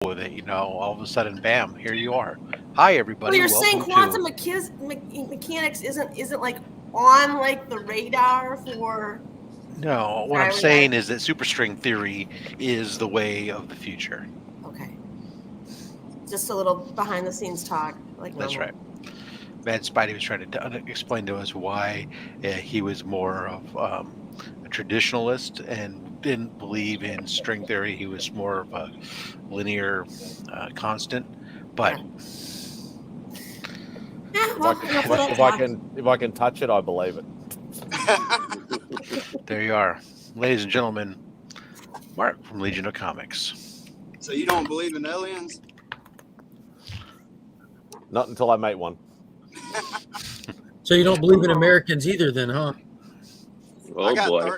with it. All of a sudden, bam, here you are. Hi, everybody. Well, you're saying Welcome quantum mechanics isn't like on like the radar for. No, what I'm saying is that superstring theory is the way of the future. Okay. Just a little behind the scenes talk, like That's normal. right. Mad Spidey was trying to explain to us why he was more of a traditionalist and didn't believe in string theory. He was more of a linear constant. But if I can touch it, I believe it. There you are, ladies and gentlemen. Mark from Legion of Comics. So you don't believe in aliens? Not until I meet one. So you don't believe in Americans either, then, huh? Oh boy!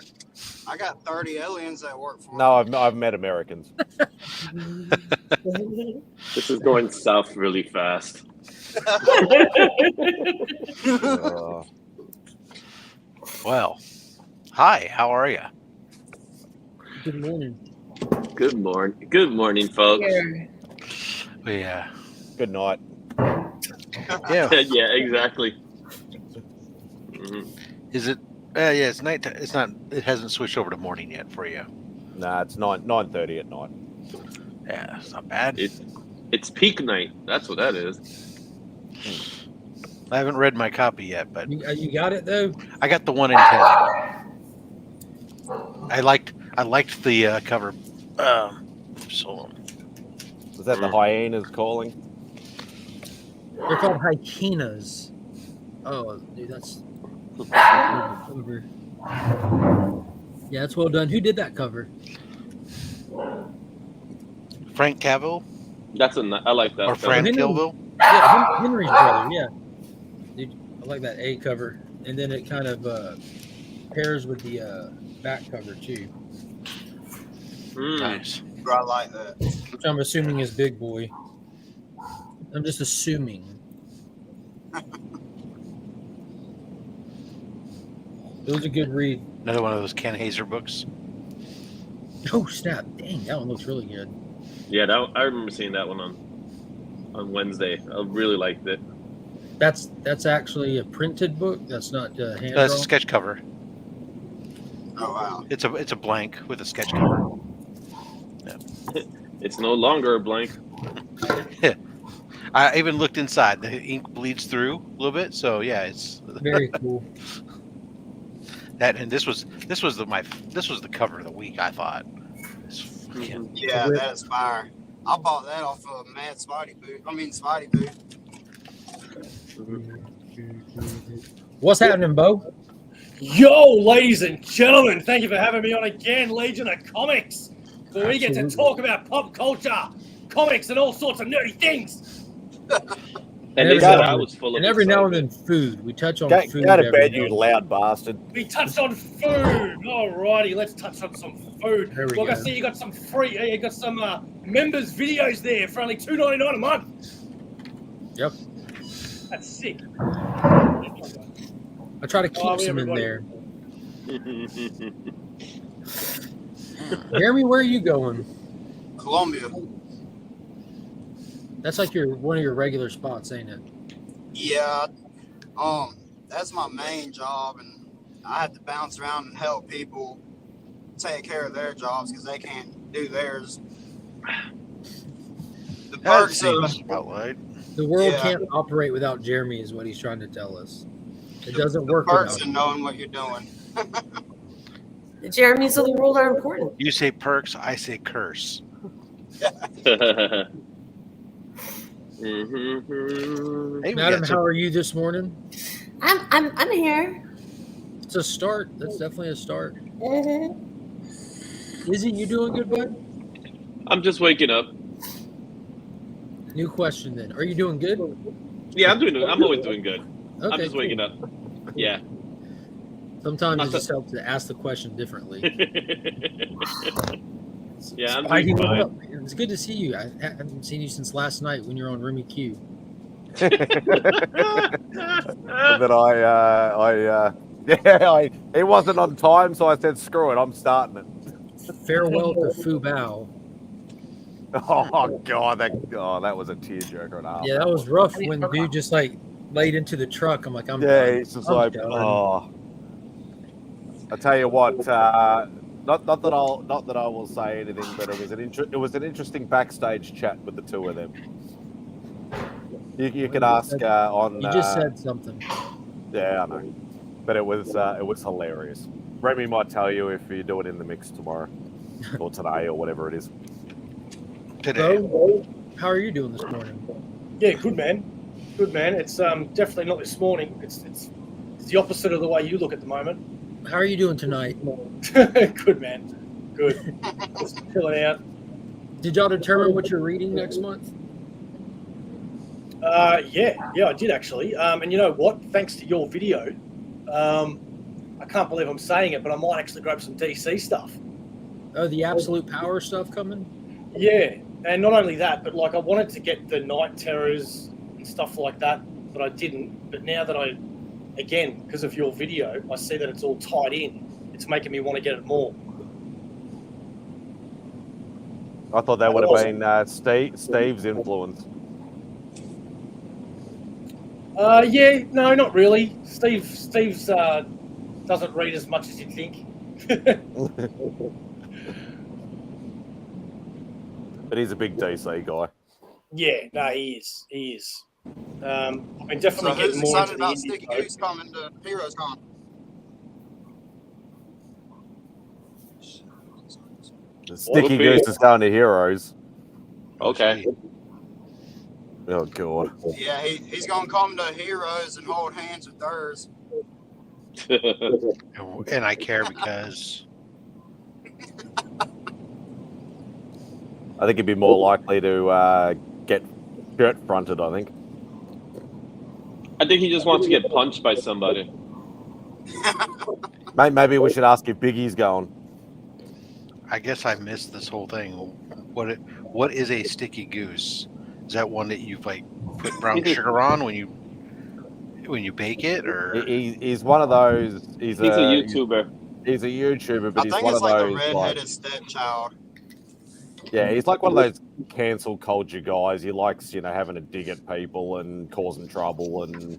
I got 30 aliens that work for me. No, I've met Americans. This is going south really fast. Well, hi. How are you? Good morning. Good morning. Good morning, folks. Yeah. Good night. Yeah. Yeah, exactly. Mm-hmm. Is it? Yeah, it's night. It's not. It hasn't switched over to morning yet for you. Nah, it's 9:30 at night. Yeah, it's not bad. It's peak night. That's what that is. I haven't read my copy yet, but you got it though. I got the 1 in 10. I liked the cover. So is that the hyenas calling? They're called hyenas. Oh, dude, that's cover. Yeah, that's well done. Who did that cover? Frank Cavill. I like that. Or Frank Cavill. Yeah, Henry's brother. Yeah, dude, I like that A cover, and then it kind of pairs with the back cover too. Nice. I like that. Which I'm assuming is Big Boy. I'm just assuming. It was a good read. Another one of those Ken Hazer books. Oh snap! Dang, that one looks really good. Yeah, I remember seeing that one on Wednesday. I really liked it. That's actually a printed book. That's not hand drawn. That's a sketch cover. Oh wow! It's a blank with a sketch cover. Yeah. It's no longer a blank. I even looked inside. The ink bleeds through a little bit, so yeah, it's very cool. That and this was the cover of the week. I thought. Yeah, that is fire. I bought that off of Mad Spidey booth. Spidey booth. What's happening, Bo? Yo, ladies and gentlemen, thank you for having me on again, Legion of Comics, where we get to talk about pop culture, comics, and all sorts of nerdy things. And they said I was full of. And every now and then, food. We touch on food. Go to bed, you loud bastard. We touched on food. Alrighty, let's touch on some food. Look, I see you got some free. You got some members videos there for only $2.99 a month. Yep. That's sick. I try to keep some in there. Jeremy, where are you going? Columbia. That's like one of your regular spots, ain't it? Yeah. That's my main job, and I have to bounce around and help people take care of their jobs because they can't do theirs. The perks of the world can't operate without Jeremy, is what he's trying to tell us. It doesn't work without perks without and knowing what you're doing. The Jeremys of the world are important. You say perks, I say curse. Hey, Madam, how are you this morning? I'm here. It's a start. That's definitely a start. Mm-hmm. Izzy, you doing good, bud? I'm just waking up. New question then. Are you doing good? Yeah, I'm always doing good. Okay, I'm just waking up. Yeah. Sometimes it just helps to ask the question differently. Yeah, I'm doing fine. It's good to see you. I haven't seen you since last night when you were on Remy Q. But he wasn't on time, so I said, "Screw it, I'm starting it." Farewell to Fubao. Oh god, that was a tearjerker and a half. Yeah, that was rough when dude just like laid into the truck. I'm like, I'm Yeah, done. it's just I'm like, done. oh. I tell you what, not that I will say anything, but it was an interesting backstage chat with the two of them. You could ask on. You just said something. Yeah, I know, but it was hilarious. Remy might tell you if you do it in the mix tomorrow or today or whatever it is. Today. Bo, how are you doing this morning? Yeah, good man. Good man. It's definitely not this morning. It's the opposite of the way you look at the moment. How are you doing tonight? Good man. Good. Just chilling out. Did y'all determine what you're reading next month? Yeah, I did actually. And you know what? Thanks to your video, I can't believe I'm saying it, but I might actually grab some DC stuff. Oh, the absolute power stuff coming? Yeah, and not only that, but like I wanted to get the Night Terrors and stuff like that, but I didn't. But now that again, because of your video, I see that it's all tied in. It's making me want to get it more. I thought that would have been Steve's influence. Yeah, no, not really. Steve's doesn't read as much as you'd think. But he's a big DC guy. Yeah, no, he is. I've been definitely So getting who's more excited into the about indie Sticky though. Goose coming to Heroes Con? The Sticky be? Goose is going to Heroes. Okay. Oh god. Yeah, he's gonna come to Heroes and hold hands with theirs. And I care because I think he'd be more likely to get shirt fronted, I think. I think he just wants to get punched by somebody. Maybe we should ask if Biggie's going. I guess I missed this whole thing. What is a sticky goose? Is that one that you like put brown sugar on when you bake it, or He's one of those. He's a YouTuber. He's a YouTuber, but I he's think one it's of like those. a redheaded stepchild. Yeah, he's like one of those cancel culture guys. He likes, having a dig at people and causing trouble and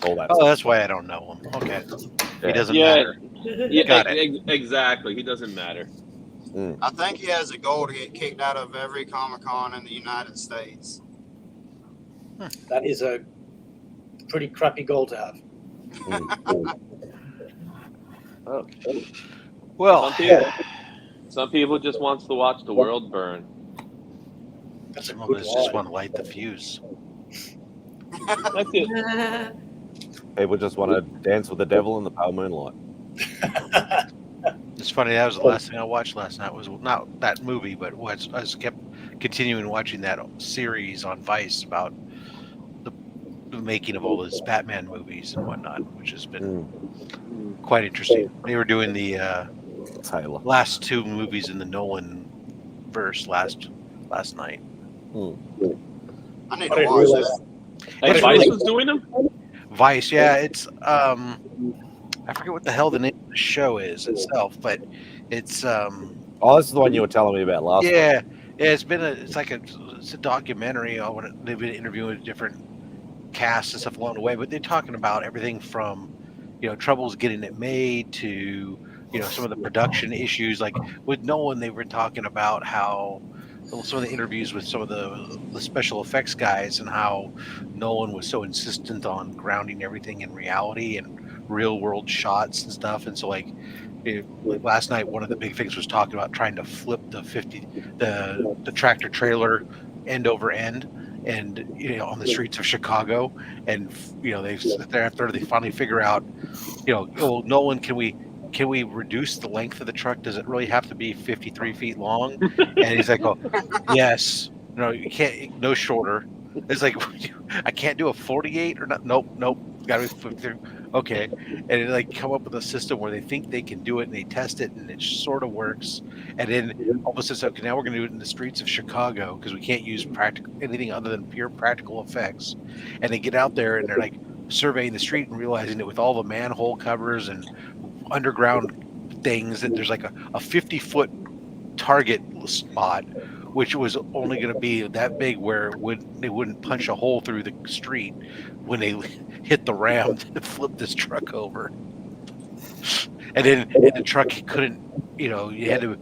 all that. oh, that's why I don't know him. Okay, Yeah. he doesn't matter. Yeah, Got it. Exactly. He doesn't matter. I think he has a goal to get kicked out of every Comic-Con in the United States. That is a pretty crappy goal to have. Oh. Well, Some people just wants to watch the world burn. That's a some of good us just line. want to light the fuse. That's it. People just want to dance with the devil in the pale moonlight. It's funny. That was the last thing I watched last night. Was not that movie, but I just kept continuing watching that series on Vice about the making of all those Batman movies and whatnot, which has been quite interesting. They were doing the Taylor. last two movies in the Nolan verse last night. I need I to didn't watch realize that. Hey, It's Vice really- was doing them? Vice, yeah, it's I forget what the hell the name of the show is itself, but it's Oh, this is the one you were telling me about last yeah, it's a documentary. They've been interviewing different casts and stuff along the way, but they're talking about everything from troubles getting it made to some of the production issues. Like with Nolan, they were talking about how some of the interviews with some of the special effects guys and how Nolan was so insistent on grounding everything in reality and real world shots and stuff. And so like last night, one of the big things was talking about trying to flip the tractor trailer end over end and on the streets of Chicago, and they sit there after they finally figure out oh, Nolan, can we reduce the length of the truck? Does it really have to be 53 feet long? And he's like, oh yes, no, you can't, no shorter. It's like, I can't do a 48 or not. Nope, gotta be 53. Okay. And it like come up with a system where they think they can do it and they test it and it sort of works. And then all of a sudden, okay, now we're going to do it in the streets of Chicago because we can't use anything other than pure practical effects. And they get out there and they're like surveying the street and realizing that with all the manhole covers and underground things that there's like a 50-foot target spot which was only going to be that big where they wouldn't punch a hole through the street when they hit the ram to flip this truck over. And then in the truck, he couldn't, you had to,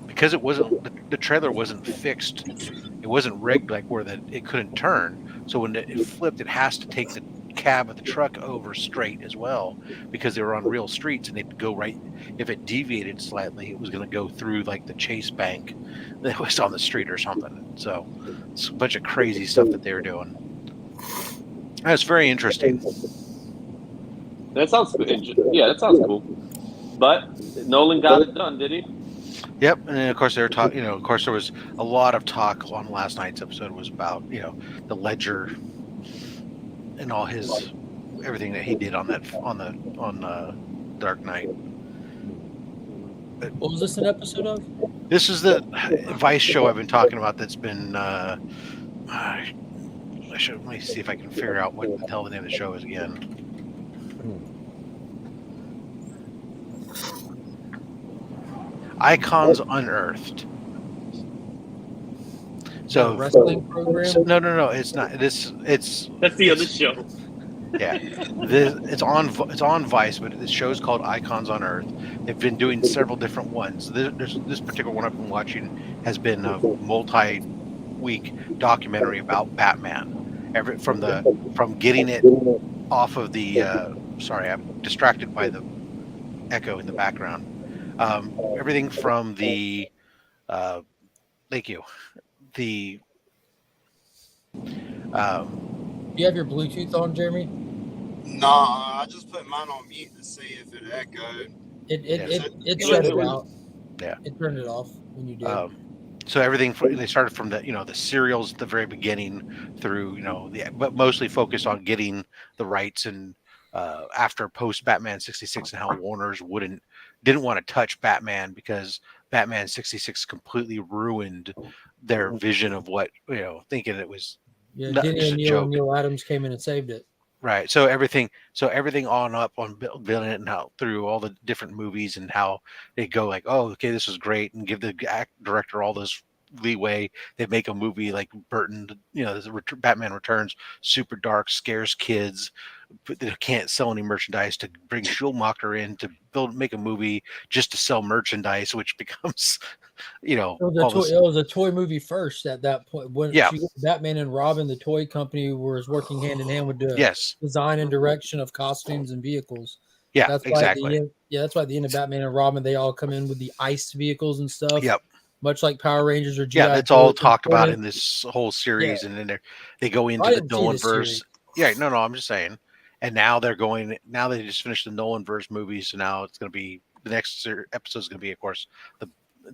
because it wasn't, the trailer wasn't fixed. It wasn't rigged like where it couldn't turn. So when it flipped, it has to take the cab of the truck over straight as well, because they were on real streets and they'd go right. If it deviated slightly, it was going to go through like the Chase Bank that was on the street or something. So it's a bunch of crazy stuff that they were doing. That's very interesting. That sounds cool. But Nolan got it done, did he? Yep, and then of course they were talking. Of course there was a lot of talk on last night's episode was about the Ledger and all his everything that he did on Dark Knight. What was this an episode of? This is the Vice show I've been talking about. That's been. Let me see if I can figure out what the hell the name of the show is again. Icons Unearthed. So wrestling program? No, it's not. It's that's the other show. Yeah, it's on Vice, but the show's called Icons on Earth. They've been doing several different ones. This particular one I've been watching has been a multi-week documentary about Batman. From getting it off of the. Sorry, I'm distracted by the echo in the background. Everything from the. Thank you. The. You have your Bluetooth on, Jeremy? No, I just put mine on mute to see if it echoed. It shut it out. Yeah. It turned it off when you did. So everything they started from the serials at the very beginning through but mostly focused on getting the rights and after post Batman 66 and how Warner's didn't want to touch Batman because Batman 66 completely ruined their vision of what thinking it was. Yeah, Denny and Neil Adams came in and saved it. Right. So everything on up on building it and how through all the different movies and how they go like, oh, okay, this is great, and give the director all this leeway. They make a movie like Burton, Batman Returns, super dark, scares kids, but they can't sell any merchandise, to bring Schumacher in to make a movie just to sell merchandise, which becomes, It was a toy movie first at that point. When Batman and Robin, the toy company, was working hand in hand with the design and direction of costumes and vehicles. Yeah, that's exactly. That's why at the end of Batman and Robin, they all come in with the ice vehicles and stuff. Yep. Much like Power Rangers or GI. Yeah, that's all talked about in this whole series, and then they go into the Nolanverse. Yeah, no, I'm just saying. And now they just finished the Nolanverse movie, so now it's going to be the next episode is going to be, of course,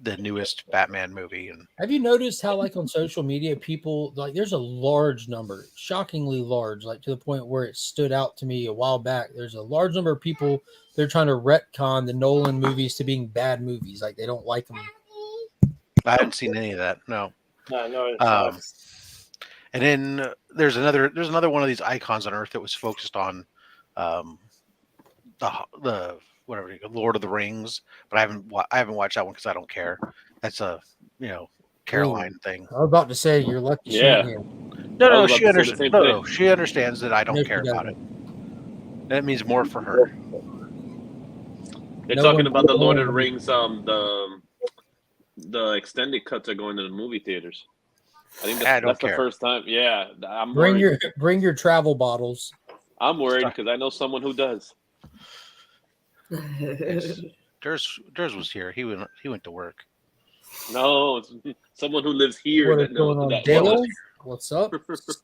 the newest Batman movie. And have you noticed how, like, on social media, people there's a large number, shockingly large, like to the point where it stood out to me a while back. There's a large number of people, they're trying to retcon the Nolan movies to being bad movies, like they don't like them. I haven't seen any of that. No. No. And then there's another one of these Icons on Earth that was focused on the whatever Lord of the Rings, but I haven't watched that one because I don't care. That's a Caroline thing. I was about to say you're lucky. Yeah. No, she understands. No, she understands that I don't care about it. That means more for her. They're talking about the Lord of the Rings. The extended cuts are going to the movie theaters. I think that's the first time. Yeah, I'm bring worried. your travel bottles. I'm worried because I know someone who does. Durs was here. He went to work. No, it's someone who lives here. What is going on, Dale? What's up,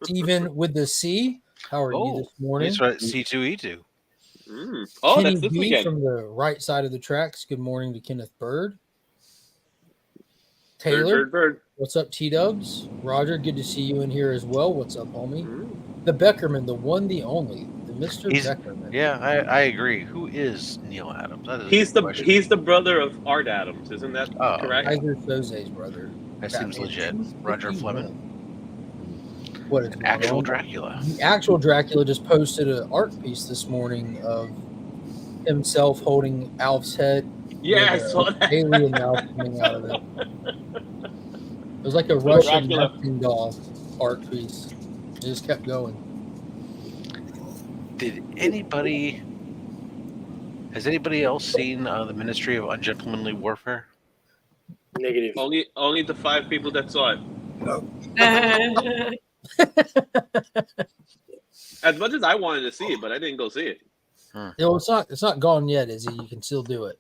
Steven with the C? How are you this morning? That's right, C2E2. Oh, Kenny that's this B weekend. From the right side of the tracks. Good morning to Kenneth Bird. Taylor, Bird. What's up, T-Dubs? Roger, good to see you in here as well. What's up, homie? The Beckerman, the one, the only, the Mr. Beckerman. Yeah, I agree. Who is Neil Adams? He's the brother of Art Adams, isn't that correct? Kaiser Soze's brother. That seems legit. Roger Fleming. What is actual Dracula? The actual Dracula just posted an art piece this morning of himself holding Alf's head. Yeah, I saw that. Alien mouth coming out of it. It was like a Russian Dracula. nesting doll art piece. It just kept going. Has anybody else seen the Ministry of Ungentlemanly Warfare? Negative. Only the 5 people that saw it. As much as I wanted to see it, but I didn't go see it. Well, it's not gone yet, is it? You can still do it.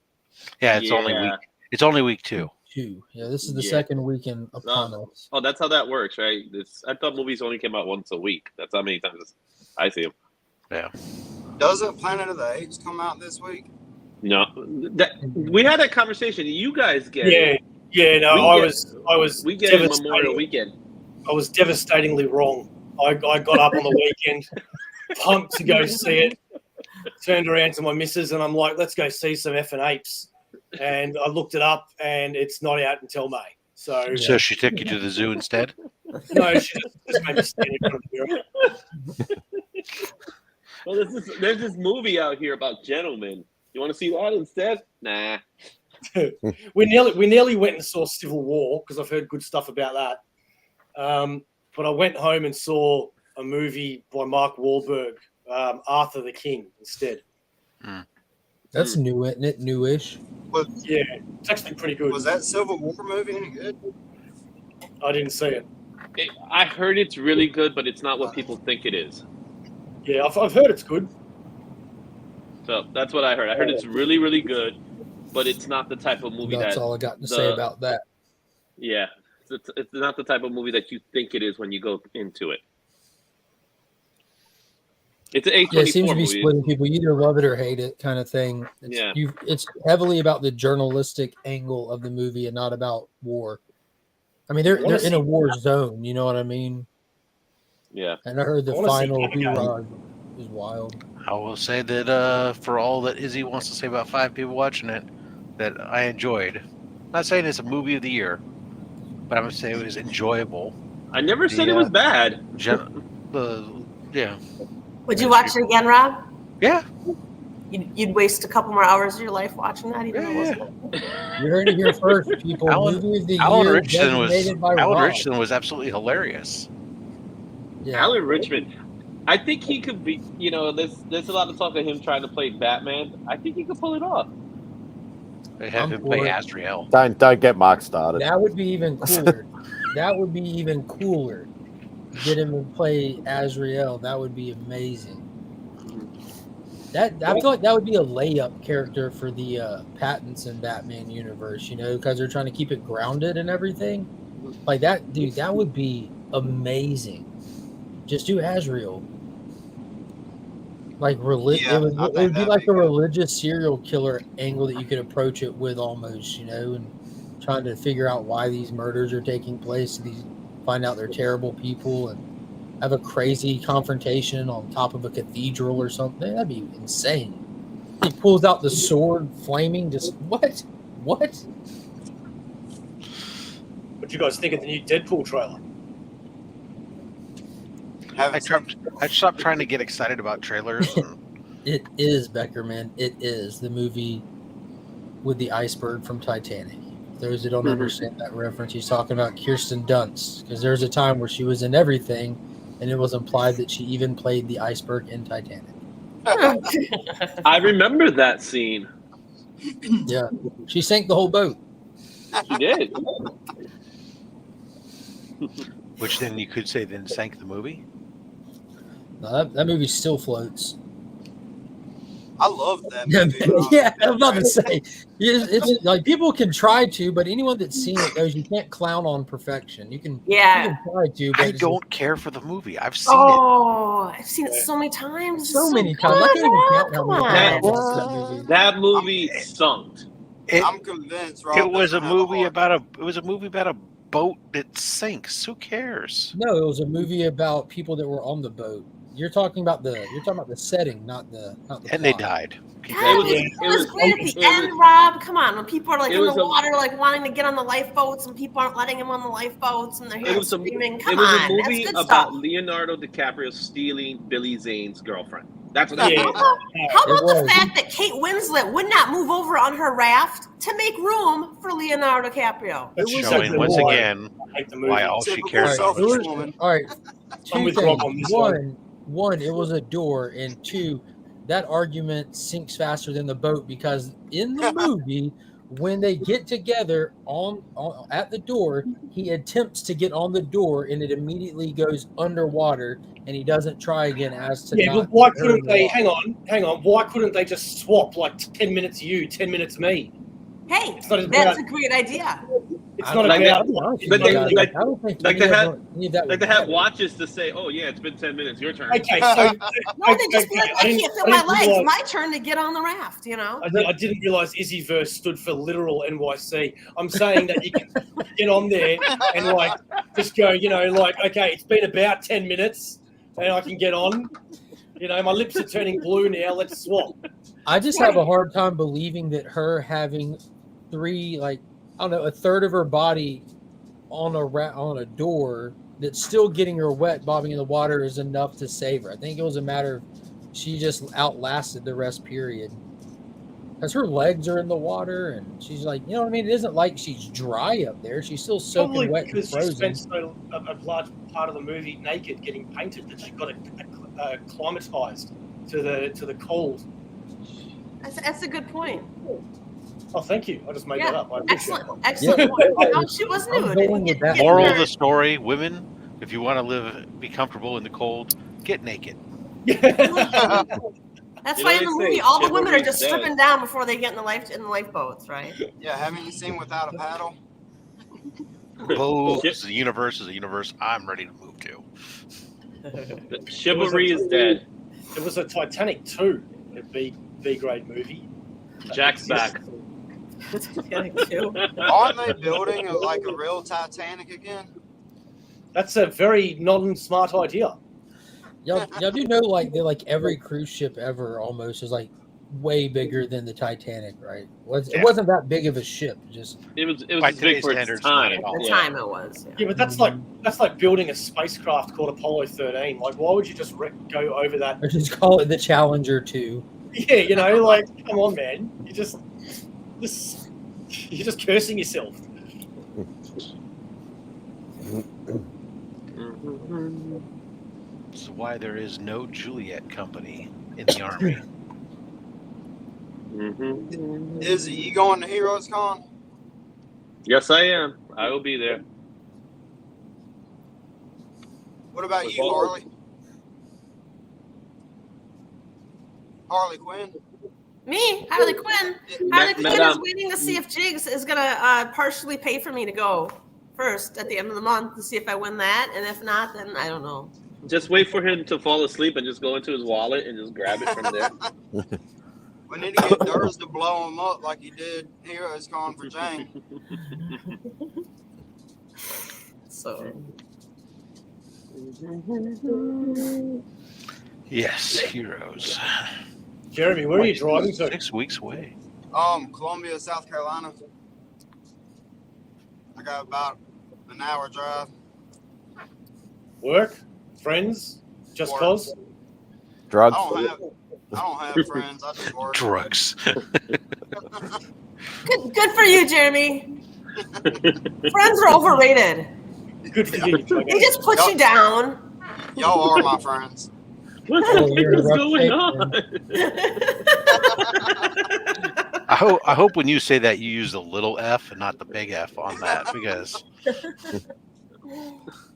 Yeah, it's only week 2. Yeah, this is the second weekend upon us. Oh, that's how that works, right? I thought movies only came out once a week. That's how many times I see them. Yeah. Doesn't Planet of the Apes come out this week? No, we had that conversation. You guys get it. Yeah. No, I was. We get it Memorial Weekend. I was devastatingly wrong. I got up on the weekend, pumped to go see it. Turned around to my missus and I'm like, let's go see some effing apes. And I looked it up and it's not out until May. So she took you to the zoo instead? No, she just made me stand in front of the mirror. Well, there's this movie out here about gentlemen. You want to see that instead? Nah. We nearly went and saw Civil War because I've heard good stuff about that. But I went home and saw a movie by Mark Wahlberg, Arthur the King, instead. That's new, isn't it? Newish. Yeah, it's actually pretty good. Was that Civil War movie any good? I didn't see it. I heard it's really good, but it's not what people think it is. Yeah, I've heard it's good. So that's what I heard. I heard it's really, really good, but it's not the type of movie That's all I got to say about that. Yeah, it's not the type of movie that you think it is when you go into it. It's an A24 it seems to be movie. splitting people. You either love it or hate it, kind of thing. It's heavily about the journalistic angle of the movie and not about war. I mean, they're in a war zone. You know what I mean? Yeah. And I heard the final hoorah was wild. I will say that for all that Izzy wants to say about 5 people watching it, that I enjoyed. I'm not saying it's a movie of the year, but I'm going to say it was enjoyable. I never said it was bad. Yeah. Would you watch it again, Rob? Yeah. You'd waste a couple more hours of your life watching that, even though it wasn't. You heard it here first, people. Movie of the Alan year Richardson was absolutely hilarious. Yeah. Alan Richmond. I think he could be. There's a lot of talk of him trying to play Batman. I think he could pull it off. They have him play Azrael. Don't get Mark started. That would be even cooler. Get him to play Azrael. That would be amazing. I feel like that would be a layup character for the Pattinson Batman universe, because they're trying to keep it grounded and everything. Like that, dude, that would be amazing. Just do Azrael. Like it would be like a religious serial killer angle that you could approach it with almost, and trying to figure out why these murders are taking place. Find out they're terrible people and have a crazy confrontation on top of a cathedral or something. That'd be insane. He pulls out the sword, flaming. Just what? What you guys think of the new Deadpool trailer? I stopped trying to get excited about trailers. It is, Becker, man. It is the movie with the iceberg from Titanic. Those that don't understand that reference, he's talking about Kirsten Dunst, because there's a time where she was in everything, and it was implied that she even played the iceberg in Titanic. I remember that scene. Yeah, she sank the whole boat. She did. Which then you could say then sank the movie. No, that movie still floats. I love that movie. Yeah, I'm about to say. It's like people can try to, but anyone that's seen it knows you can't clown on perfection. You can try to, but I don't care for the movie. I've seen it. Oh, I've seen it so many times. So many times. I can't even count how many times I've watched that movie. That movie stunk. I'm convinced. Rob It was a doesn't have movie heart. about a boat that sinks. Who cares? No, it was a movie about people that were on the boat. You're talking about the setting, not the And they plot. died. God, it was great at the end, Rob. Come on, when people are like in the water, like wanting to get on the lifeboats, and people aren't letting them on the lifeboats, and they're here screaming. Come on, it was a movie that's good about stuff. Leonardo DiCaprio stealing Billy Zane's girlfriend. That's what. Yeah. How It about the was. fact that Kate Winslet would not move over on her raft to make room for Leonardo DiCaprio? That's was so Showing good. once Why again I hate the movie. why all she Typical cares about selfish is woman. All right. I'm Two with Rob things. on this one. One, it was a door, and two, that argument sinks faster than the boat because in the movie, when they get together on at the door, he attempts to get on the door, and it immediately goes underwater, and he doesn't try again as to Yeah, but not. why put her in couldn't the they? water. Hang on. Why couldn't they just swap like 10 minutes you, 10 minutes me? Hey, It's not that's about. a great idea. It's I not don't- Like about. I don't think But you they- got- like- I don't think like any they of had- that- any of that Like would they have matter. watches to say, "Oh yeah, it's been 10 minutes. Your turn." Okay, so No, they just be like, I didn't- can't feel I my didn't legs. realize- My turn to get on the raft, you know? I didn't realize Izzyverse stood for literal NYC. I'm saying that you can get on there and like just go, like, okay, it's been about 10 minutes and I can get on. My lips are turning blue now. Let's swap. I just have a hard time believing that her having three, like, I don't know, a third of her body on a door that's still getting her wet, bobbing in the water is enough to save her. I think it was a matter of she just outlasted the rest period. Because her legs are in the water and she's like, you know what I mean? It isn't like she's dry up there. She's still soaking Probably wet and because she frozen. spent a large part of the movie naked getting painted that she got acclimatized to the cold. That's a good point. Oh, thank you. I just made that up. I appreciate Excellent it. point. No, she was I'm nude. going with that. Moral of Get- the story: women, if you want to be comfortable in the cold, get naked. That's You why know in the they movie say all the women are chivalry's just dead. stripping down before they get in the lifeboats, right? Yeah, haven't you seen Without a Paddle? Both. The universe is a universe I'm ready to move to. Chivalry is dead. It was a Titanic 2, a B grade movie. Jack's back. Aren't they building like a real Titanic again? That's a very non-smart idea. Y'all do know like every cruise ship ever almost is like way bigger than the Titanic, right? It wasn't that big of a ship. Just It was By just big today's for its standards, not time. at all. The Yeah. time it was. Yeah, but that's like building a spacecraft called Apollo 13. Like, why would you just go over that? or just call it the Challenger 2. Yeah, like, come on, man. You're just cursing yourself. That's why there is no Juliet company in the army. Izzy, you going to Heroes Con? Yes, I am. I will be there. What about you, Harley? Harley Quinn? Me, Harley Quinn. Harley Quinn is Madame. waiting to see if Jigs is gonna partially pay for me to go first at the end of the month to see if I win that, and if not, then I don't know. Just wait for him to fall asleep and just go into his wallet and just grab it from there. We need to get Durs to blow him up like he did Heroes Con for Jane. So Yes, heroes. Jeremy, where are you driving to? 6 weeks away. Columbia, South Carolina. I got about an hour drive. Work? Friends? Just Work. cause? Drugs. I don't have friends. I just work. Drugs. good for you, Jeremy. Friends are overrated. Good for you. They just put you down. Y'all are my friends. What Oh, the you're heck is rough going shape, on? I hope when you say that you use the little F and not the big F on that, because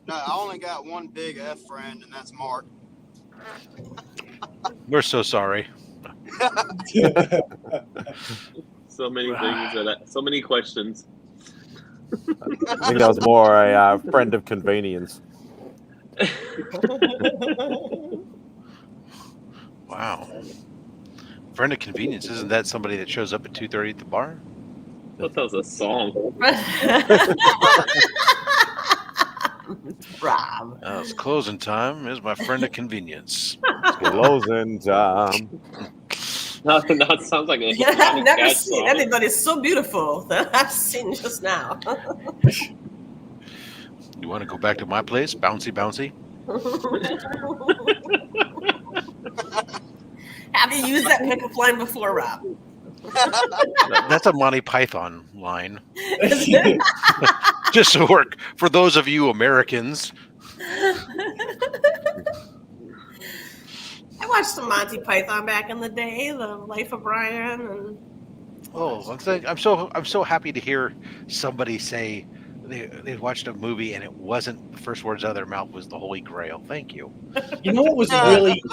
No, I only got one big F friend, and that's Mark. we're so sorry. So many things, so many questions. I think that was more a friend of convenience. Wow. Friend of convenience, isn't that somebody that shows up at 2:30 at the bar? I thought that was a song. Rob. It's closing time. Is my friend of convenience. Closing time. No, it sounds like a I've never cat seen song. anybody so beautiful that I've seen just now. You want to go back to my place? Bouncy, bouncy. Have you used that pickup line before, Rob? That's a Monty Python line. Is it? Just to work for those of you Americans. I watched some Monty Python back in the day, The Life of Brian, and I'm so happy to hear somebody say they watched a movie and it wasn't the first words out of their mouth was the Holy Grail. Thank you. You know what was really,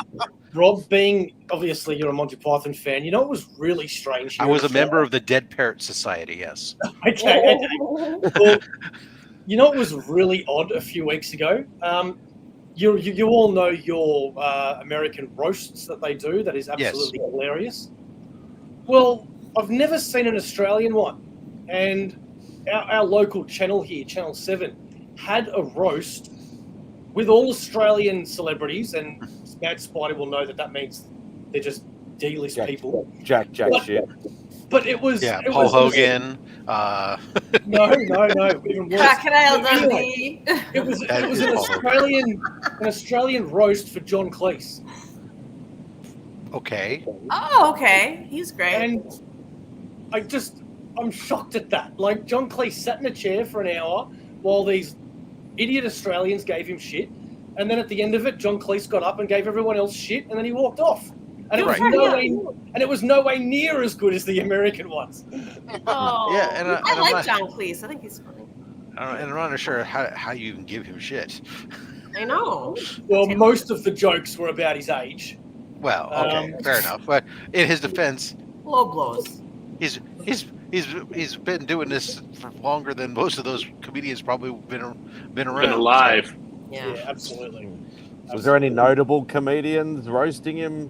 Rob, being obviously you're a Monty Python fan. You know what was really strange? I was a member of the Dead Parrot Society. Yes. Okay. Well, you know what was really odd a few weeks ago? You all know your American roasts that they do. That is absolutely hilarious. Well, I've never seen an Australian one, and our local channel here, Channel 7, had a roast with all Australian celebrities, and Mad Spider will know that means they're just D-list people. Jack shit. But it was Paul Hogan. No, even worse. Crocodile Anyway, Dundee. it was an Australian roast for John Cleese. Okay. Oh, okay. He's great. And I'm shocked at that. Like, John Cleese sat in a chair for an hour while these idiot Australians gave him shit. And then at the end of it, John Cleese got up and gave everyone else shit, and then he walked off. And it was no way near as good as the American ones. Oh, Yeah, and I like John Cleese. I think he's funny. And I'm not sure how you can give him shit. I know. Well, most of the jokes were about his age. Well, okay, fair enough. But in his defense, Low blows. he's been doing this for longer than most of those comedians probably been around. Been alive. Yeah. Absolutely. Was there any notable comedians roasting him,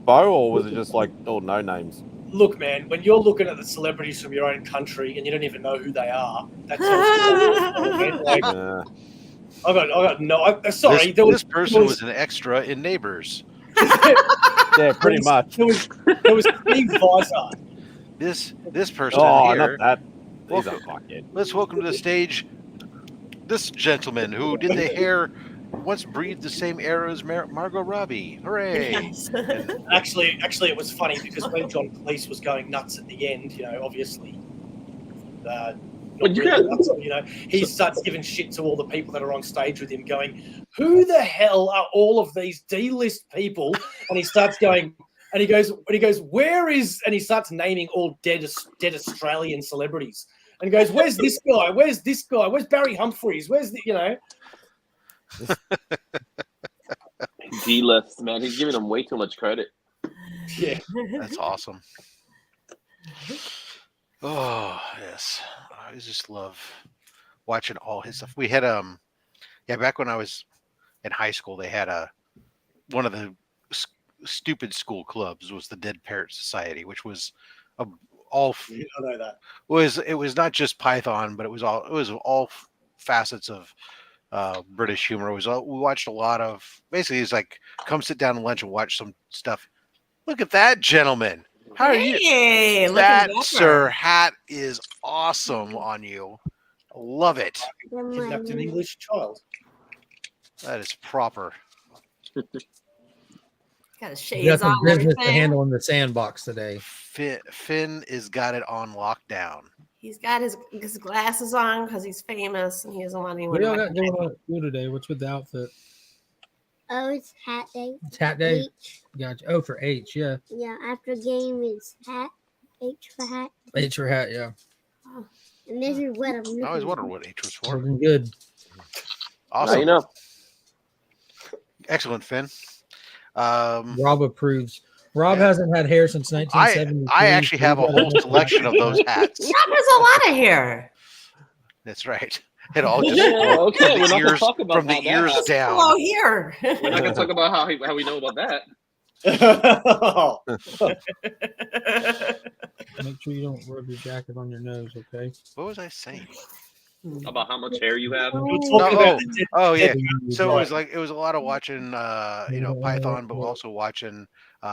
Bo, or was it just like no names? Look, man, when you're looking at the celebrities from your own country and you don't even know who they are, that tells you like, I got no. Sorry, this person was an extra in Neighbours. Yeah, pretty much. There was Steve Visor. This person Oh, here. not that. He's Welcome, a fuckhead. let's welcome to the stage this gentleman who did the hair once breathed the same era as Margot Robbie. Hooray! Yes. Actually, it was funny because when John Cleese was going nuts at the end, obviously, he starts giving shit to all the people that are on stage with him, going, "Who the hell are all of these D-list people?" And he starts going, and he goes, "Where is?" And he starts naming all dead Australian celebrities, and he goes, "Where's this guy? Where's this guy? Where's Barry Humphries? Where's the?" D-list, man. He's giving him way too much credit. Yeah, That's awesome. Oh yes, I just love watching all his stuff. We had back when I was in high school, they had one of the stupid school clubs was the Dead Parrot Society, which was I know that. it was not just Python, but it was all facets of British humor. We watched a lot of, basically it's like come sit down and lunch and watch some stuff. Look at that gentleman. How are you? Hey, That sir hat is awesome on you. I love it. Kidnapped an English child. That is proper. Got his You got shades on. some and business to everything. handle in the sandbox today. Finn is got it on lockdown. He's got his glasses on because he's famous and he doesn't want anyone. What do y'all to got going on at school today? What's with the outfit? Oh, it's hat day. It's hat day. H. Gotcha. Oh, for H, yeah. Yeah, after game is hat. H for hat. H for hat, yeah. And this is what I'm looking I always for. wondered what H was for. Looking good. Awesome. Now you know. Excellent, Finn. Rob approves. Rob hasn't had hair since 1973. I actually have a whole selection of those hats. Rob has a lot of hair. That's right. It all just Yeah, okay, we're not gonna talk about from the how that ears happens. down. Hello here. We're not gonna talk about how we know about that. Make sure you don't rub your jacket on your nose, okay? What was I saying? About how much hair you have. We're talking about the Oh yeah. dead- So it was a lot of watching Python, but also watching we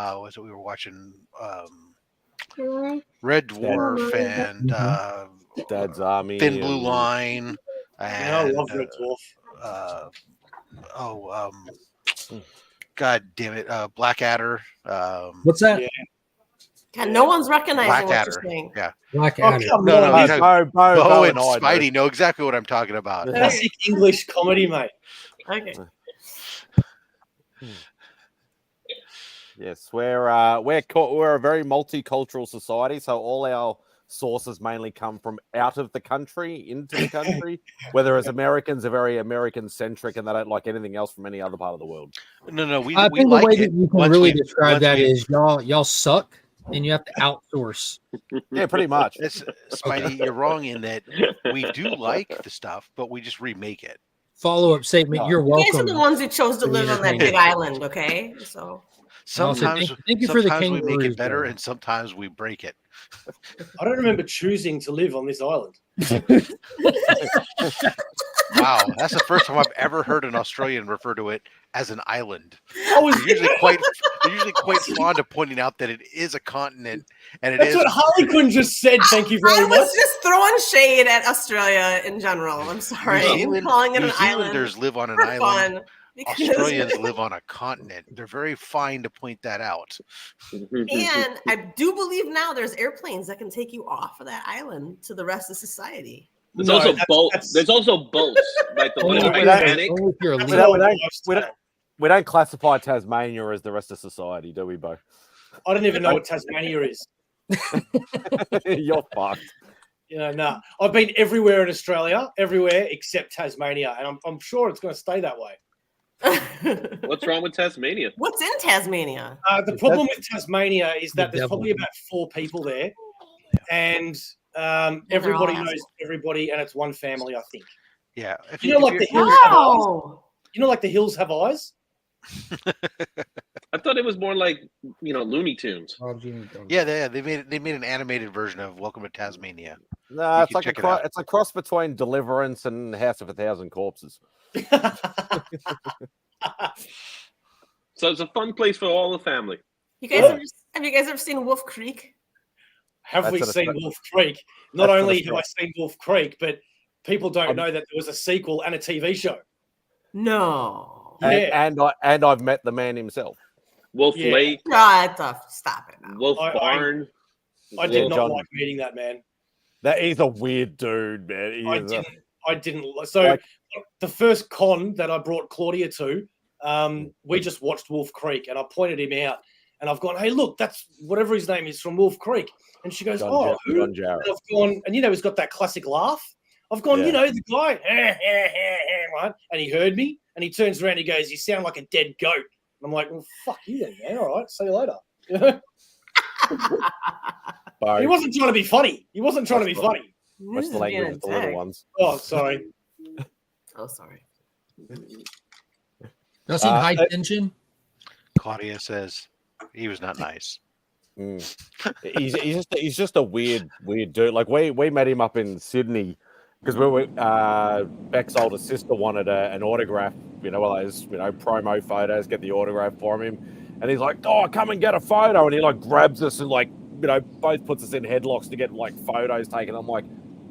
were watching Red Dwarf and Dad's Army. Thin Blue Line I and love Red Dwarf. God damn it, Blackadder. What's that? Yeah. God, no one's recognizing what Blackadder. you're saying. Yeah. Blackadder. come No, on. no, This Bo and and I Spidey do. know exactly what I'm talking about. classic English comedy, mate. Okay. Yes, we're a very multicultural society, so all our sources mainly come from out of the country into the country. Whereas Americans are very American centric and they don't like anything else from any other part of the world. No, we I think the like way it. that you can once really we- describe once that we- is y'all suck and you have to outsource. Yeah, pretty much. It's, Spidey, you're wrong in that we do like the stuff, but we just remake it. Follow-up statement, No. you're You guys are welcome. the ones who chose to for the live on that big island, okay? So I'll say Sometimes, thank you for the sometimes we make kangaroos, it better, though. and sometimes we break it. I don't remember choosing to live on this island. Wow, that's the first time I've ever heard an Australian refer to it as an island. I was They're usually quite fond of pointing out that it is a continent, and it That's is. what Harlequin just said. Thank you I very much. was just throwing shade at Australia in general. I'm sorry. Calling it New an island Zealanders live on an for island. fun. Because, Australians live on a continent. They're very fine to point that out. and I do believe now there's airplanes that can take you off of that island to the rest of society. There's No, also that's- boats. that's- There's also boats, like the Only one if in you're- Titanic. only if you're That's elite. all we don't- lifestyle. We don't classify Tasmania as the rest of society, do we, Bo? I don't even know what Tasmania is. You're fucked. Yeah, no. I've been everywhere in Australia, everywhere except Tasmania, and I'm sure it's going to stay that way. What's wrong with Tasmania? What's in Tasmania? The problem with Tasmania is that The there's devil. probably about 4 people there, and they're everybody all knows everybody, and it's one family, I think. Yeah. If You know, like if the you're- hills have eyes. Wow. You know, like the hills have eyes. I thought it was more like Looney Tunes. yeah, they made an animated version of Welcome to Tasmania. No, You it's can like check it out. it's a cross between Deliverance and House of a Thousand Corpses. So it's a fun place for all the family. You guys have you guys ever seen Wolf Creek? Have That's we an seen Australian- Wolf Creek? Not That's an only have I Australian- seen Wolf Creek, but people don't I'm- know that there was a sequel and a TV show. No. Yeah. And I've met the man himself. Wolf Yeah. Lake, Stop it now. Wolf I- Barn. I did not John. like meeting that man. That is a weird dude, man. He is a- I didn't. So Like- the first con that I brought Claudia to, we just watched Wolf Creek, and I pointed him out, and I've gone, "Hey, look, that's whatever his name is from Wolf Creek," and she goes, John who?" John Jarrett. And I've gone, and he's got that classic laugh. I've gone, Yeah. the guy, right? And he heard me, and he turns around, he goes, "You sound like a dead goat." And I'm like, "Well, fuck you then, man. All right, see you later." Bo, He wasn't trying to be funny. He wasn't trying to be That's right. funny. What's the language of the little ones? Oh, sorry. Oh, sorry. Y'all seen High Tension? Claudia says he was not nice. He's just a weird dude. Like we met him up in Sydney because we were Beck's older sister wanted an autograph. One of those promo photos. Get the autograph for him, and he's like, "Oh, come and get a photo!" And he like grabs us and both puts us in headlocks to get like photos taken. I'm like,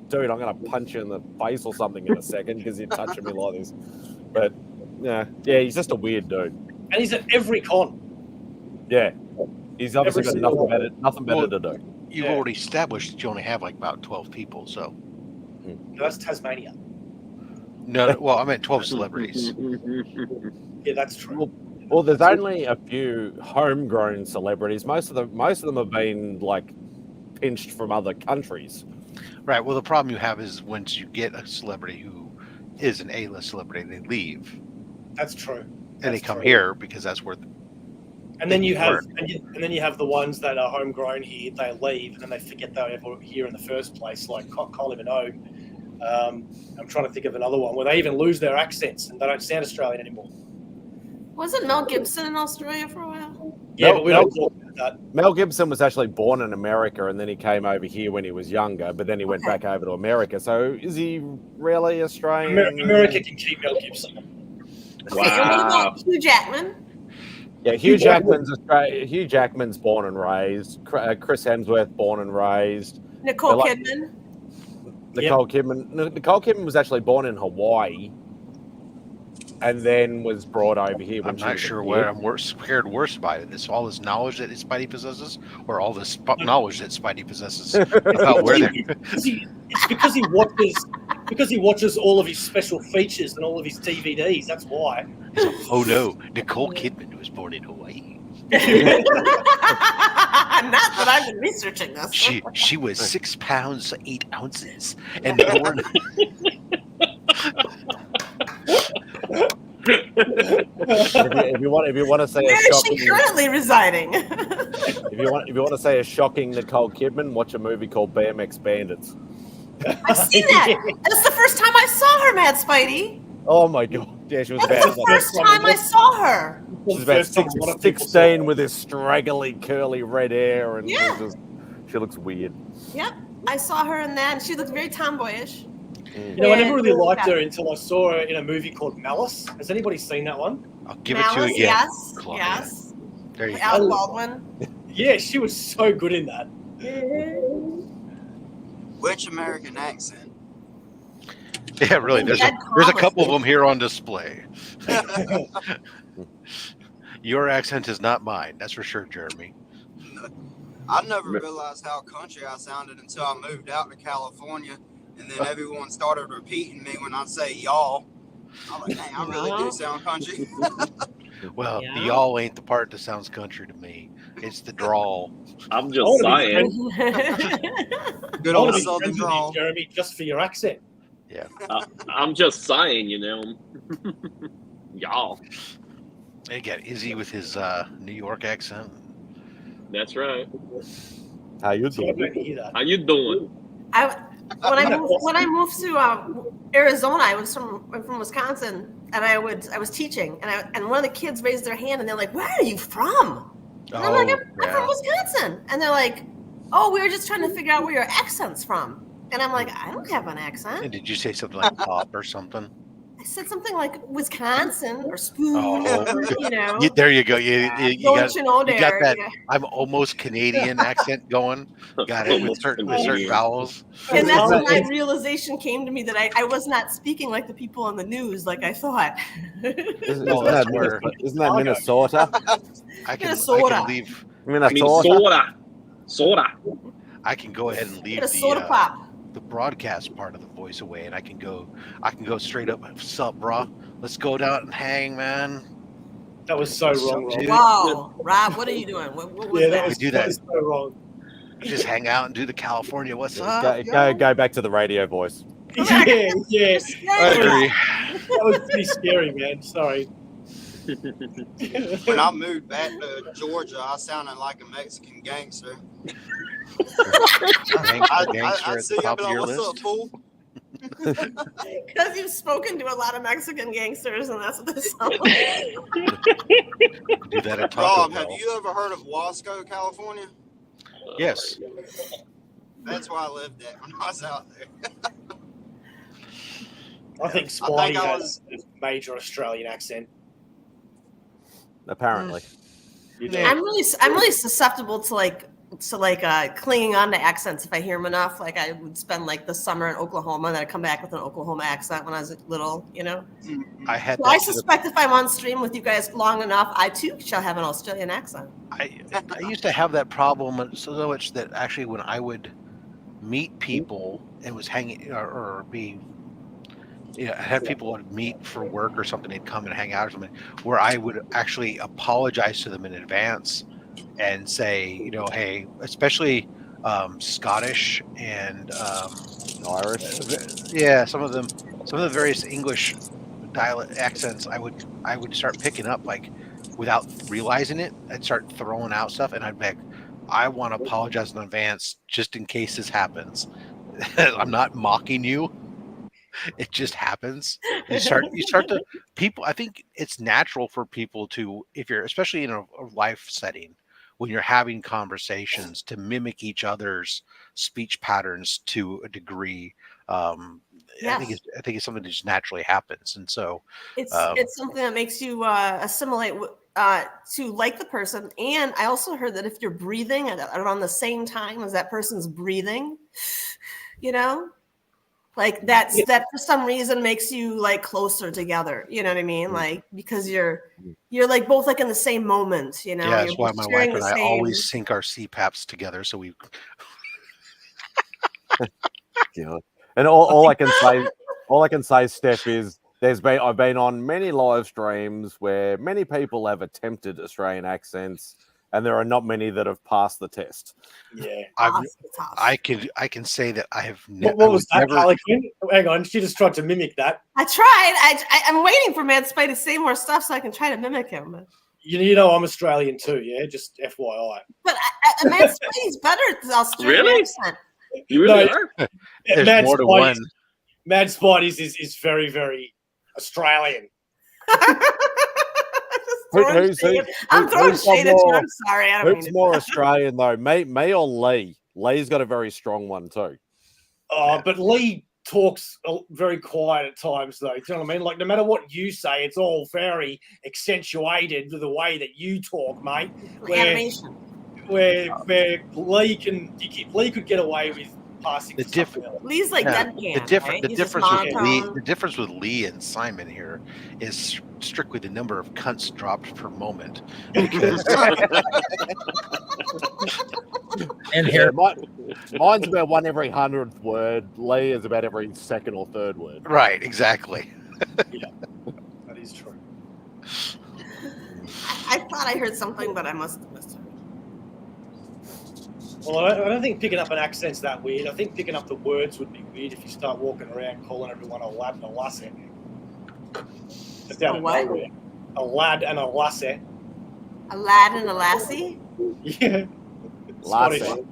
dude, I'm gonna punch you in the face or something in a second because you're touching me like this. But yeah, he's just a weird dude. And he's at every con. Yeah, he's obviously got Every nothing better to do. You've Yeah. already established that you only have like about 12 people. So No, that's Tasmania. no, well, I meant 12 celebrities. Yeah, that's true. Well, there's only a few homegrown celebrities. Most of them have been like pinched from other countries. Right. Well, the problem you have is once you get a celebrity who is an A-list celebrity, they leave That's true. and they That's come true. here because that's where. And then you have Work. and then you have the ones that are homegrown here. They leave and then they forget they were ever here in the first place. Like Kylie Minogue. I'm trying to think of another one where they even lose their accents and they don't sound Australian anymore. Wasn't Mel Gibson in Australia for a while? Yeah, No, but we no. don't talk about that. Mel Gibson was actually born in America, and then he came over here when he was younger. But then he went Okay. back over to America. So is he really Australian? America can keep Mel Gibson. Okay, and what about Hugh Jackman? Yeah, Hugh Jackman's born and raised. Chris Hemsworth born and raised. Nicole They're like- Kidman? Nicole Kidman was actually born in Hawaii. and then was brought over here when I'm she not was a sure kid. what I'm scared worse about it. It's all this knowledge that Spidey possesses, or all this knowledge that Spidey possesses about where they're. It's because he watches all of his special features and all of his DVDs. That's why. He's like, oh no, Nicole Kidman was born in Hawaii. Not that I've been researching this. She was 6 pounds 8 ounces and born. If you want to say Where a is shocking, she currently residing? if you want to say a shocking Nicole Kidman, watch a movie called BMX Bandits. I've seen that. That's the first time I saw her, Mad Spidey. Oh my god! Yeah, she was That's about the first time I saw her. she's about 16 with this straggly, curly red hair, and Yeah. she looks weird. Yep, I saw her in that, and she looked very tomboyish. You know, I never really liked her until I saw her in a movie called Malice. Has anybody seen that one? I'll give Malice, it to you again. yes, Claudia. yes. There you go. Alec Baldwin. Yeah, she was so good in that. Which American accent? Yeah, really. There's a couple of them here on display. Your accent is not mine. That's for sure, Jeremy. I never realized how country I sounded until I moved out to California, and then everyone started repeating me when I say y'all. I'm like, dang, I really do sound country. Well, the y'all ain't the part that sounds country to me. It's the drawl. I'm just saying. Good old Southern drawl. Jeremy, just for your accent. Yeah. I'm just saying, you know. Y'all. Again, Izzy with his New York accent. That's right. How you doing? How you doing? When I moved to Arizona, I was from Wisconsin, and I was teaching, and one of the kids raised their hand, and they're like, "Where are you from?" And I'm like, I'm from Wisconsin, and they're like, "Oh, we were just trying to figure out where your accent's from." And I'm like, I don't have an accent. And did you say something like pop or something? I said something like Wisconsin or spoon, Oh, or, you know. there you go. You got that. Yeah. I'm almost Canadian accent going. Got it with certain vowels. And that's when my realization came to me that I was not speaking like the people on the news, like I thought. Isn't that Minnesota? I can leave. Minnesota. I can go ahead and leave the broadcast part of the voice away, and I can go straight up. Sup, brah? Let's go down and hang, man. That was so wrong. Wow, Rob, what are you doing? What was that? We do that. Was so wrong. Just hang out and do the California. What's up? Go back to the radio voice. Yeah, yes. I agree. That was pretty scary, man. Sorry. When I moved back to Georgia, I sounded like a Mexican gangster. Gangster at the top of your what's list. up, fool? Because you've spoken to a lot of Mexican gangsters, and that's what this sounds like. Do that at Taco Rob, Bell. have you ever heard of Wasco, California? Yes. That's where I lived at when I was out there. I think Spidey has a major Australian accent. Apparently. I'm really susceptible to clinging on to accents if I hear them enough. Like I would spend like the summer in Oklahoma, and then I'd come back with an Oklahoma accent when I was little, you know. I suspect if I'm on stream with you guys long enough, I too shall have an Australian accent. I used to have that problem so much that actually when I would meet people and was hanging or be, have people would meet for work or something, they'd come and hang out or something, where I would actually apologize to them in advance and say, hey, especially Scottish and Irish. Yeah, some of the various English dialect accents, I would start picking up like without realizing it. I'd start throwing out stuff, and I'd be like, I want to apologize in advance just in case this happens. I'm not mocking you. It just happens. You start to people. I think it's natural for people to, if you're especially in a life setting, when you're having conversations, to mimic each other's speech patterns to a degree. Yes. I think it's something that just naturally happens, and so it's something that makes you assimilate to like the person. And I also heard that if you're breathing around the same time as that person's breathing, Like that for some reason makes you like closer together. You know what I mean? Like because you're like both like in the same moment. You know, Yeah, you're that's why both my wife sharing and the I same. always sync our CPAPs together. So we. God. And all I can say, Steph, is I've been on many live streams where many people have attempted Australian accents, and there are not many that have passed the test. Yeah. I can say that I have What was that, Harlequin? Hang on, she just tried to mimic that. I tried. I'm waiting for Mad Spy to say more stuff so I can try to mimic him. But You know I'm Australian too, yeah? Just FYI. But Mad Spy's better at the Australian Really? accent. You really are? There's Mad more to Spidey's- one. Mad Spidey's is very, very Australian. I'm throwing shade at you. I'm sorry. I don't mean Who's it. more Australian though, me or Lee? Lee's got a very strong one too. Oh, but Lee talks very quiet at times, though. Do you know what I mean? Like, no matter what you say, it's all very accentuated to the way that you talk, mate. Animation. Where Lee could get away with passing The for diff- something else. Lee's like deadpan. Right? The He's difference just with monotone. the difference with Lee and Simon here is strictly the number of cunts dropped per moment. Because And here, Mine's about one every 100th word. Lee is about every second or third word. right, exactly. Yeah, that is true. I thought I heard something, but I must have missed it. Well, I don't think picking up an accent's that weird. I think picking up the words would be weird if you start walking around calling everyone a lad and a lassie. Just out of what? nowhere. A lad and a lassie. A lad and a lassie? Yeah. Lassie. Scottish.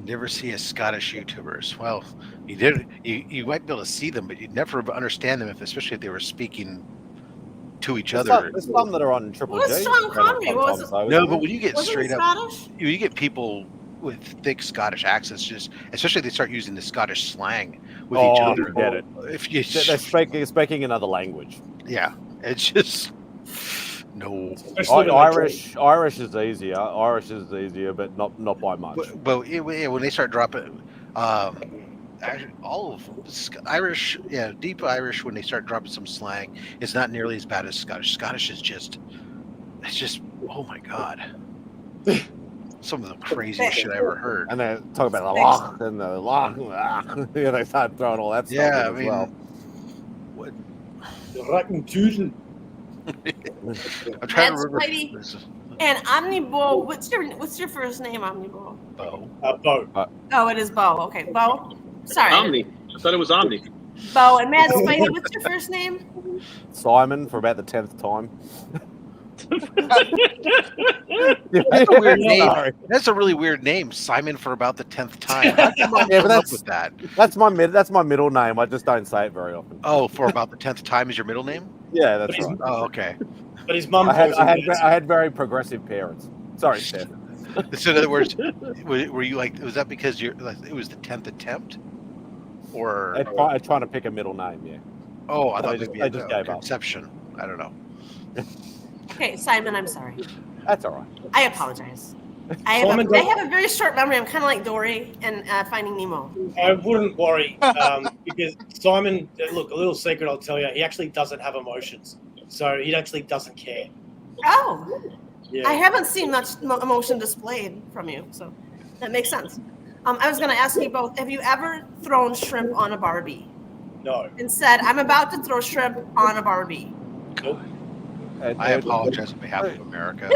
Never see a Scottish YouTubers. Well, you might be able to see them, but you'd never understand them, especially if they were speaking to each other. There's some that are on Triple What was G. Sean Connery? What was it? No, but when you get Wasn't he straight up, Scottish? you get people with thick Scottish accents, just especially if they start using the Scottish slang with each other. Forget it. If you, They're speaking another language. yeah, it's just no. Irish is easier. Irish is easier, but not by much. But when they start dropping, all of Irish, deep Irish, when they start dropping some slang, it's not nearly as bad as Scottish. Scottish is just, oh my god, some of the craziest shit I ever heard. And they talk about the loch and the loch. Yeah, they start throwing all that stuff Yeah, in I as mean, well. what? The rotten tootin'. I'm trying Mad to remember. Spidey. And Omnibo, what's your first name, Omnibo? Bo. Bo. Oh, it is Bo. Okay, Bo. Sorry, Omni. I thought it was Omni. Bo. And Mad Spidey, what's your first name? Simon for about the 10th time. That's a weird name. Sorry. That's a really weird name, Simon, for about the 10th time. How come I Yeah, but come up with that? That's my middle name. I just don't say it very often. Oh, for about the 10th time is your middle name? Yeah, that's right. Oh, okay. But his mum I calls him Mad had very progressive parents. Sorry, Steph. So in other words, were you like? Was that because it was the 10th attempt, or? I'm trying to pick a middle name. Yeah. Oh, I thought I just gave up. conception. I don't know. Okay, Simon, I'm sorry. That's all right. I apologize. I have a very short memory. I'm kind of like Dory and Finding Nemo. I wouldn't worry because Simon, look, a little secret I'll tell you, he actually doesn't have emotions. So he actually doesn't care. Oh, Yeah. I haven't seen much emotion displayed from you, so that makes sense. I was going to ask you both, have you ever thrown shrimp on a Barbie? No. And said, I'm about to throw shrimp on a Barbie. Nope. I apologize on behalf of America.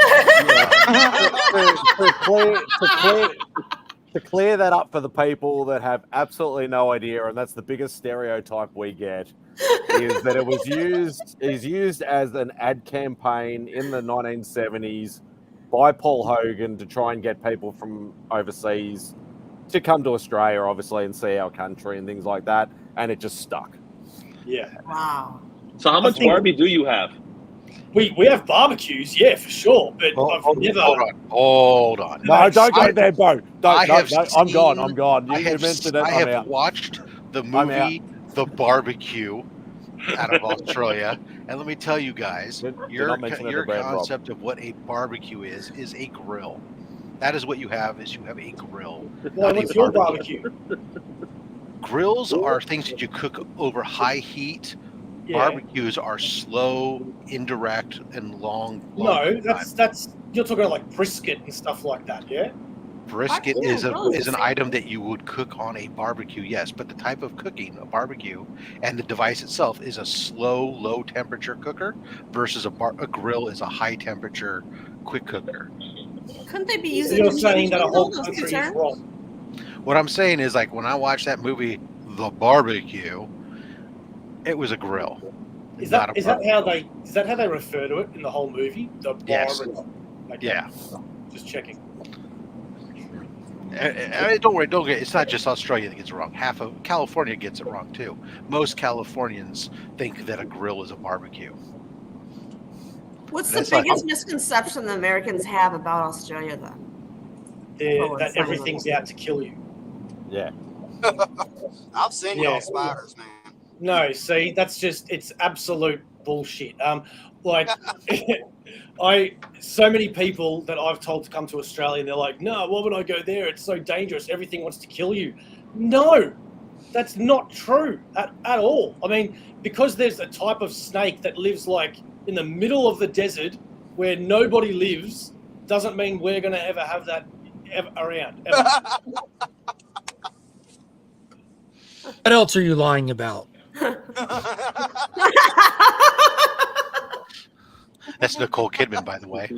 To clear that up for the people that have absolutely no idea, and that's the biggest stereotype we get, is that it was used as an ad campaign in the 1970s by Paul Hogan to try and get people from overseas to come to Australia, obviously, and see our country and things like that, and it just stuck. Yeah. Wow. So how much Barbie do you have? We have barbecues, yeah, for sure. But I've never. Hold on. No, don't go there, Bo. I have I'm gone. seen- I'm gone. I You have, mentioned it. I I'm have out. watched the I'm movie The Barbecue out of Australia, and let me tell you guys, Do your not mention it to your Brad Rob. concept of what a barbecue is a grill. That is what you have. Is you have a grill. Why, not a what's your barbecue? Grills are things that you cook over high heat. Yeah. Barbecues are slow, indirect, and long. No, that's you're talking about like brisket and stuff like that, yeah? Brisket Barbecue is and grill is an the same item thing. that you would cook on a barbecue, yes, but the type of cooking, a barbecue, and the device itself is a slow, low temperature cooker versus a grill is a high temperature, quick cooker. Couldn't they be So using you're saying that a whole those two country is terms? wrong. What I'm saying is, like, when I watched that movie, The Barbecue, it was a grill. Is not that a is that barbecue. how they refer to it in the whole movie? The Yes. barbecue. Okay. Yeah. Just checking. Don't worry, don't get. It's not just Australia that gets it wrong. Half of California gets it wrong too. Most Californians think that a grill is a barbecue. What's That's the like- biggest misconception the Americans have about Australia then? That everything's out to kill you. Yeah. I've seen Yeah. y'all spiders, man. No, see, that's just it's absolute bullshit. Like so many people that I've told to come to Australia, and they're like, no, why would I go there? It's so dangerous. Everything wants to kill you. No, that's not true at all. I mean, because there's a type of snake that lives like in the middle of the desert where nobody lives, doesn't mean we're going to ever have that around. Ever. What else are you lying about? That's Nicole Kidman, by the way.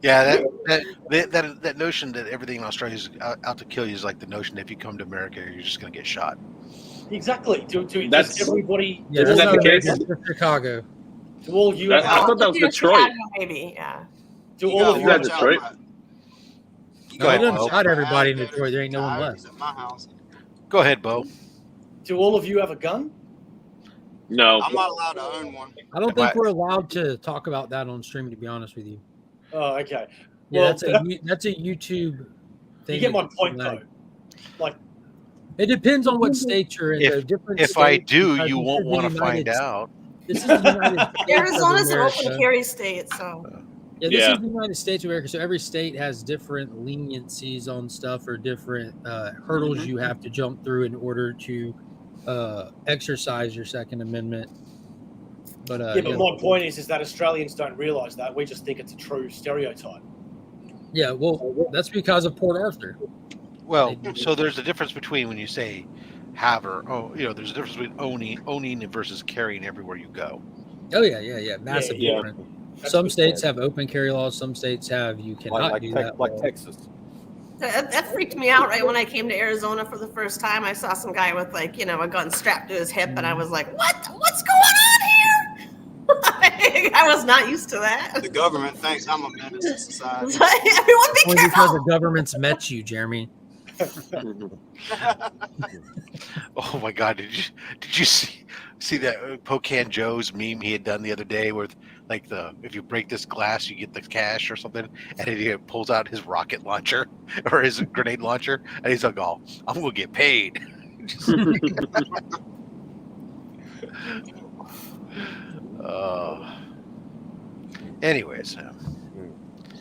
Yeah, that notion that everything in Australia is out to kill you is like the notion that if you come to America, you're just going to get shot. Exactly. That's- Does everybody. Yeah, Is that's that not the case? America, it's Chicago. Do all you? I thought that was If you're Detroit. Chicago, maybe, yeah. Do You all gotta of Is that you? watch out, Detroit? man. You Go No, ahead, they done Bo. shot everybody in alligators Detroit. There ain't no one coyotes left. At my house. Go ahead, Bo. Do all of you have a gun? No. I'm not allowed to own one. I don't think we're allowed to talk about that on stream, to be honest with you. Oh, okay. Yeah, Well, that's a YouTube thing. You get my that's point, flagged. though. Like, It depends on what state you're in. If- Different If I states, do, because you this won't is the want to United find out. This is the United States of Arizona's an open America. carry state, so Yeah, this Yeah. is the United States of America. So every state has different leniencies on stuff or different hurdles you have to jump through in order to exercise your Second Amendment. But yeah, but my point is that Australians don't realise that. We just think it's a true stereotype. yeah, well, that's because of Port Arthur. Well, so there's a difference between when you say have or there's a difference between owning versus carrying everywhere you go. Oh yeah, massive Yeah. difference. That's Some good. states have open carry laws. Some states have you cannot Like, do that. like law. Texas. that freaked me out right when I came to Arizona for the first time. I saw some guy with a gun strapped to his hip, and I was like, what's going on here? I was not used to that. The government thinks I'm a menace to society. Everyone be Only because careful. the government's met you, Jeremy. Oh my God! Did you see that Pocan Joe's meme he had done the other day with like if you break this glass you get the cash or something, and he pulls out his rocket launcher or his grenade launcher, and he's like, "Oh, I'm gonna get paid." Anyways,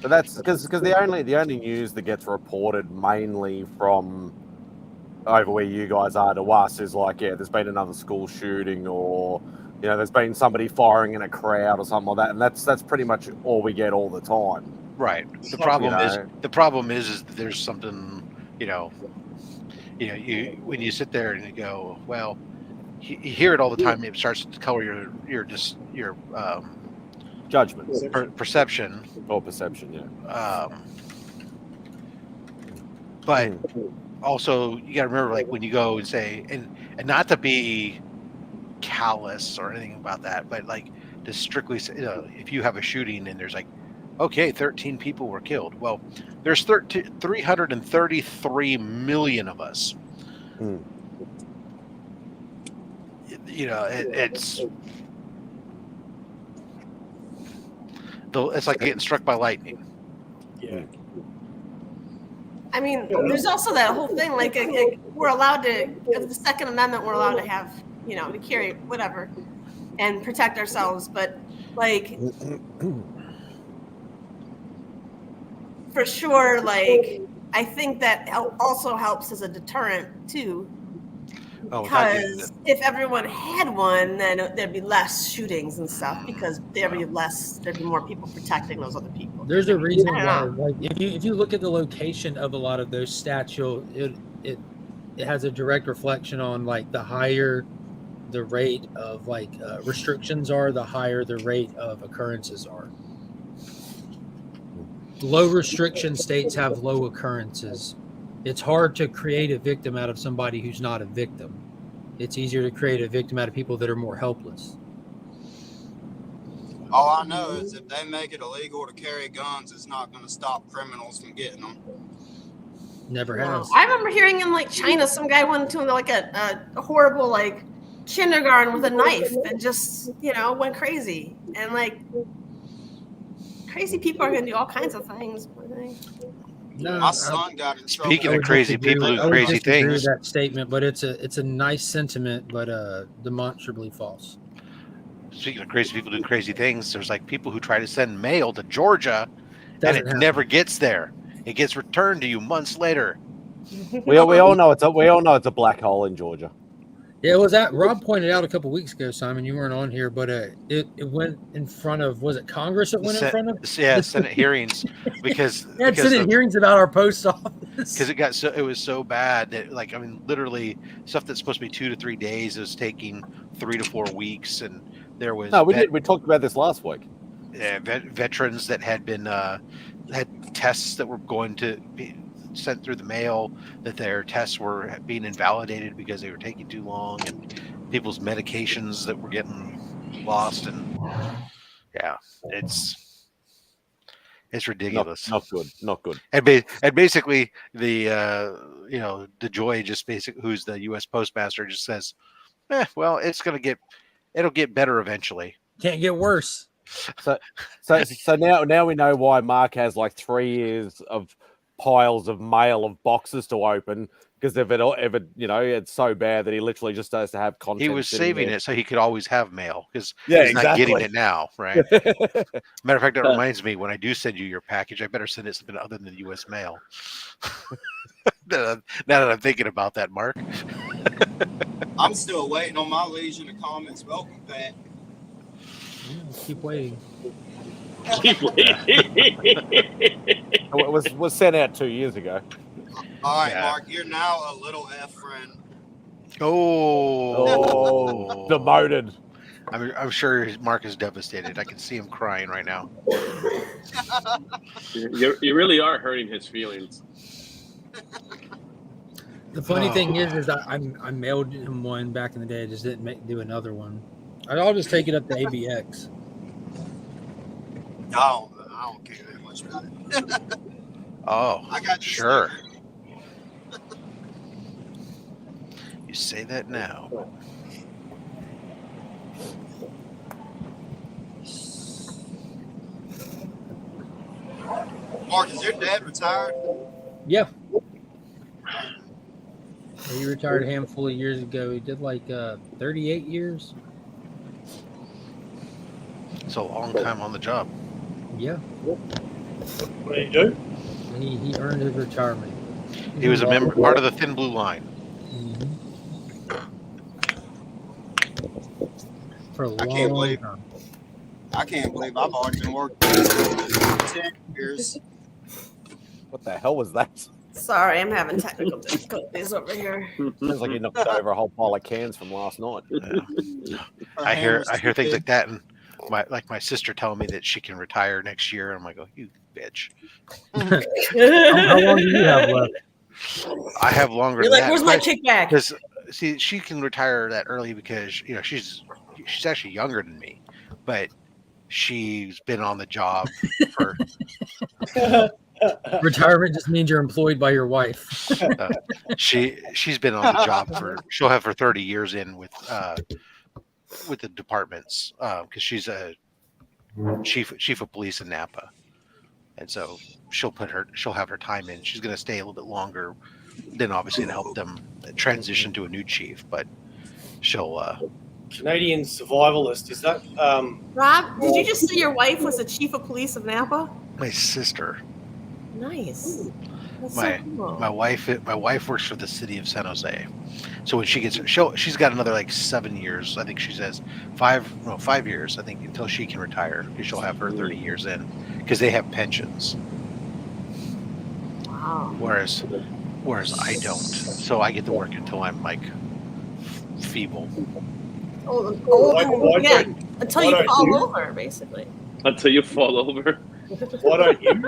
But that's because the only news that gets reported mainly from over where you guys are to us is like, there's been another school shooting, or there's been somebody firing in a crowd or something like that, and that's pretty much all we get all the time. right. The Like, problem is that there's something, when you sit there and you go, well, you hear it all the time. It starts to color your Judgment perception. or perception, yeah. But also you got to remember, like when you go and say, and not to be callous or anything about that, but like to strictly say, if you have a shooting and there's like, okay, 13 people were killed. Well, there's 333 million of us. It's like getting struck by lightning. Yeah. I mean, there's also that whole thing, like we're allowed to, of the Second Amendment, we're allowed to have, to carry whatever and protect ourselves. But Like, for sure, like, I think that also helps as a deterrent too. Oh, without getting Because if everyone had one, then there'd be less shootings and stuff. Because there'd be more people protecting those other people. There's a reason I don't why, know. like, if you look at the location of a lot of those stats, it has a direct reflection on, like, the higher the rate of, like, restrictions are, the higher the rate of occurrences are. Low restriction states have low occurrences. It's hard to create a victim out of somebody who's not a victim. It's easier to create a victim out of people that are more helpless. All I know is if they make it illegal to carry guns, it's not going to stop criminals from getting them. Never No. has. I remember hearing in, like, China, some guy went to, like, a horrible, like, kindergarten with a knife and just, went crazy. And, like, crazy people are going to do all kinds of things. No, My son got in trouble. Speaking of crazy people doing crazy disagree with things, that statement, but it's a nice sentiment, but demonstrably false. speaking of crazy people doing crazy things, there's like people who try to send mail to Georgia, Doesn't and it happen. never gets there. It gets returned to you months later. We all know it's a black hole in Georgia. Yeah, it was that Rob pointed out a couple weeks ago, Simon. You weren't on here, but it went in front of, was it Congress? It went in front of Senate hearings because yeah, Senate hearings about our post office because it was so bad that, like, I mean, literally stuff that's supposed to be 2 to 3 days is taking 3 to 4 weeks, and there was we talked about this last week. Veterans that had been had tests that were going to be sent through the mail, that their tests were being invalidated because they were taking too long, and people's medications that were getting lost, and yeah, it's ridiculous. Not good. And basically the the Joy just who's the U.S. Postmaster just says, well, it'll get better eventually. Can't get worse. So now we know why Mark has like 3 years of piles of mail of boxes to open, because if it's so bad that he literally just has to have content. He was saving it so he could always have mail, because Yeah, he's not getting it now, right? Matter of fact, that reminds me, when I do send you your package, I better send it something other than U.S. mail. Now that I'm thinking about that, Mark. I'm still waiting on my Legion of Comments welcome pack. Keep waiting. Keep waiting. It was sent out 2 years ago. All right, Yeah. Mark, you're now a little F friend. Oh, demoted. I'm sure Mark is devastated. I can see him crying right now. You really are hurting his feelings. The funny thing is I mailed him one back in the day. I just didn't do another one. I'll just take it up to ABX. I don't care that much about it. Oh, I got you. sure. You say that now. Mark, is your dad retired? Yeah. He retired a handful of years ago. He did like 38 years. It's a long time on the job. Yeah. What do you do? He earned his retirement. He was a member, part of the Thin Blue Line. For a long time. I can't believe I've already been working 10 years. What the hell was that? Sorry, I'm having technical difficulties over here. Sounds like you knocked over a whole pile of cans from last night. I hear things like that, and my sister telling me that she can retire next year. I'm like, oh, you bitch. How long do you have left? I have longer. You're than like, that. where's my kickback? Because see, she can retire that early because she's actually younger than me, but she's been on the job for. Retirement just means you're employed by your wife. She's been on the job she'll have her 30 years in with the departments, because she's a chief of police in Napa, and so she'll have her time in. She's going to stay a little bit longer, then obviously to help them transition to a new chief, but she'll Canadian survivalist. Is that Rob, did you just say your wife was the chief of police of Napa? My sister. Nice. That's My so cool. my wife works for the city of San Jose. So when she's got another like 7 years. I think she says 5 years. I think until she can retire because she'll have her 30 years in because they have pensions. Wow. Whereas I don't. So I get to work until I'm like feeble. Yeah, until you fall over, basically. Until you fall over. Why don't you?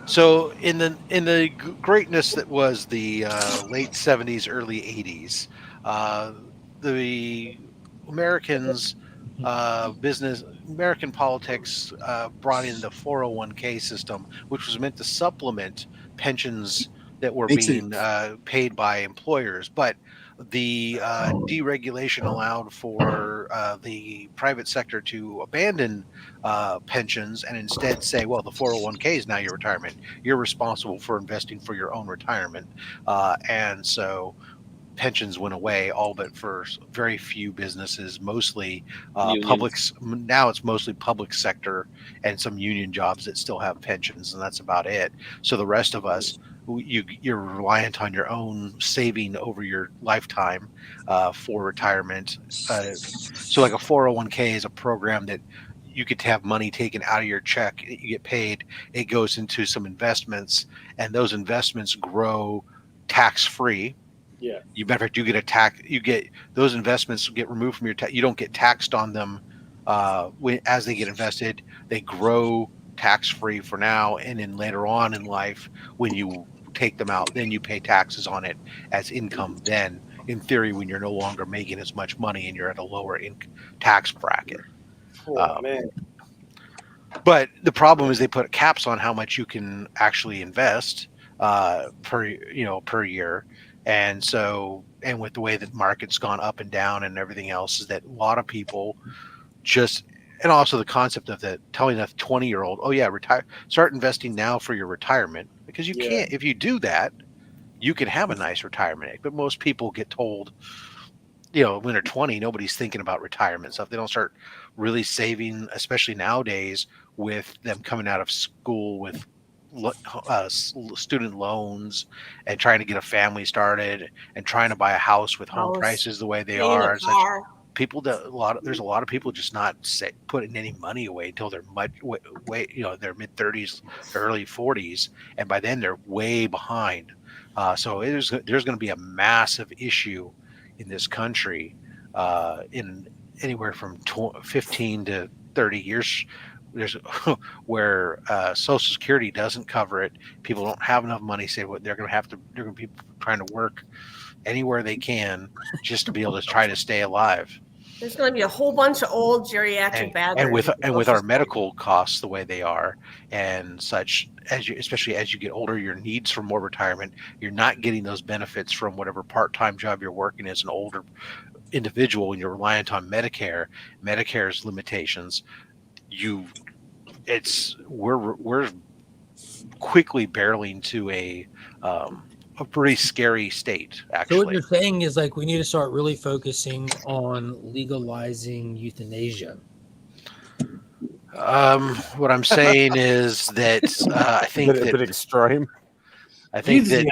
So in the greatness that was the late 70s, early 80s, the Americans, American politics brought in the 401k system, which was meant to supplement pensions that were being paid by employers. But the deregulation allowed for the private sector to abandon pensions and instead say, well, the 401k is now your retirement. You're responsible for investing for your own retirement. And so pensions went away, all but for very few businesses, mostly publics. Now it's mostly public sector and some union jobs that still have pensions, and that's about it. So the rest of us, you're reliant on your own saving over your lifetime for retirement. So like a 401k is a program that you could have money taken out of your check. You get paid. It goes into some investments, and those investments grow tax-free. Yeah. You get a tax. You get those investments get removed from your tax. You don't get taxed on them as they get invested. They grow tax-free for now, and then later on in life, when you take them out, then you pay taxes on it as income. Then, in theory, when you're no longer making as much money and you're at a lower tax bracket. Man. But the problem is they put caps on how much you can actually invest per year. And so, and with the way that market's gone up and down and everything else, is that a lot of people and also the concept of telling a 20-year-old, oh yeah, start investing now for your retirement, because you can't. If you do that, you can have a nice retirement. But most people get told, when they're 20, nobody's thinking about retirement stuff. They don't start really saving, especially nowadays with them coming out of school with student loans and trying to get a family started and trying to buy a house with home prices the way they are. It's like there's a lot of people just not putting any money away until they're their mid 30s, early 40s, and by then they're way behind. So there's going to be a massive issue in this country in anywhere from 15 to 30 years. There's where Social Security doesn't cover it. People don't have enough money. Say what they're going to be trying to work anywhere they can just to be able to try to stay alive. There's going to be a whole bunch of old geriatric baggers. And with our medical costs the way they are and such, especially as you get older, your needs for more retirement, you're not getting those benefits from whatever part-time job you're working as an older individual, and you're reliant on Medicare's limitations. We're quickly barreling to a pretty scary state, actually. So what you're saying is like we need to start really focusing on legalizing euthanasia. What I'm saying is that I think a bit extreme. I think that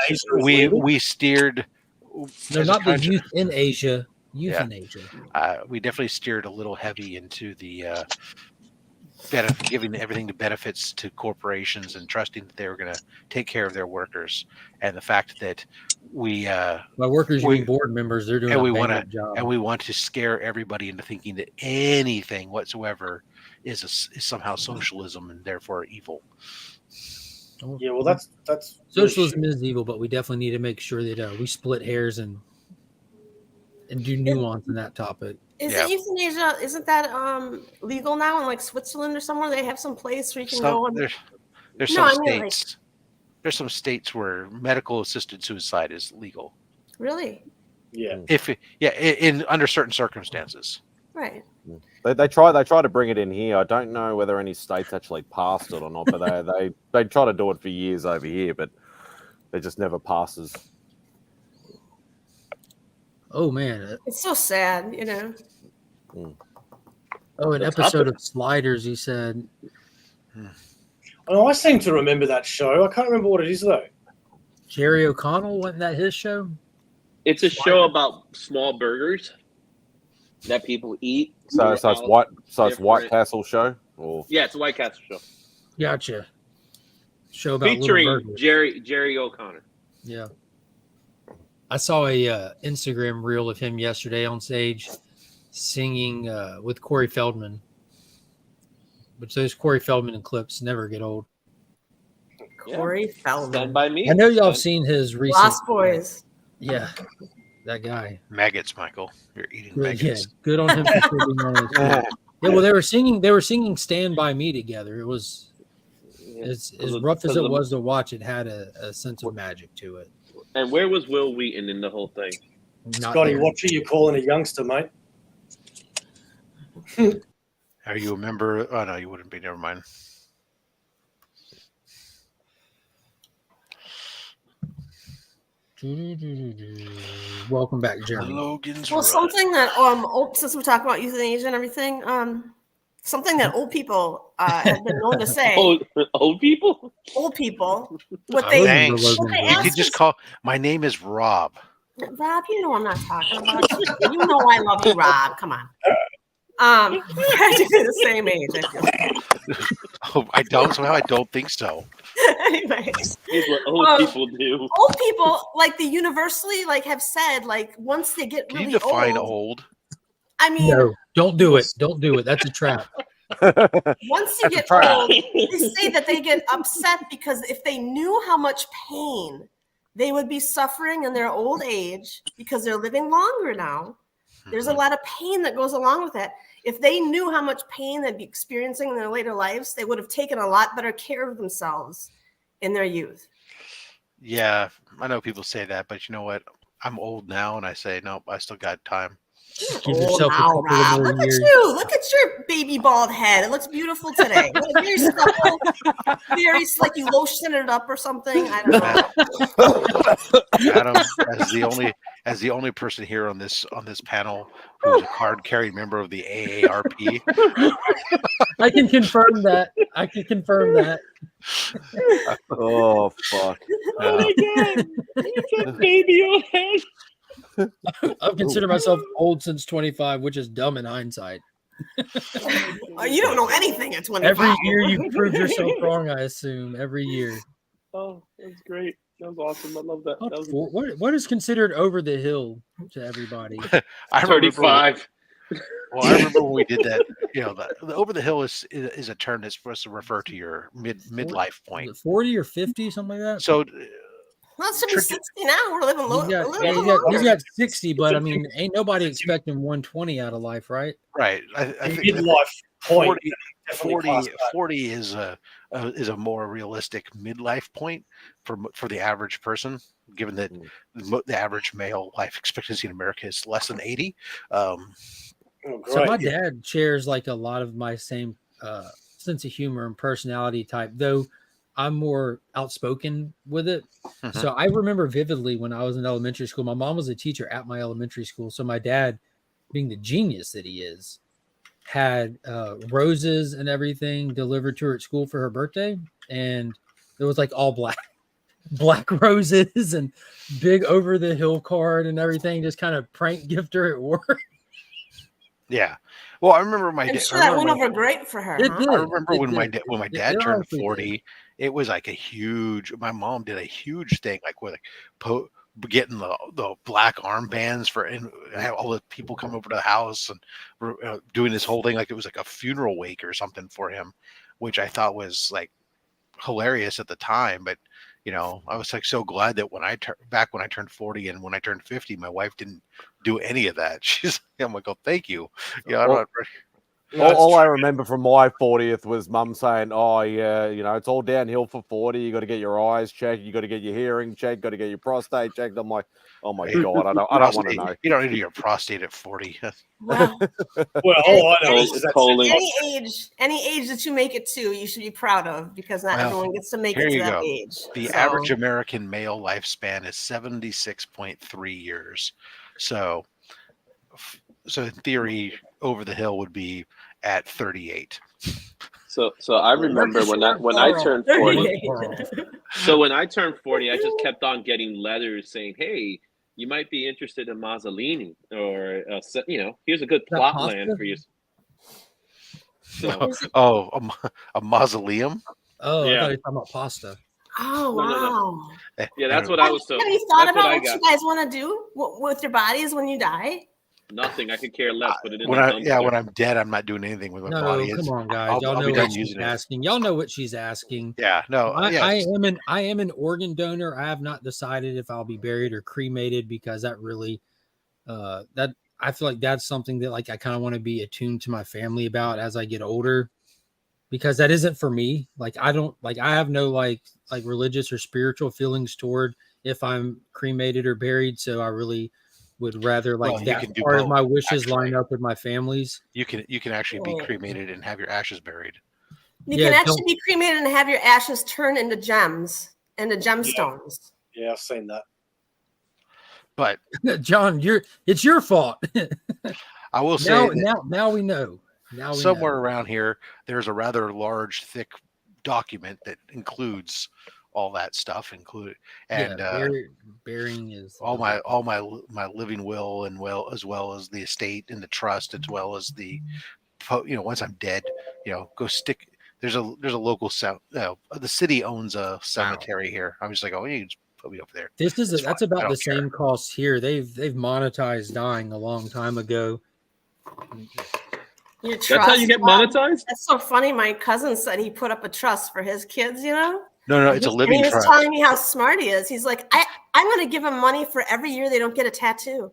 we steered. No, not the youth in Asia. Euthanasia. We definitely steered a little heavy into the giving everything to benefits to corporations and trusting that they were going to take care of their workers, and the fact that by workers being board members, they're doing a job, and we want to scare everybody into thinking that anything whatsoever is somehow socialism and therefore evil. Yeah, well, that's socialism is evil, but we definitely need to make sure that we split hairs and do nuance in that topic. Is it euthanasia? Isn't that legal now in like Switzerland or somewhere? They have some place where you can go. There's some states. There's some states where medical assisted suicide is legal. Really? Yeah. In under certain circumstances. Right. They try to bring it in here. I don't know whether any states actually passed it or not, but they try to do it for years over here, but it just never passes. Oh man, it's so sad, Oh, an The episode topic. of Sliders, he said. Oh, I seem to remember that show. I can't remember what it is though. Jerry O'Connell, wasn't that his show? It's a show about small burgers that people eat. So it's throughout White different- Castle show, or Yeah, it's a White Castle show Gotcha. Show about featuring little burgers. Jerry O'Connor. Yeah. I saw a Instagram reel of him yesterday on stage singing with Corey Feldman. Which those Corey Feldman clips never get old. Corey Feldman. Stand by me. I know y'all have seen his recent Lost Boys. Yeah. That guy. Maggots, Michael. You're eating Good, yeah, maggots. good on him for being on his feet. Yeah, well, they were singing "Stand by Me" together. It was as rough as it was to watch. It had a sense of magic to it. And where was Will Wheaton in the whole thing? Not Scotty, there. what are you calling a youngster, mate? Are you a member? Oh, no, you wouldn't be. Never mind. Welcome back, Jeremy. Logan's Well, Run. something that since we talk about euthanasia and everything, something that old people have been known to say. Old people? Old people, what I they remember Thanks. what they You ask could just is- call. My name is Rob. Rob, you know I'm not talking about you. You know I love you, Rob. Come on. Practically the same age, I feel like. Oh, I don't. Somehow I don't think so. Anyways, Here's what old people do. old people like they universally like have said like once they get Can really you define old. old? I mean, No, don't do it. Don't do it. That's a trap. once you get old, they say that they get upset because if they knew how much pain they would be suffering in their old age because they're living longer now. There's a lot of pain that goes along with that. If they knew how much pain they'd be experiencing in their later lives, they would have taken a lot better care of themselves in their youth. Yeah, I know people say that, but you know what? I'm old now, and I say nope. I still got time. Give Oh, yourself a now, couple Rob, more look at years. you. Look at your baby bald head. It looks beautiful today. Very supple, very like you lotioned it up or something. I don't know. Adam, as the only person here on this panel who's a card-carrying member of the AARP. I can confirm that. oh fuck! Oh my god! You got baby on head. I've considered myself old since 25, which is dumb in hindsight. You don't know anything at 25. Every year you prove yourself wrong, I assume. Every year. Oh, that's great. That was awesome. I love that. That was What is considered over the hill to everybody? I remember. 35. Well, I remember when we did that. You know, the over the hill is a term that's supposed to refer to your midlife point. 40 or 50, something like that. So Well, it should be 60 now. We're living low. He's got 60, but I mean, ain't nobody expecting 120 out of life, right? right, I think Midlife point. 40 is a more realistic midlife point for the average person, given that the average male life expectancy in America is less than 80. So my dad shares like a lot of my same sense of humor and personality type, though I'm more outspoken with it. Mhm. So I remember vividly when I was in elementary school, my mom was a teacher at my elementary school. So my dad, being the genius that he is, had roses and everything delivered to her at school for her birthday. And it was like all black roses and big over the hill card and everything, just kind of prank gift her at work. Yeah. Well, I remember my I'm dad. sure that went over great for her. It huh? did. I remember It when did. my dad It turned honestly did. 40, it was like a huge. My mom did a huge thing, like with getting the black armbands for, and have all the people come over to the house and doing this whole thing like it was like a funeral wake or something for him, which I thought was like hilarious at the time. But you know, I was like so glad that when I turned 40 and when I turned 50, my wife didn't do any of that. I'm like, oh, thank you. Yeah, I'm not ready. All I remember from my 40th was Mum saying, "Oh yeah, you know, it's all downhill for 40. You got to get your eyes checked. You got to get your hearing checked. Got to get your prostate checked." I'm like, "Oh my god, I don't want to know." You don't need your prostate at 40. Well, Well, all I know any, is that's colon. any age that you make it to, you should be proud of because not Well, everyone gets to make here it to you that go. age. The So, average American male lifespan is 76.3 years. So in theory, over the hill would be at 38. So I remember when I turned 40. So when I turned 40, I just kept on getting letters saying, "Hey, you might be interested in Mazzolini, or here's a good plot land for you." So, a mausoleum. Oh, I Yeah. thought you were talking about pasta. Oh, No. wow. Yeah, that's what I was told. Have you thought That's what about I what got. you guys want to do with your bodies when you die? Nothing. I could care less. Put it in When the I dumpster. when I'm dead, I'm not doing anything with my No, body. come on, guys. I'll Y'all be know done what she's using it. asking. Y'all know what she's asking. Yeah, no, I am an organ donor. I have not decided if I'll be buried or cremated, because that really that I feel like that's something that like I kind of want to be attuned to my family about as I get older, because that isn't for me. Like I have no like religious or spiritual feelings toward if I'm cremated or buried, so I really would rather Well, like you that can do part of both, my wishes actually. line up with my family's. You can actually be cremated and have your ashes buried. You can actually be cremated and have your ashes turned into gems, into gemstones. Yeah, I've seen that. But John, it's your fault. I will say now we know. Now somewhere around here, there's a rather large, thick document that includes all that stuff, burying is all my living will, and as well as the estate and the trust, as well as the once I'm dead, go stick. There's a local the city owns a cemetery here. I'm just like, oh, you can just put me over there. That's about the same cost here. They've monetized dying a long time ago. Your trust, that's how you get monetized? That's so funny. My cousin said he put up a trust for his kids, No, it's a living trust. He trust. was telling me how smart he is. He's like, I'm going to give him money for every year they don't get a tattoo.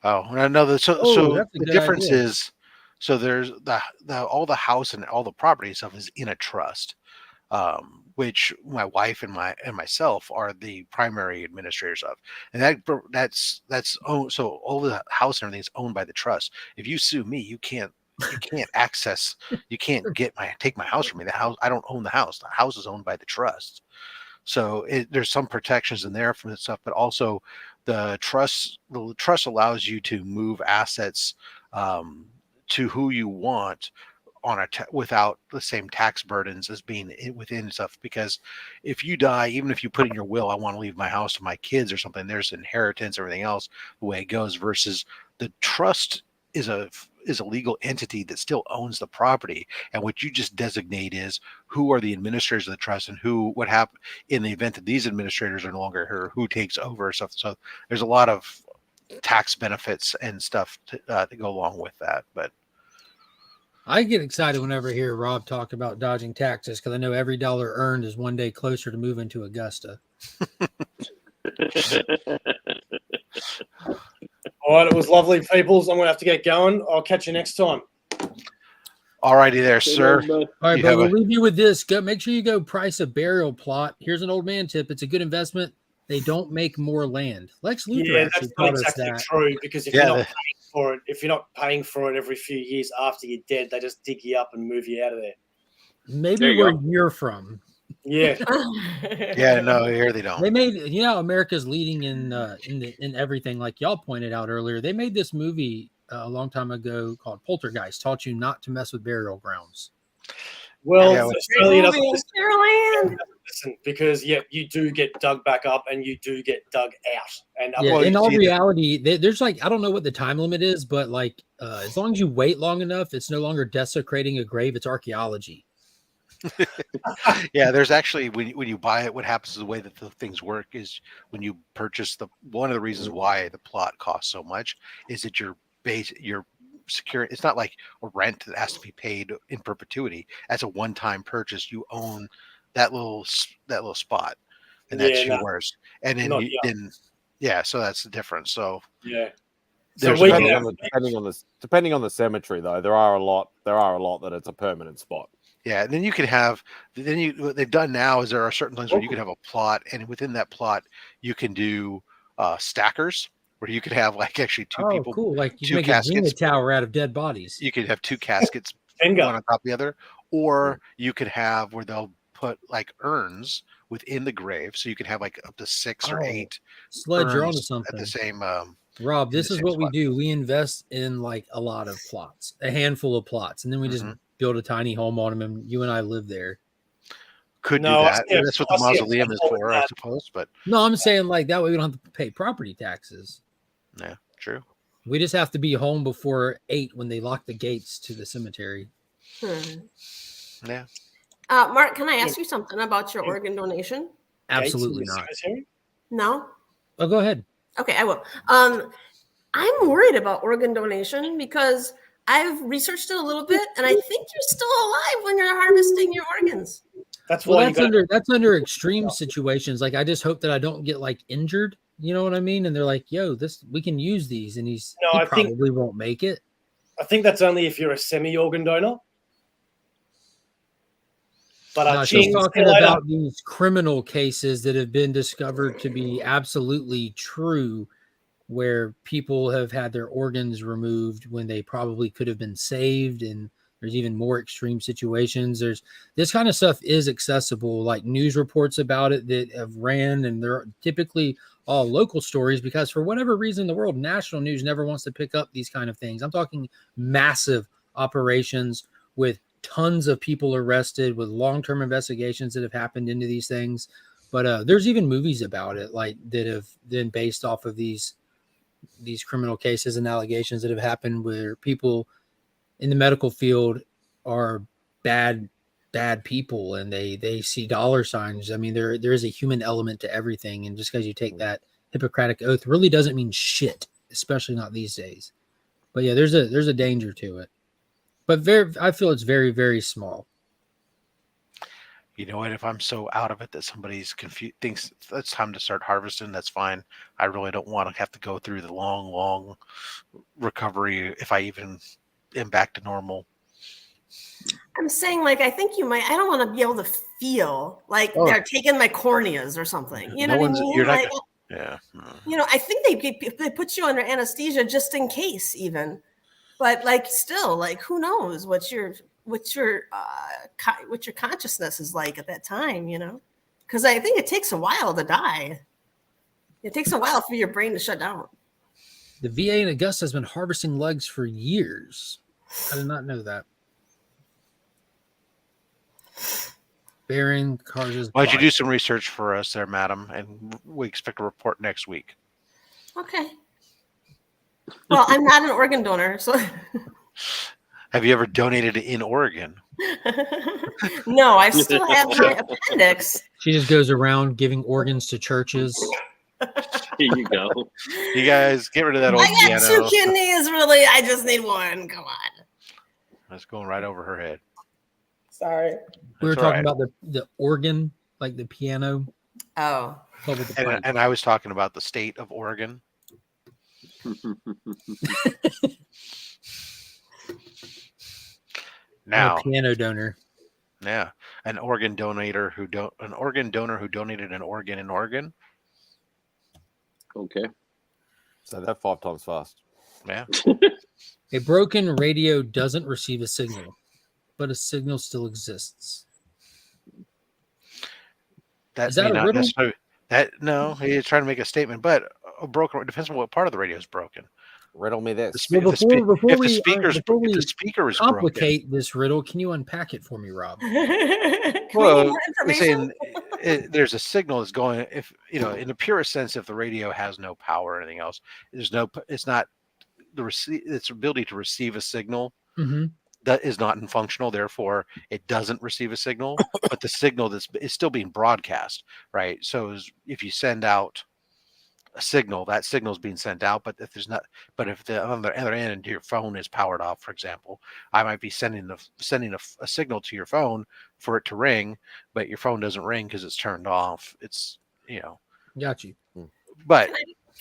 Oh, no. So the difference idea. is, so there's all the house and all the property stuff is in a trust, which my wife and myself are the primary administrators of, and that's owned. So all the house and everything is owned by the trust. If you sue me, you can't access. You can't take my house from me. The house, I don't own the house. The house is owned by the trust. So there's some protections in there from the stuff, but also the trust allows you to move assets to who you want without the same tax burdens as being within stuff. Because if you die, even if you put in your will, I want to leave my house to my kids or something, there's inheritance, everything else, the way it goes, versus the trust is a legal entity that still owns the property, and what you just designate is who are the administrators of the trust, and what happened in the event that these administrators are no longer here, who takes over stuff. So there's a lot of tax benefits and stuff to go along with that. But I get excited whenever I hear Rob talk about dodging taxes, because I know every dollar earned is one day closer to moving to Augusta. All right, it was lovely, peoples. I'm going to have to get going. I'll catch you next time. All righty there, sir. All right, but we'll leave you with this. Make sure you go price a burial plot. Here's an old man tip. It's a good investment. They don't make more land. Lex Luthor actually taught us that. True, because if you're not paying for it every few years after you're dead, they just dig you up and move you out of there. Maybe where you're from. Yeah. Yeah, no, here they don't. They made, America's leading in everything, like y'all pointed out earlier. They made this movie a long time ago called Poltergeist, taught you not to mess with burial grounds. Well, Australia doesn't listen, because you do get dug back up and you do get dug out. And in all reality, there's I don't know what the time limit is, but as long as you wait long enough, it's no longer desecrating a grave, it's archaeology. Yeah, there's actually when you buy it, what happens is the way that the things work is when you purchase one of the reasons why the plot costs so much is that you're secure. It's not like a rent that has to be paid in perpetuity. As a one-time purchase, you own that little spot, and that's yours. And then so that's the difference. So depending on the cemetery, though, there are a lot that it's a permanent spot. Yeah, and then you can have. What they've done now is there are certain things where you can have a plot, and within that plot, you can do stackers, where you could have actually two people. Cool! Like you two make caskets. a tower out of dead bodies. You could have two caskets, one on top of the other, or you could have where they'll put urns within the grave, so you can have up to 6 or 8. Sludge, you're onto something. At the same Rob, in this the is same what we spot. do. We invest in like a lot of plots, a handful of plots, and then we just build a tiny home on them, and you and I live there. Could No, do I that. see it- That's what I the see it mausoleum is simple with for, I that. suppose. But No, I'm saying like that way we don't have to pay property taxes. yeah, true. We just have to be home before 8 when they lock the gates to the cemetery. Yeah. Mark, can I ask you something about your organ donation? Absolutely Gates in the not. cemetery? No? Oh, go ahead. Okay, I will. I'm worried about organ donation because I've researched it a little bit, and I think you're still alive when you're harvesting your organs. That's Well, why that's under extreme situations. Like I just hope that I don't get like injured. You know what I mean? And they're like, "Yo, we can use these," and he I think- probably won't make it. I think that's only if you're a semi-organ donor. But No, she's talking about these criminal cases that have been discovered to be absolutely true, where people have had their organs removed when they probably could have been saved, and there's even more extreme situations. There's this kind of stuff is accessible, like news reports about it that have ran, and they're typically all local stories because for whatever reason in the world, national news never wants to pick up these kind of things. I'm talking massive operations with tons of people arrested, with long-term investigations that have happened into these things. But there's even movies about it, like that have been based off of these criminal cases and allegations that have happened where people in the medical field are bad people, and they see dollar signs. I mean, there is a human element to everything, and just because you take that Hippocratic oath really doesn't mean shit, especially not these days. But yeah, there's a danger to it, but I feel it's very, very small. You know what? If I'm so out of it that somebody's confused, thinks it's time to start harvesting, that's fine. I really don't want to have to go through the long recovery if I even am back to normal. I'm saying, like, I think you might. I don't want to be able to feel like they're taking my corneas or something. You know what I mean? You're not. Like, Yeah. you know, I think they put you under anesthesia just in case, even. But like, still, like, who knows what your consciousness is like at that time? You know, because I think it takes a while to die. It takes a while for your brain to shut down. The VA in Augusta has been harvesting legs for years. I did not know that. Bearing Carja's. Why don't you do some research for us there, madam? And we expect a report next week. Okay. Well, I'm not an organ donor, so. Have you ever donated in Oregon? No, I still have my appendix. She just goes around giving organs to churches. Here you go. You guys get rid of that old I got piano. 2 kidneys, really. I just need 1. Come on. That's going right over her head. Sorry. We were That's all talking right. about the organ, like the piano. Oh. But with the pipe. And I was talking about the state of Oregon. Now, a piano donor. yeah, an organ donor who donated an organ in Oregon. Okay. So that 5 times fast. Yeah. A broken radio doesn't receive a signal, but a signal still exists. That Is that may a not riddle? necessarily. No, he's trying to make a statement, but a broken. It depends on what part of the radio is broken. Riddle me this. If the Before we speaker is complicate this riddle, can you unpack it for me, Rob? Can we get Well, more it's information? there's a signal that's going. If you know, in the purest sense, if the radio has no power or anything else, it's not its ability to receive a signal Mm-hmm. that is not functional. Therefore, it doesn't receive a signal, but the signal is still being broadcast, right? So if you send out a signal, that signal is being sent out, but if the other end your phone is powered off, for example, I might be sending a signal to your phone for it to ring, but your phone doesn't ring because it's turned off. It's, you know, Got you. but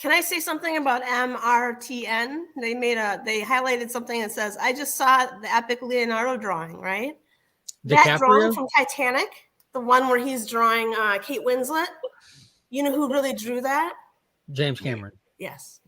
Can I say something about MRTN? They highlighted something that says, I just saw the epic Leonardo drawing, right? That drawing DiCaprio? from Titanic, the one where he's drawing Kate Winslet. You know who really drew that? James Cameron. Yes.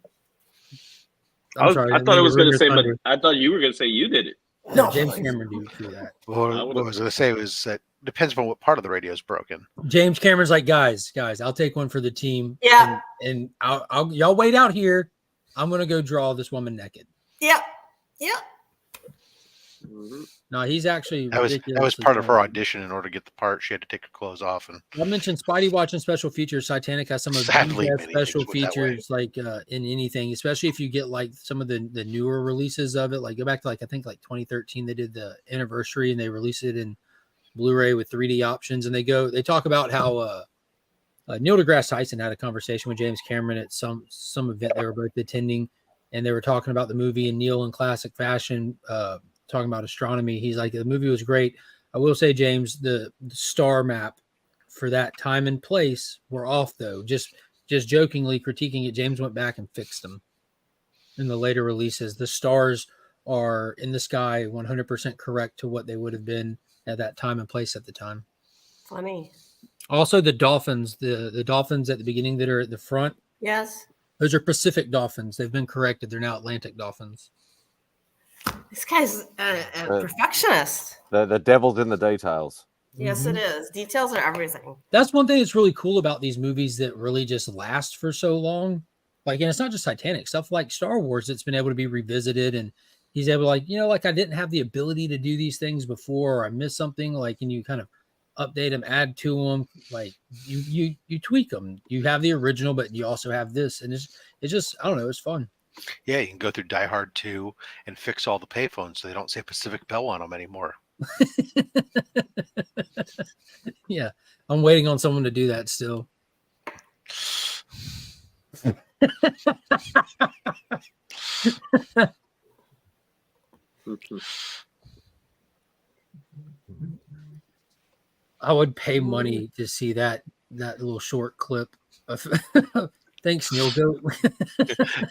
I'm sorry. I thought I was going to say, but thunder. I thought you were going to say you did it. No, James Cameron drew that. what was I going to say was that depends on what part of the radio is broken. James Cameron's like, guys, I'll take one for the team. Yeah. And I'll y'all wait out here. I'm going to go draw this woman naked. Yep. Mhm. No, he's actually That was ridiculously part of her talented. audition. In order to get the part, she had to take her clothes off. And I mentioned Spidey watching special features. Titanic has some of sadly, the best many things special went that way. features like in anything, especially if you get like some of the newer releases of it. Like go back to like I think like 2013, they did the anniversary and they released it in Blu-ray with 3D options. And they talk about how Neil deGrasse Tyson had a conversation with James Cameron at some event they were both attending, and they were talking about the movie. And Neil, in classic fashion, talking about astronomy, he's like, the movie was great. I will say, James, the star map for that time and place were off, though. Just jokingly critiquing it, James went back and fixed them in the later releases. The stars are in the sky 100% correct to what they would have been at that time and place at the time. Funny. Also, the dolphins, the dolphins at the beginning that are at the front, Yes. those are Pacific dolphins. They've been corrected. They're now Atlantic dolphins. This guy's a perfectionist. The devil's in the details. Yes, it is. Details are everything. That's one thing that's really cool about these movies that really just last for so long. Like, and it's not just Titanic, stuff like Star Wars that's been able to be revisited, and he's able to, like, like I didn't have the ability to do these things before, or I missed something, like, and you kind of update them, add to them, like you tweak them. You have the original, but you also have this, and it's just, I don't know, it's fun. Yeah, you can go through Die Hard 2 and fix all the payphones so they don't say Pacific Bell on them anymore. Yeah, I'm waiting on someone to do that still. I would pay money to see that little short clip of thanks, Neil.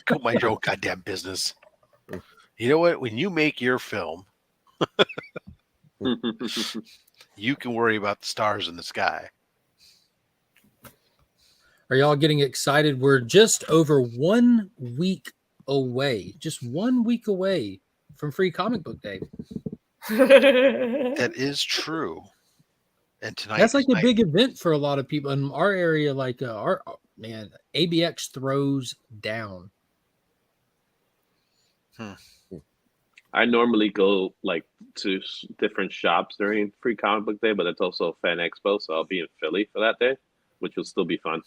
Go Mind your own goddamn business. You know what? When you make your film, you can worry about the stars in the sky. Are y'all getting excited? We're just over 1 week away. Just 1 week away from Free Comic Book Day. That is true. And tonight, that's like a big event for a lot of people in our area. Like our man, ABX throws down. I normally go like to different shops during Free Comic Book Day, but it's also Fan Expo, so I'll be in Philly for that day, which will still be fun.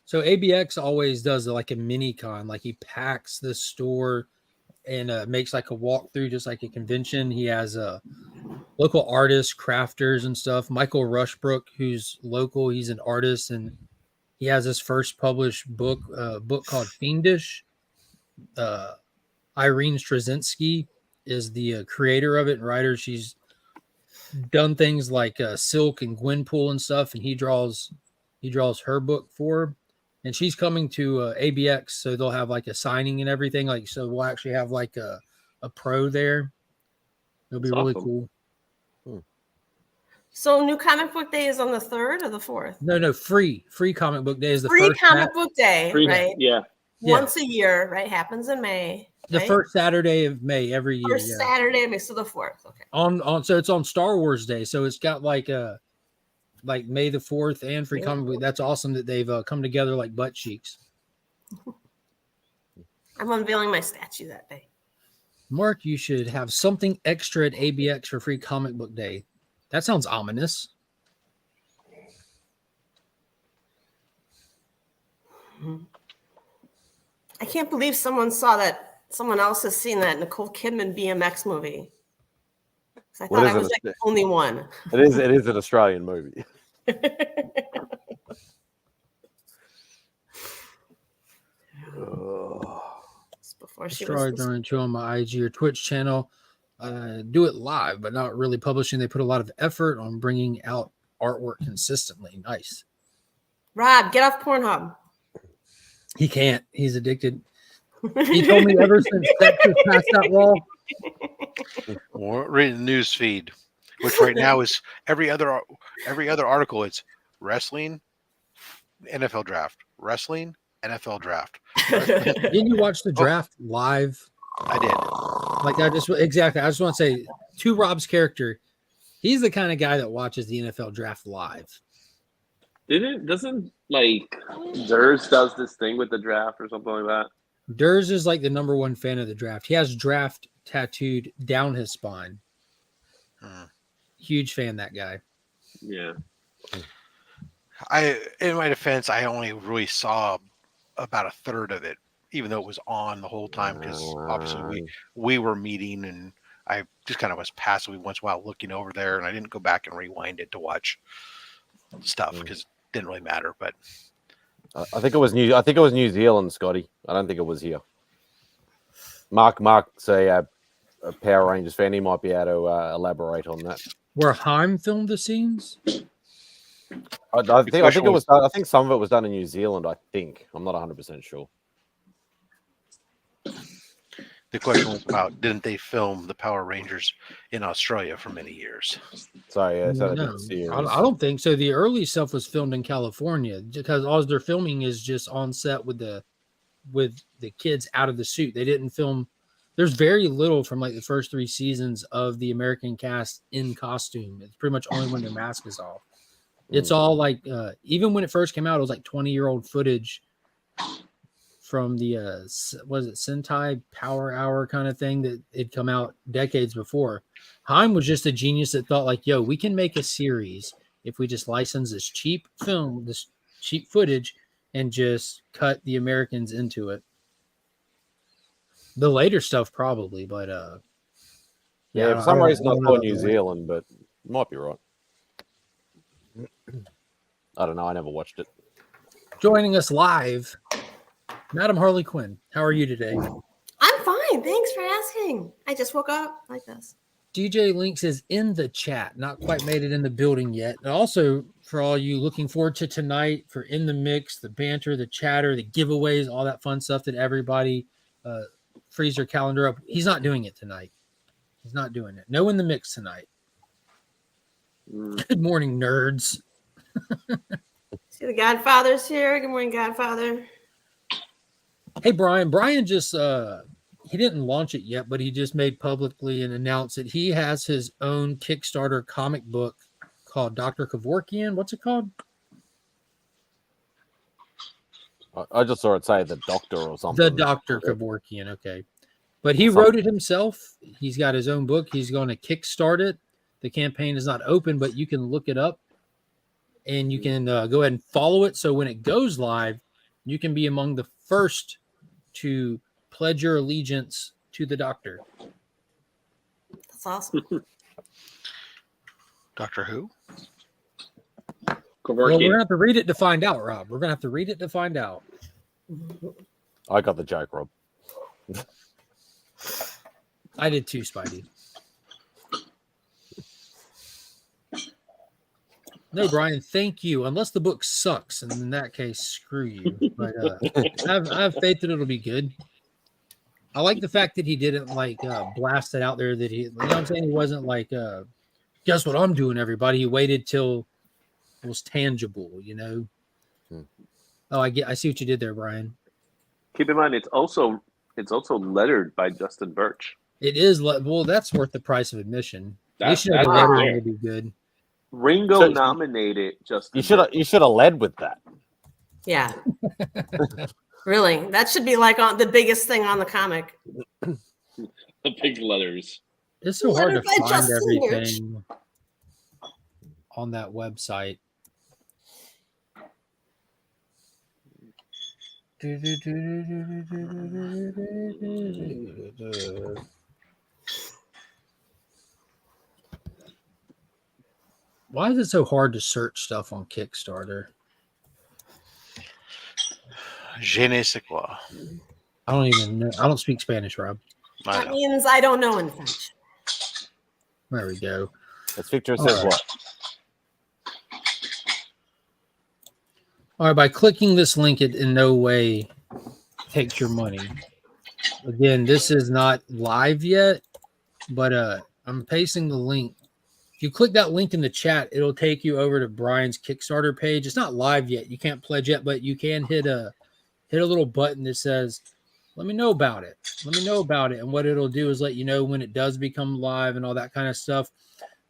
So ABX always does like a mini con, like he packs the store and makes like a walkthrough, just like a convention. He has local artists, crafters, and stuff. Michael Rushbrook, who's local, he's an artist, and he has his first published book called Fiendish. Irene Straczynski is the creator of it and writer. She's done things like Silk and Gwenpool and stuff, and he draws her book for her. And she's coming to ABX, so they'll have like a signing and everything. Like, so we'll actually have like a pro there. It'll be really cool. So New Comic Book Day is on the 3rd or the 4th? No, free Comic Book Day is the Free first Comic Book Day, right? Yeah. Once a year, right? Happens in May. The right? first Saturday of May every year. First Saturday of May, so the 4th. Okay. On so it's on Star Wars Day, so it's got like May the 4th and Free Comic Book. That's awesome that they've come together like butt cheeks. I'm unveiling my statue that day. Mark, you should have something extra at ABX for Free Comic Book Day. That sounds ominous. I can't believe someone saw that. Someone else has seen that Nicole Kidman BMX movie. I thought I was like the only one. It is an Australian movie. Before she started doing it on my IG or Twitch channel. Do it live, but not really publishing. They put a lot of effort on bringing out artwork consistently. Nice. Rob, get off Pornhub. He can't. He's addicted. He told me ever since Texas passed that law. We're reading the news feed, which right now is every other article. It's wrestling, NFL draft, wrestling, NFL draft. Didn't you watch the draft live? I did. Like I just want to say to Rob's character, he's the kind of guy that watches the NFL draft live. Doesn't like Durs does this thing with the draft or something like that? Durs is like the number one fan of the draft. He has draft tattooed down his spine. Huge fan, that guy. Yeah. In my defense, I only really saw about a third of it, even though it was on the whole time, because obviously we were meeting, and I just kind of was passively once in a while looking over there, and I didn't go back and rewind it to watch stuff because it didn't really matter. But I think it was New Zealand, Scotty. I don't think it was here. Mark's a Power Rangers fan. He might be able to elaborate on that. Where Heim filmed the scenes? I think it was. I think some of it was done in New Zealand. I think I'm not 100% sure. the question was about, didn't they film the Power Rangers in Australia for many years? Sorry, yeah, no, I don't think so. The early stuff was filmed in California because all their filming is just on set with the kids out of the suit. They didn't film. There's very little from like the first 3 seasons of the American cast in costume. It's pretty much only when their mask is off. It's all like, even when it first came out, it was like 20-year-old footage from the, was it Sentai Power Hour kind of thing that had come out decades before. Heim was just a genius that thought like, yo, we can make a series if we just license this cheap film, this cheap footage, and just cut the Americans into it. The later stuff probably, but yeah, for some reason I thought New Zealand, but you might be right. I don't know. I never watched it. Joining us live, Madam Harley Quinn. How are you today? I'm fine. Thanks for asking. I just woke up like this. DJ Links is in the chat. Not quite made it in the building yet. And also, for all you looking forward to tonight, for In the Mix, the banter, the chatter, the giveaways, all that fun stuff that everybody frees their calendar up. He's not doing it tonight. He's not doing it. No In the Mix tonight. Good morning, nerds. See the Godfather's here. Good morning, Godfather. Hey, Brian. Brian just he didn't launch it yet, but he just made publicly and announced that he has his own Kickstarter comic book called Dr. Kevorkian. What's it called? I just saw it say the Doctor or something. The Dr. Kevorkian, okay. But he wrote it himself. He's got his own book. He's going to kickstart it. The campaign is not open, but you can look it up and you can go ahead and follow it. So when it goes live, you can be among the first to pledge your allegiance to the Doctor. That's awesome. Doctor Who? Well, we're going to have to read it to find out, Rob. We're going to have to read it to find out. I got the joke, Rob. I did too, Spidey. No, Brian, thank you. Unless the book sucks, and in that case, screw you. But I have faith that it'll be good. I like the fact that he didn't like blast it out there. That he, you know what I'm saying? He wasn't like, guess what I'm doing, everybody. He waited till it was tangible, you know. Oh, I see what you did there, Brian. Keep in mind, it's also lettered by Justin Birch. It is. Well, that's worth the price of admission. That's lettering will be good. Ringo nominated Justin. You should have led with that. Yeah. Really, that should be like on the biggest thing on the comic. The big letters. It's so hard to find everything on that website. Why is it so hard to search stuff on Kickstarter? Je ne sais quoi. I don't even know. I don't speak Spanish, Rob. That means I don't know in French. There we go. This picture says what? All right, by clicking this link, it in no way takes your money. Again, this is not live yet, but I'm pasting the link. If you click that link in the chat, it'll take you over to Brian's Kickstarter page. It's not live yet. You can't pledge yet, but you can hit a little button that says, let me know about it. Let me know about it. And what it'll do is let you know when it does become live and all that kind of stuff.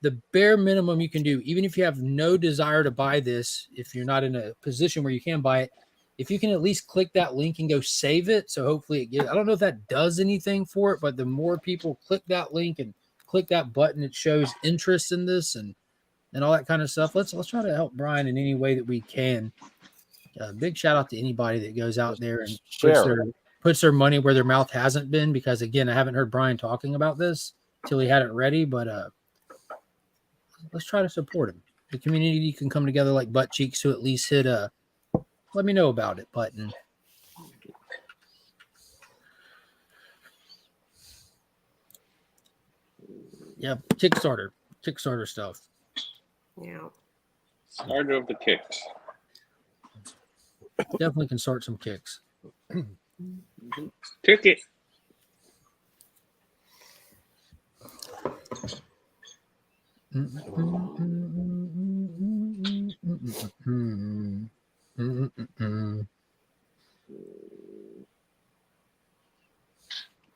the bare minimum you can do, even if you have no desire to buy this, if you're not in a position where you can buy it, if you can at least click that link and go save it. So hopefully it gets, I don't know if that does anything for it, but the more people click that link and click that button, it shows interest in this and all that kind of stuff. Let's try to help Brian in any way that we can. Big shout out to anybody that goes out there and puts their money where their mouth hasn't been, because again, I haven't heard Brian talking about this till he had it ready, but let's try to support him. The community can come together like butt cheeks to at least hit a let me know about it button. Yeah, Kickstarter stuff. Yeah. Starter of the kicks. Definitely can start some kicks. Kick it.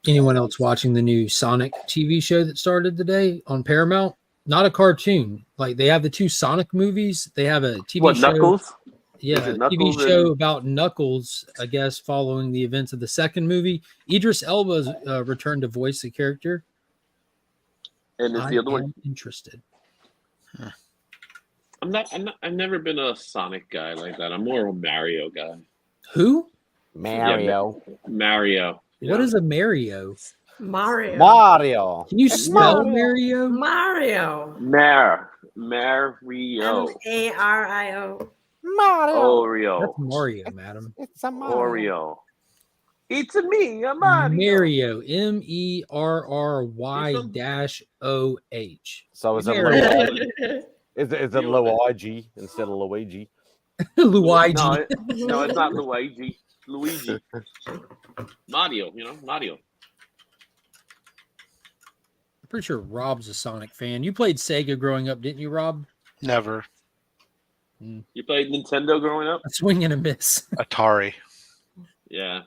Anyone else watching the new Sonic TV show that started today on Paramount? Not a cartoon. Like they have the 2 Sonic movies. They have a TV show. Knuckles? Yeah, a TV show about Knuckles, I guess, following the events of the second movie. Idris Elba's returned to voice the character. And is the other one interested? Huh. I've never been a Sonic guy like that. I'm more of a Mario guy. Who? Mario. Yeah, Mario. What is a Mario? Mario. Can you spell Mario? Mario. Mario. Mario. Oreo. That's Mario, madam. It's a Mario. Oreo. It's a me, a Mario. Mario. MERRY-OH. So is it is it Luigi instead of Luigi? Luigi. No, it's not Luigi. Luigi. Mario, Mario. I'm pretty sure Rob's a Sonic fan. You played Sega growing up, didn't you, Rob? Never. You played Nintendo growing up? A swing and a miss. Atari. Yeah.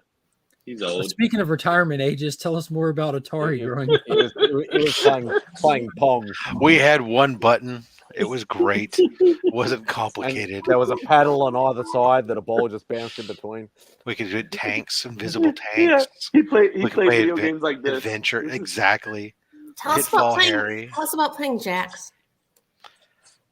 He's old. Speaking of retirement ages, tell us more about Atari growing up. It was playing Pong. We had one button. It was great. It wasn't complicated. And there was a paddle on either side that a ball just bounced in between. We could do tanks, invisible tanks. Yeah, he played video games like this. Adventure, exactly. Tell us about playing Jacks.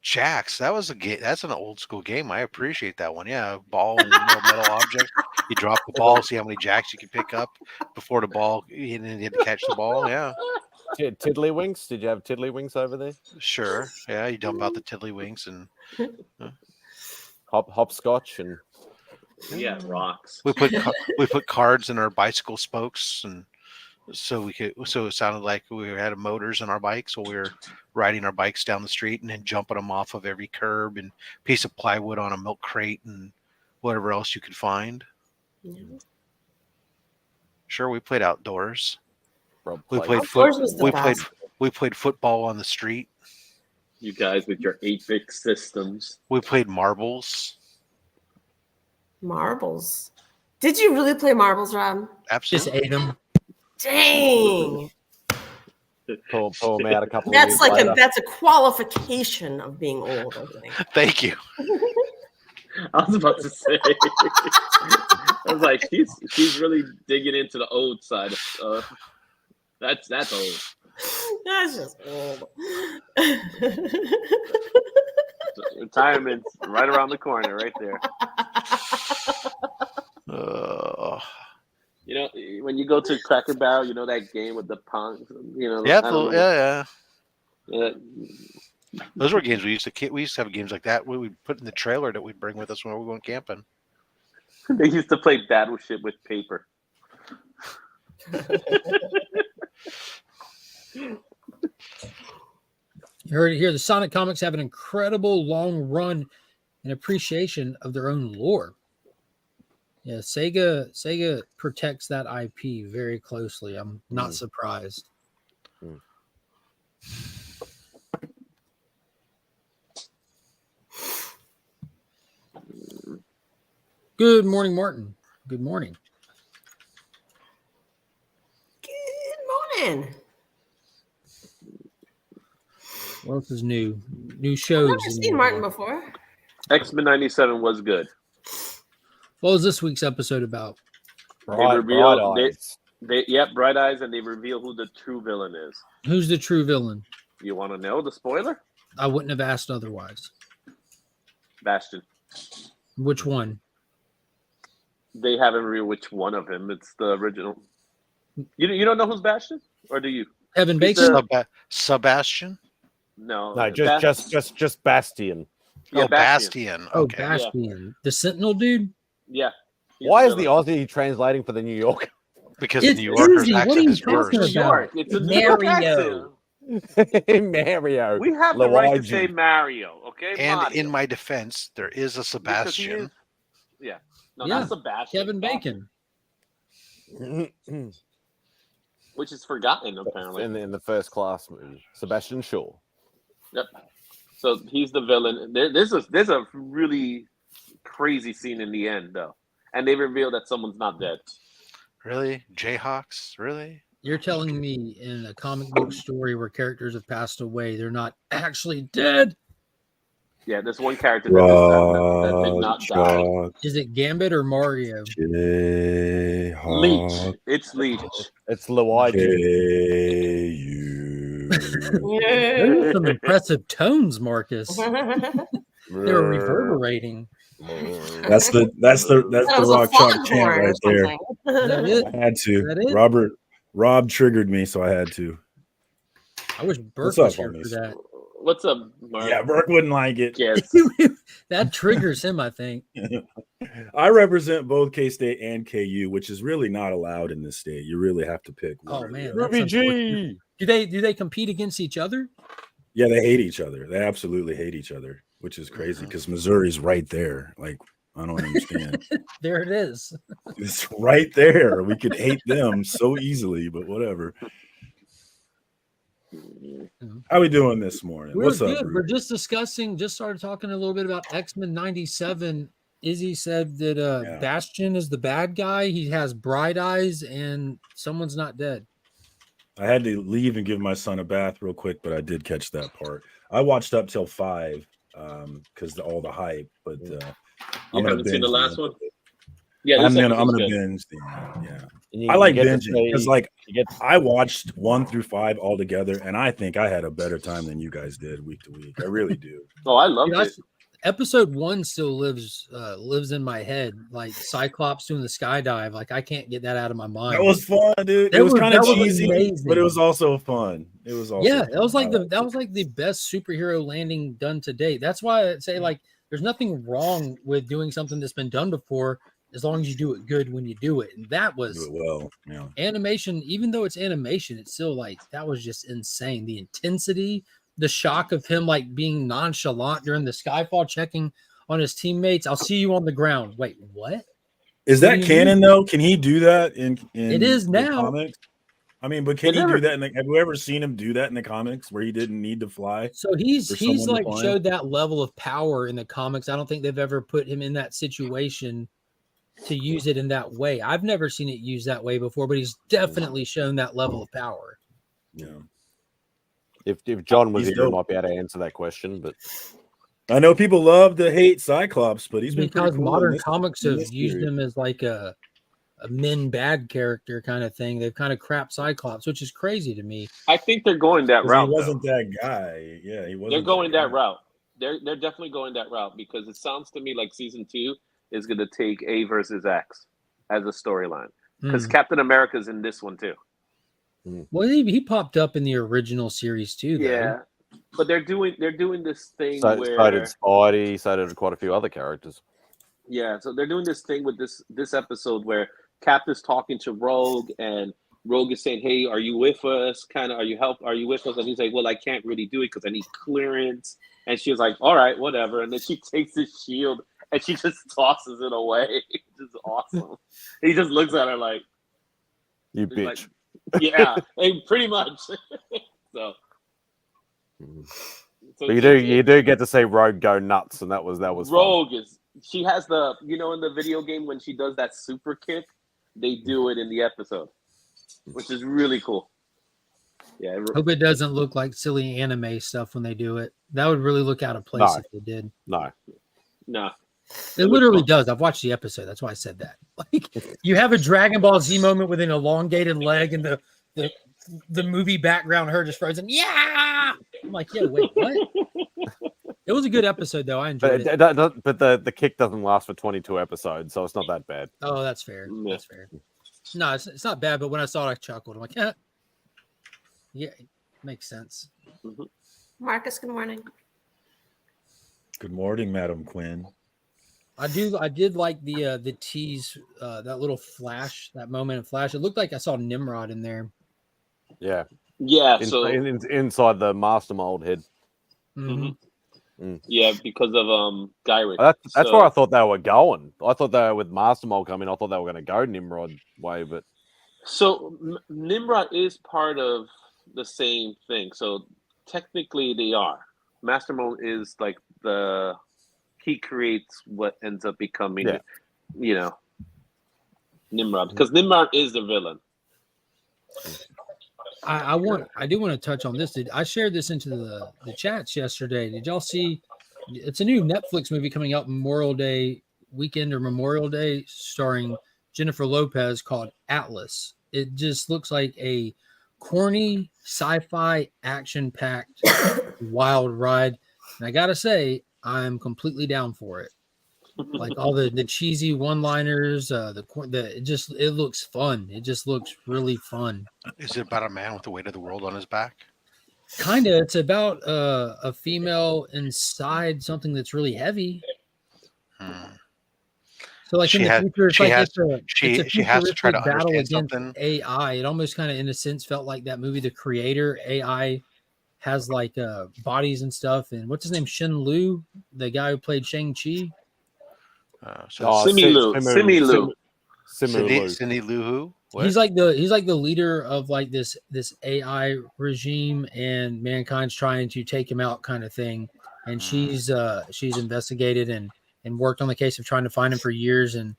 Jacks, that was a game. That's an old school game. I appreciate that one. Yeah, ball and metal object. You drop the ball, see how many jacks you can pick up before the ball, and then you had to catch the ball. Yeah. Tiddlywinks? Did you have tiddlywinks over there? Sure. Yeah, you dump out the tiddlywinks and hopscotch and rocks. We put cards in our bicycle spokes, and so it sounded like we had motors in our bikes, so we were riding our bikes down the street and then jumping them off of every curb and piece of plywood on a milk crate and whatever else you could find. Yeah. Sure, we played outdoors. We played football on the street. You guys with your 8-bit systems. We played marbles. Marbles. Did you really play marbles, Rob? Absolutely. Just ate them. Dang. Pull them out a couple That's of like years later. that's a qualification of being old, I think. Thank you. I was about to say. I was like, she's really digging into the old side of that's old. That's just old. Retirement's right around the corner, right there. When you go to Cracker Barrel, that game with the pong. Yeah. Those were games we used to have games like that. We would put in the trailer that we'd bring with us when we were going camping. They used to play Battleship with paper. You heard it here. The Sonic comics have an incredible long run and appreciation of their own lore. Yeah, Sega protects that IP very closely. I'm not surprised. Good morning, Martin. Good morning. Good morning. What else is new? New I've shows. never seen Martin before. X-Men 97 was good. What was this week's episode about? Bright eyes. Bright Eyes, and they reveal who the true villain is. Who's the true villain? You want to know the spoiler? I wouldn't have asked otherwise. Bastion. Which one? They haven't revealed which one of him. It's the original. You don't know who's Bastion, or do you? Kevin Bacon. Sebastian. No, just Bastion. Yeah, Bastian. Oh, Okay. Bastian, the Sentinel dude. Yeah. Why is the Aussie translating for the New York? Because It's the New Yorker's easy. What accent are you is worse. talking New York. It's a New York accent. Mario. We have the right to Luigi. say Mario, okay? And Mario. in my defense, there is a Sebastian. Yeah. No, Yeah, not Sebastian. Kevin Bacon. Which is forgotten, apparently. in the First Class movie. Sebastian Shaw. Yep. So he's the villain. There's a really crazy scene in the end, though. And they reveal that someone's not dead. Really? Jayhawks? Really? You're telling me in a comic book story where characters have passed away, they're not actually dead? Yeah, there's one character that did not die. Is it Gambit or Mario? Leech. It's Leech. It's Luigi. Those are some impressive tones, Marcus. They were reverberating. That's the rock chalk chant right there. That it? I had to. That it? Rob triggered me, so I had to. I wish Burke What's up, was here for homies? that. What's up, Mark? Yeah, Burke wouldn't like it. Yes. That triggers him, I think. I represent both K-State and KU, which is really not allowed in this state. You really have to pick one. Oh man, Ruby that's G. unfortunate. Do they compete against each other? Yeah, they hate each other. They absolutely hate each other, which is crazy because Missouri's right there. Like, I don't understand. There it is. It's right there. We could hate them so easily, but whatever. How we doing this morning? We're What's good. up? We're just started talking a little bit about X-Men 97. Izzy said that Bastion is the bad guy. He has bright eyes and someone's not dead. I had to leave and give my son a bath real quick, but I did catch that part. I watched up till 5 because all the hype, but You haven't seen the last one? Yeah, this I'm gonna episode's good. binge. I like binging because, I watched 1 through 5 all together, and I think I had a better time than you guys did week to week. I really do. Oh, I love it. Episode 1 still lives in my head. Like Cyclops doing the skydive. Like I can't get that out of my mind. That was fun, dude. It was kind of cheesy, but it was also fun. It was also that was like the best superhero landing done to date. That's why I say there's nothing wrong with doing something that's been done before, as long as you do it good when you do it. And that was do it well. Yeah. Animation. Even though it's animation, it's still that was just insane. The intensity, the shock of him being nonchalant during the Skyfall, checking on his teammates. I'll see you on the ground. Wait, what? Is that canon though? Can he do that in it is now comics? I mean, but can he do that? Have you ever seen him do that in the comics where he didn't need to fly? So he's showed that level of power in the comics. I don't think they've ever put him in that situation to use it in that way. I've never seen it used that way before, but he's definitely shown that level of power. Yeah. If John was here, he might be able to answer that question. But I know people love to hate Cyclops, but he's been because cool modern comics have used him as a men bad character kind of thing. They've kind of crapped Cyclops, which is crazy to me. I think they're going that route. He wasn't that guy. Yeah, he wasn't. They're going that route. They're definitely going that route because it sounds to me like season 2 is going to take A versus X as a storyline because Captain America's in this one too. Well, he popped up in the original series too, though. Yeah, but they're doing this thing so where did Spidey, so did quite a few other characters. Yeah, so they're doing this thing with this episode where Cap is talking to Rogue, and Rogue is saying, "Hey, are you with us? Are you with us?" And he's like, "Well, I can't really do it because I need clearance." And she's like, "All right, whatever." And then she takes his shield and she just tosses it away. It's just awesome. He just looks at her like, "You bitch." Yeah, and pretty much. So but you do get to see Rogue go nuts, and that was Rogue fun. She has the in the video game when she does that super kick, they do it in the episode, which is really cool. Yeah. Hope it doesn't look like silly anime stuff when they do it. That would really look out of place if they did. No. It literally does. I've watched the episode. That's why I said that. Like, you have a Dragon Ball Z moment with an elongated leg and the movie background, her just frozen. Yeah. I'm like, yeah, wait, what? It was a good episode, though. I enjoyed it. But the kick doesn't last for 22 episodes, so it's not that bad. Oh, that's fair. That's fair. No, it's not bad, but when I saw it, I chuckled. I'm like, yeah, it makes sense. Marcus, good morning. Good morning, Madam Quinn. I did like the tease, that little flash, that moment of flash. It looked like I saw Nimrod in there. Yeah. Yeah. Inside the master mold head. Yeah, because of Gyrick. That's where I thought they were going. I thought they were with Master Mold coming. I thought they were going to go Nimrod way, but so Nimrod is part of the same thing. So technically, they are. Master Mold is like he creates what ends up becoming, Nimrod, because Nimrod is the villain. I do want to touch on this. I shared this into the chats yesterday. Did y'all see? It's a new Netflix movie coming out Memorial Day weekend or Memorial Day, starring Jennifer Lopez, called Atlas. It just looks like a corny sci-fi action-packed wild ride, and I gotta say, I'm completely down for it. Like all the cheesy one-liners, it looks fun. It just looks really fun. Is it about a man with the weight of the world on his back? Kind of. It's about a female inside something that's really heavy. So, like in the future, she has to try to battle understand against something. AI. It almost kind of, in a sense, felt like that movie, The Creator. AI has like bodies and stuff. And what's his name? Shin Lu, the guy who played Shang-Chi. Simu Lu. He's like the leader of like this AI regime, and mankind's trying to take him out, kind of thing. And she's investigated and worked on the case of trying to find him for years. And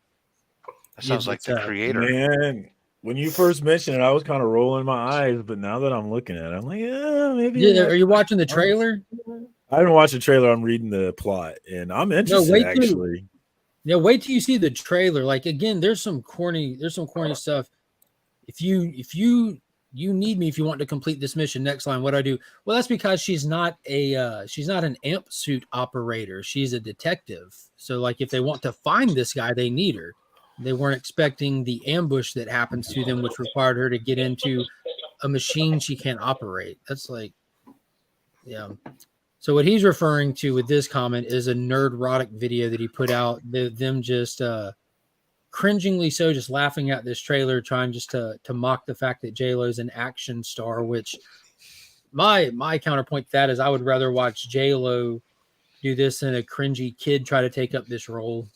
that sounds like The Creator. Man, when you first mentioned it, I was kind of rolling my eyes, but now that I'm looking at it, I'm like, yeah, maybe. Yeah, are you watching the trailer? I haven't watched the trailer. I'm reading the plot, and I'm interested actually. Yeah, wait till you see the trailer. Like, again, there's some corny stuff. If you need me if you want to complete this mission, next line, what do I do? Well, that's because she's not an amp suit operator. She's a detective. So like if they want to find this guy, they need her. They weren't expecting the ambush that happens to them, which required her to get into a machine she can't operate. That's like, yeah. So what he's referring to with this comment is a nerd-rotic video that he put out. Them just cringingly so, just laughing at this trailer, trying just to mock the fact that J-Lo's an action star, which my counterpoint to that is I would rather watch J-Lo do this than a cringy kid try to take up this role.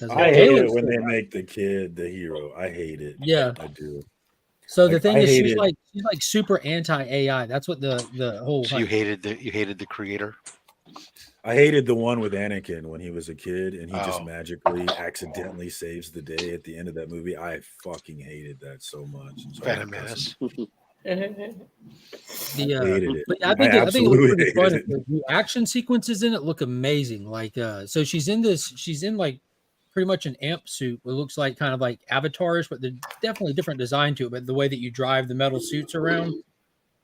I hate it when they make the kid the hero. I hate it. Yeah, I do. So the thing is, she's like super anti-AI. That's what the whole. So you hated the Creator. I hated the one with Anakin when he was a kid and he just magically accidentally saves the day at the end of that movie. I fucking hated that so much. Phantom Menace. Hated it. But I think it looks pretty fun. The action sequences in it look amazing. Like, so she's in like pretty much an amp suit. It looks like kind of like Avatarish, but there's definitely different design to it. But the way that you drive the metal suits around,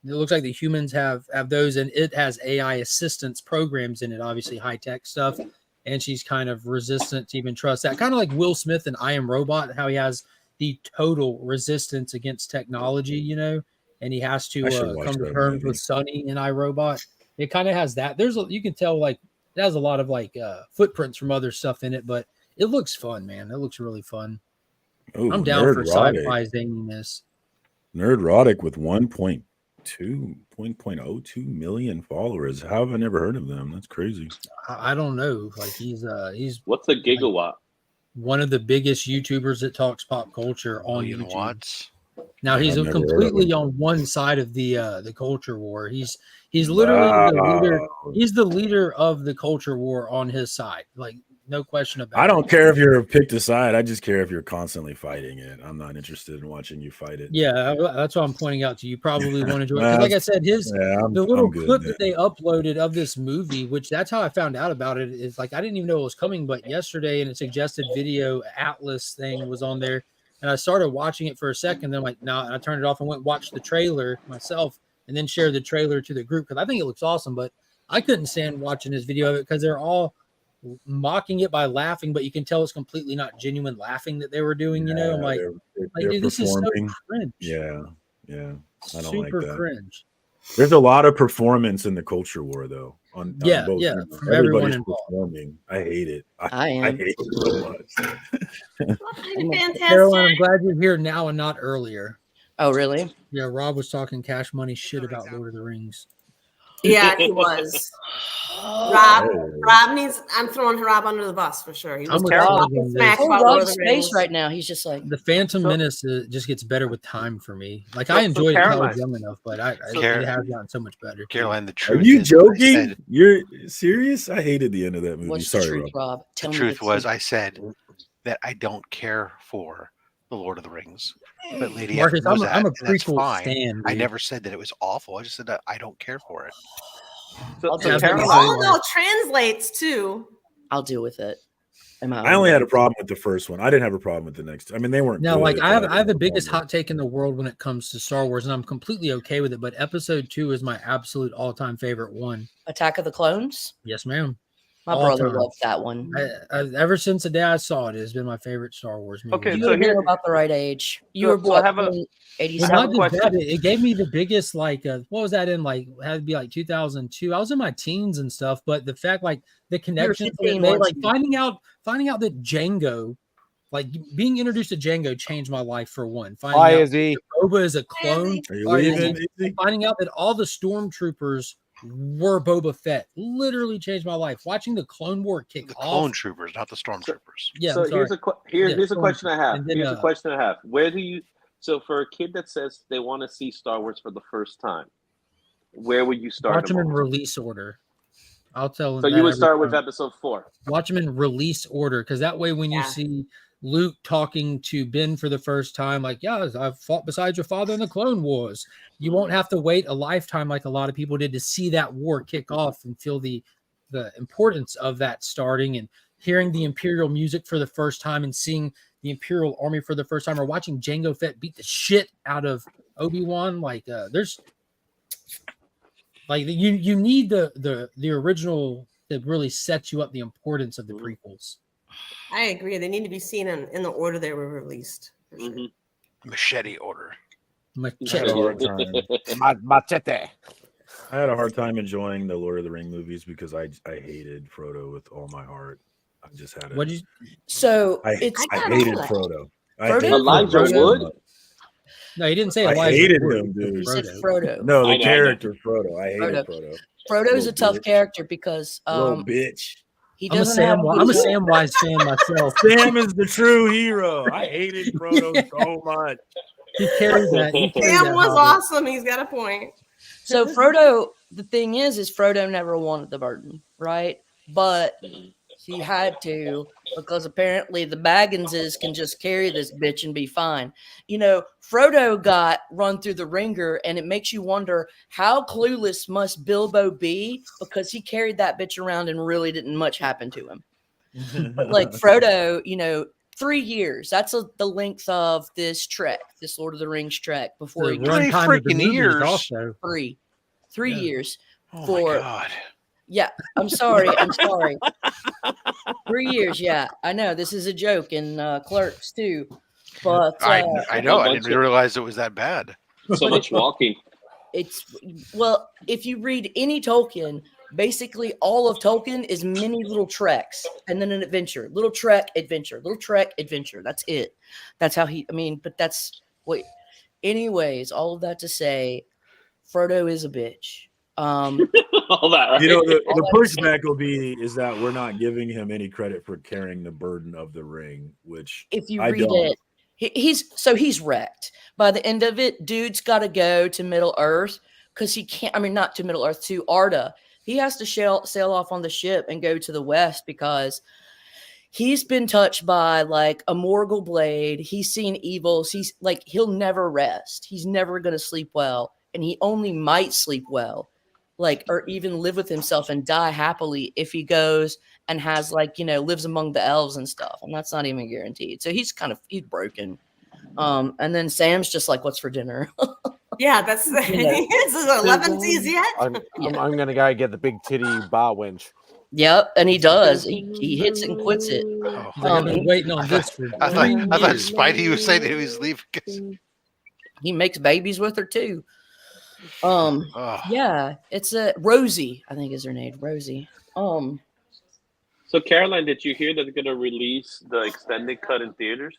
it looks like the humans have those, and it has AI assistance programs in it, obviously high-tech stuff. And she's kind of resistant to even trust that. Kind of like Will Smith in I Am Robot, how he has the total resistance against technology, you know, and he has to come to terms with Sonny in iRobot. It kind of has that. You can tell like it has a lot of like footprints from other stuff in it, but it looks fun, man. It looks really fun. Ooh, I'm down for sci-fi zaniness. Nerdrotic with 1.02 million followers. How have I never heard of them? That's crazy. I don't know. Like he's what's a gigawatt? Like one of the biggest YouTubers that talks pop culture on YouTube. Watts. Now he's completely on one side of the culture war. He's literally the leader. He's the leader of the culture war on his side. Like No question about I it. don't care if you're picked a side. I just care if you're constantly fighting it. I'm not interested in watching you fight it. Yeah, that's what I'm pointing out to you. Probably want to enjoy it. Because like I said, the little clip that they uploaded of this movie, which that's how I found out about it, is like I didn't even know it was coming, but yesterday in a suggested video Atlas thing was on there. And I started watching it for a second. Then I'm like, no, and I turned it off and went and watched the trailer myself and then shared the trailer to the group because I think it looks awesome. But I couldn't stand watching this video of it because they're all mocking it by laughing, but you can tell it's completely not genuine laughing that they were doing. You know, I'm like, they're dude, this is so cringe. Yeah, I don't super like that. Cringe. There's a lot of performance in the culture war, though. On both. From everyone involved. Performing. I hate it. I hate it so much. Fantastic. Caroline, I'm glad you're here now and not earlier. Oh, really? Yeah, Rob was talking Cash Money shit about Lord of the Rings. Yeah, he was. Rob needs. I'm throwing Rob under the bus for sure. He was talking smack about Lord of the Rings right now. He's just like the Phantom Menace just gets better with time for me. Like I enjoyed it when I was young enough, but it has gotten so much better. Caroline, the truth. Are you joking? You're serious? I hated the end of that movie. What's Sorry, the truth, Rob? The truth was, I said that I don't care for the Lord of the Rings. But Lady Marcus, knows I'm a that, and that's prequel fine. stan. I never said that it was awful. I just said that I don't care for it. So no, translates too. I'll deal with it. I only had a problem with the first one. I didn't have a problem with the next. I mean, they weren't. No, good, like I have the a biggest hot take in the world when it comes to Star Wars, and I'm completely okay with it. But Episode 2 is my absolute all-time favorite one. Attack of the Clones. Yes, ma'am. My brother loved that one. Ever since the day I saw it, it's been my favorite Star Wars movie. Okay, so here about the right age. You were born in 87. It gave me the biggest what was that in? Like had to be like 2002. I was in my teens and stuff, but the fact like the connections they made, like finding out that Django, like being introduced to Django, changed my life for one. Finding out that Boba is a clone. Finding out that all the stormtroopers were Boba Fett literally changed my life. Watching the Clone War kick off. Clone troopers, not the stormtroopers. Yeah. So here's a question I have. Here's a question I have. Where do you? So for a kid that says they want to see Star Wars for the first time, where would you start? Watch them in release order. I'll tell them. So you would start with Episode 4. Watch them in release order, because that way, when you see Luke talking to Ben for the first time, like, yeah, I've fought beside your father in the Clone Wars. You won't have to wait a lifetime like a lot of people did to see that war kick off and feel the importance of that starting, and hearing the Imperial music for the first time and seeing the Imperial Army for the first time, or watching Jango Fett beat the shit out of Obi-Wan. Like there's like you need the original that really sets you up the importance of the prequels. I agree. They need to be seen in the order they were released. Mm-hmm. Machete order. Machete. Machete. I had a hard time enjoying the Lord of the Rings movies because I hated Frodo with all my heart. I just had it. What did you? So I hated Frodo. Elijah Wood? No, he didn't say Elijah. Elijah. I hated him, dude. He said Frodo. No, the character Frodo. I hated Frodo. Frodo's a tough character because little bitch. He I'm a Samwise fan myself. Sam is the true hero. I hated Frodo so much. He carried that. Sam was awesome. He's got a point. So Frodo, the thing is Frodo never wanted the burden, right? But he had to, because apparently the Bagginses can just carry this bitch and be fine. You know, Frodo got run through the ringer, and it makes you wonder how clueless must Bilbo be, because he carried that bitch around and really didn't much happen to him. But like Frodo, 3 years. That's the length of this trek, this Lord of the Rings trek. Before he freaking years. Also. 3 years. Oh for my God. Yeah, I'm sorry. 3 years. Yeah, I know this is a joke in Clerks too, but I know. I didn't realize it was that bad. So much walking. If you read any Tolkien, basically all of Tolkien is many little treks and then an adventure. Little trek, adventure. Little trek, adventure. That's it. That's how but that's what. Anyways, all of that to say, Frodo is a bitch. All that, right? The pushback will be is that we're not giving him any credit for carrying the burden of the ring, which if you read it, he's wrecked. By the end of it, dude's got to go to Middle Earth because he can't. I mean, not to Middle Earth, to Arda. He has to sail off on the ship and go to the west because he's been touched by like a Morgul blade. He's seen evils. He's like, he'll never rest. He's never going to sleep well. And he only might sleep well, like, or even live with himself and die happily if he goes and has like, lives among the elves and stuff. And that's not even guaranteed. So he's broken. And then Sam's just like, what's for dinner? Yeah, that's this is 11 yet. I'm going to go get the big titty bar wench. Yep, and he does. He hits it and quits it. I've been waiting on this for I thought Spidey was saying that he was leaving. He makes babies with her too. Yeah, it's Rosie, I think is her name, Rosie. So Caroline, did you hear that they're gonna release the extended cut in theaters?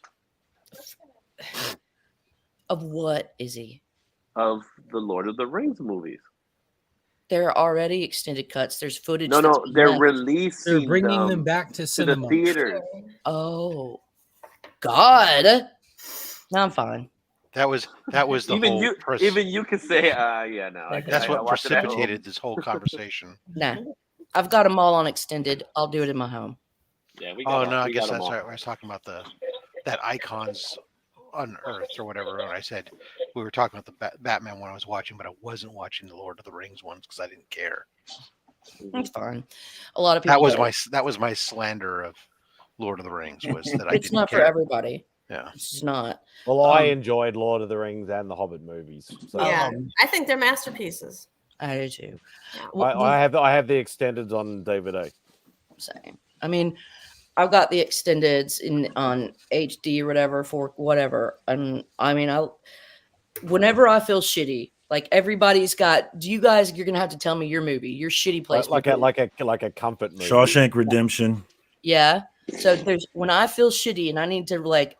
Of what, Izzy? Of the Lord of the Rings movies. There are already extended cuts. There's footage. No, they're releasing. They're bringing them back to cinema. The theaters. Oh, God! Now I'm fine. That was the even whole. Even you can say, yeah, no. That's what precipitated this whole conversation. Nah, I've got them all on extended. I'll do it in my home. Yeah, I guess that's right. I was talking about that Icons Unearthed or whatever. And I said we were talking about the Batman one I was watching, but I wasn't watching the Lord of the Rings ones because I didn't care. That's fine. A lot of people. That was my slander of Lord of the Rings was that I didn't. It's not care. for everybody. Yeah, it's not. Well, I enjoyed Lord of the Rings and the Hobbit movies. So. Yeah, I think they're masterpieces. I do too. I have the extendeds on DVD. Same. I mean, I've got the extendeds on HD or whatever for whatever. And I mean, whenever I feel shitty, like everybody's got. You're gonna have to tell me your movie, your shitty place, like a comfort movie. Shawshank Redemption. Yeah. So when I feel shitty and I need to like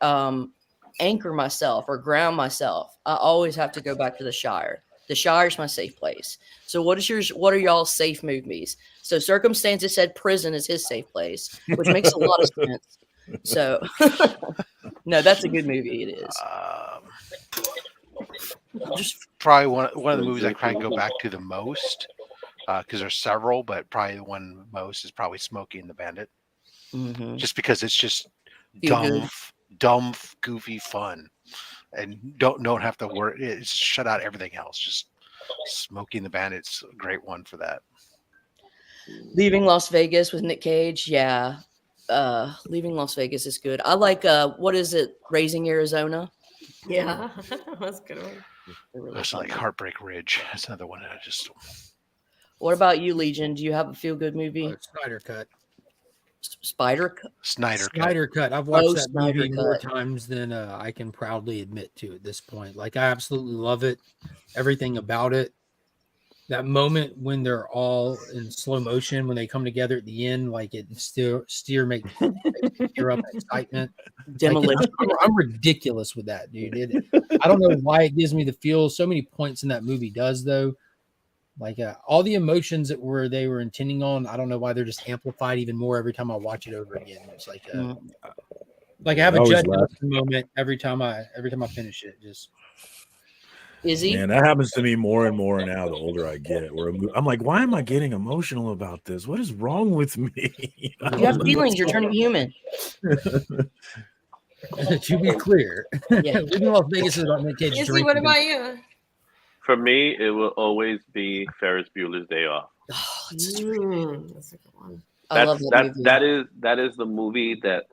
anchor myself or ground myself, I always have to go back to the Shire. The Shire's my safe place. So what are y'all's safe movies? So Circumstances said prison is his safe place, which makes a lot of sense. So no, that's a good movie. It is. Just probably one of the movies I try and go back to the most because there's several, but probably the one most is probably Smokey and the Bandit. Mm-hmm. Just because it's just dumb, goofy fun, and don't have to worry. It's shut out everything else. Just Smokey and the Bandit's a great one for that. Leaving Las Vegas with Nick Cage, yeah. Leaving Las Vegas is good. I like what is it? Raising Arizona. Yeah, that's a good one. Really That's like Heartbreak Ridge. That's another one that I just. What about you, Legion? Do you have a feel good movie? Snyder Cut. Snyder Cut. I've watched that movie more times than I can proudly admit to at this point. Like I absolutely love it. Everything about it. That moment when they're all in slow motion when they come together at the end, like it steer make up excitement. Demolition. Like, I'm ridiculous with that, dude. I don't know why it gives me the feel. So many points in that movie does though. Like all the emotions that they were intending on, I don't know why they're just amplified even more every time I watch it over again. It's like like I have a Judd moment every time I finish it. Just Izzy? Man, that happens to me more and more now the older I get. Where I'm like, why am I getting emotional about this? What is wrong with me? You have feelings. You're turning human. To be clear, Leaving Las Vegas is about Nick Cage. Izzy, what about you? For me, it will always be Ferris Bueller's Day Off. Oh, that's a good one. I love that movie. That is the movie that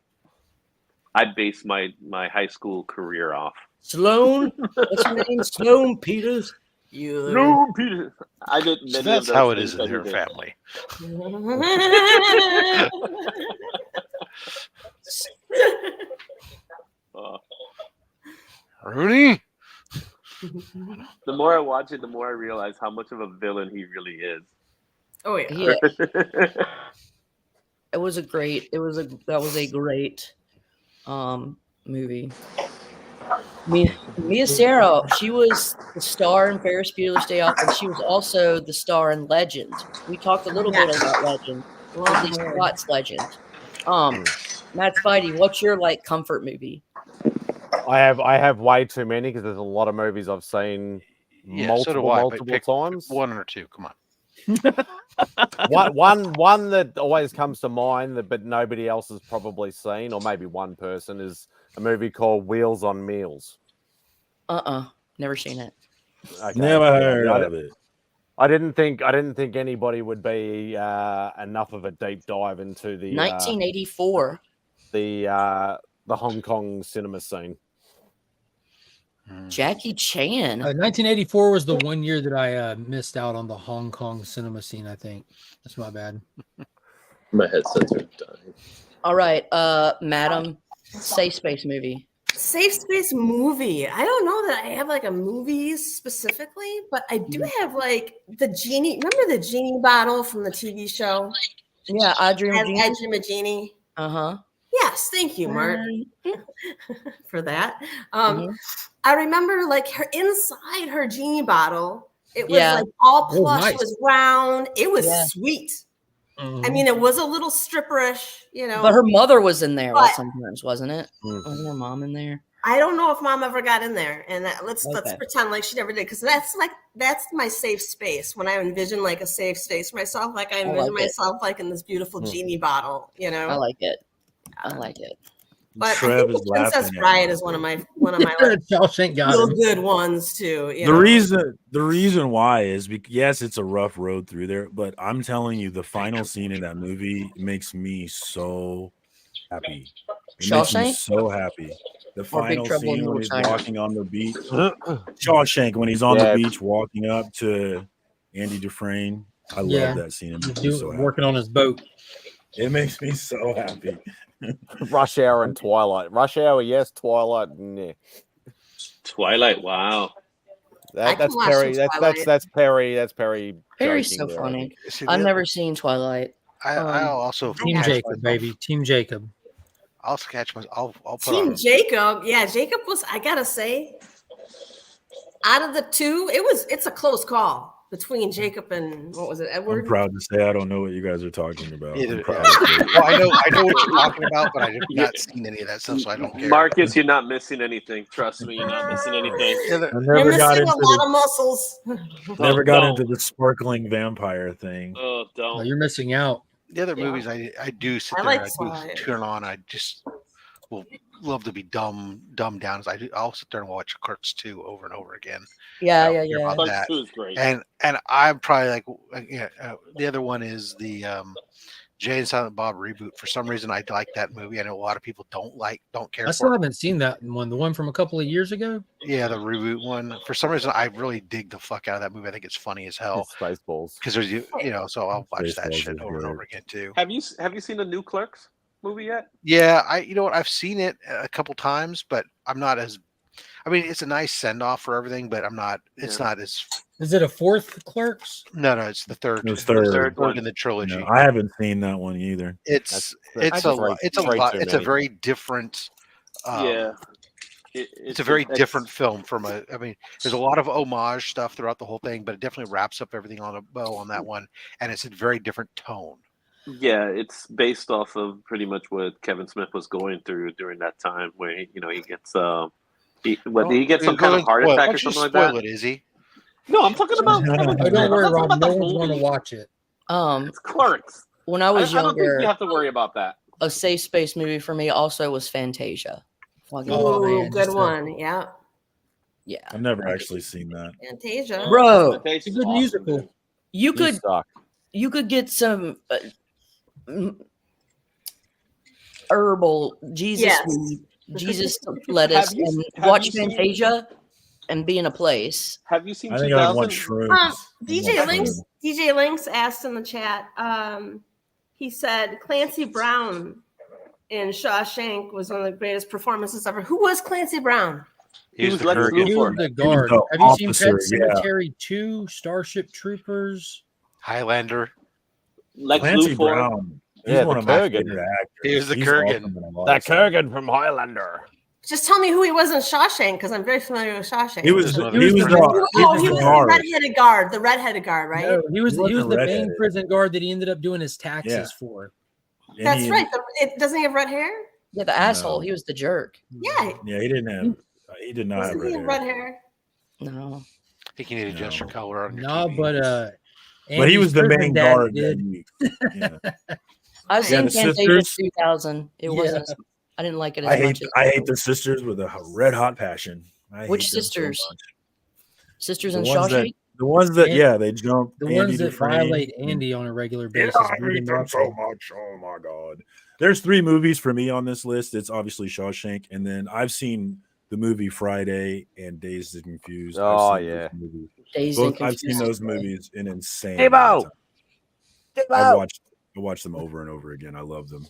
I based my high school career off. Sloan, what's your name? Sloan Peters. Sloan Peters. I did. So that's how it is in your family. Rooney. The more I watch it, the more I realize how much of a villain he really is. Oh yeah. That was a great movie. Mia Sarah, she was the star in Ferris Bueller's Day Off, and she was also the star in Legend. We talked a little bit about Legend, at least Scott's Legend. Matt Spidey, what's your comfort movie? I have way too many because there's a lot of movies I've seen multiple times. One or two. Come on. One that always comes to mind, but nobody else has probably seen, or maybe one person, is a movie called Wheels on Meals. Never seen it. Okay. Never heard of it. I didn't think anybody would be enough of a deep dive into the 1984. The Hong Kong cinema scene. Jackie Chan. 1984 was the one year that I missed out on the Hong Kong cinema scene. I think that's my bad. My headsets are dying. All right, Madam, Safe Space movie. Safe Space movie. I don't know that I have like a movie specifically, but I do have like the genie. Remember the genie bottle from the TV show? Yeah, I Dream of Genie. I Dream of Genie. Yes, thank you, Mark, for that. I remember like her inside her genie bottle. It was like all plush. Nice. It was round. It was sweet. I mean, it was a little stripperish, you know. But her mother was in there sometimes, wasn't it? Wasn't her mom in there? I don't know if mom ever got in there, and let's pretend like she never did, because that's my safe space. When I envision like a safe space for myself, like I envision myself like in this beautiful genie bottle, you know. I like it. But I think Princess Bride is one of my like, feel good ones too. You know? The reason why is because yes, it's a rough road through there, but I'm telling you, the final scene in that movie makes me so happy. It makes me so happy. The final scene when he's walking on the beach, Shawshank, when he's on the beach walking up to Andy Dufresne. I love that scene. It makes me so happy. Working on his boat. It makes me so happy. Rush Hour and Twilight. Rush Hour, yes. Twilight, nah. Twilight, wow. That's Perry. That's Perry. That's Perry. Perry's so funny. I've never seen Twilight. I'll also Team Jacob, baby. Team Jacob. I'll catch myself. I'll put Team on. Jacob. Yeah, Jacob was. I gotta say, out of the two, it's a close call between Jacob and what was it, Edward? I'm proud to say I don't know what you guys are talking about. Well, I know what you're talking about, but I have not seen any of that stuff, so I don't care. Marcus, you're not missing anything. Trust me, you're not missing anything. You're missing a lot of muscles. Never got into the sparkling vampire thing. Oh, don't. No, you're missing out. The other movies I do sit there, I do turn on. I just will love to be dumbed down. I'll sit there and watch Clerks 2 over and over again. Yeah. Clerks 2 is great. And I'm probably like, the other one is the Jay and Silent Bob reboot. For some reason, I like that movie. I know a lot of people don't care. I still haven't seen that one. The one from a couple of years ago. Yeah, the reboot one. For some reason, I really dig the fuck out of that movie. I think it's funny as hell. Spaceballs. Because there's so I'll watch that shit over and over again too. Have you seen the new Clerks movie yet? Yeah, I've seen it a couple times, but I'm not as. I mean, it's a nice send off for everything, but I'm not. It's not as. Is it a fourth Clerks? No, it's the third. It's the third one in the trilogy. No, I haven't seen that one either. It's a very different. It's a very different film I mean, there's a lot of homage stuff throughout the whole thing, but it definitely wraps up everything on a bow on that one, and it's a very different tone. Yeah, it's based off of pretty much what Kevin Smith was going through during that time, where he gets he gets some kind of heart attack or something like that. Spoil it, is he? No, I'm talking about. Oh, don't worry, Rob. No one's going to watch it. It's Clerks. When I was younger, I don't think you have to worry about that. A safe space movie for me also was Fantasia. Oh, good one. Yeah. I've never actually seen that. Fantasia. Bro, it's a good musical. You could get some herbal Jesus lettuce and watch Fantasia and be in a place. Have you seen? I think I want shrooms. DJ Links asked in the chat. He said Clancy Brown in Shawshank was one of the greatest performances ever. Who was Clancy Brown? He was the guard. Have you seen Pet Cemetery 2, Starship Troopers, Highlander? Clancy Brown. He's one of my favorite actors. He was the Kurgan. That Kurgan from Highlander. Just tell me who he was in Shawshank, because I'm very familiar with Shawshank. He was the redheaded guard. The redheaded guard, right? No, he was the main prison guard that he ended up doing his taxes for. That's right. Doesn't he have red hair? Yeah, the asshole. He was the jerk. Yeah. Yeah, he didn't have. He did not have red hair. Red hair. No. I think you need to adjust your color on your No, TV. but But he was the main Dad guard. did. Yeah. I've Yeah, seen the Fantasia sisters. 2000. It wasn't. I didn't like it as I much. hate the sisters with a red hot passion. I Which hate them sisters? so much. Sisters The in ones that Shawshank? they jump. The Andy ones that Dufresne. violate Andy on a regular Yeah, basis. I beat hate him them up. so much. Oh my god. There's 3 movies for me on this list. It's obviously Shawshank, and then I've seen the movie Friday and Dazed and Confused. Oh, I've seen yeah. those movies. Dazed and I've seen Confused. those movies in insane. Debo! amount of time. I Debo! watched them over and over again. I love them.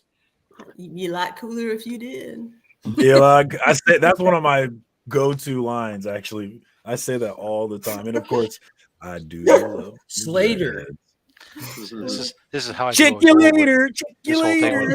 You'd be a lot cooler if you did. Yeah, like, I say that's one of my go-to lines. Actually, I say that all the time, and of course, I do love Slater. This is how I Check know you it's over with later. Check you this whole thing. later.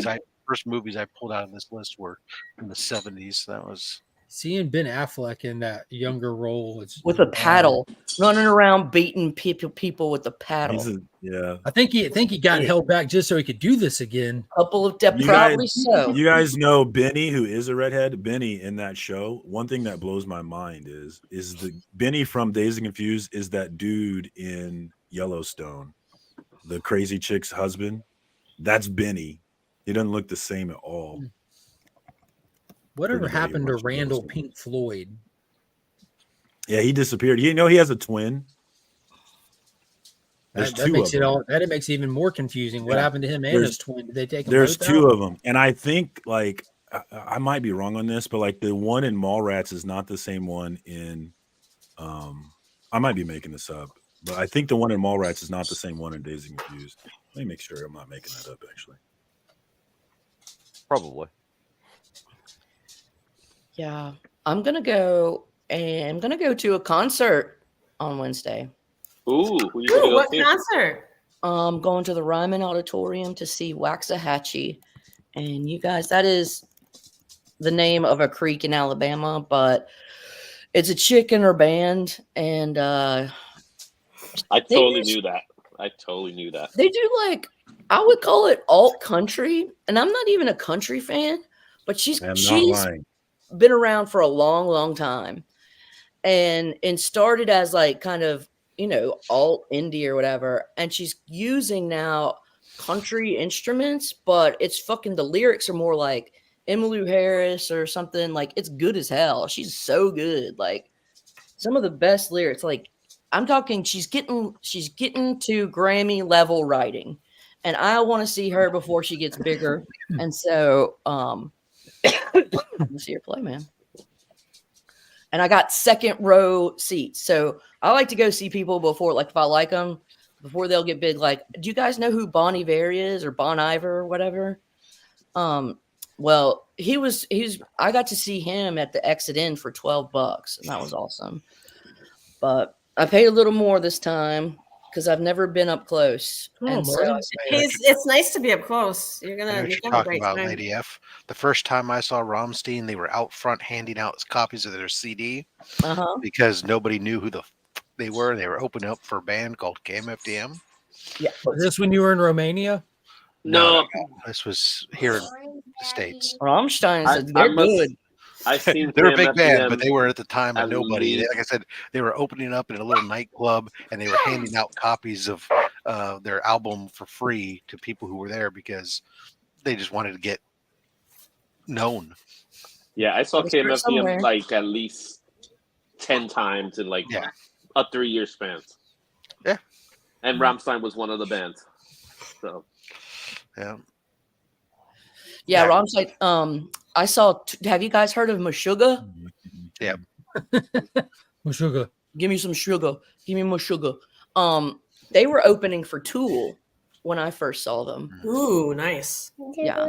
The first movies I pulled out of this list were in the 70s. That was Seeing Ben Affleck in that younger role, it's With a paddle, running around beating people with a paddle. Yeah. I think he got held back just so he could do this again. Couple of probably so. You guys know Benny, who is a redhead. Benny in that show. One thing that blows my mind is the Benny from Dazed and Confused is that dude in Yellowstone, the crazy chick's husband. That's Benny. He doesn't look the same at all. Whatever happened to Randall Pink Floyd? Yeah, he disappeared. You know he has a twin. There's That two makes of it them. that makes it even more confusing. What Yeah. happened to him and his twin? Did they take them There's both 2 out? of them, and I think like I might be wrong on this, but like the one in Mallrats is not the same one in. I might be making this up, but I think the one in Mallrats is not the same one in Dazed and Confused. Let me make sure I'm not making that up. Actually, Probably. Yeah, I'm gonna go to a concert on Wednesday. Ooh, who you gonna go What see? concert? I'm going to the Ryman Auditorium to see Waxahachie, and you guys, that is the name of a creek in Alabama, but it's a chick and her band, and I totally knew that. I totally knew that. they do like, I would call it alt country, and I'm not even a country fan, but she's lying. been around for a long, long time, and started as like kind of, alt indie or whatever, and she's using now country instruments, but it's fucking, the lyrics are more like Emmylou Harris or something. Like, it's good as hell. She's so good. Like, some of the best lyrics. Like, I'm talking, she's getting to Grammy level writing, and I want to see her before she gets bigger. And so, let's see her play, man. And I got second row seats, so I like to go see people before, like if I like them, before they'll get big. Like, do you guys know who Bon Iver is, or Bon Iver or whatever? Well, I got to see him at the Exit Inn for $12, and that was awesome. But I paid a little more this time because I've never been up close. And so It's nice to be up close. You're I know gonna what have you're a talking great about, time. Lady F. The first time I saw Rammstein, they were out front handing out copies of their CD because nobody knew who they were. They were opening up for a band called KMFDM. Yeah. Was this when you were in Romania? No. This was here in the States. Rammstein said they're good. I've seen They're a big band, KMFDM but they were at the time at nobody. least- Like I said, they were opening up in a little nightclub, and they were handing out copies of their album for free to people who were there because they just wanted to get known. Yeah, I saw It's from somewhere. KMFDM like at least 10 times in like a 3-year span. Yeah. And Rammstein was one of the bands. So yeah. Yeah, Rammstein. I saw. Have you guys heard of Meshuggah? Yeah. Meshuggah. Give me some sugar. Give me more sugar. They were opening for Tool when I first saw them. Ooh, nice. Yeah.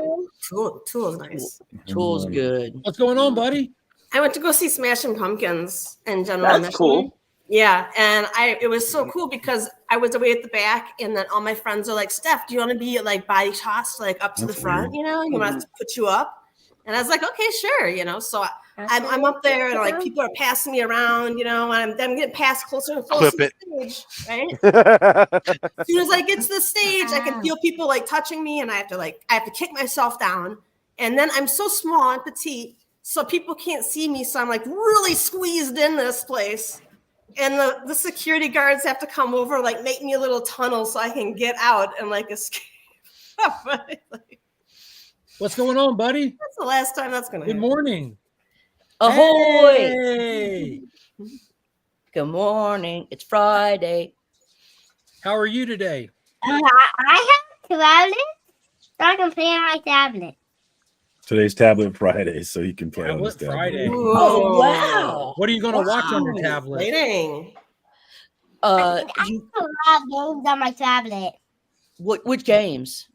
Tool's nice. Tool's good. What's going on, buddy? I went to go see Smashing Pumpkins in General that's Michigan. cool. Yeah, and it was so cool because I was away at the back, and then all my friends are like, "Steph, do you want to be like body tossed like up to the front? You want us to put you up?" And I was like, "Okay, sure." So I'm up there, and like people are passing me around, and I'm getting passed closer and closer to the stage, right? As soon as I get to the stage, I can feel people like touching me, and I have to kick myself down, and then I'm so small and petite, so people can't see me, so I'm like really squeezed in this place. And the security guards have to come over, like make me a little tunnel so I can get out and like escape. What's going on, buddy? That's the last time that's gonna Good happen. morning. Ahoy! Hey! Good morning. It's Friday. How are you today? I have a tablet, so I can play on my tablet. Today's Tablet Friday, so you can play on this Tablet tablet. Friday. Oh, wow. What are you going to watch on your tablet? Exciting. I have a lot of games on my tablet. Which games?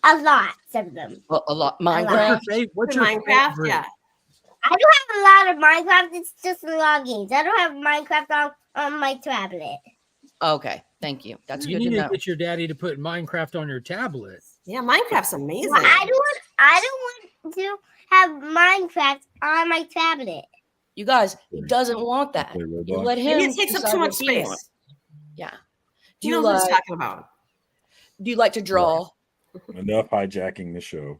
A lot of them. A lot. What's your, Minecraft. what's your Minecraft? favorite? Yeah. I don't have a lot of Minecraft. It's just a lot of games. I don't have Minecraft on my tablet. Okay, thank you. That's You good need to to know. get your daddy to put Minecraft on your tablet. Yeah, Minecraft's amazing. Well, I don't want to have Minecraft on my tablet. You guys, he doesn't want that. Play You Roblox. let him. Maybe it takes up decide too much what he space. wants. Yeah. Do You you know what he's like? talking about. Do you like to draw? Enough hijacking the show.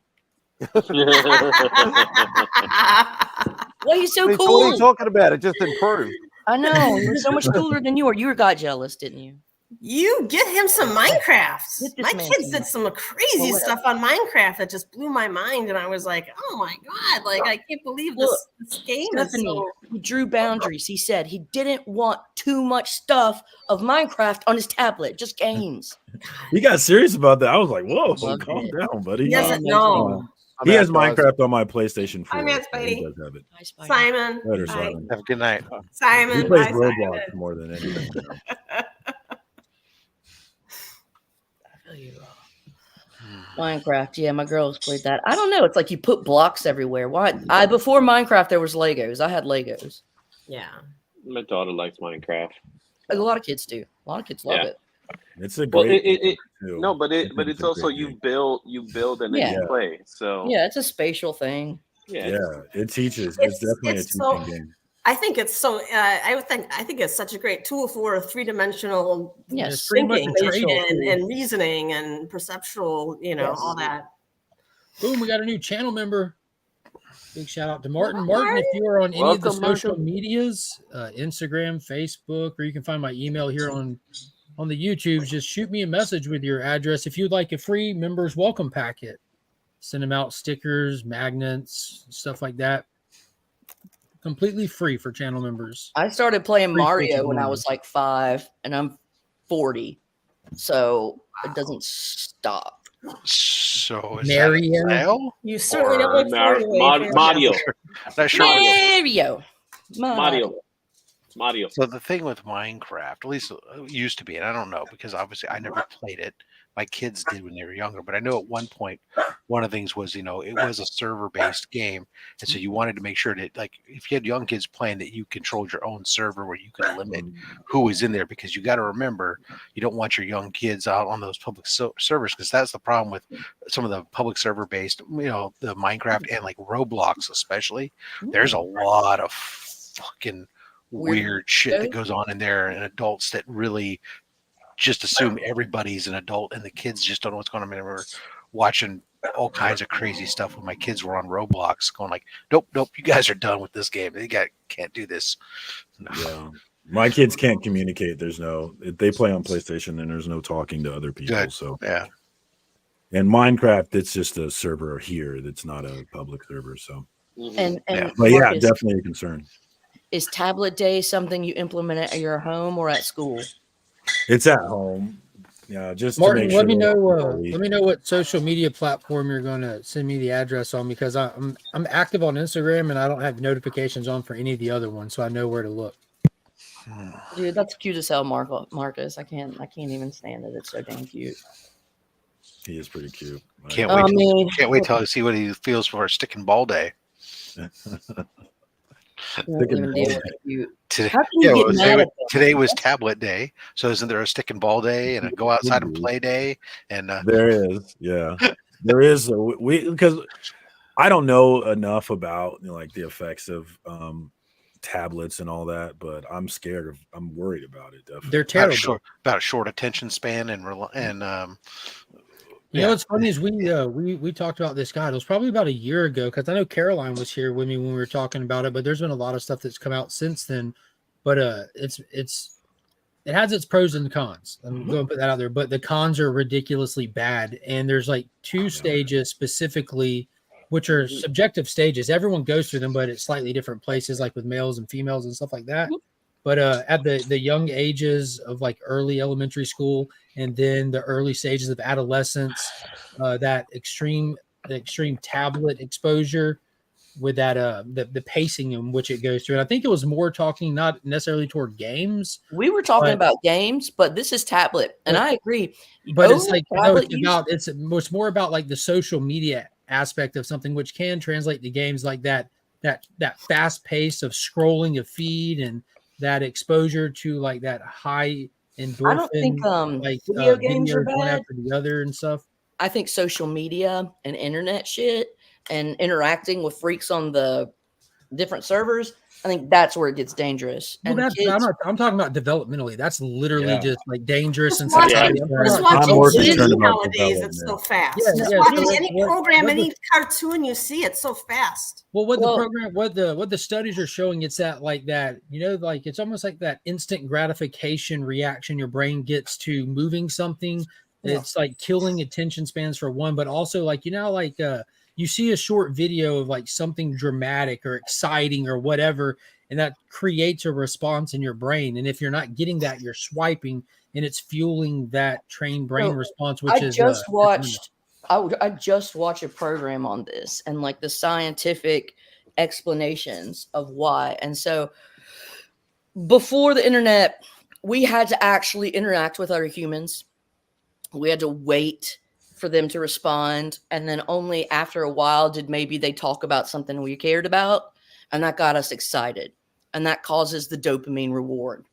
Well, he's so What are cool. you talking about? It just improved. I know. He was so much cooler than you were. You got jealous, didn't you? You get him some Minecraft. Get this My man kids some did some crazy Well, stuff on Minecraft that just blew my mind, and I was like, "Oh my god! Like I can't believe this game is Stephanie, so." he drew boundaries. He said he didn't want too much stuff of Minecraft on his tablet, just games. He got serious about that. I was like, whoa, Love calm it. down, buddy. He doesn't amazing. know. He has guys. Minecraft on my PlayStation 4. Hi, man, so he Spidey. does have it. Hi, Spider. Simon. Later, Bye. Simon. Have a good night. He Simon. plays Bye, Roblox Simon. more than anything. Minecraft, yeah, my girls played that. I don't know. It's like you put blocks everywhere. Why? Before Minecraft, there was Legos. I had Legos. Yeah. My daughter likes Minecraft. A lot of kids do. A lot of kids love Yeah. it. It's a Well, great it too. no, but I it's think a also great game. you build and then Yeah. you play. So Yeah, it's a spatial thing. yeah. Yeah, it teaches. It's definitely a it's teaching so- game. I think it's so. I think it's such a great tool for Yeah, three-dimensional Yes. pretty much thinking a spatial tool. and reasoning and perceptual. Yes. All that. Boom, we got a new channel member. Big shout out to Martin. Martin, if you are on any of the Welcome, social Martin. medias, Instagram, Facebook, or you can find my email here on the YouTubes, just shoot me a message with your address. If you'd like a free members welcome packet, send them out stickers, magnets, stuff like that. Completely free for channel members. I started playing Appreciate Mario you, when I Martin. was like 5, and I'm 40, so it doesn't stop. So is Mario. that Lyle? You certainly don't Or look 40 Mario. Not sure. Mario. Mario. So the thing with Minecraft, at least it used to be, and I don't know because obviously I never played it. My kids did when they were younger, but I know at one point one of the things was, it was a server-based game, and so you wanted to make sure that, like, if you had young kids playing, that you controlled your own server where you could limit who was in there, because you got to remember you don't want your young kids out on those public servers, because that's the problem with some of the public server-based, the Minecraft and like Roblox especially. There's a lot of fucking weird shit that goes on in there, and adults that really just assume everybody's an adult, and the kids just don't know what's going on. I remember watching all kinds of crazy stuff when my kids were on Roblox, going like, nope, you guys are done with this game. Can't do this. No. Yeah. My kids can't communicate. They play on PlayStation, and there's no talking to other people. Good. So Yeah. And Minecraft, it's just a server here that's not a public server. So And but yeah, Marcus, definitely a concern. is Tablet Day something you implement at your home or at school? It's at home. Yeah, just Martin, to make let me know. sure Let me know what social media platform you're going to send me the address on, because I'm active on Instagram and I don't have notifications on for any of the other ones, so I know where to look. Dude, that's cute as hell, Marcus. I can't even stand it. It's so damn cute. He is pretty cute. Can't I wait. mean- Can't wait till I see what he feels for Sticking Ball Day. Won't even deal with it. Cute. Today, How can you get mad at them? today was Tablet Day, so isn't there a Stick and Ball Day and a Go Outside and Play Day? And There is, yeah, there is. Because I don't know enough about like the effects of tablets and all that, but I'm worried about it. Definitely, They're terrible. about a short attention span and You know what's funny is we talked about this guy. It was probably about a year ago, because I know Caroline was here with me when we were talking about it. But there's been a lot of stuff that's come out since then. but it has its pros and cons. I'm going to put that out there, but the cons are ridiculously bad. And there's like 2 stages specifically, which are subjective stages. Everyone goes through them, but at slightly different places, like with males and females and stuff like that. But at the young ages of like early elementary school, and then the early stages of adolescence, that extreme tablet exposure with that the pacing in which it goes through. And I think it was more talking not necessarily toward games. We were talking about games, but this is tablet, and I agree. But it's like it's more about like the social media aspect of something, which can translate to games like that fast pace of scrolling a feed and that exposure to like that high endorphin. I don't think like video games are one bad. after the other and stuff. I think social media and internet shit and interacting with freaks on the different servers, I think that's where it gets dangerous. Well, And I'm talking about developmentally. That's literally just like dangerous and Just society. watching Disney nowadays, it's so fast. Yeah, Just yeah, watching so any program, any cartoon you see, it's so fast. Well, what the studies are showing, it's that like that, like it's almost like that instant gratification reaction your brain gets to moving something. Yeah. It's like killing attention spans for one, but also like you see a short video of like something dramatic or exciting or whatever, and that creates a response in your brain. And if you're not getting that, you're swiping, and it's fueling that trained brain response, which I just watched a program on this and like the scientific explanations of why. And so before the internet, we had to actually interact with other humans. We had to wait for them to respond. And then only after a while did maybe they talk about something we cared about. And that got us excited. And that causes the dopamine reward.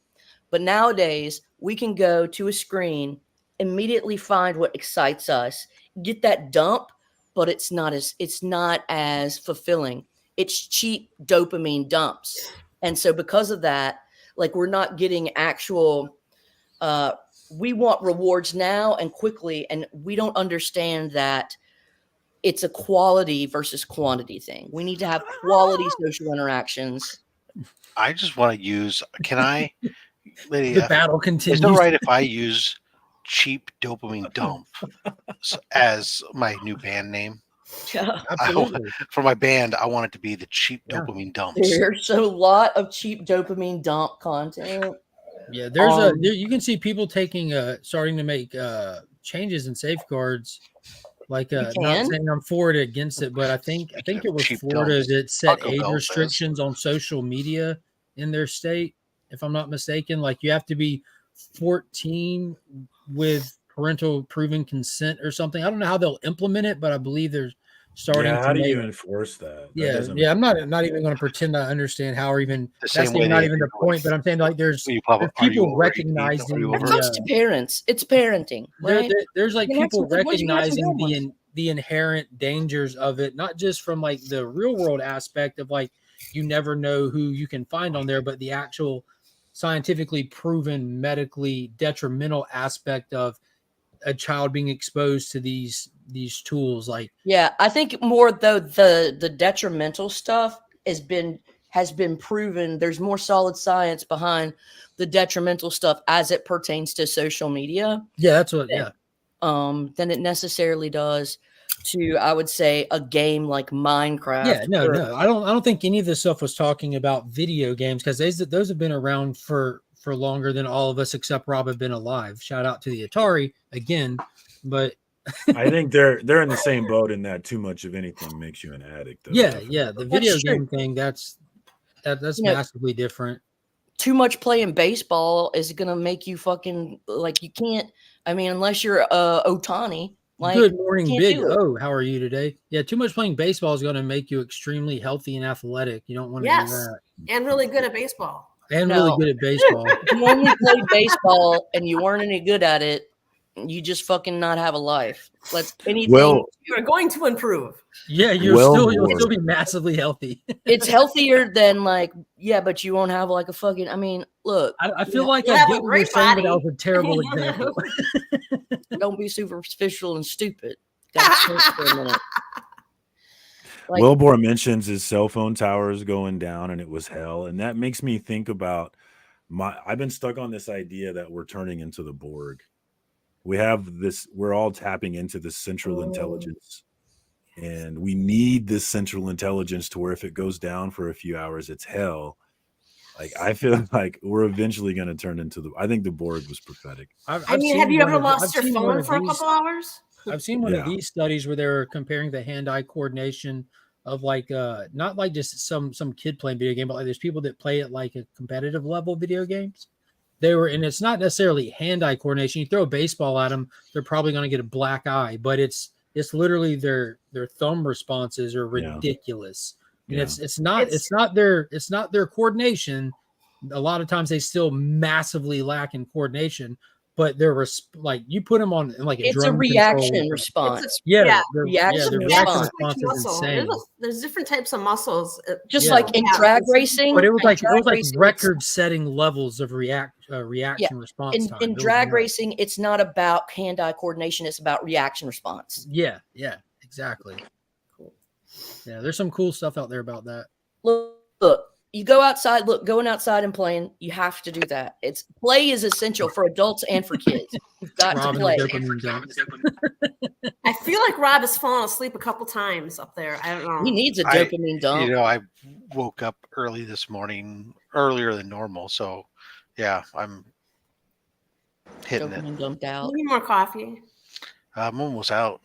But nowadays, we can go to a screen, immediately find what excites us, get that dump, but it's not as fulfilling. It's cheap dopamine dumps. And so because of that, like we're not getting actual we want rewards now and quickly, and we don't understand that it's a quality versus quantity thing. We need to have quality social interactions. I just want to use. Can I? The battle continues. Is it right if I use cheap dopamine dump as my new band name? Yeah, for my band, I want it to be the cheap dopamine dumps. There's a lot of cheap dopamine dump content. Yeah, you can see people starting to make changes and safeguards. Like not saying I'm for it or against it, but I think it was Florida that set age restrictions on social media in their state, if I'm not mistaken. Like you have to be 14 with parental proven consent or something. I don't know how they'll implement it, but I believe they're starting how do you enforce that? I'm not even going to pretend I understand how, or even that's not even the point. But I'm saying like there's people recognizing when it comes to parents, it's parenting. Right? There's like people recognizing the inherent dangers of it, not just from like the real world aspect of like you never know who you can find on there, but the actual scientifically proven medically detrimental aspect of a child being exposed to these tools. Like I think more though the detrimental stuff has been proven. There's more solid science behind the detrimental stuff as it pertains to social media than it necessarily does to, I would say, a game like Minecraft. I don't think any of this stuff was talking about video games, because those have been around for longer than all of us except Rob have been alive. Shout out to the Atari again. But I think they're in the same boat in that too much of anything makes you an addict. Though. The video game thing, that's massively different. Too much playing baseball is gonna make you fucking like you can't. I mean, unless you're Otani. Like, good morning, Big O. How are you today? Yeah, too much playing baseball is going to make you extremely healthy and athletic. You don't want to do that. And really good at baseball. Really good at baseball. If you only played baseball and you weren't any good at it, you just fucking not have a life. You're going to improve. Yeah, you'll still be massively healthy. It's healthier than but you won't have like a fucking. I mean, look. I feel like I get what you're saying, but that was a terrible example. Don't be superficial and stupid. For a minute. Wilbur mentions his cell phone towers going down, and it was hell, and that makes me think about I've been stuck on this idea that we're turning into the Borg. We have this, we're all tapping into this central intelligence. And we need this central intelligence to where if it goes down for a few hours, it's hell. Like, I feel like we're eventually going to turn into I think the Borg was prophetic. I mean, have you ever lost your phone for a couple hours? I've seen one of these studies where they're comparing the hand-eye coordination of like not like just some kid playing video game, but like there's people that play at like a competitive level video games. And it's not necessarily hand-eye coordination. You throw a baseball at them, they're probably going to get a black eye, but it's literally their thumb responses are ridiculous. And it's not their coordination. A lot of times they still massively lack in coordination, but they're like you put them on like it's a reaction response. Reaction response is insane. There's different types of muscles, just like in drag racing. But it was like record-setting levels of reaction response time. In drag racing, it's not about hand-eye coordination; it's about reaction response. Yeah, exactly. Cool. Yeah, there's some cool stuff out there about that. Look. You go outside, going outside and playing, you have to do that. Play is essential for adults and for kids. You've got to play. I feel like Rob has fallen asleep a couple times up there. I don't know. He needs a dopamine dump. I woke up early this morning, earlier than normal. So, yeah, I'm hitting dopamine dumped out. Need more coffee. I'm almost out,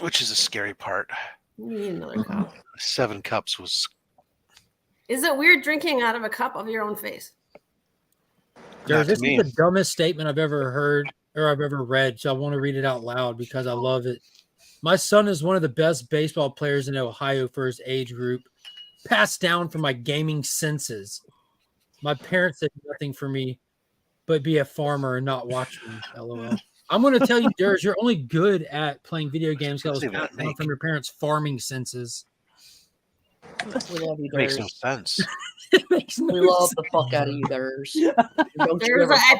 which is a scary part. Need another cup. 7 cups was. Is it weird drinking out of a cup of your own face? This is the dumbest statement I've ever heard or I've ever read, so I want to read it out loud because I love it. My son is one of the best baseball players in Ohio for his age group, passed down from my gaming senses. My parents did nothing for me but be a farmer and not watch me, LOL. I'm going to tell you, Durs, you're only good at playing video games because it was passed down from your parents' farming senses. We love you, Makes no sense. We love the fuck out of you, Durs. I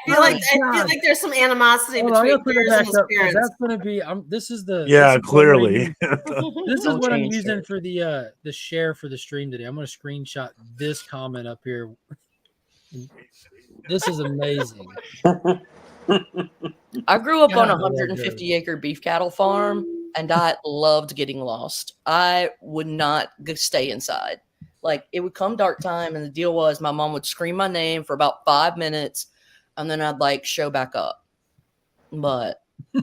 feel like there's some animosity between Durs and his parents. That's going to be. This is the. Clearly. This is what I'm using for the share for the stream today. I'm going to screenshot this comment up here. This is amazing. I grew up on a 150-acre beef cattle farm, and I loved getting lost. I would not stay inside. Like, it would come dark time, and the deal was my mom would scream my name for about 5 minutes, and then I'd, like, show back up. But,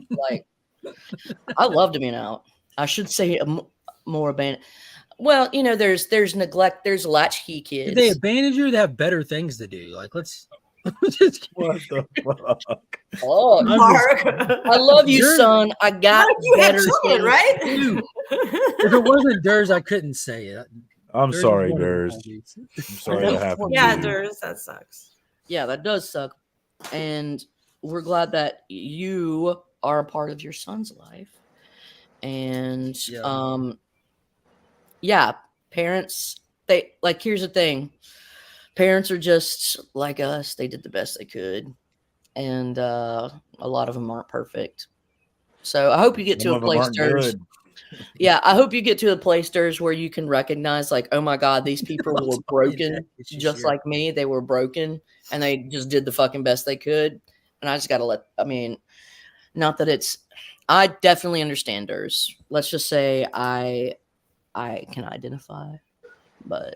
like, I loved being out. I should say more abandoned. Well, there's neglect. There's latchkey kids. Did they abandon you? They have better things to do. Like, let's... What the fuck? Oh, Mark. I love you, son. I got better children, right? If it wasn't Durs, I couldn't say it. I'm sorry, Durs. I'm sorry that happened. Yeah, Durs, that sucks. Yeah, that does suck. And we're glad that you are a part of your son's life. And parents, here's the thing. Parents are just like us. They did the best they could. And a lot of them aren't perfect. So I hope you get to a place, Durs. Yeah, I hope you get to a place, Durs, where you can recognize, like, oh my God, these people were broken just like me. They were broken and they just did the fucking best they could. And I just got to not that it's, I definitely understand Durs. Let's just say I can identify, but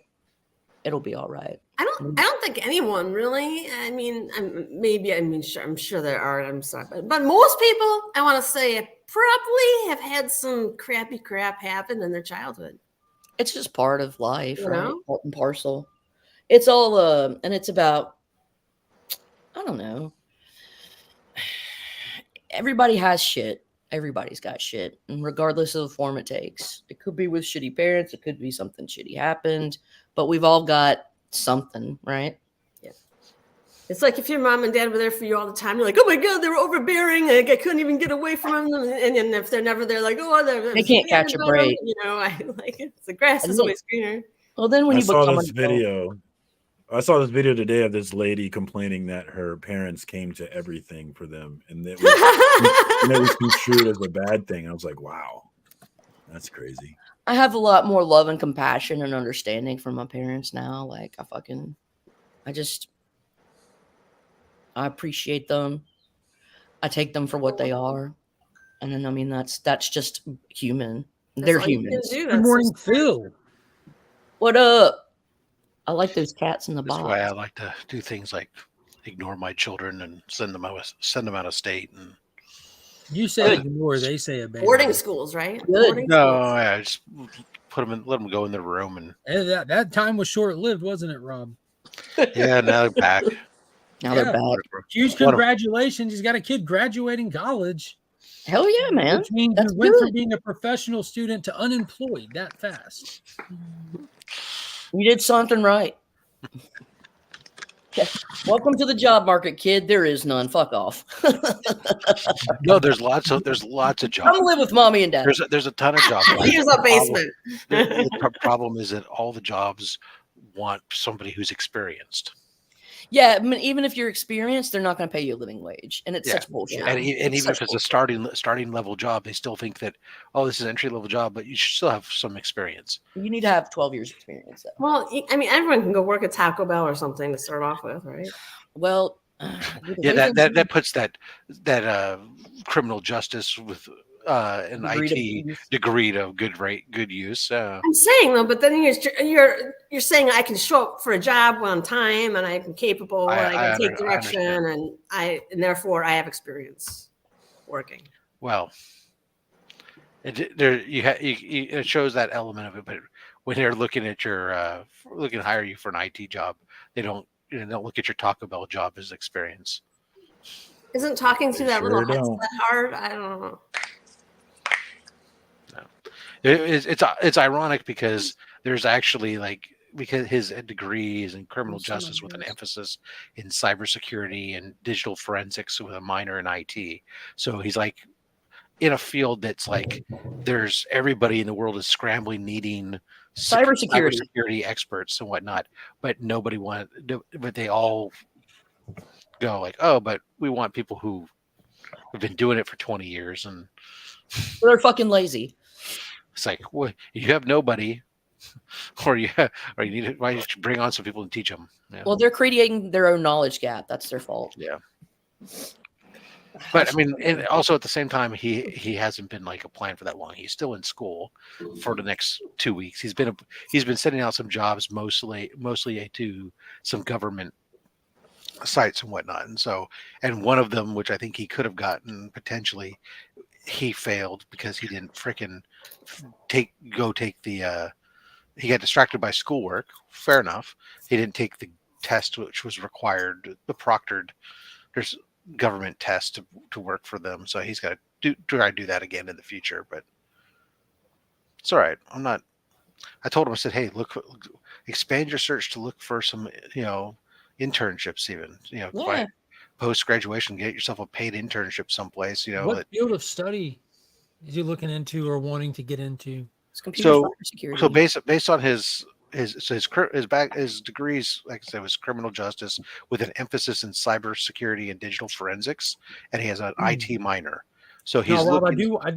it'll be all right. I don't think anyone really. I mean, I'm sure there are. I'm sorry, but most people, I want to say, probably have had some crappy crap happen in their childhood. It's just part of life, right? Part and parcel. It's all and it's about, I don't know. Everybody has shit. Everybody's got shit, and regardless of the form it takes, it could be with shitty parents, it could be something shitty happened, but we've all got something, right? Yeah. It's like if your mom and dad were there for you all the time, you're like, oh my God, they were overbearing. Like, I couldn't even get away from them. And if they're never there, like, oh, they can't catch a break. The grass is always greener. Well, then when I saw this video today of this lady complaining that her parents came to everything for them, and it was construed as a bad thing. I was like, wow, that's crazy. I have a lot more love and compassion and understanding from my parents now. Like, I appreciate them. I take them for what they are. And then, I mean, that's just human. They're humans. Good morning, Phil. What up? I like those cats in the That's box. why I like to do things like ignore my children and send them out of state. And you say ignore, they say abandon. Boarding schools, right? Good. Boarding no, schools. yeah, just put them in, let them go in their room, and that time was short lived, wasn't it, Rob? yeah, now they're back. Now they're back. Huge congratulations! He's got a kid graduating college. Hell yeah, man! Which means That's you went good. from being a professional student to unemployed that fast. You did something right. Welcome to the job market, kid. There is none. Fuck off. No, there's lots of jobs. Come live with mommy and dad. There's a ton of jobs. Here's a basement. The problem is that all the jobs want somebody who's experienced. Yeah, I mean, even if you're experienced, they're not going to pay you a living wage, and it's such bullshit. And even if it's a starting level job, they still think that, oh, this is an entry level job, but you should still have some experience. You need to have 12 years experience, though. Well, I mean, everyone can go work at Taco Bell or something to start off with, right? Well, yeah, that puts that criminal justice with an IT degree of good use. I'm saying though, but then you're saying I can show up for a job on time and I'm capable and I can take direction and therefore I have experience working. Well, it shows that element of it, but when they're looking at looking to hire you for an IT job, they don't look at your Taco Bell job as experience. Isn't talking through that little headset hard? I don't know. No, it's ironic because there's actually because his degree is in criminal justice with an emphasis in cybersecurity and digital forensics with a minor in IT. So he's like in a field that's like there's everybody in the world is scrambling, needing cybersecurity experts and whatnot, but but they all go like, oh, but we want people who have been doing it for 20 years and they're fucking lazy. It's like, well, you have nobody, or you need to, why don't you bring on some people and teach them? Yeah. Well, they're creating their own knowledge gap. That's their fault. Yeah. But I mean, and also at the same time, he hasn't been applying for that long. He's still in school for the next 2 weeks. He's been sending out some jobs, mostly to some government sites and whatnot. And one of them, which I think he could have gotten potentially, he failed because he didn't frickin' take the he got distracted by schoolwork. Fair enough. He didn't take the test which was required, the proctored there's government test to work for them. So he's got to try to do that again in the future, but it's all right. I told him, I said, hey, look, expand your search to look for some, internships even, post graduation, get yourself a paid internship someplace, What field of study is he looking into or wanting to get into? It's computer cybersecurity. So based on his degrees, like I said, was criminal justice with an emphasis in cybersecurity and digital forensics, and he has an IT minor. So he's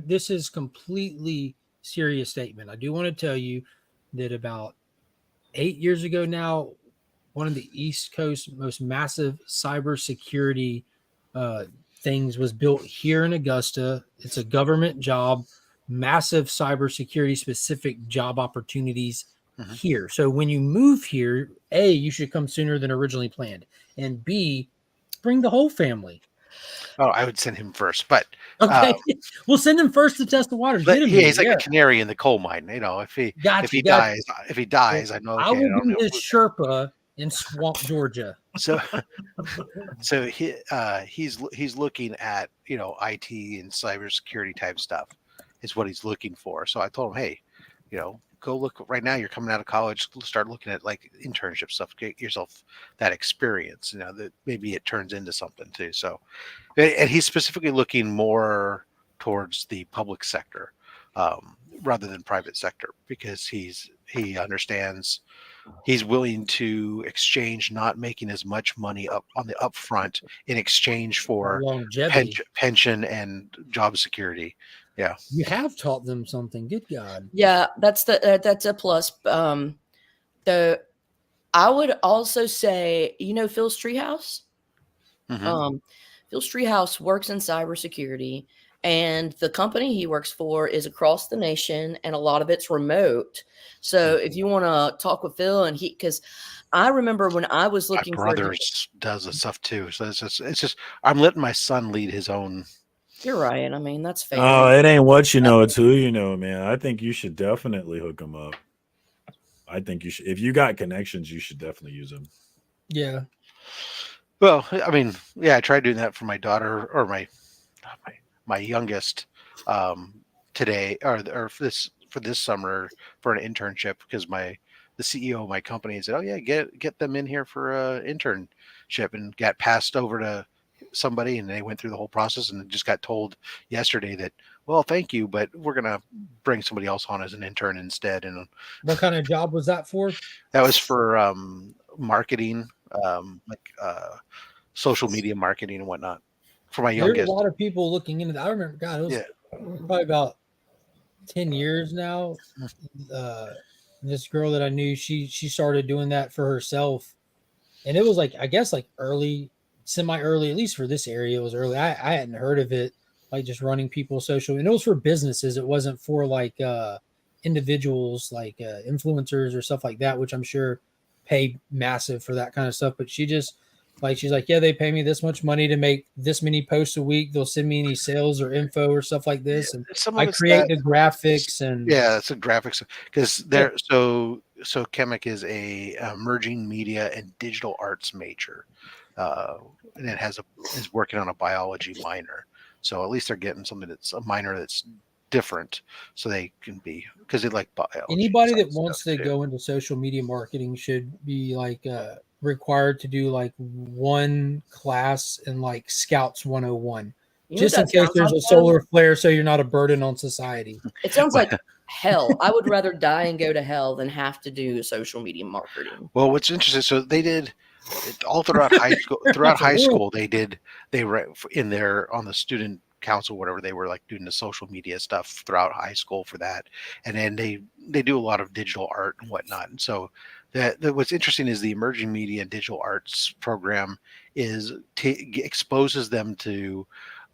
this is completely serious statement. I do want to tell you that about 8 years ago now, one of the East Coast most massive cybersecurity things was built here in Augusta. It's a government job, massive cybersecurity specific job opportunities here. So when you move here, A, you should come sooner than originally planned, and B, bring the whole family. Oh, I would send him first, but okay, we'll send him first to test the waters. He's like a canary in the coal mine. If he dies, I know. Okay, I will be his Sherpa in Swamp, Georgia. So he's looking at IT and cybersecurity type stuff is what he's looking for. So I told him, hey, go look right now. You're coming out of college. Start looking at internship stuff. Get yourself that experience. That maybe it turns into something too. So, and he's specifically looking more towards the public sector rather than private sector because he understands. He's willing to exchange not making as much money up on the upfront in exchange for pension and job security. Yeah, you have taught them something. Good God. Yeah, that's a plus. I would also say, Phil's Treehouse. Phil's Treehouse works in cybersecurity, and the company he works for is across the nation, and a lot of it's remote. So if you want to talk with Phil, and because I remember when I was looking my brother does the stuff too. So it's just I'm letting my son lead his own. You're right. I mean, that's fair. Oh, it ain't what you know, it's who you know, man. I think you should definitely hook him up. I think you should. If you got connections, you should definitely use them. Yeah. Well, I mean, yeah, I tried doing that for my daughter or my youngest today or for this summer for an internship because the CEO of my company said, "Oh yeah, get them in here for an internship," and got passed over to somebody, and they went through the whole process and just got told yesterday that, well, thank you, but we're gonna bring somebody else on as an intern instead. And what kind of job was that for? That was for marketing, social media marketing and whatnot for my youngest. There's a lot of people looking into that. I remember, God, it was probably about 10 years now. This girl that I knew, she started doing that for herself, and it was like, I guess like semi-early, at least for this area, it was early. I hadn't heard of it, like just running people's social, and it was for businesses. It wasn't for like individuals, like influencers or stuff like that, which I'm sure pay massive for that kind of stuff. But she's like, yeah, they pay me this much money to make this many posts a week. They'll send me any sales or info or stuff like this, and I create the graphics. And it's a graphics because they're so Chemic is a emerging media and digital arts major, and it is working on a biology minor. So at least they're getting something that's a minor that's different, so they can be, because they like biology. Anybody that wants to go into social media marketing should be like required to do like one class in like Scouts 101, just in case there's a solar flare, so you're not a burden on society. It sounds like hell. I would rather die and go to hell than have to do social media marketing. Well, what's interesting, so they did all throughout high school. Throughout high school, they were in there on the student council, whatever, they were like doing the social media stuff throughout high school for that, and then they do a lot of digital art and whatnot. And so that what's interesting is the emerging media and digital arts program exposes them to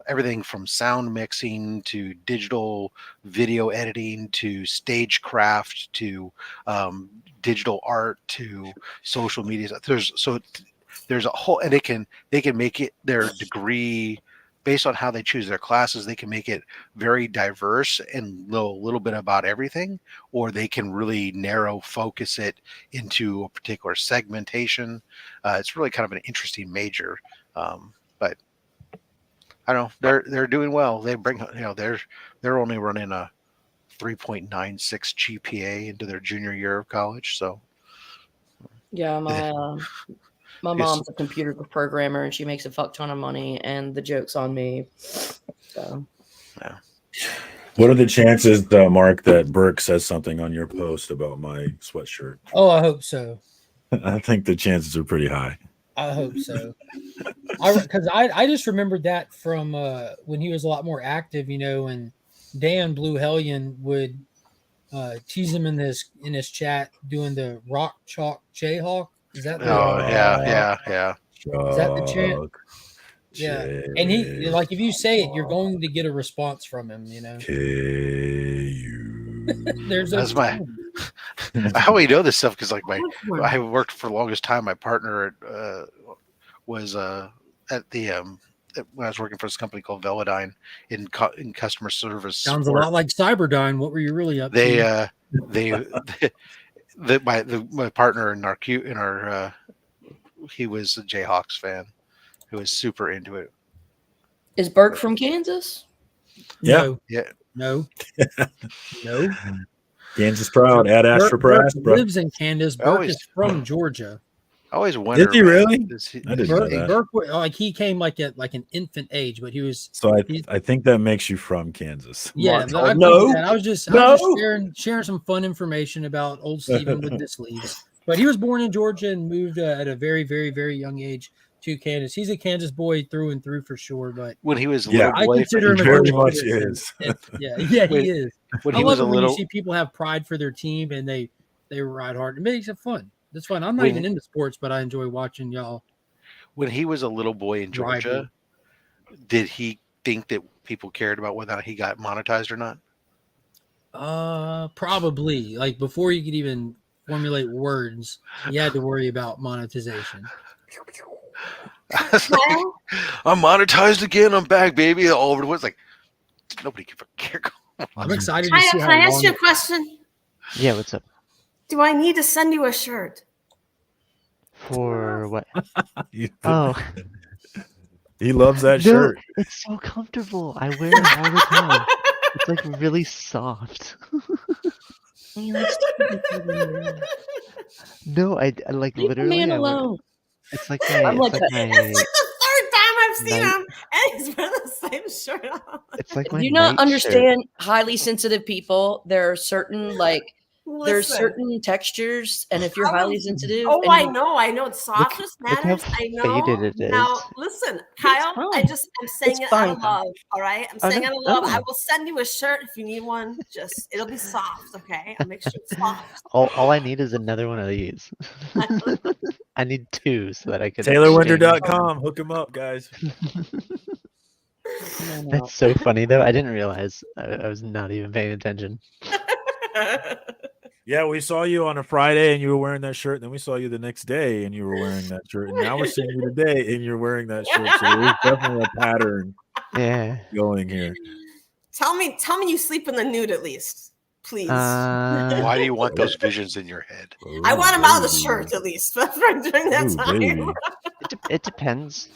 everything from sound mixing to digital video editing to stagecraft to digital art to social media. There's a whole, and they can make it their degree based on how they choose their classes. They can make it very diverse and know a little bit about everything, or they can really narrow focus it into a particular segmentation. It's really kind of an interesting major, but I don't know. They're doing well. They bring, they're only running a 3.96 GPA into their junior year of college. So yeah, my mom's a computer programmer, and she makes a fuck ton of money, and the joke's on me. So, yeah. What are the chances, Mark, that Burke says something on your post about my sweatshirt? Oh, I hope so. I think the chances are pretty high. I hope so. Because I just remembered that from when he was a lot more active, and Dan Blue Hellion would tease him in his chat doing the Rock Chalk Jayhawk. Is that yeah. Is that the chant? Yeah. And he, like, if you say it, you're going to get a response from him, That's my I only know this stuff because, like, I worked for the longest time. My partner was at the when I was working for this company called Velodyne in customer service. Sounds a lot like Cyberdyne. What were you really up to? My partner in our he was a Jayhawks fan who was super into it. Is Burke from Kansas? Yeah. No. Kansas proud. Add Ash for press. Lives in Kansas. Burke is from Georgia. I always wonder. Did he really? I didn't know that. Burke, like, he came like at an infant age, but he was. So I think that makes you from Kansas. Yeah, I was just sharing some fun information about old Stephen with this leagues. But he was born in Georgia and moved at a very, very, very young age to Kansas. He's a Kansas boy through and through for sure. But when he was a little boy, I consider him very much is. Yeah, he is. When I he love was it a when little, you see people have pride for their team and they ride hard. It makes it fun. That's fun. I'm not even into sports, but I enjoy watching y'all. when he was a little boy in Georgia, did he think that people cared about whether he got monetized or not? Probably. Like before you could even formulate words, you had to worry about monetization. Like, I'm monetized again. I'm back, baby. All over the woods. Like nobody can care. I'm excited to see Can how I ask long you a question? Yeah, what's up? Do I need to send you a shirt? For what? You- Oh, He loves that no, shirt. it's so comfortable. I wear it all the time. It's like really soft. No, I like Leave the literally. man I wear, alone. it's like my. I'm It's like like a- my. It's like the third time I've seen night- him, and he's wearing the same shirt on. It's like my. Do you not night shirt. understand highly sensitive people? There are certain there's Listen. certain textures, and if you're highly sensitive, Oh, and I you- know. It's softness Look how matters. I know. faded it is. Now, listen, Kyle. fine. I'm saying It's it out fine, of Kyle. love. All right, I'm I saying it know, out of love. I I know. will send you a shirt if you need one. Just it'll be soft. Okay, I'll make sure it's soft. All I need is another one of these. I need two so that I can. TaylorWinder.com. Hook him up, guys. That's so funny though. I didn't realize I was not even paying attention. Yeah, we saw you on a Friday and you were wearing that shirt. Then we saw you the next day and you were wearing that shirt. And now we're seeing you today and you're wearing that shirt. So there's definitely a pattern going here. Tell me you sleep in the nude at least, please. Why do you want those visions in your head? I want him out of the shirt at least during that time. It depends.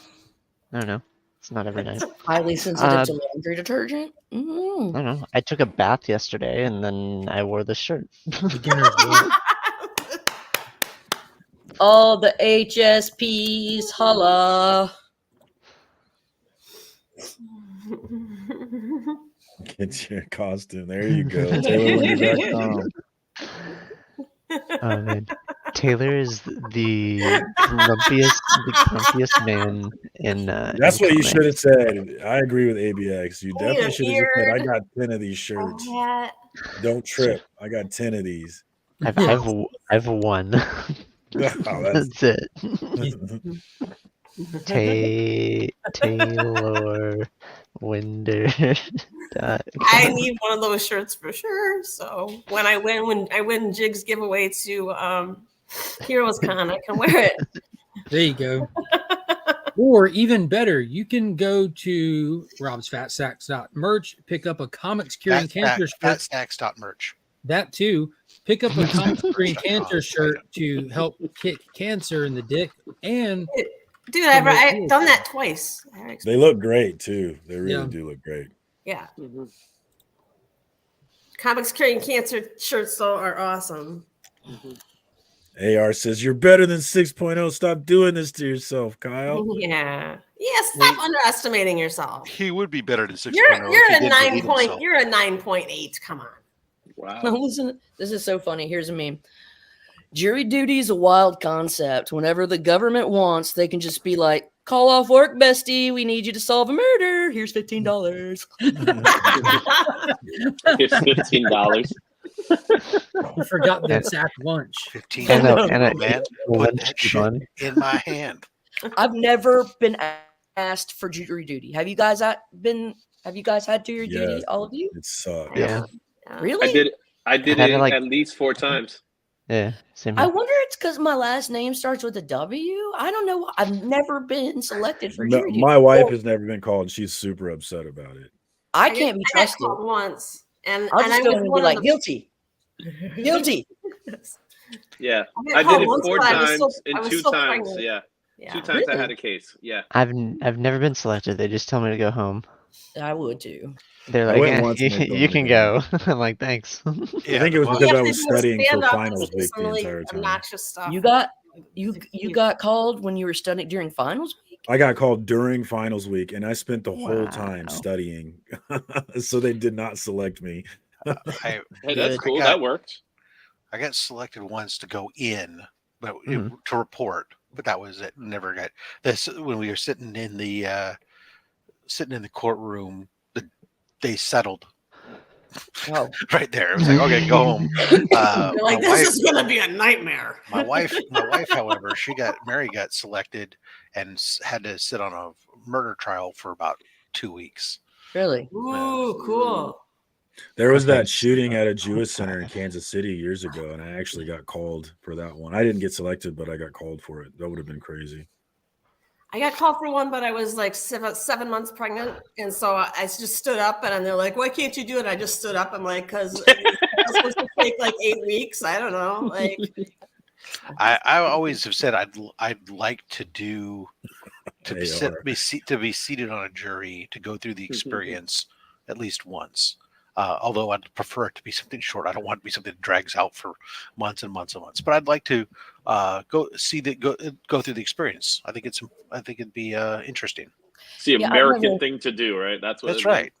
I don't know. It's not every night. highly sensitive to laundry detergent. I don't know. I took a bath yesterday and then I wore the shirt. All the HSPs, holla. Get your costume. There you go. TaylorWinder.com. Oh man, Taylor is the grumpiest man in. That's in what you comics. should have said. I agree with ABX. You I need definitely a should have just said, I beard. got 10 of these shirts. hat. Don't trip. I got 10 of these. I've one. That's it. Taylor Winder. I need one of those shirts for sure. So when I win Jig's giveaway to Heroes Con, I can wear it. There you go. Or even better, you can go to robsfatsacks.merch, pick up a Comics Curing Cancer shirt. Fatsnacks.merch. That too. Pick up a Comics Curing Cancer shirt to help kick cancer in the dick. And Dude, I've done that twice. They look great too. They really Yeah. do look great. Yeah. Comics Curing Cancer shirts though are awesome. AR says, you're better than 6.0. Stop doing this to yourself, Kyle. Yeah. Yeah, stop underestimating yourself. He would be better than 6.0. You're if a he did believe 9 point. himself. You're a 9.8. Come on. Wow. Listen, this is so funny. Here's a meme. Jury duty is a wild concept. Whenever the government wants, they can just be like, call off work, bestie. We need you to solve a murder. Here's $15. Here's $15. you forgot the sack lunch. 15. And a Man, one put that shit one. in my hand. I've never been asked for jury duty. Have you guys had jury Yeah. duty? All of you? It sucks. Yeah. Really? I did Had it it, like- at least 4 times. Yeah. Same. I here. wonder it's because my last name starts with a W. I don't know. I've never been selected for No, jury duty. my wife has never been called. She's super upset about it. I can't be I got trusted. called once, and I'll and just I go was in and be one like, of the, guilty. Guilty. Yeah. got I did called it once, 4 but I was times so- I and was 2 so times. pregnant. Yeah. Yeah. 2 times I Really? had a case. Yeah. I've never been selected. They just tell me to go home. I would too. They're I like, went "Eh, once and they told you me can to go. I'm like, thanks. I think it was All because you I have to was do is studying for stand up and finals say week some the really entire time. obnoxious stuff. You got called when you were studying during finals week? I got called during finals week, and I spent the whole Wow. time studying, so they did not select me. I, Hey, that's I cool. got- That worked. I got selected once to go in, but Mhm. to report. But that was it. Never got this when we were sitting in the courtroom. They settled Oh, right there. It was like, okay, go home. You're like, My this wife, is gonna be a nightmare. my wife, however, Mary got selected and had to sit on a murder trial for about 2 weeks. really? Ooh, cool. There was that shooting at a Jewish center in Kansas City years ago, and I actually got called for that one. I didn't get selected, but I got called for it. That would have been crazy. I got called for one, but I was like 7 months pregnant, and so I just stood up, and they're like, "Why can't you do it?" I just stood up. I'm like, "Cause it's supposed to take like 8 weeks. I don't know." Like, I always have said I'd like to be seated on a jury to go through the experience at least once. Although I'd prefer it to be something short. I don't want it to be something that drags out for months and months and months. But I'd like to go through the experience. I think it'd be interesting. It's the American thing to do, right? That's right.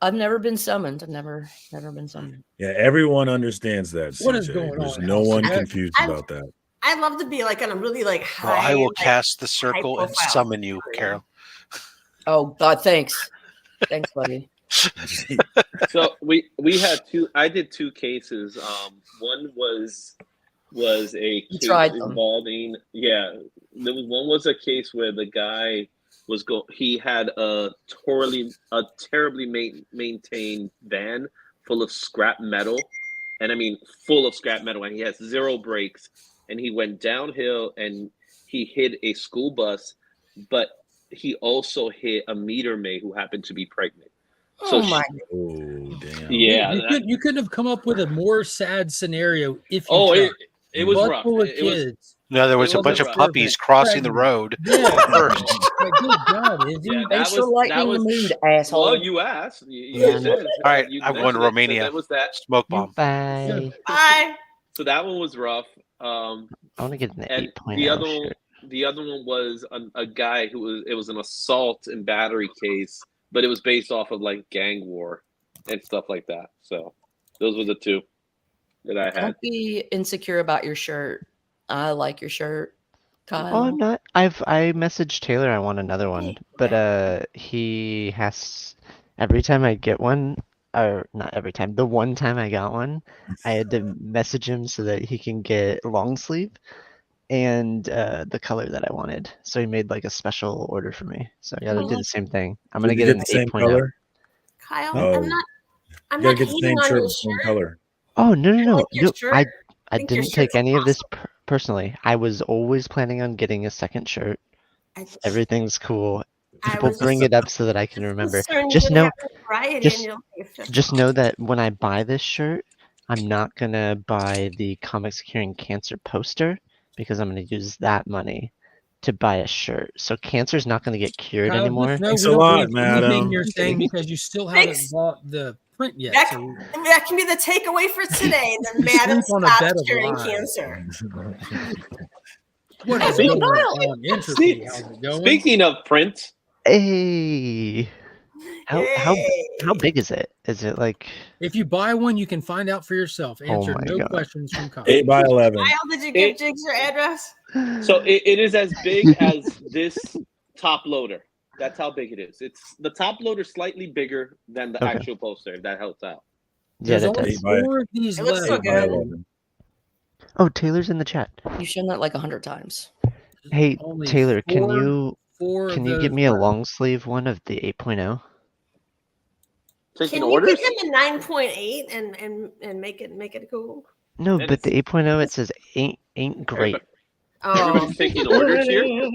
I've never been summoned. I've never been summoned. Yeah, everyone understands that. What CJ. is going There's on, no one Allison? confused about that. I'd love to be like on a really like Well, high. I will like, cast the circle and high-profile summon you, Carol. Oh God, thanks, buddy. So we had I did 2 cases. One was a case involving one was a case where the guy he had a terribly maintained van full of scrap metal, and I mean full of scrap metal, and he has 0 brakes, and he went downhill and he hit a school bus, but he also hit a meter maid who happened to be pregnant. Oh my! Oh damn! Yeah, you couldn't have come up with a more sad scenario if you. It was rough. It was. No, there was a bunch of puppies crossing the road. Yeah. First. Good God, Izzy. Yeah, Thanks for lightening the mood, asshole. Well, you asked. You said. All right, I'm going to mentioned it, Romania. so that was that. Smoke bomb. Bye. Bye. So that one was rough. I want to get an And 8.0 the other one was a guy it was an assault and battery case, but it was based off of like gang war and stuff like that. So those were the 2 that I had. Don't be insecure about your shirt. I like your shirt, Kyle. Oh, I'm not. I messaged Taylor. I want another one, but he has. Every time I get one, or not every time. The one time I got one, I had to message him so that he can get long sleeve and the color that I wanted. So he made like a special order for me. So I gotta do the same thing. I'm gonna get an 8.0. Kyle, Oh. I'm You not gotta get the hating same on shirt your with the same shirt. color. Oh no! like your shirt. I think your didn't take shirt's any of this personally. I was always planning on getting a second shirt. Everything's cool. People bring it up so that I can remember. Just know that when I buy this shirt, I'm not gonna buy the Comics Curing Cancer poster because I'm gonna use that money to buy a shirt. So cancer's not gonna get cured Kyle, anymore. Thanks a lot, madam. You're saying because you still haven't bought the print yet. That can be the takeaway for today. The madam on a stops bed of curing lies. cancer. What is going on? Interesting. How's it going? Speaking of print, Hey, how big is it? Is it like? If you buy one, you can find out for yourself. Answer my no God. questions from Kyle. 8 by 11. Kyle, did you give Jigs your address? so it is as big as this top loader. That's how big it is. It's the top loader slightly bigger than the actual poster, if that helps out. Yeah, There's that only does. 4 of these It looks left. so good. Oh, Taylor's in the chat. You've shown that like 100 times. Hey, Only Taylor, can four you of get those me a left. long sleeve one of the 8.0? Taking Can orders? you give him a 9.8 and make it cool? No, And but the 8.0 it says ain't great. Everybody's taking orders here.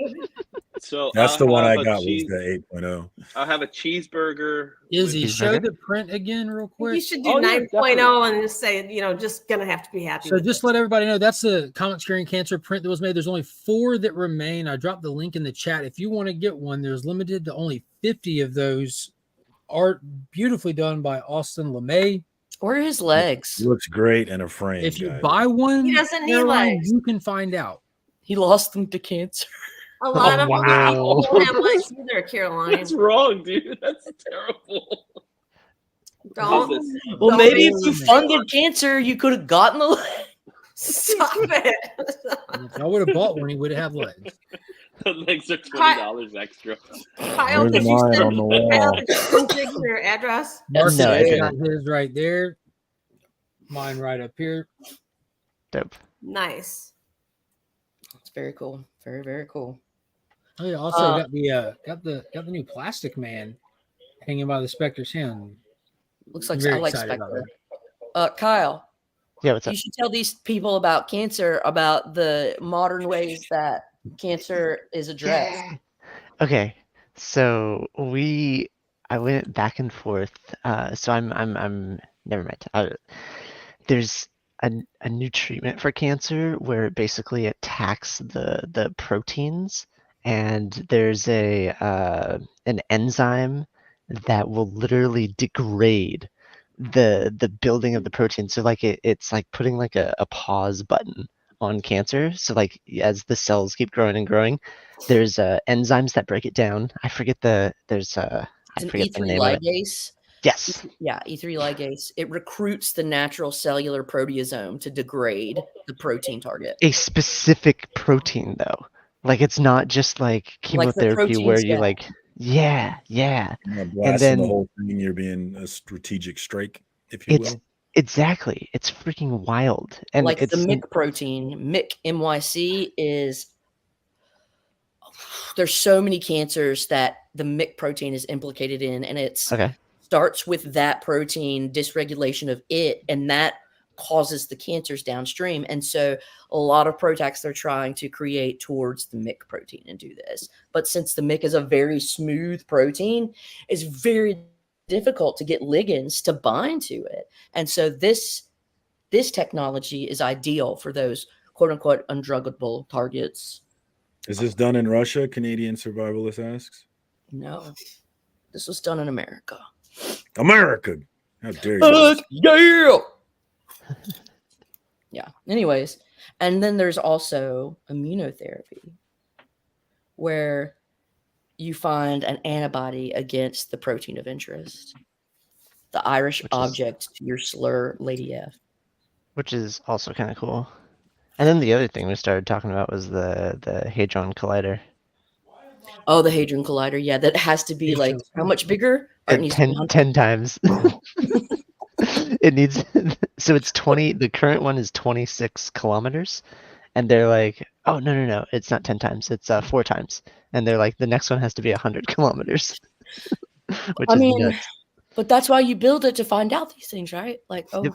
So That's the I'll one I have a got was cheese- the 8.0. I'll have a cheeseburger. Izzy, show Cheeseburger? the print again real quick. You should do Oh, yeah, 9.0 and just say, just gonna have to be happy. So with just it. let everybody know that's the Comics Curing Cancer print that was made. There's only 4 that remain. I dropped the link in the chat. If you want to get one, there's limited to only 50 of those. Art beautifully done by Austin LeMay. Where are his legs? Looks great in a frame. If you guys. buy one, He doesn't need Caroline, legs. you can find out. He lost them to cancer. A lot of wow. people don't have legs either, Caroline. What's wrong, dude? That's terrible. Don't, Well, don't maybe be- if you funded cancer, you could have gotten the leg. Stop it. If I would have bought one, he would have had legs. The legs are $20 extra. Kyle, There's did you mine send on the Kyle, wall. did you send Jiggy your address? Marcus No, I has didn't. got his right there. Mine right up here. Dope. Nice. It's very cool. Very, very cool. Oh yeah, also got the new Plastic Man hanging by the Spectre's hand. Looks like Very I like excited about Spectre. Kyle, Yeah, what's you up? should tell these people about cancer, about the modern ways that cancer is addressed. Yeah. Okay, so I went back and forth. So I'm never mind. There's a new treatment for cancer where it basically attacks the proteins, and there's an enzyme that will literally degrade the building of the protein. So like it's like putting like a pause button on cancer. So like as the cells keep growing and growing, there's enzymes that break it down. I forget I It's an forget the E3 name of it. ligase. Yes. Yeah, E3 ligase. It recruits the natural cellular proteasome to degrade the protein target. A specific protein though. Like it's not just like Like the chemotherapy where proteins, you yeah. like yeah. You're not And blasting the then whole thing. You're being a strategic strike, if you it's will. exactly. It's freaking wild. And Like the it's MYC protein. MYC, MYC is there's so many cancers that the MYC protein is implicated in, and it's okay. starts with that protein dysregulation of it, and that causes the cancers downstream. And so a lot of proteins they're trying to create towards the MYC protein and do this. But since the MYC is a very smooth protein, it's very difficult to get ligands to bind to it. And so this technology is ideal for those quote unquote undruggable targets. Is this done in Russia? Canadian survivalist asks. No, this was done in America. America. How dare you? Yeah. Yeah. Anyways, and then there's also immunotherapy, where you find an antibody against the protein of interest, the Irish object to your slur, Lady F. Which is also kind of cool. And then the other thing we started talking about was the Hadron Collider. Oh, the Hadron Collider. Yeah, that has to be like how much bigger? Or it needs to be 10 times. It needs so it's 20. The current one is 26 kilometers, and they're like, oh no, it's not 10 times. It's 4 times, and they're like, the next one has to be 100 kilometers. Which I is mean, nuts. but that's why you build it to find out these things, right? Like, oh, Yep.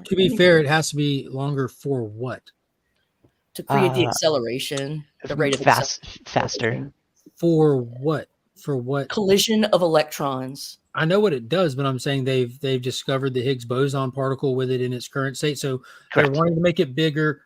To be fair, it has to be longer for what? To create the acceleration, the rate of faster. For what? For what? Collision of electrons. I know what it does, but I'm saying they've discovered the Higgs boson particle with it in its current state. So they're wanting to make it bigger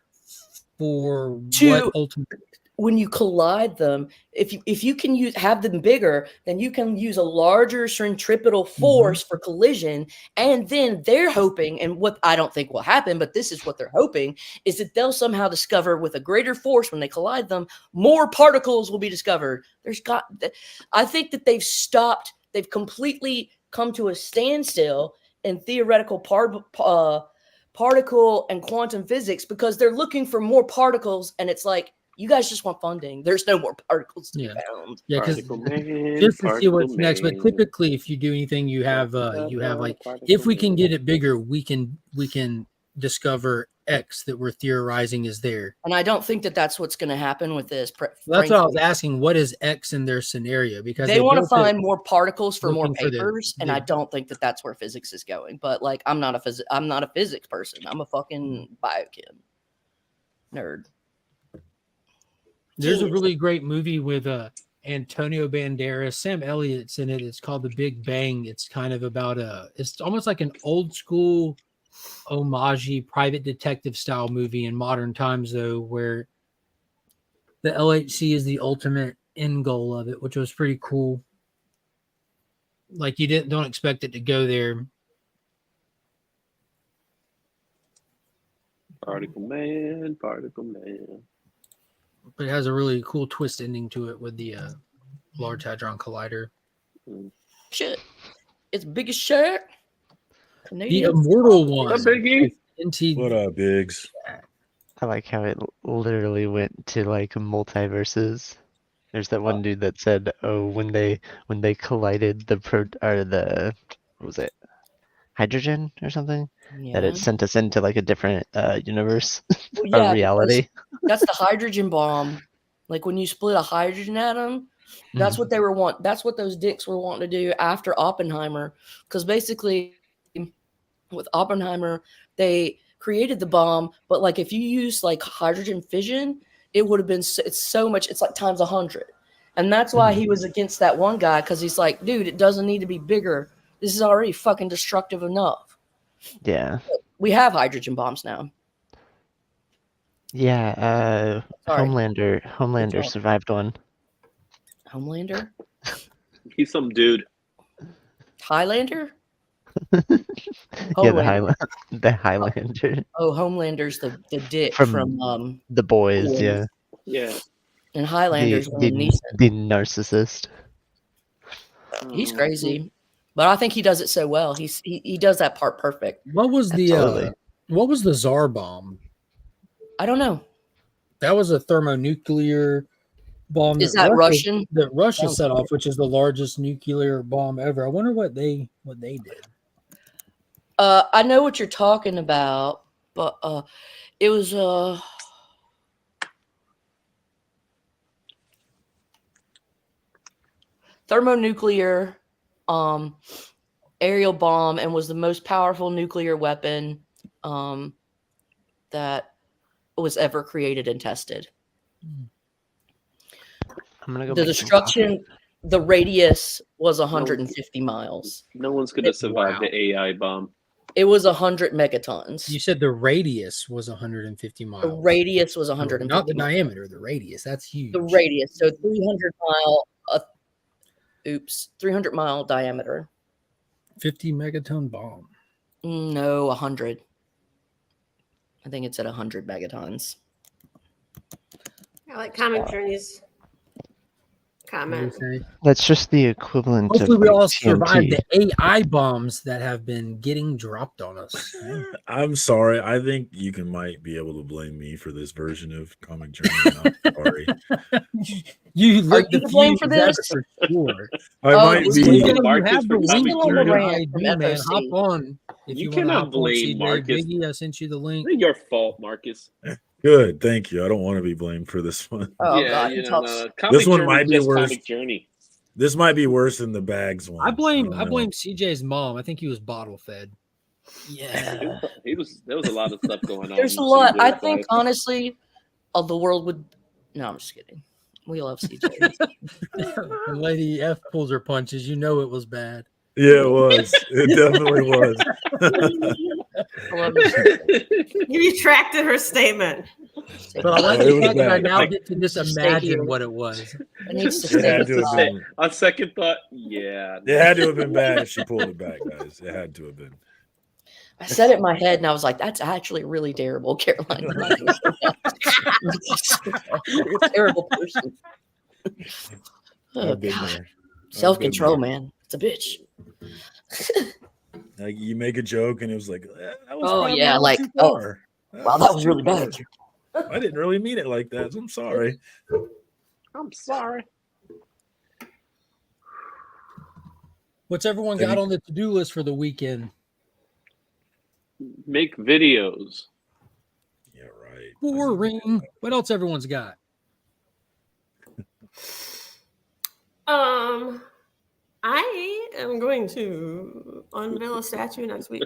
for what ultimately? When you collide them, if you can have them bigger, then you can use a larger centripetal force for collision. And then they're hoping, and what I don't think will happen, but this is what they're hoping, is that they'll somehow discover with a greater force when they collide them, more particles will be discovered. I think that they've completely come to a standstill in theoretical particle and quantum physics because they're looking for more particles, and it's like, you guys just want funding. There's no more particles to be found. Yeah, because just to see what's next. But typically, if you do anything, you have like, if we can get it bigger, we can discover X that we're theorizing is there. And I don't think that that's what's going to happen with this. That's what I was asking. What is X in their scenario? Because they want to find more particles for more for papers, and I don't think that that's where physics is going. But like, I'm not a physics person. I'm a fucking biochem nerd. There's a really great movie with Antonio Banderas, Sam Elliott's in it. It's called The Big Bang. It's kind of about it's almost like an old school homage private detective style movie in modern times, though, where the LHC is the ultimate end goal of it, which was pretty cool. Like you don't expect it to go there. Particle Man. But it has a really cool twist ending to it with the Large Hadron Collider. Shit. It's big as shit. The immortal one. What up, Biggie? What up, Biggs? I like how it literally went to like multiverses. There's that one dude that said, "Oh, when they collided the what was it, hydrogen or something, that it Yeah. sent us into like a different universe Well, or yeah, because reality." that's the hydrogen bomb. Like when you split a hydrogen atom, that's what they were want. That's what those dicks were wanting to do after Oppenheimer. Because basically, with Oppenheimer, they created the bomb, but like if you use like hydrogen fission, it would have been it's so much. It's like times 100, and that's why he was against that one guy because he's like, dude, it doesn't need to be bigger. This is already fucking destructive enough. Yeah. We have hydrogen bombs now. Yeah. Sorry. Homelander survived one. Homelander? He's some dude. Highlander? Yeah, Homelander. the Highlander Oh, Homelander's the dick from from The Boys. Boys. Yeah. Yeah. And Highlander's the narcissist. He's crazy, but I think he does it so well. He does that part perfect. What was the Tsar bomb? I don't know. That was a thermonuclear bomb. Is that Russian? That Russia Sounds set like off, which is the largest nuclear bomb ever. I wonder what they did. I know what you're talking about, but it was thermonuclear aerial bomb and was the most powerful nuclear weapon that was ever created and tested. I'm gonna go. The destruction, the radius was 150 miles. No one's gonna survive the AI bomb. It was 100 megatons. You said the radius was 150 miles. The radius was 150 not the miles. diameter, the radius. That's huge. The radius, so 300 mile diameter. 50 megaton bomb. No, 100. I think it's at 100 megatons. I like Comic Journey's comment. That's just the equivalent Hopefully, of we like, all TNT. survive the AI bombs that have been getting dropped on us. I'm sorry. I think you might be able to blame me for this version of Comic Journey. I'm sorry. You Are look you to blame for this? For sure. I might this be. is You Marcus have the from link Comic on the Journey. rant from man. FOC. Hop on. If You you want to cannot hop on blame CJ, Marcus. Biggie, I sent you the link. It's your fault, Marcus. Good, thank you. I don't want to be blamed for this one. Oh yeah, God, you he know, talks. Comic This one Journey might be just worse. Comic Journey. This might be worse than the bags one. I blame don't know. CJ's mom. I think he was bottle fed. Yeah. There was a lot of stuff going on. There's a in lot. I CJ's think life. honestly, the world would. No, I'm just kidding. We love CJ. When Lady F pulls her punches, you know it was bad. Yeah, it was. It definitely was. I love you. You retracted her statement. But I like It the was fact that I bad. now get to just Stay imagine here. what it was. It needs to It stay had to have inside. been. On second thought, yeah. It had to have been bad if she pulled it back, guys. It had to have been. I said it in my head, and I was like, "That's actually really terrible, Caroline." You're a terrible person. Oh, I've been God. there. Self-control, man. It's a bitch. Like you make a joke and it was like, that was Oh, probably yeah, a little like, too oh, far. wow, that was really bad. I didn't really mean it like that. So I'm sorry. I'm sorry. What's everyone got on the to-do list for the weekend? Make videos. Yeah, right. Boring. What else everyone's got? I am going to unveil a statue next week.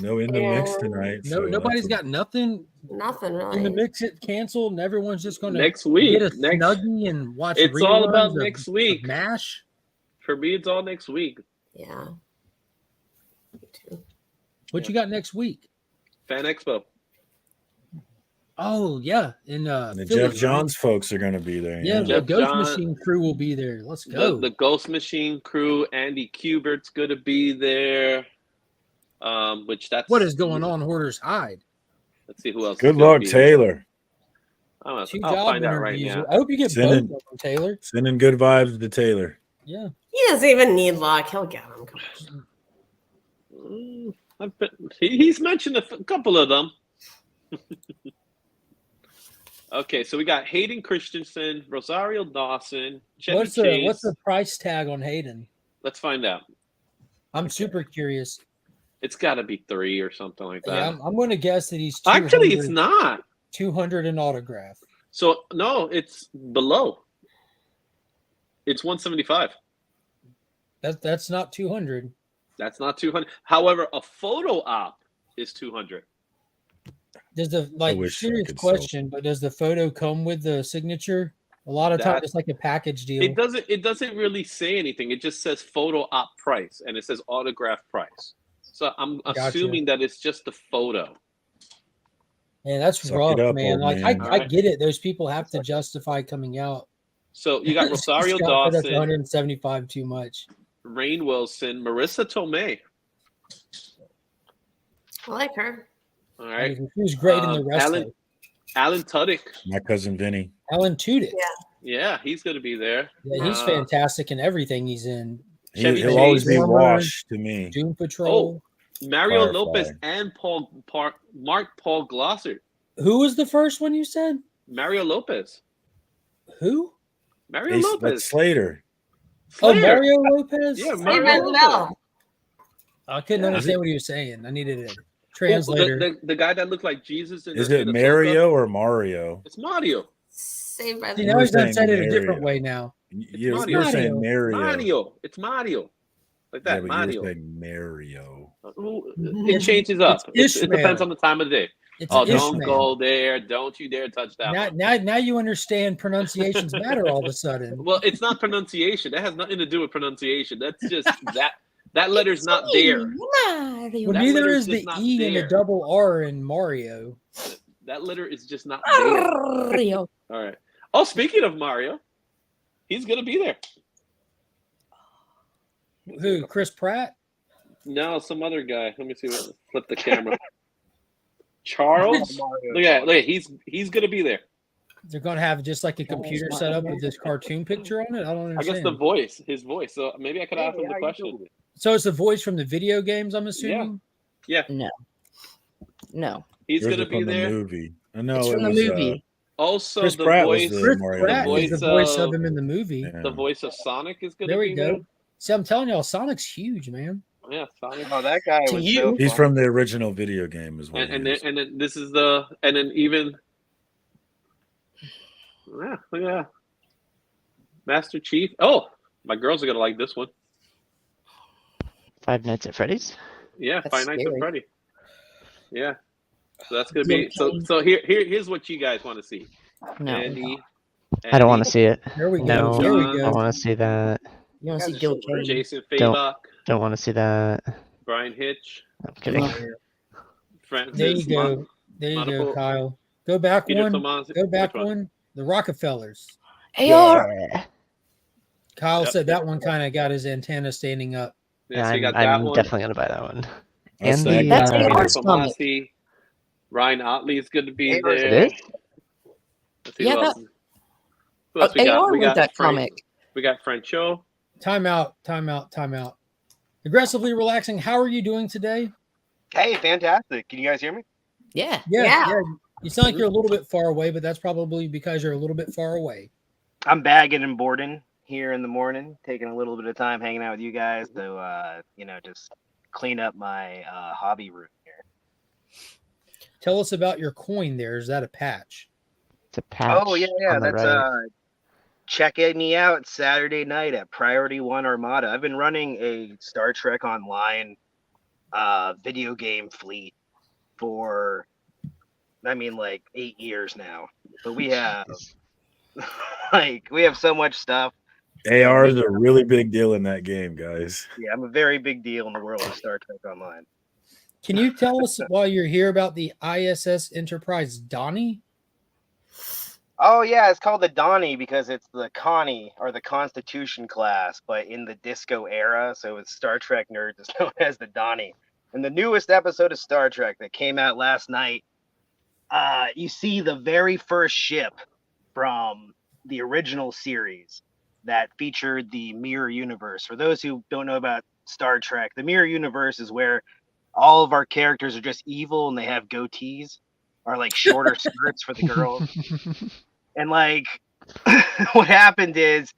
No in the mix tonight. No, so nobody's that's got nothing Nothing really. in the mix. It canceled, and everyone's just going to Next week. get a snuggie and watch. It's all about reruns of next week. MASH. For me, it's all next week. Yeah. Me too. What you got next week? Fan Expo. Oh yeah, in the Philly, Jeff Johns folks are going to be there. Yeah, the Jeff Ghost John- Machine crew will be there. Let's go. The Ghost Machine crew. Andy Kubert's going to be there. Which that's What is going on, Hoarder's Hide? Let's see who else. Good is gonna luck, be there. Taylor. I'll Two I'll job find out right interviews. now. I hope you get Send both it. of them, Taylor. Sending good vibes to Taylor. Yeah. He doesn't even need luck. He'll get them. Come on. He's mentioned a couple of them. Okay, so we got Hayden Christensen, Rosario Dawson, Chevy What's Chase. the price tag on Hayden? Let's find out. I'm super curious. It's got to be 3 or something like that. Yeah, I'm going to guess that he's 200, Actually, it's not 200 an autograph. So no, it's below. It's 175. That's not 200. That's not 200. However, a photo op is 200. Does the wish I serious could sell. question? But does the photo come with the signature? A lot of times it's like a package deal. It doesn't really say anything. It just says photo op price and it says autograph price. So I'm assuming that it's just the photo. Man, that's Suck rough, it up, man. old Like man. I get it. Those people have to justify coming out. So you got Rosario Scott said that's Dawson, 175 too much. Rainn Wilson, Marissa Tomei. I like her. All right. She was great in the wrestling. Alan Tudyk. My cousin Vinny. Alan Tudyk. Yeah, he's going to be there. Yeah, he's fantastic in everything he's in. He'll always be washed to me. Doom Patrol. Mario Firefly. Lopez and Mark Paul Glosser. Who was the first one you said? Mario Lopez. Who? Mario That's Lopez. Slater. Oh, Slater. Mario Lopez? Yeah, Hey, Mario Lopez. Bell. I couldn't Yeah. understand what he was saying. I needed a Oh, translator. the guy that looked like Jesus. Is it Mario or Mario? It's Mario. Saved by See, the now he's done saying said it a Mario. different way now. You're Mario. saying Mario. Mario. It's Mario. Like Yeah, that. but Mario. you're saying Mario. It changes up. It's It depends Ishmael. on the time of the day. It's Don't Ishmael. go there. Don't you dare touch that one. Now you understand pronunciations matter all of a sudden. Well, it's not pronunciation. That has nothing to do with pronunciation. That's just that letter's not there. Well, That neither letter's is the just not E and the there. double R in Mario. That letter is just not there. Mario. All right. Oh, speaking of Mario, he's gonna be there. Who? Chris Pratt? No, some other guy. Let me see. Flip the camera. Charles. Look at he's gonna be there. They're gonna have just like a computer set up with this cartoon picture on it. I don't I understand. guess his voice. So maybe I could ask him the question. So it's the voice from the video games, I'm assuming. Yeah. No. He's Where's gonna it be from the there. movie. I know It's it from the was, movie. Also, Chris the Pratt voice. was Chris Mario. Pratt is the voice of of- him in the movie. Yeah. The voice of Sonic is gonna There we be go. there. See, I'm telling y'all, Sonic's huge, man. Yeah, Sonic. Oh, that guy To was you. so He's fun. from the original video game as well. And then this is and then even look at that. Master Chief. Oh, my girls are gonna like this one. Five Nights at Freddy's. Yeah, That's Five Nights at scary. Freddy. Yeah. So that's gonna be so here's what you guys want to see. No. Andy. I don't want to see it. There we go. No, There we I go. want to see that. You want to see Guys are Gil so Kane? Jason Don't. Faylock, Don't want to see that. Brian Hitch, I'm kidding. Francis. There you go. There you go, Monaco, Kyle. Go back Peter one. Tomasi. Go back Which one. The Rockefellers. AR. Yeah. Kyle Yep. said that one kind of got his antenna standing up. Yeah, so you got I'm that one. definitely gonna buy that one. That's And that the guy. That's Peter AR's comic. Tomasi. Ryan Otley is going to be AR's there. it is? Let's see Yeah, who that- else. Who else we got? AR We wrote got that Frank. comic. We got Francho. Timeout. Aggressively relaxing. How are you doing today? Hey, fantastic. Can you guys hear me? Yeah. Yeah. You sound like you're a little bit far away, but that's probably because you're a little bit far away. I'm bagging and boarding here in the morning, taking a little bit of time hanging out with you guys to, just clean up my hobby room here. Tell us about your coin there. Is that a patch? It's a patch. Oh, yeah, on the that's right. checking me out Saturday night at Priority One Armada. I've been running a Star Trek Online video game fleet for, 8 years now. But we have, we have so much stuff. AR is a really big deal in that game, guys. Yeah, I'm a very big deal in the world of Star Trek Online. Can you tell us while you're here about the ISS Enterprise Donnie? Oh yeah, it's called the Donnie because it's the Connie or the Constitution class, but in the disco era. So it's Star Trek nerds, it's known as the Donnie. And the newest episode of Star Trek that came out last night, you see the very first ship from the original series that featured the Mirror Universe. For those who don't know about Star Trek, the Mirror Universe is where all of our characters are just evil and they have goatees. are like shorter skirts for the girls. And like, what happened is,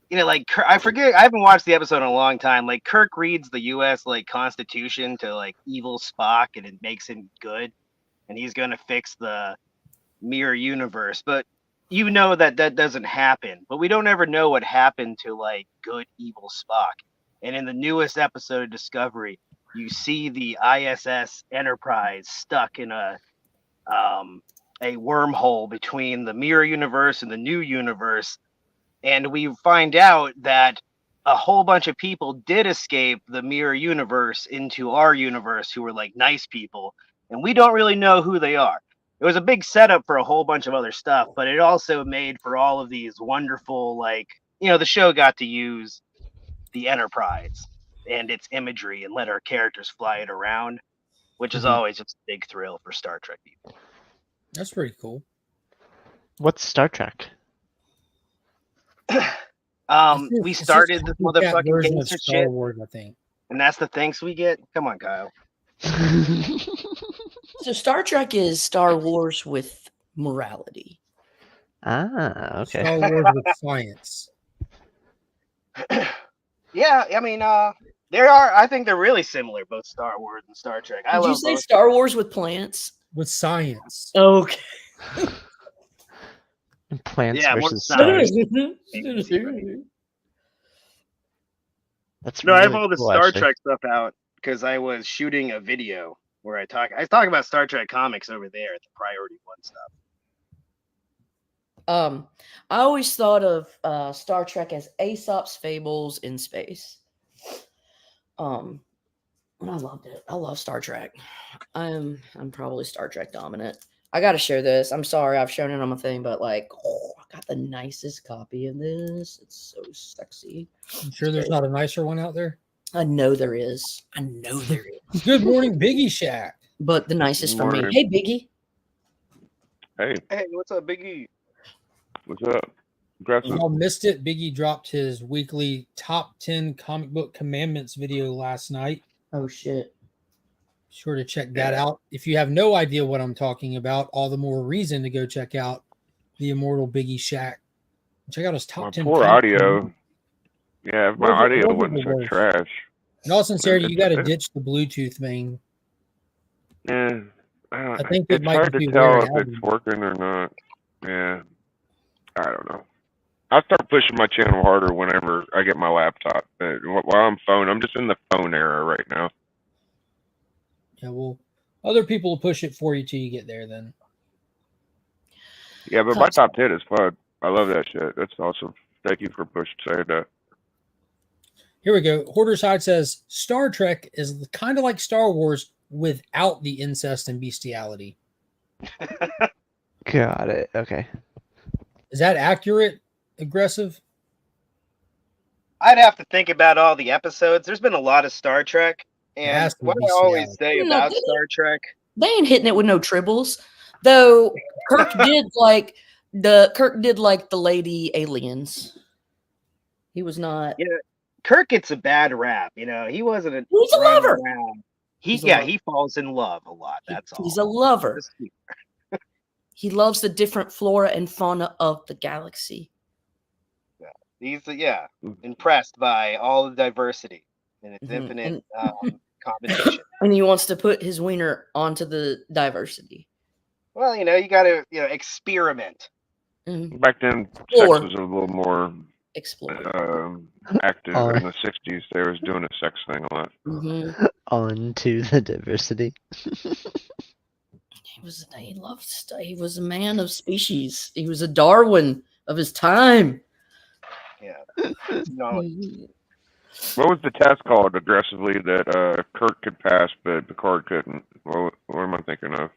you know, like I forget, I haven't watched the episode in a long time. Like Kirk reads the U.S. like Constitution to like evil Spock, and it makes him good, and he's gonna fix the mirror universe. But you know that doesn't happen. But we don't ever know what happened to like good evil Spock. And in the newest episode of Discovery, you see the ISS Enterprise stuck in a wormhole between the mirror universe and the new universe. And we find out that a whole bunch of people did escape the mirror universe into our universe who were like nice people. And we don't really know who they are. It was a big setup for a whole bunch of other stuff, but it also made for all of these wonderful, like, you know, the show got to use the Enterprise and its imagery and let our characters fly it around, which is always just a big thrill for Star Trek people. That's pretty cool. What's Star Trek? We started this motherfucking version of gangster Star shit, Wars, I think. and that's the thanks we get. Come on, Kyle. So Star Trek is Star Wars with morality. Ah, okay. Star Wars with science. Yeah, I mean, there are. I think they're really similar, both Star Wars and Star Trek. I Did you love say both. Star Wars with plants? With science. Okay. Plants Yeah, more versus science. stars. That's No, I have really all the cool, Star actually. Trek stuff out because I was shooting a video where I talk about Star Trek comics over there at the Priority One stuff. I always thought of Star Trek as Aesop's fables in space. And I loved it. I love Star Trek. I'm probably Star Trek dominant. I gotta share this. I'm sorry I've shown it on my thing, but like, I got the nicest copy of this. It's so sexy. I'm sure there's not a nicer one out there. I know there is. Good morning, Biggie Shack. But the nicest for me. Morning. Hey, Biggie. Hey, what's up, Biggie? What's up? Aggressive. Y'all missed it. Biggie dropped his weekly top 10 comic book commandments video last night. Oh shit. Sure to check that out. If you have no idea what I'm talking about, all the more reason to go check out the immortal Biggie Shack. Check out his top My 10. poor audio. Yeah, if my audio wasn't so trash. In all sincerity, you got to ditch the Bluetooth thing. Yeah, I think it it's might hard be to tell very if heavy. it's working or not. Yeah, I don't know. I'll start pushing my channel harder whenever I get my laptop. While I'm just in the phone era right now. Yeah, well, other people will push it for you till you get there then. Yeah, but my top 10 is fun. I love that shit. That's awesome. Thank you for saying that. Here we go. Hoarder's Hide says Star Trek is kind of like Star Wars without the incest and bestiality. Got it. Okay. Is that accurate? Aggressive? I'd have to think about all the episodes. There's been a lot of Star Trek, and has to what be I always Seattle. say No, about they- Star Trek. They ain't hitting it with no tribbles. Though Kirk did like the lady aliens. He was not. Yeah, Kirk gets a bad rap. You know, he wasn't a. He's a running lover. around. He's a lover. He falls in love a lot. That's all. He's a lover. He loves the different flora and fauna of the galaxy. He's impressed by all the diversity and its Mhm. infinite combination. And he wants to put his wiener onto the diversity. Well, you know, you got to experiment. Back then, Or- sex was a little more active. Or- In the 60s, they was doing a sex thing a lot. Mm-hmm. On to the diversity. He was a man of species. He was a Darwin of his time. Yeah. What was the test called aggressively that Kirk could pass, but Picard couldn't? What am I thinking of?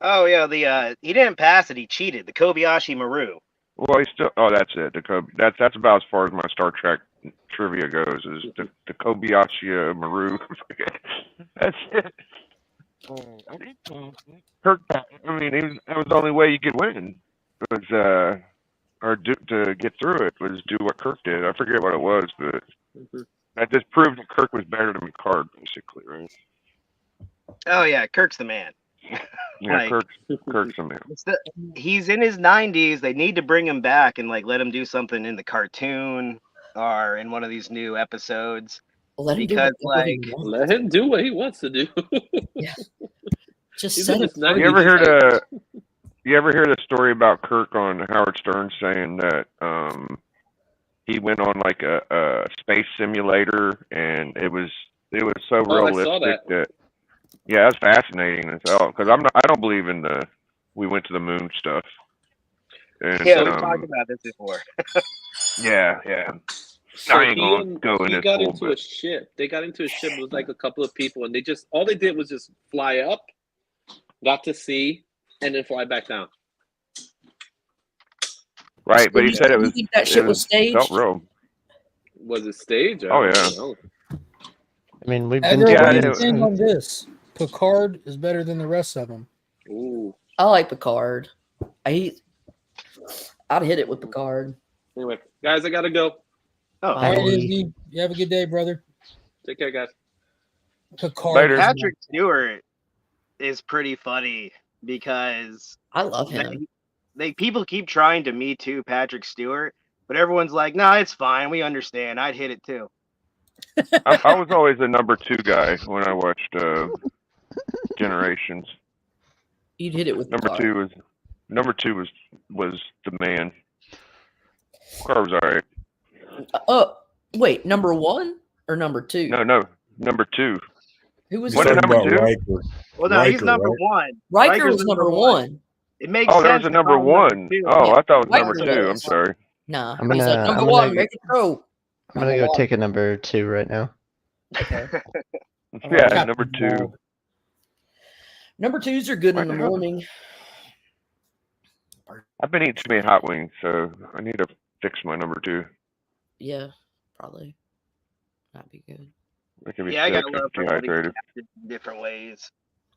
Oh yeah, he didn't pass it. He cheated. The Kobayashi Maru. Well, he still. Oh, that's it. That's about as far as my Star Trek trivia goes. Is the Kobayashi Maru? That's it. Kirk. I mean, that was the only way you could win. Was to get through it was do what Kirk did. I forget what it was, but that just proved that Kirk was better than Picard, basically, right? Oh yeah, Kirk's the man. Yeah, Like, Kirk's a man. he's in his 90s. They need to bring him back and like let him do something in the cartoon or in one of these new episodes. Let him because do whatever he like wants. Let him do what he wants to do. Yeah. Just He's set in it his free. You ever 90s. heard you ever hear the story about Kirk on Howard Stern saying that he went on like a space simulator and it was so Oh, I saw realistic that. yeah, that's fascinating as hell because I don't believe in the we went to the moon stuff. And yeah, we talked about this before. yeah. So I ain't gonna go in he this got full, into but a ship. They got into a ship. It was like a couple of people, and all they did was just fly up, got to sea, and then fly back down. right. But he You said it was think that shit was felt staged? real. Was it staged? Oh yeah. I mean, we've I been go to ahead moon and stand on since. this. Picard is better than the rest of them. Ooh. I like Picard. I'd hit it with Picard. Anyway, guys, I gotta go. Oh, All right, Bye. Izzy, you have a good day, brother. Take care, guys. Picard. Later. Patrick Stewart is pretty funny because I love him. people keep trying to Me Too Patrick Stewart, but everyone's like, "No, it's fine. We understand. I'd hit it too." I was always a number 2 guy when I watched Generations. You'd hit it with Number Picard. 2 was the man. Car was alright. Wait, number 1 or number 2? No, number 2. Who was What number number 2? Riker. Well, no, he's Riker, number right? one. Riker Riker's was number 1. It makes Oh, there sense. was a to number call him 1. two. Oh, Yeah, I thought it was Riker number 2. I'm was. sorry. Nah, I'm he's like gonna- number I'm 1. gonna- Make it go. I'm gonna go take a number 2 right now. Okay. Yeah, number 2. Number 2s are good in the morning. I've been eating too many hot wings, so I need to fix my number 2. Yeah, probably. That'd be good. I can be Yeah, I sick, got love for dehydrated. in different ways.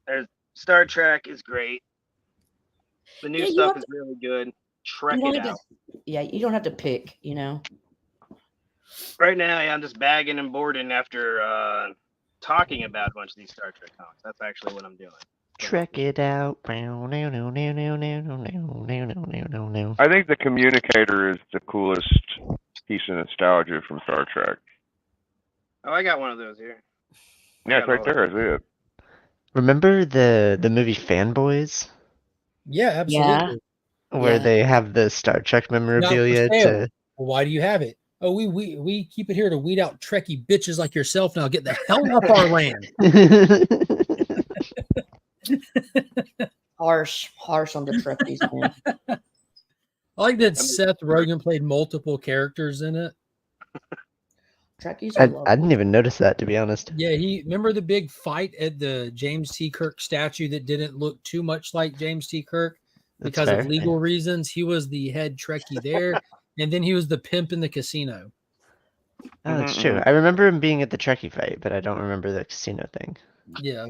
There's Star Trek is great. The new Yeah, you stuff have is really good. Trek You don't it have out. to, yeah, you don't have to pick, you know. Right now, yeah, I'm just bagging and boarding after talking about a bunch of these Star Trek comics. That's actually what I'm doing. Trek it out. I I think the Communicator is the coolest piece of nostalgia from Star Trek. Oh, I got one of those here. Yeah, it's right there. Is it? Remember the movie Fanboys, Yeah, absolutely. where they have the Star Trek Not for memorabilia sale. to. Well, why do you have it? Oh, we keep it here to weed out Trekkie bitches like yourself. Now get the hell off our land. Harsh on the Trekkies, man. I like that Seth Rogen played multiple characters in it. Trekkies I didn't even notice that, to be honest. Yeah, remember the big fight at the James T. Kirk statue that didn't look too much like James T. Kirk because That's of fair. legal reasons. He was the head Trekkie there, and then he was the pimp in the casino. Oh, that's true. I remember him being at the Trekkie fight, but I don't remember the casino thing. Yeah.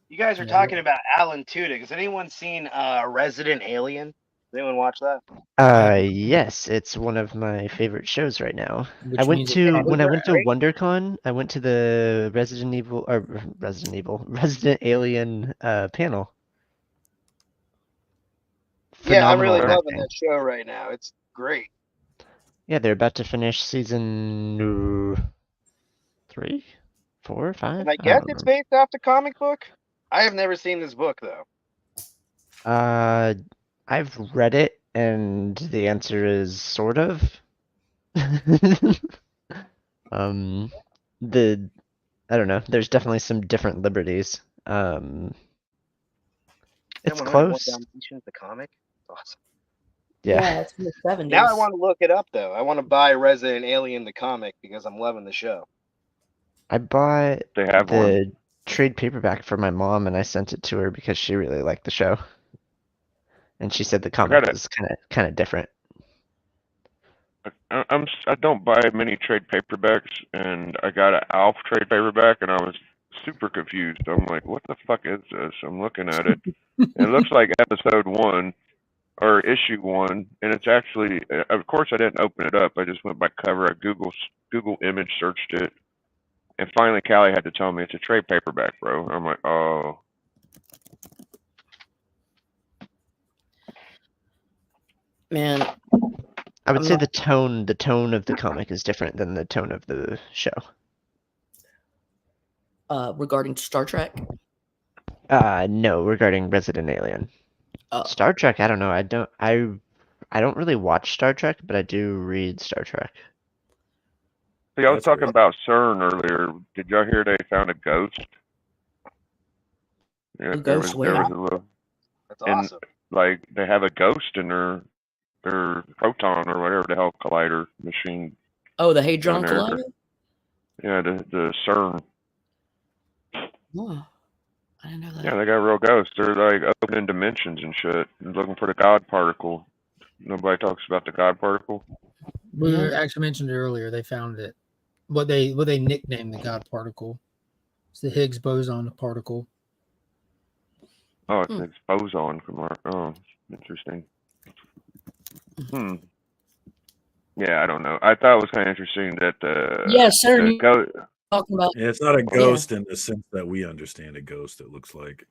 You guys are talking about Alan Tudyk. Has anyone seen Resident Alien? Does anyone watch that? Yes, it's one of my favorite shows right now. Which I went means to it's when I went to great. WonderCon, I went to the Resident Alien panel. Yeah, I'm Phenomenal really loving acting. that show right now. It's great. Yeah, they're about to finish season 3, 4, 5. And I guess it's based off the comic book. I have never seen this book though. I've read it, and the answer is sort of. I don't know. There's definitely some different liberties. It's close. The comic. Awesome. Yeah. It's in the 70s. Now I want to look it up though. I want to buy Resident Alien the comic because I'm loving the show. I bought They have the one. trade paperback for my mom, and I sent it to her because she really liked the show, and she said the comic was kind of different. I don't buy many trade paperbacks, and I got an Alf trade paperback, and I was super confused. I'm like, what the fuck is this? I'm looking at it. It looks like episode 1 or issue 1, and it's actually, of course, I didn't open it up. I just went by cover. I Google image searched it, And finally, Callie had to tell me it's a trade paperback, bro. I'm like, oh. Man, I would I'm say not- the tone of the comic is different than the tone of the show. regarding Star Trek. No, regarding Resident Alien. Oh. Star Trek, I don't know. I don't really watch Star Trek, but I do read Star Trek. See, I was talking about CERN earlier. Did y'all hear they found a ghost? Yeah, there was a little. That's and, awesome. Like they have a ghost in their proton or whatever the hell collider machine. Oh, the Hadron down there. Collider? Yeah, the CERN. Oh, I didn't know that. Yeah, they got real ghosts. They're like opening dimensions and shit, and looking for the God particle. Nobody talks about the God particle. We actually mentioned it earlier. They found it. What they nicknamed the God particle. It's the Higgs boson particle. Oh, it's a boson. Oh, interesting. Yeah, I don't know. I thought it was kind of interesting that CERN. Talking about it's not a ghost in the sense that we understand a ghost. It looks like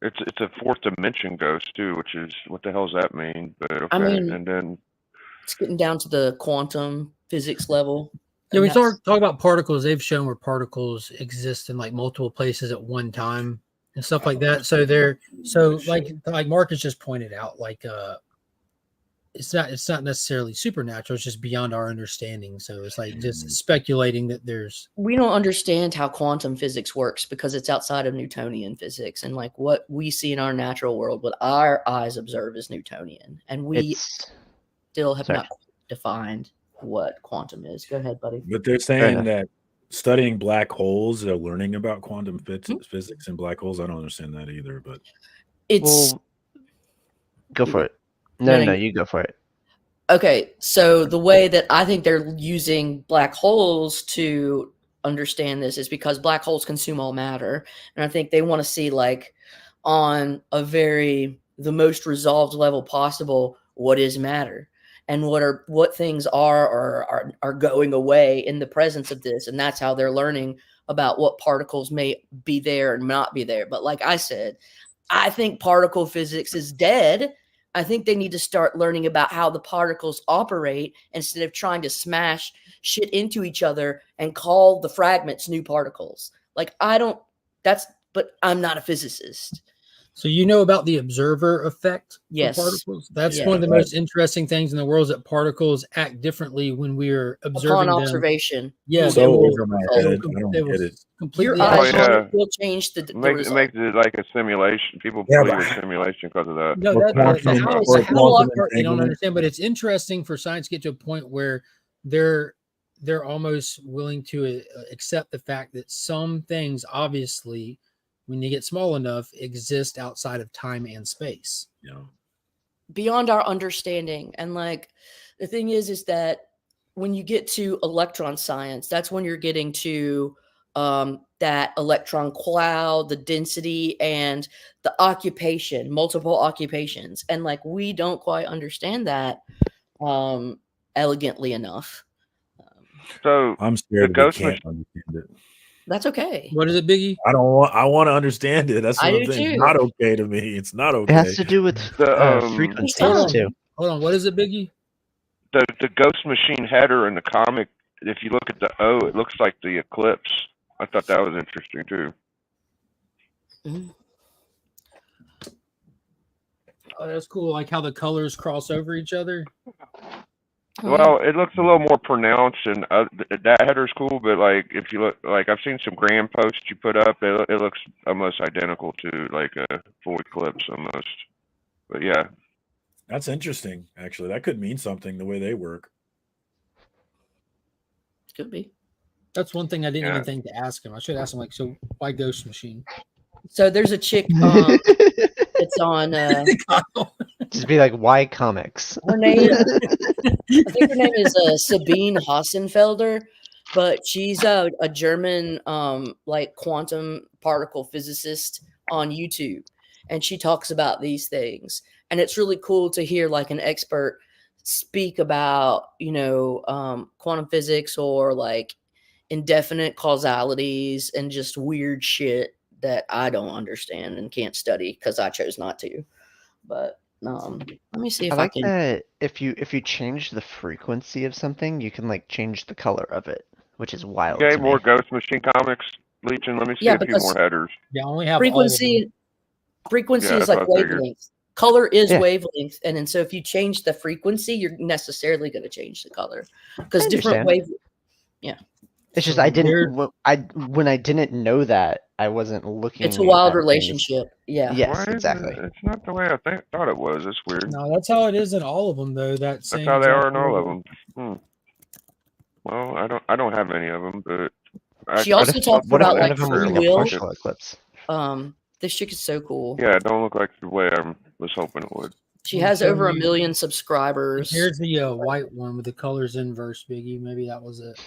it's a fourth dimension ghost too, which is what the hell does that mean? But okay, I mean, and then it's getting down to the quantum physics level. Yeah, we talk about particles. They've shown where particles exist in like multiple places at one time and stuff like that. So like Marcus just pointed out, like it's not necessarily supernatural. It's just beyond our understanding. So it's like just speculating that we don't understand how quantum physics works because it's outside of Newtonian physics, and like what we see in our natural world, what our eyes observe is Newtonian, and we still have not defined what quantum is. Go ahead, buddy. But they're saying that studying black holes, they're learning about quantum physics and black holes. I don't understand that either, but go for it. No, you go for it. Okay, so the way that I think they're using black holes to understand this is because black holes consume all matter, and I think they want to see, like, on the most resolved level possible, what is matter and what things are going away in the presence of this, and that's how they're learning about what particles may be there and not be there. But like I said, I think particle physics is dead. I think they need to start learning about how the particles operate instead of trying to smash shit into each other and call the fragments new particles. Like, but I'm not a physicist. So you know about the observer effect Yes. for particles? That's one of the most interesting things in the world, is that particles act differently when we're observing Upon them. observation. Yeah, so over my head. I don't get it. Your Oh, eyes yeah. will change the It makes it like a simulation. People Yeah, believe it's simulation because of that. No, that's a whole lot part they don't understand, but it's interesting for science to get to a point where they're almost willing to accept the fact that some things, obviously, when you get small enough, exist outside of time and space. Beyond our understanding. And like the thing is that when you get to electron science, that's when you're getting to that electron cloud, the density, and the occupation, multiple occupations. And like we don't quite understand that elegantly enough. So I'm scared we can't understand it. That's okay. What is it, Biggie? I want to understand it. That's I what I'm do saying. too. It's not okay to me. It's not okay. It has to do with frequencies too. Hold on, what is it, Biggie? The Ghost Machine header in the comic, if you look at the O, it looks like the eclipse. I thought that was interesting too. Oh, that's cool. Like how the colors cross over each other. Well, it looks a little more pronounced, and that header's cool. But like, if you look, like I've seen some Graham posts you put up, it looks almost identical to like a full eclipse almost. But yeah, that's interesting. Actually, that could mean something the way they work. Could be. That's one thing I didn't even think to ask him. I should ask him, like, so why Ghost Machine? So there's a chick. It's on. Just be like, why comics? Her name, I think her name is Sabine Hassenfelder, but she's a German like quantum particle physicist on YouTube, and she talks about these things, and it's really cool to hear like an expert speak about quantum physics or like indefinite causalities and just weird shit that I don't understand and can't study because I chose not to. But let me see if I like can. that if you change the frequency of something, you can like change the color of it, which is wild Okay, to more me. Ghost Machine comics. Legion, let me see Yeah, a few because more headers. Yeah, I only have frequency Yeah, is that's like what I figured. wavelength. Color is Yeah. wavelength, and then so if you change the frequency, you're necessarily going to change the color because I different understand. wave. Yeah, It's just So I didn't when I didn't know that, I wasn't looking. it's a wild at things. relationship. Yeah. Yes, Why is exactly. it? It's not the way I thought it was. It's weird. No, that's how it is in all of them, though. That That's same how they are exact in all way. of them. Well, I don't have any of them, but She also talks what if about one like of them was free like a will. partial eclipse? This chick is so cool. Yeah, it don't look like the way I was hoping it would. She has over 1 million subscribers. Here's the white one with the colors inverse, Biggie. Maybe that was it.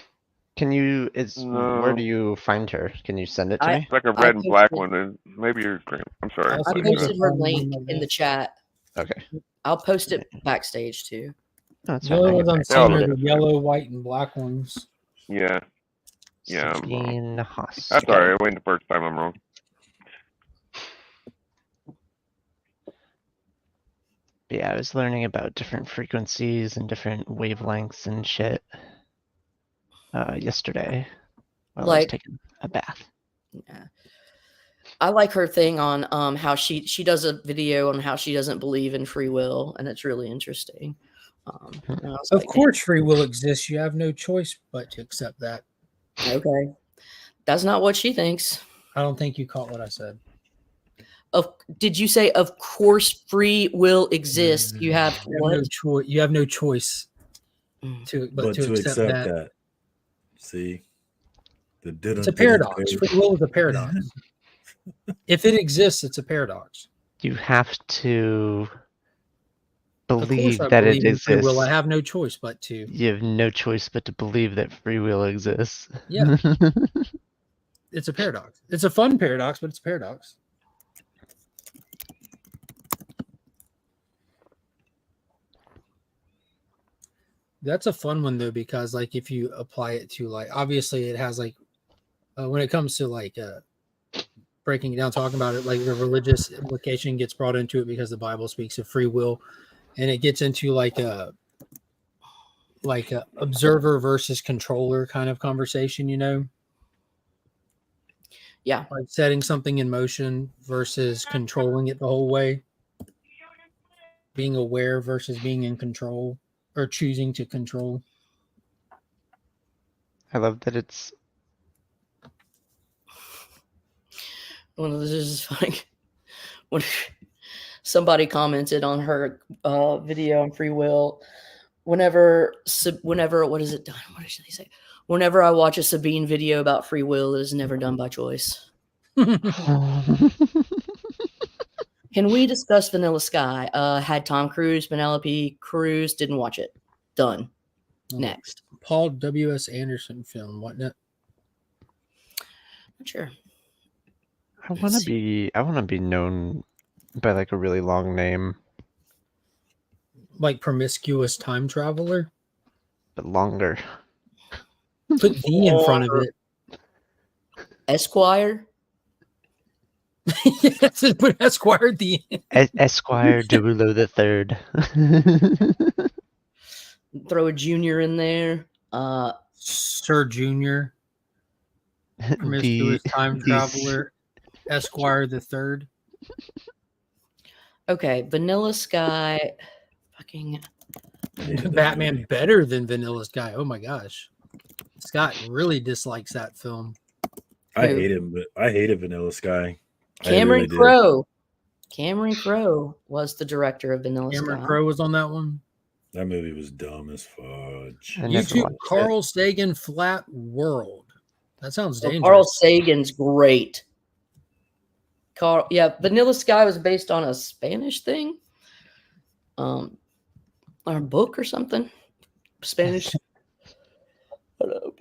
Can you? Where No. do you find her? Can you send it to me? It's like a red and black one. And maybe you're. I'm sorry. I posted her link in the chat. Okay. I'll post it backstage too. That's The only ones I'm They seeing all are look the the same. yellow, white, and black ones. Yeah. Yeah. Sabine Haas. That's all right. I went the first time I'm wrong. Yeah, I was learning about different frequencies and different wavelengths and shit yesterday while I was Like- taking a bath. Yeah. I like her thing on how she does a video on how she doesn't believe in free will, and it's really interesting. And I was Of like, course, free will exists. You have no choice but to accept that. okay, that's not what she thinks. I don't think you caught what I said. Did you say, of course, free will exists? You have what? You have no choice to accept that. See, It's a paradox. Free will is a paradox. If it exists, it's a paradox. You have to Of course, believe I that believe it in free will. exists. I have no choice but to. You have no choice but to believe that free will exists. Yeah. It's a paradox. It's a fun paradox, but it's a paradox. That's a fun one though, because like if you apply it to like, obviously it has like when it comes to like breaking it down, talking about it, like the religious implication gets brought into it because the Bible speaks of free will, and it gets into like a observer versus controller kind of conversation, you know? Yeah. Like setting something in motion versus controlling it the whole way. Being aware versus being in control, or choosing to control. I love that it's One of those is like when somebody commented on her video on free will. Whenever what is it done? What did they say? Whenever I watch a Sabine video about free will, it is never done by choice. Can we discuss Vanilla Sky? Had Tom Cruise, Penelope Cruz, didn't watch it. Done. Next. Paul W.S. Anderson film, wasn't it? Not sure. I want to be known by like a really long name, Like promiscuous time traveler. but longer. Put D in front of it. Esquire. Yes, put Esquire at the end. Esquire Derulo the Third. Throw a junior in there. Sir Junior. Promiscuous time traveler. Esquire the Third. Okay, Vanilla Sky. Fucking Batman better than Vanilla Sky. Oh my gosh. Scott really dislikes that film. I hate him, but I hated Vanilla Sky. Cameron Crowe. Cameron Crowe was the director of Vanilla Cameron Sky. Crowe was on that one. That movie was dumb as fudge. YouTube Carl Sagan Flat World. That sounds dangerous. Carl Sagan's great. Vanilla Sky was based on a Spanish thing, or a book or something. Spanish.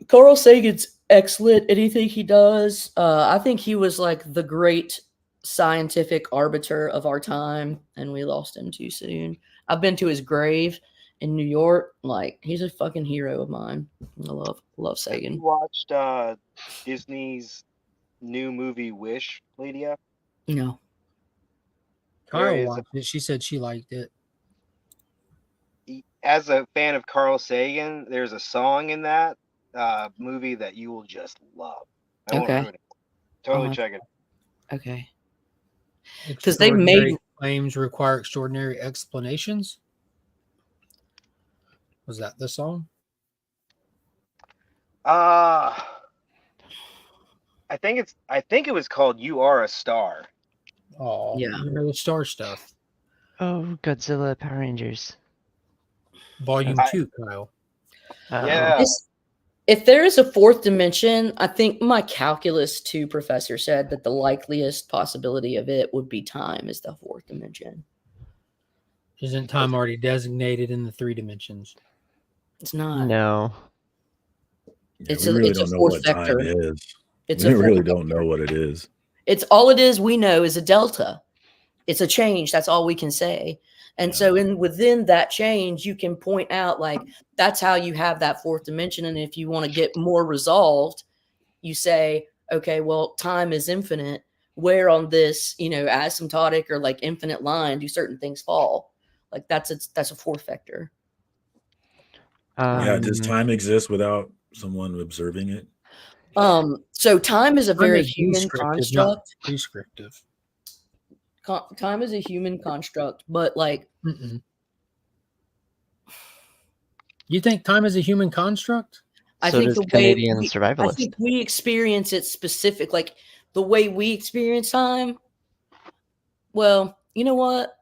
Carl Sagan's excellent. Anything he does, I think he was like the great scientific arbiter of our time, and we lost him too soon. I've been to his grave, in New York. Like, he's a fucking hero of mine. I love Have you Sagan. watched Disney's new movie Wish, Lydia? No. Kyle watched it. She said she liked it. As a fan of Carl Sagan, there's a song in that movie that you will just love. I won't ruin it. Totally check it. Okay. Because they've made Extraordinary claims require extraordinary explanations. Was that the song? I think it was called "You Are a Star." Oh, yeah, you know the star stuff. Oh, Godzilla Power Rangers. Volume 2, Kyle. Yeah. If there is a fourth dimension, I think my calculus 2 professor said that the likeliest possibility of it would be time as the fourth dimension. Isn't time already designated in the 3 dimensions? It's not. No. It's we really it's don't a know fourth what vector. time is. It's We a really fourth don't know what it is. It's all it is we know is a delta. It's a change. That's all we can say. And so within that change, you can point out like that's how you have that fourth dimension. And if you want to get more resolved, you say, okay, well, time is infinite. Where on this, asymptotic or like infinite line do certain things fall? Like that's a fourth vector. Does time exist without someone observing it? So time is a very human descriptive, construct. not prescriptive. Time is a human construct, but like, you think time is a human construct? I So think does the Canadian way survivalist. I think we experience it specific, like the way we experience time. Well, you know what?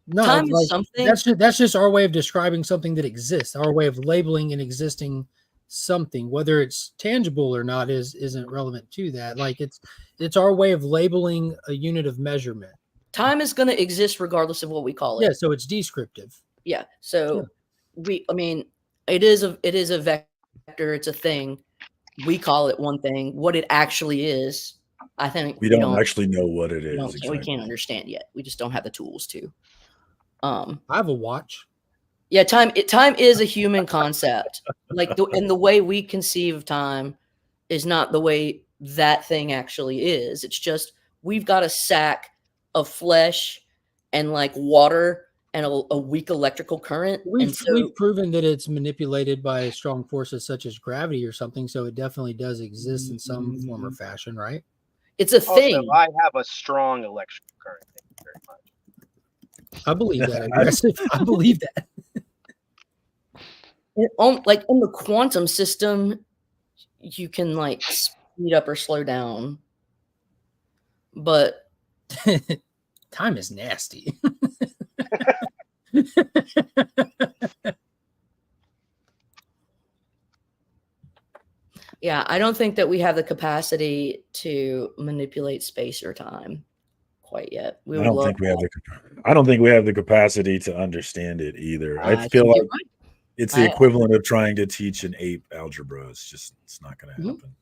No, time like, is something. That's just our way of describing something that exists. Our way of labeling an existing something, whether it's tangible or not, isn't relevant to that. Like it's our way of labeling a unit of measurement. Time is going to exist regardless of what we call it. Yeah, so it's descriptive. Yeah. So it is a vector. It's a thing. We call it one thing. What it actually is, I think we don't actually know what it is. We can't understand yet. We just don't have the tools to. I have a watch. Yeah, time is a human concept. Like the way we conceive of time is not the way that thing actually is. It's just we've got a sack of flesh and like water and a weak electrical current. We've proven that it's manipulated by strong forces such as gravity or something, so it definitely does exist in some form or fashion, right? It's a thing. Also, I have a strong electrical current. Thank you very much. I believe that. Aggressive. I believe that. Like in the quantum system, you can like speed up or slow down, but time is nasty. Yeah, I don't think that we have the capacity to manipulate space or time quite yet. I don't think we have the capacity to understand it either. I feel like it's the equivalent of trying to teach an ape algebra. It's not going to happen.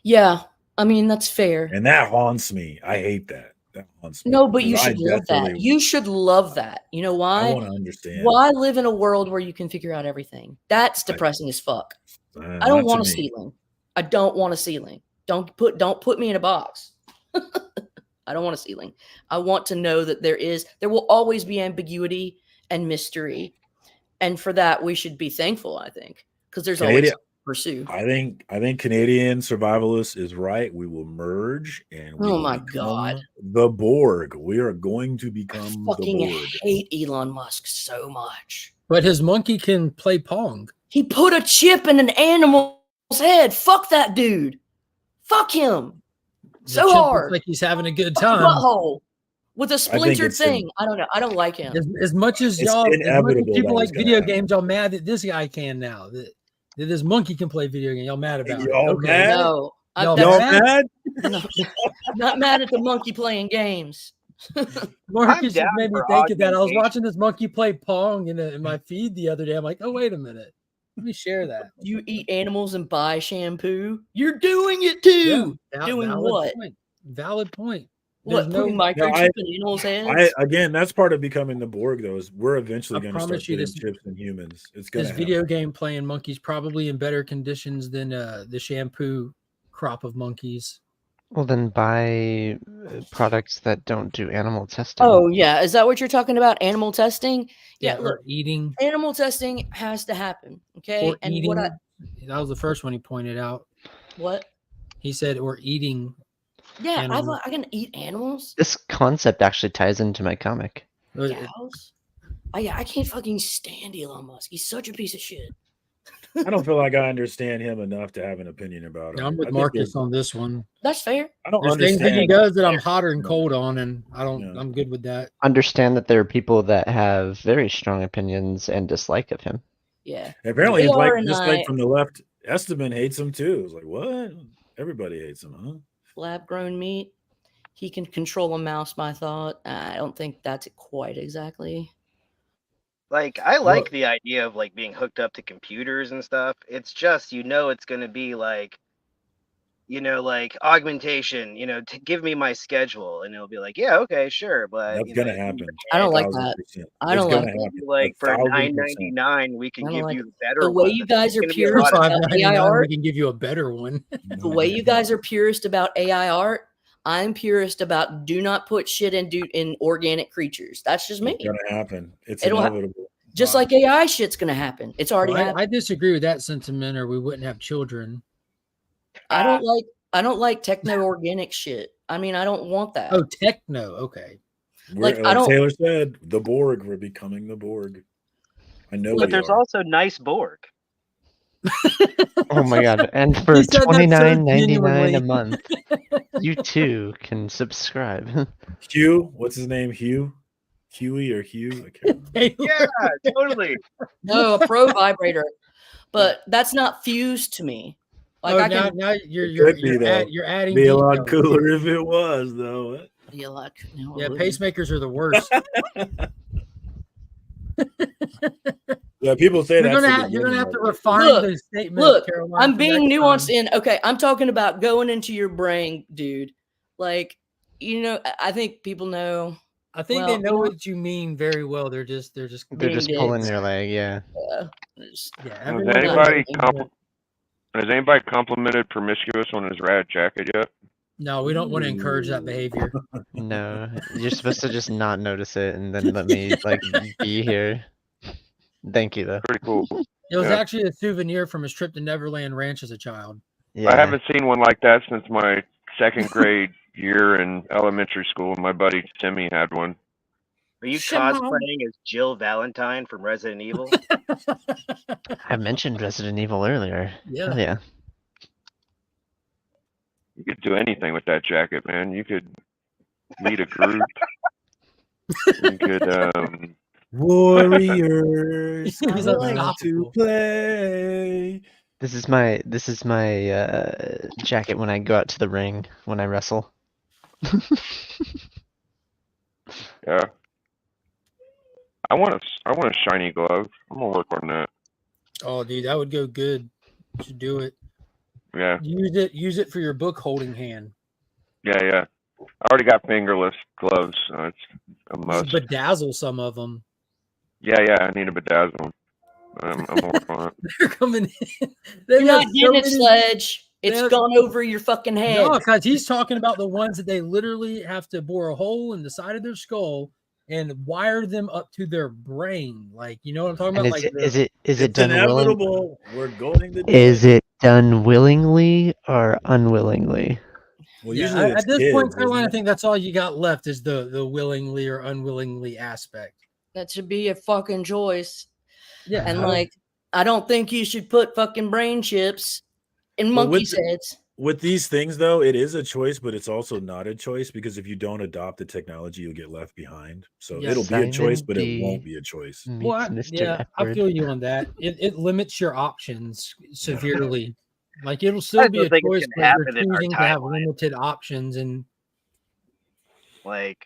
Yeah, I mean that's fair. And that haunts me. I hate that. That haunts me. No, but you should love that. You should love that. You know why? I want to understand. Why live in a world where you can figure out everything? That's depressing as fuck. I don't want a ceiling. I don't want a ceiling. Don't put me in a box. I don't want a ceiling. I want to know that there will always be ambiguity and mystery. And for that, we should be thankful, I think, because there's always something to pursue. I think Canadian survivalist is right. We will merge and we my God, the Borg. We are going to become the Borg. I hate Elon Musk so much. But his monkey can play Pong. He put a chip in an animal's head. Fuck that dude. Fuck him. So hard. Like he's having a good time. Butthole. With a splintered thing. I don't know. I don't like him. As much as people like video games, y'all mad that this guy can now. That this monkey can play video games. Y'all mad about it. Okay. Mad? No. Y'all mad? No. Not mad at the monkey playing games. Marcus just made me think of that. I was watching this monkey play Pong in my feed the other day. I'm like, oh, wait a minute. Let me share that. You eat animals and buy shampoo? You're doing it too. Yeah, doing valid what? Point. Valid point. What, no- putting No, microchip in animals' heads? Again, that's part of becoming the Borg, though. Is we're eventually I going to start promise you getting this- chips in humans. It's going This to video happen. game playing monkeys probably in better conditions than the shampoo crop of monkeys. Well, then buy products that don't do animal testing. Oh yeah, is that what you're talking about? Animal testing? Yeah, Yeah, look, or eating. animal testing has to happen. Okay, Or and eating. what I That was the first one he pointed out. what? He said, or eating. Yeah, animals. I can eat animals. This concept actually ties into my comic. Cows? Oh yeah, I can't fucking stand Elon Musk. He's such a piece of shit. I don't feel like I understand him enough to have an opinion about him. I'm with I think Marcus there's- on this one. That's fair. I don't There's things that he understand. does that I'm hotter and cold on, and I'm good with that. Understand that there are people that have very strong opinions and dislike of him. Yeah. And apparently, it's AR like and just I- like from the left, Esteban hates him too. It's like, what? Everybody hates him, huh? Lab grown meat. He can control a mouse by thought. I don't think that's quite exactly. Like, I like the idea of like being hooked up to computers and stuff. It's just, it's going to be like, like augmentation, to give me my schedule, and it'll be like, yeah, okay, sure, but That's gonna happen. I don't like 1000%. that. I don't It's like gonna that. happen. like for 1000%. $9.99, we can I don't give like you the better the way one. you guys are It's gonna be a purist lot of- about AI $5.99, we art. can give you a better one. The way you guys are purist about AI art, I'm purist about do not put shit in organic creatures. That's just me. It's gonna happen. It's It'll ha- inevitable. Just like AI shit's gonna happen. It's already Well, happened. I disagree with that sentiment, or we wouldn't have children. I don't like techno organic shit. I mean, I don't want that. Oh, techno. Okay. Like, Like I don't- Taylor said, the Borg. We're becoming the Borg. I know. But we there's are. also nice Borg. Oh my god! And for He said that so $29.99 a genuinely. month, you too can subscribe. Hugh. What's his name? Hugh. Huey or Hugh? I can't remember. Yeah, totally. No, a pro vibrator, but that's not fused to me. Like Oh, I now, can now It you're could be, though. you're adding Be a lot details. cooler if it was, though. be a lot. Yeah, pacemakers are the worst. Yeah, people say You're that. gonna have to refine Look, the statement. Look, Caroline, I'm for being next nuanced time. in. Okay, I'm talking about going into your brain, dude. Like, I think people know. I think they know what you mean very well. They're just They're Being just dicks. pulling your leg, yeah. yeah. Has everyone anybody knows. has anybody complimented Promiscuous on his rad jacket yet? No, we don't want to encourage that behavior. No, you're supposed to just not notice it and then let me like be here. Thank you though. Pretty cool. It was Yeah. actually a souvenir from his trip to Neverland Ranch as a child. Yeah. I haven't seen one like that since my second grade year in elementary school. My buddy Timmy had one. Are you Shimon. cosplaying as Jill Valentine from Resident Evil? I mentioned Resident Evil earlier. Yeah. Oh, yeah. You could do anything with that jacket, man. You could lead a group. You could Warriors He's come out unstoppable. to play. This is my jacket when I go out to the ring when I wrestle. yeah. I want a shiny glove. I'm gonna work on that. Oh, dude, that would go good. You should do it. Yeah. Use it for your book holding hand. Yeah. I already got fingerless gloves, so it's a must. Just bedazzle some of them. Yeah, I need a bedazzle one. I'm working on it. They're coming in. You're They've not got getting it, many- Sledge. It's They're- gone over your fucking head. No, because he's talking about the ones that they literally have to bore a hole in the side of their skull and wire them up to their brain. Like, you know what I'm talking And about? is it It's done willingly? inevitable. We're going to do Is it. it done willingly or unwillingly? Well, Yeah, usually at it's this kids, point, isn't Caroline, I it? think that's all you got left is the willingly or unwillingly aspect. That should be a fucking choice. Yeah, And I don't- like, I don't think you should put fucking brain chips in Well, monkeys' with the- heads. With these things, though, it is a choice, but it's also not a choice because if you don't adopt the technology, you'll get left behind. So Yeah, it'll be a choice, Simon but it D. won't be a choice. meets Well, Mr. yeah, I F-word. feel you on that. It limits your options severely. Like it'll still I be don't a think it's choice, gonna but you're happen in our choosing to have timeline. limited options. And Like,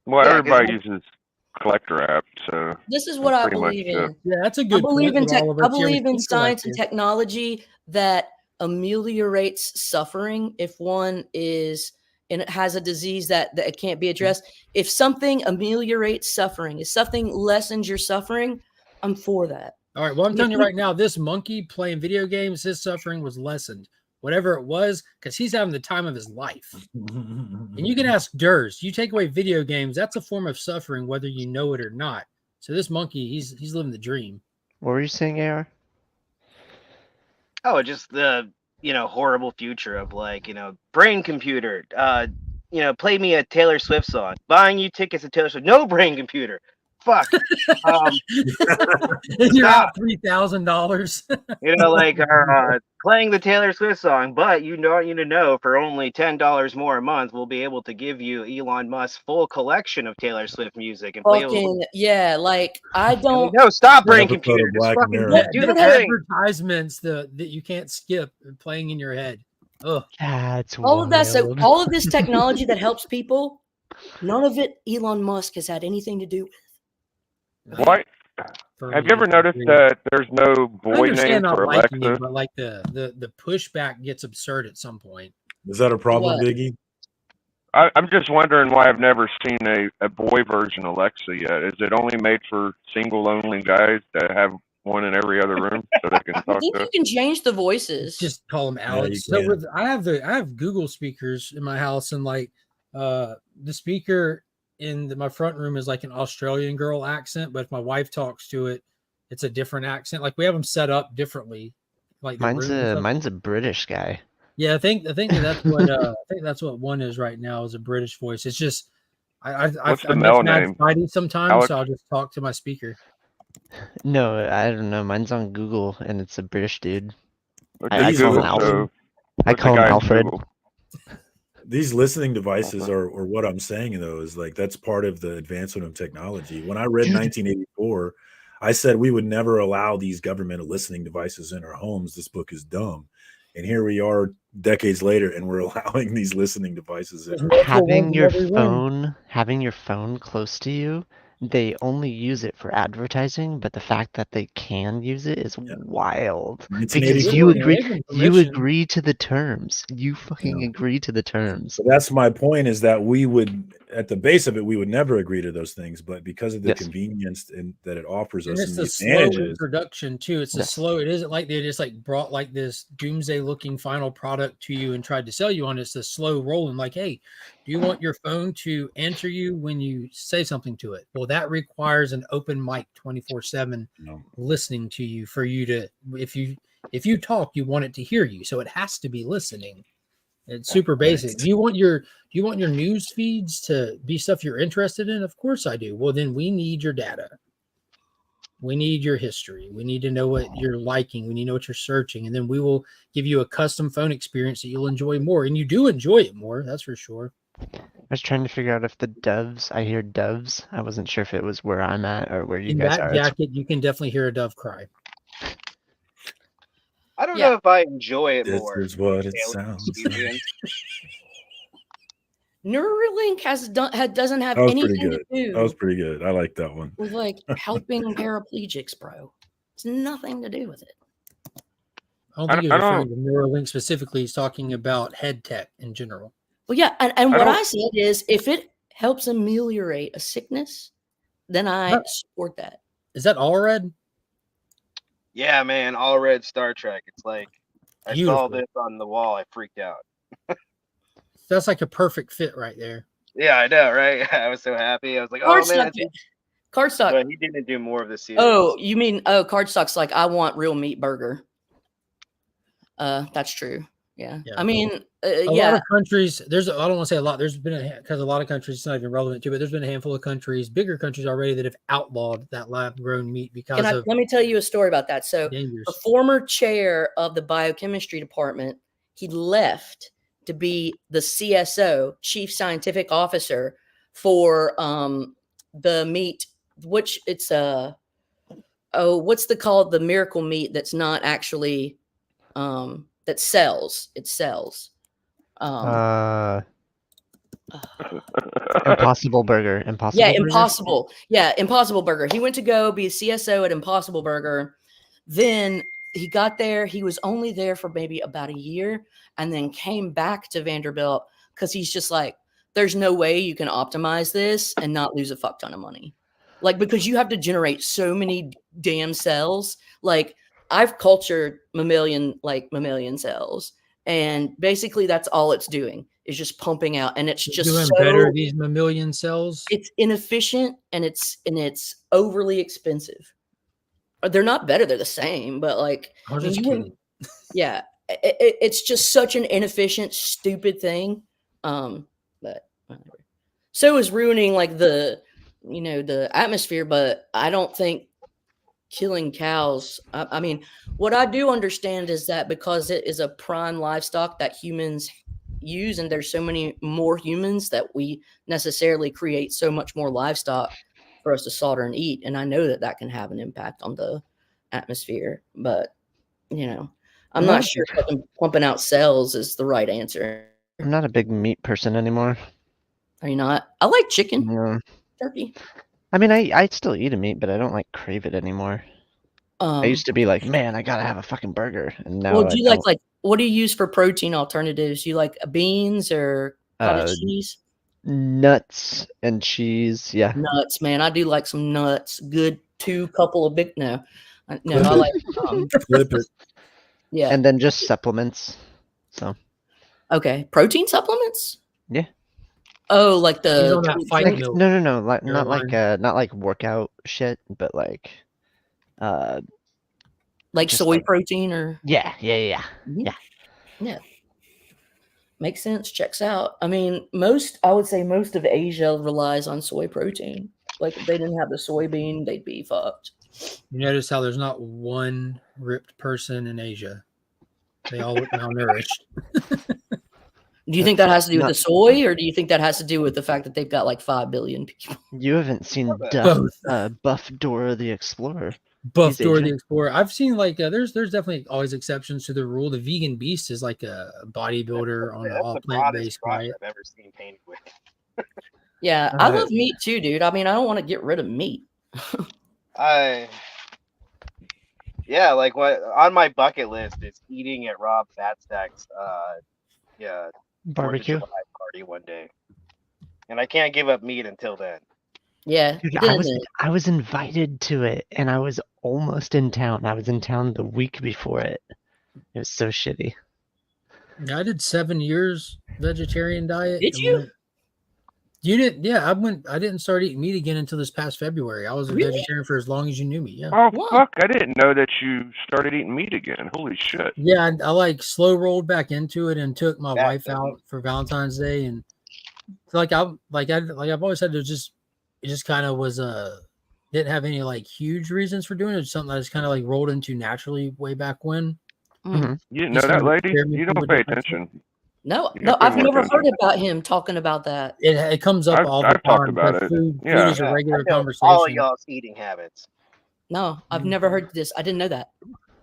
Well, Yeah, 'cause everybody like- uses collector apps, so This is what I pretty much believe it. in. yeah, that's a I good believe point. in with all of I us here believe in Tea science and Collective. technology that ameliorates suffering if one is and it has a disease that it can't be addressed. If something ameliorates suffering, if something lessens your suffering, I'm for that. All right. Well, I'm telling you right now, this monkey playing video games, his suffering was lessened, whatever it was, because he's having the time of his life. And you can ask Durs, you take away video games, that's a form of suffering, whether you know it or not. So this monkey, he's living the dream. What were you saying, AR? Oh, just the horrible future of like brain computer. Play me a Taylor Swift song. Buying you tickets to Taylor Swift. No brain computer. Fuck. You're out $3,000. Like playing the Taylor Swift song, but you want you to know for only $10 more a month, we'll be able to give you Elon Musk's full collection of Taylor Swift music and play. Yeah, like I don't. No, stop brain computer. Do the advertisements that you can't skip playing in your head. Oh, that's all of that. So all of this technology that helps people, none of it Elon Musk has had anything to do with. What? Have you ever noticed that there's no boy name for Alexa? You, but like the pushback gets absurd at some point. Is that a problem, Biggie? I'm just wondering why I've never seen a boy version Alexa yet. Is it only made for single only guys that have one in every other room so they can talk I think to? you can change the voices. Just call them Alex. Yeah, so I have Google speakers in my house, and like the speaker in my front room is like an Australian girl accent, but if my wife talks to it, it's a different accent. Like we have them set up differently. Like mine's a British guy. Yeah, I think that's what I think that's what one is right now is a British voice. It's just I male name? Spidey sometimes, Alex? so I'll just talk to my speaker. No, I don't know. Mine's on Google, and it's a British dude. I call him Alfred. I call him Alfred. These listening devices are, or what I'm saying though, is like that's part of the advancement of technology. When I read 1984, I said we would never allow these governmental listening devices in our homes. This book is dumb. And here we are decades later, and we're allowing these listening devices in. Having your phone close to you, they only use it for advertising, but the fact that they can use it is wild. Because you agree to the terms. You fucking agree to the terms. So that's my point, is that we would, at the base of it, we would never agree to those things, but because of the convenience and that it offers us, and it's and the the advantages. slow introduction too. It's a slow. It isn't like they just like brought like this doomsday looking final product to you and tried to sell you on it. It's the slow rolling. Like, hey, do you want your phone to answer you when you say something to it? Well, that requires an open mic 24/7 listening to you for you to, if you talk, you want it to hear you. So it has to be listening. It's super basic. Do you want your news feeds to be stuff you're interested in? Of course I do. Well, then we need your data. We need your history. We need to know what you're liking. We need to know what you're searching. And then we will give you a custom phone experience that you'll enjoy more. And you do enjoy it more, that's for sure. I was trying to figure out if the doves, I hear doves. I wasn't sure if it was where I'm at or where you guys are. In that jacket, you can definitely hear a dove cry. I don't know if I enjoy it This more. is what it sounds like. Neuralink doesn't have That was anything pretty good. to do That was pretty good. I like that one. with like helping paraplegics, bro. It's nothing to do with it. I don't think he was referring to Neuralink specifically. He's talking about head tech in general. Well, yeah, and what I said is if it helps ameliorate a sickness, then I support that. Is that all red? Yeah, man, all red Star Trek. It's like I saw this on the wall. I freaked out. That's like a perfect fit right there. Yeah, I know, right? I was so happy. I was like, oh man, Cardstock. But he didn't do more of the series. Oh, you mean Cardstock's like I want real meat burger. That's true. Yeah. I mean, a lot of countries. I don't want to say a lot. There's been because a lot of countries. It's not even relevant to, but there's been a handful of countries, bigger countries already, that have outlawed that lab-grown meat because of. Let me tell you a story about that. So, the former chair of the biochemistry department, he left to be the CSO, chief scientific officer, for the meat, which it's what's called the miracle meat that's not actually that sells. It sells. Impossible Burger. Impossible. Yeah, Burger? Impossible. Yeah, Impossible Burger. He went to go be a CSO at Impossible Burger. Then he got there. He was only there for maybe about a year, and then came back to Vanderbilt because he's just like, there's no way you can optimize this and not lose a fuck ton of money. Like, because you have to generate so many damn cells. Like, I've cultured mammalian cells, and basically that's all it's doing is just pumping out, and it's just doing so better, these mammalian cells. It's inefficient and it's overly expensive. They're not better; they're the same. But like, I was just kidding. Yeah, it's just such an inefficient, stupid thing. But whatever. So is ruining like the atmosphere. But I don't think killing cows. I mean, what I do understand is that because it is a prime livestock that humans use, and there's so many more humans that we necessarily create so much more livestock for us to slaughter and eat. And I know that that can have an impact on the atmosphere, but I'm not sure pumping out cells is the right answer. I'm not a big meat person anymore. Are you not? I like chicken, No. turkey. I mean, I still eat a meat, but I don't like crave it anymore. I used to be like, man, I gotta have a fucking burger, and now. Well, do you like what do you use for protein alternatives? You like beans or cottage cheese? Nuts and cheese, yeah. Nuts, man. I do like some nuts. Good couple of big I like Flip it. Yeah. And then just supplements. So. Okay, protein supplements. Yeah. Oh, like the no, like not like workout shit, but like soy protein or yeah. Makes sense. Checks out. I mean, I would say most of Asia relies on soy protein. Like, if they didn't have the soybean, they'd be fucked. You notice how there's not one ripped person in Asia. They all look malnourished. Do you think that has to do with the soy, or do you think that has to do with the fact that they've got like 5 billion people? You haven't seen Buff Dora the Explorer. Buff Dora the Explorer. I've seen like there's definitely always exceptions to the rule. The vegan beast is like a bodybuilder on an all plant-based diet. I've ever seen painted with. Yeah, I love meat too, dude. I mean, I don't want to get rid of meat. Like what on my bucket list is eating at Rob Fatstack's barbecue party one day, and I can't give up meat until then. Yeah, dude, I was invited to it, and I was almost in town. I was in town the week before it. It was so shitty. Yeah, I did 7 years vegetarian diet. Did you? You didn't? Yeah, I didn't start eating meat again until this past February. I was a vegetarian for as long as you knew me. Yeah. Oh fuck! I didn't know that you started eating meat again. Holy shit! Yeah, I like slow rolled back into it and took my wife out for Valentine's Day, and I've always said it just kind of was didn't have any like huge reasons for doing it. It's something I just kind of like rolled into naturally way back when. Mm-hmm. You didn't know that, lady? You don't pay attention. No, I've never heard about him talking about that. It comes up all the time. Talked about it. Food is a regular conversation. All y'all's eating habits. No, I've never heard this. I didn't know that.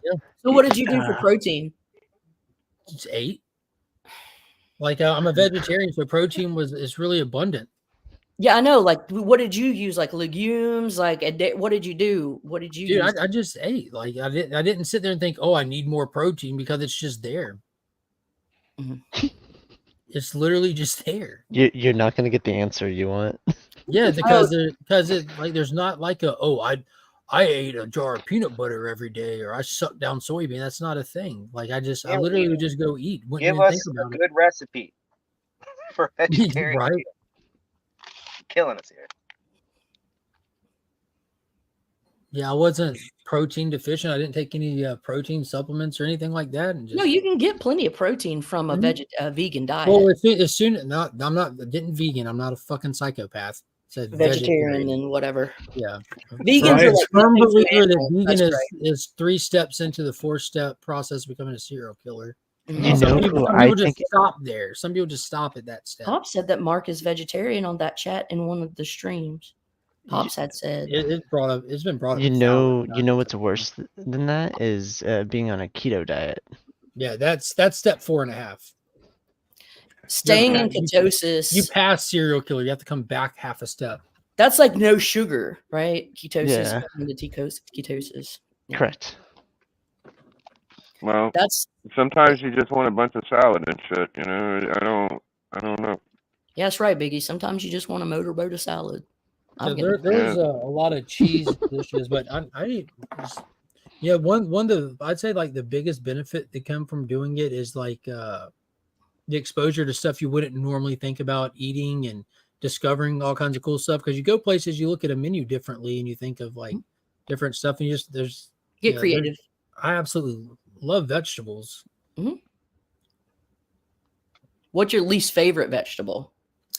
Yeah. So what did you do for protein? Just ate. Like I'm a vegetarian, so protein is really abundant. Yeah, I know. Like, what did you use? Like legumes? Like, what did you do? What did you use? I just ate. Like, I didn't sit there and think, oh, I need more protein, because it's just there. Mm-hmm. It's literally just there. You're not gonna get the answer you want. Yeah, because there's not like I ate a jar of peanut butter every day, or I sucked down soybean. That's not a thing. Like I literally would just go eat. Give us a good recipe for vegetarian. Right. Killing us here. Yeah, I wasn't protein deficient. I didn't take any protein supplements or anything like that. And no, you can get plenty of protein from a vegan diet. Well, I'm not vegan. I'm not a fucking psychopath. Said vegetarian and whatever. Yeah, vegans are like firm believer that vegan is 3 steps into the 4-step process of becoming a serial killer. Some people just stop there. Some people just stop at that step. Pop said that Mark is vegetarian on that chat in one of the streams. Pops had said it's been brought up. You know what's worse than that is being on a keto diet. Yeah, that's step 4.5. Staying in ketosis. You pass serial killer. You have to come back half a step. That's like no sugar, right? Ketosis. Yeah. Into ketosis. Yeah. Correct. Well, sometimes you just want a bunch of salad and shit. You know, I don't know. Yeah, that's right, Biggie. Sometimes you just want a motorboat of salad. So there's a lot of cheese dishes, but one of I'd say like the biggest benefit that come from doing it is like the exposure to stuff you wouldn't normally think about eating and discovering all kinds of cool stuff. Because you go places, you look at a menu differently, and you think of like different stuff, and get creative. I absolutely love vegetables. Mm-hmm. What's your least favorite vegetable?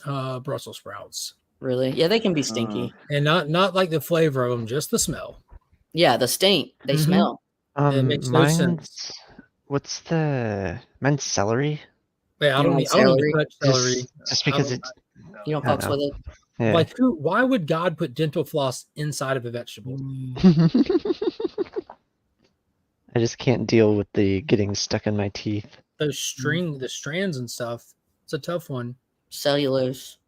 Brussels sprouts. Really? Yeah, they can be stinky. And not like the flavor of them, just the smell. Yeah, the stink. They smell. It makes no sense. What's mine's celery? Yeah, I don't even touch celery. Just because it's you don't fucks with it. Yeah. Like why would God put dental floss inside of a vegetable? I just can't deal with the getting stuck in my teeth. The strands and stuff. It's a tough one. Cellulose.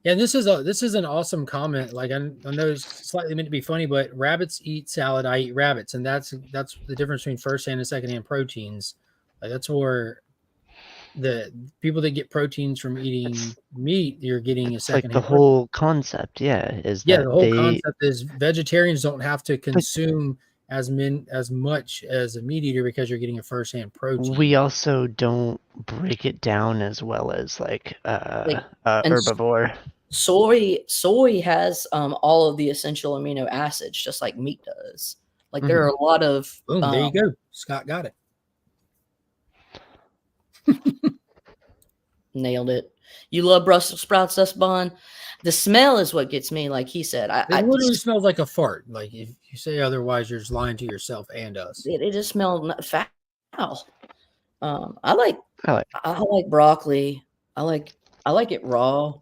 Yeah, and this is an awesome comment. Like I know it's slightly meant to be funny, but rabbits eat salad. I eat rabbits, and that's the difference between first-hand and second-hand proteins. Like that's where the people that get proteins from eating meat, you're getting a second-hand. Like the whole concept, is the whole concept is vegetarians don't have to consume as much as a meat eater because you're getting a first-hand protein. We also don't break it down as well as like herbivore. Soy has all of the essential amino acids, just like meat does. Like there are a lot of. Boom! There you go. Scott got it. Nailed it. You love Brussels sprouts, Esteban. The smell is what gets me. Like he said, it literally smells like a fart. Like if you say otherwise, you're just lying to yourself and us. It just smells foul. I like broccoli. I like it raw.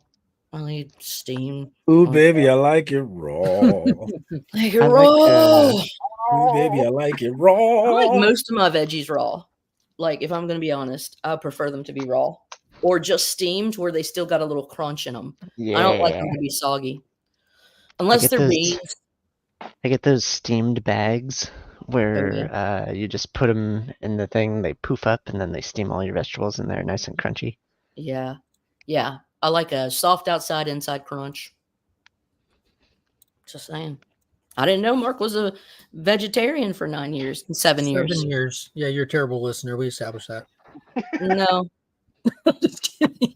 I like it steamed. Ooh, baby, I like it raw. Like it raw. Ooh, baby, I like it raw. I like most of my veggies raw. Like if I'm gonna be honest, I prefer them to be raw or just steamed where they still got a little crunch in them. Yeah. I don't like them to be soggy. Unless they're beans. I get those steamed bags where you just put them in the thing, they poof up, and then they steam all your vegetables in there nice and crunchy. Yeah. Yeah. I like a soft outside, inside crunch. Just saying. I didn't know Mark was a vegetarian for 9 years, 7 years. 7 years. Yeah, you're a terrible listener. We established that. No. Just kidding.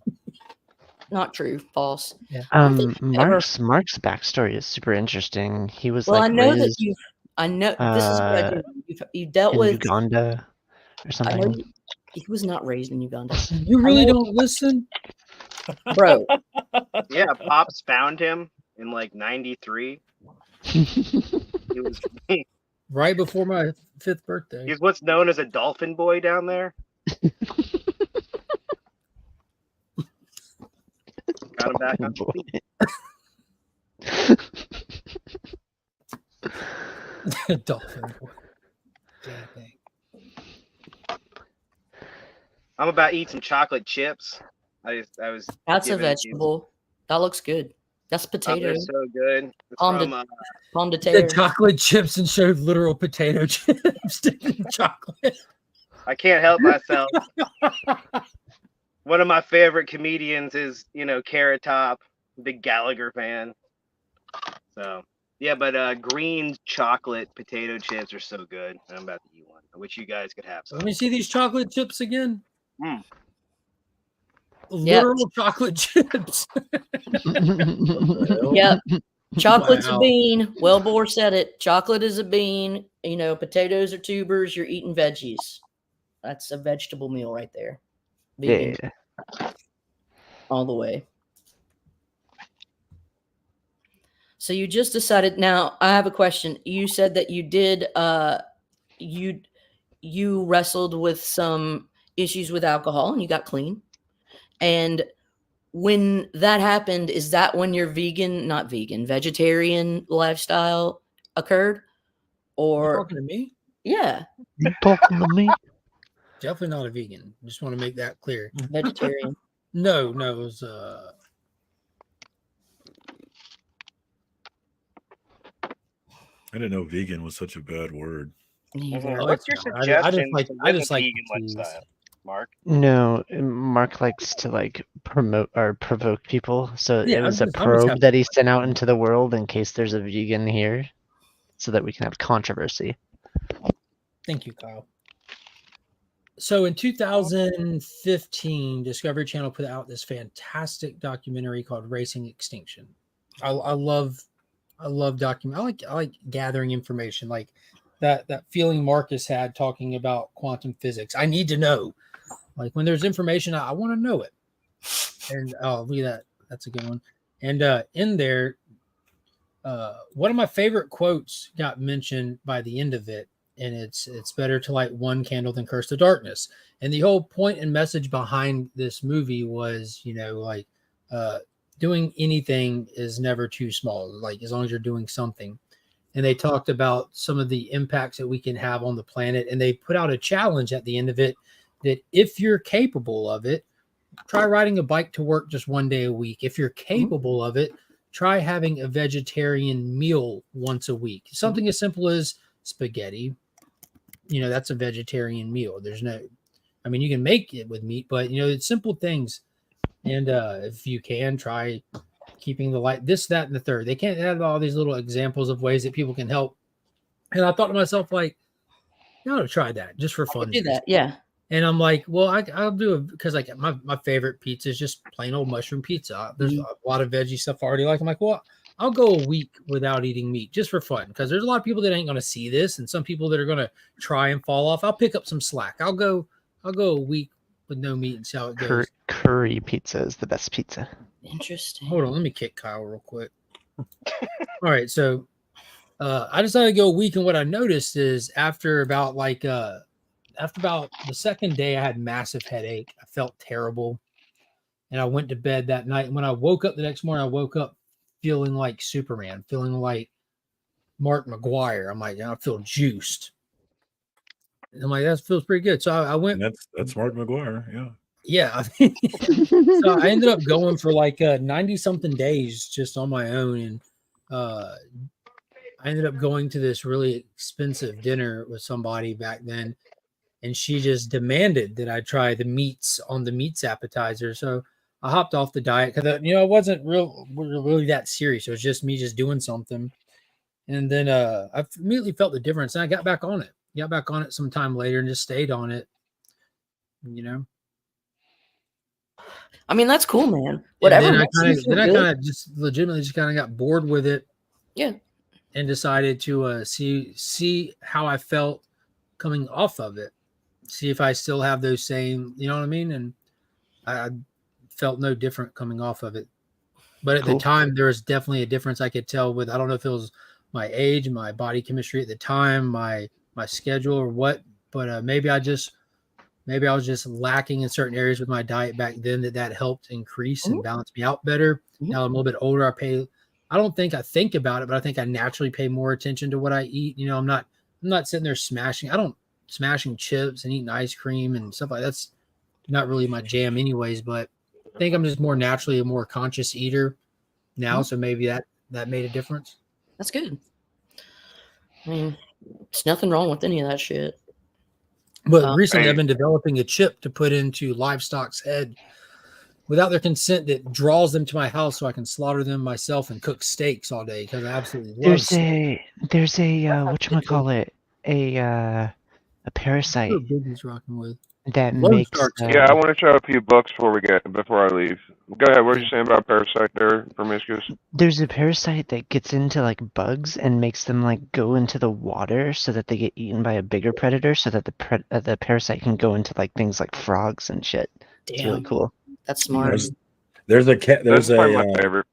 Not true. False. Yeah. Mark's backstory is super interesting. He was I know that this is what I do. You dealt with Uganda or something. I know he was not raised in Uganda. You really don't listen? Bro. Yeah, Pops found him in like 93. He was right before my 5th birthday. He's what's known as a dolphin boy down there. Got him back on feet. Dolphin boy. I'm about to eat some chocolate chips. That's a vegetable. That looks good. That's potato. They're so good. Pomme de terre. The chocolate chips and showed literal potato chips in chocolate. I can't help myself. One of my favorite comedians is, Carrot Top, big Gallagher fan. So, yeah, but green chocolate potato chips are so good. I'm about to eat one. I wish you guys could have some. Let me see these chocolate chips again. Yep. Literal chocolate chips. Yep. Chocolate's a bean. Wellbore said it. Chocolate is a bean. Potatoes are tubers. You're eating veggies. That's a vegetable meal right there. Vegan. Yeah. All the way. So you just decided. Now I have a question. You said that you did. You wrestled with some issues with alcohol and you got clean. And when that happened, is that when your vegetarian lifestyle occurred? Or you talking to me? Yeah. You talking to me? Definitely not a vegan. Just want to make that clear. Vegetarian. No, it was I didn't know vegan was such a bad word. What's your suggestion? I just like vegan lifestyle? Mark? No, Mark likes to like promote or provoke people. So it Yeah, was a I'm just probe happy. that he sent out into the world in case there's a vegan here, so that we can have controversy. Thank you, Kyle. So in 2015, Discovery Channel put out this fantastic documentary called Racing Extinction. I love document. I like gathering information, like that feeling Marcus had talking about quantum physics. I need to know. Like when there's information, I want to know it. And oh, look at that. That's a good one. And in there, one of my favorite quotes got mentioned by the end of it, and it's better to light one candle than curse the darkness. And the whole point and message behind this movie was, like doing anything is never too small, like as long as you're doing something. And they talked about some of the impacts that we can have on the planet, and they put out a challenge at the end of it that if you're capable of it, try riding a bike to work just one day a week. If you're capable of it, try having a vegetarian meal once a week. Something as simple as spaghetti. That's a vegetarian meal. There's no, I mean, you can make it with meat, but it's simple things. And if you can, try keeping the light, this, that, and the third. They can't have all these little examples of ways that people can help. And I thought to myself, like, I ought to try that just for fun. Do that, yeah. And I'm like, well, I'll do it because like my favorite pizza is just plain old mushroom pizza. There's a lot of veggie stuff I already like. I'm like, well, I'll go a week without eating meat just for fun because there's a lot of people that ain't going to see this, and some people that are going to try and fall off. I'll pick up some slack. I'll go a week with no meat and see how it goes. Curry pizza is the best pizza. Interesting. Hold on, let me kick Kyle real quick. All right, so I decided to go a week, and what I noticed is after about the second day, I had massive headache. I felt terrible. And I went to bed that night. And when I woke up the next morning, I woke up feeling like Superman, feeling like Mark McGuire. I'm like, I feel juiced. And I'm like, that feels pretty good. So I went. And that's Mark McGuire. Yeah. Yeah. So I ended up going for like 90 something days just on my own. And I ended up going to this really expensive dinner with somebody back then. And she just demanded that I try the meats on the meats appetizer. So I hopped off the diet because I wasn't really that serious. It was just me just doing something. And then I immediately felt the difference, and I got back on it. Got back on it some time later and just stayed on it. I mean, that's cool, man. Whatever. And then I kind of just legitimately just kind of got bored with it. Yeah. And decided to see how I felt coming off of it. See if I still have those same, you know what I mean? And I felt no different coming off of it. But at the time, there was definitely a difference I could tell with, I don't know if it was my age, my body chemistry at the time, my schedule or what, but maybe I was just lacking in certain areas with my diet back then that helped increase and balance me out better. Now I'm a little bit older. I don't think I think about it, but I think I naturally pay more attention to what I eat. I'm not sitting there smashing chips and eating ice cream and stuff like that. That's not really my jam anyways, but I think I'm just more naturally a more conscious eater now. So maybe that made a difference. That's good. I mean, it's nothing wrong with any of that shit. But recently I've been developing a chip to put into livestock's head without their consent that draws them to my house so I can slaughter them myself and cook steaks all day because I absolutely love steak. There's a whatchamacallit, a parasite rocking with that makes yeah, I want to show a few books before I leave. Go ahead. What are you saying about parasite there, Promiscuous? There's a parasite that gets into like bugs and makes them like go into the water so that they get eaten by a bigger predator, so that the parasite can go into like things like frogs and shit. It's really cool. That's smart. There's a cat. That's probably my favorite.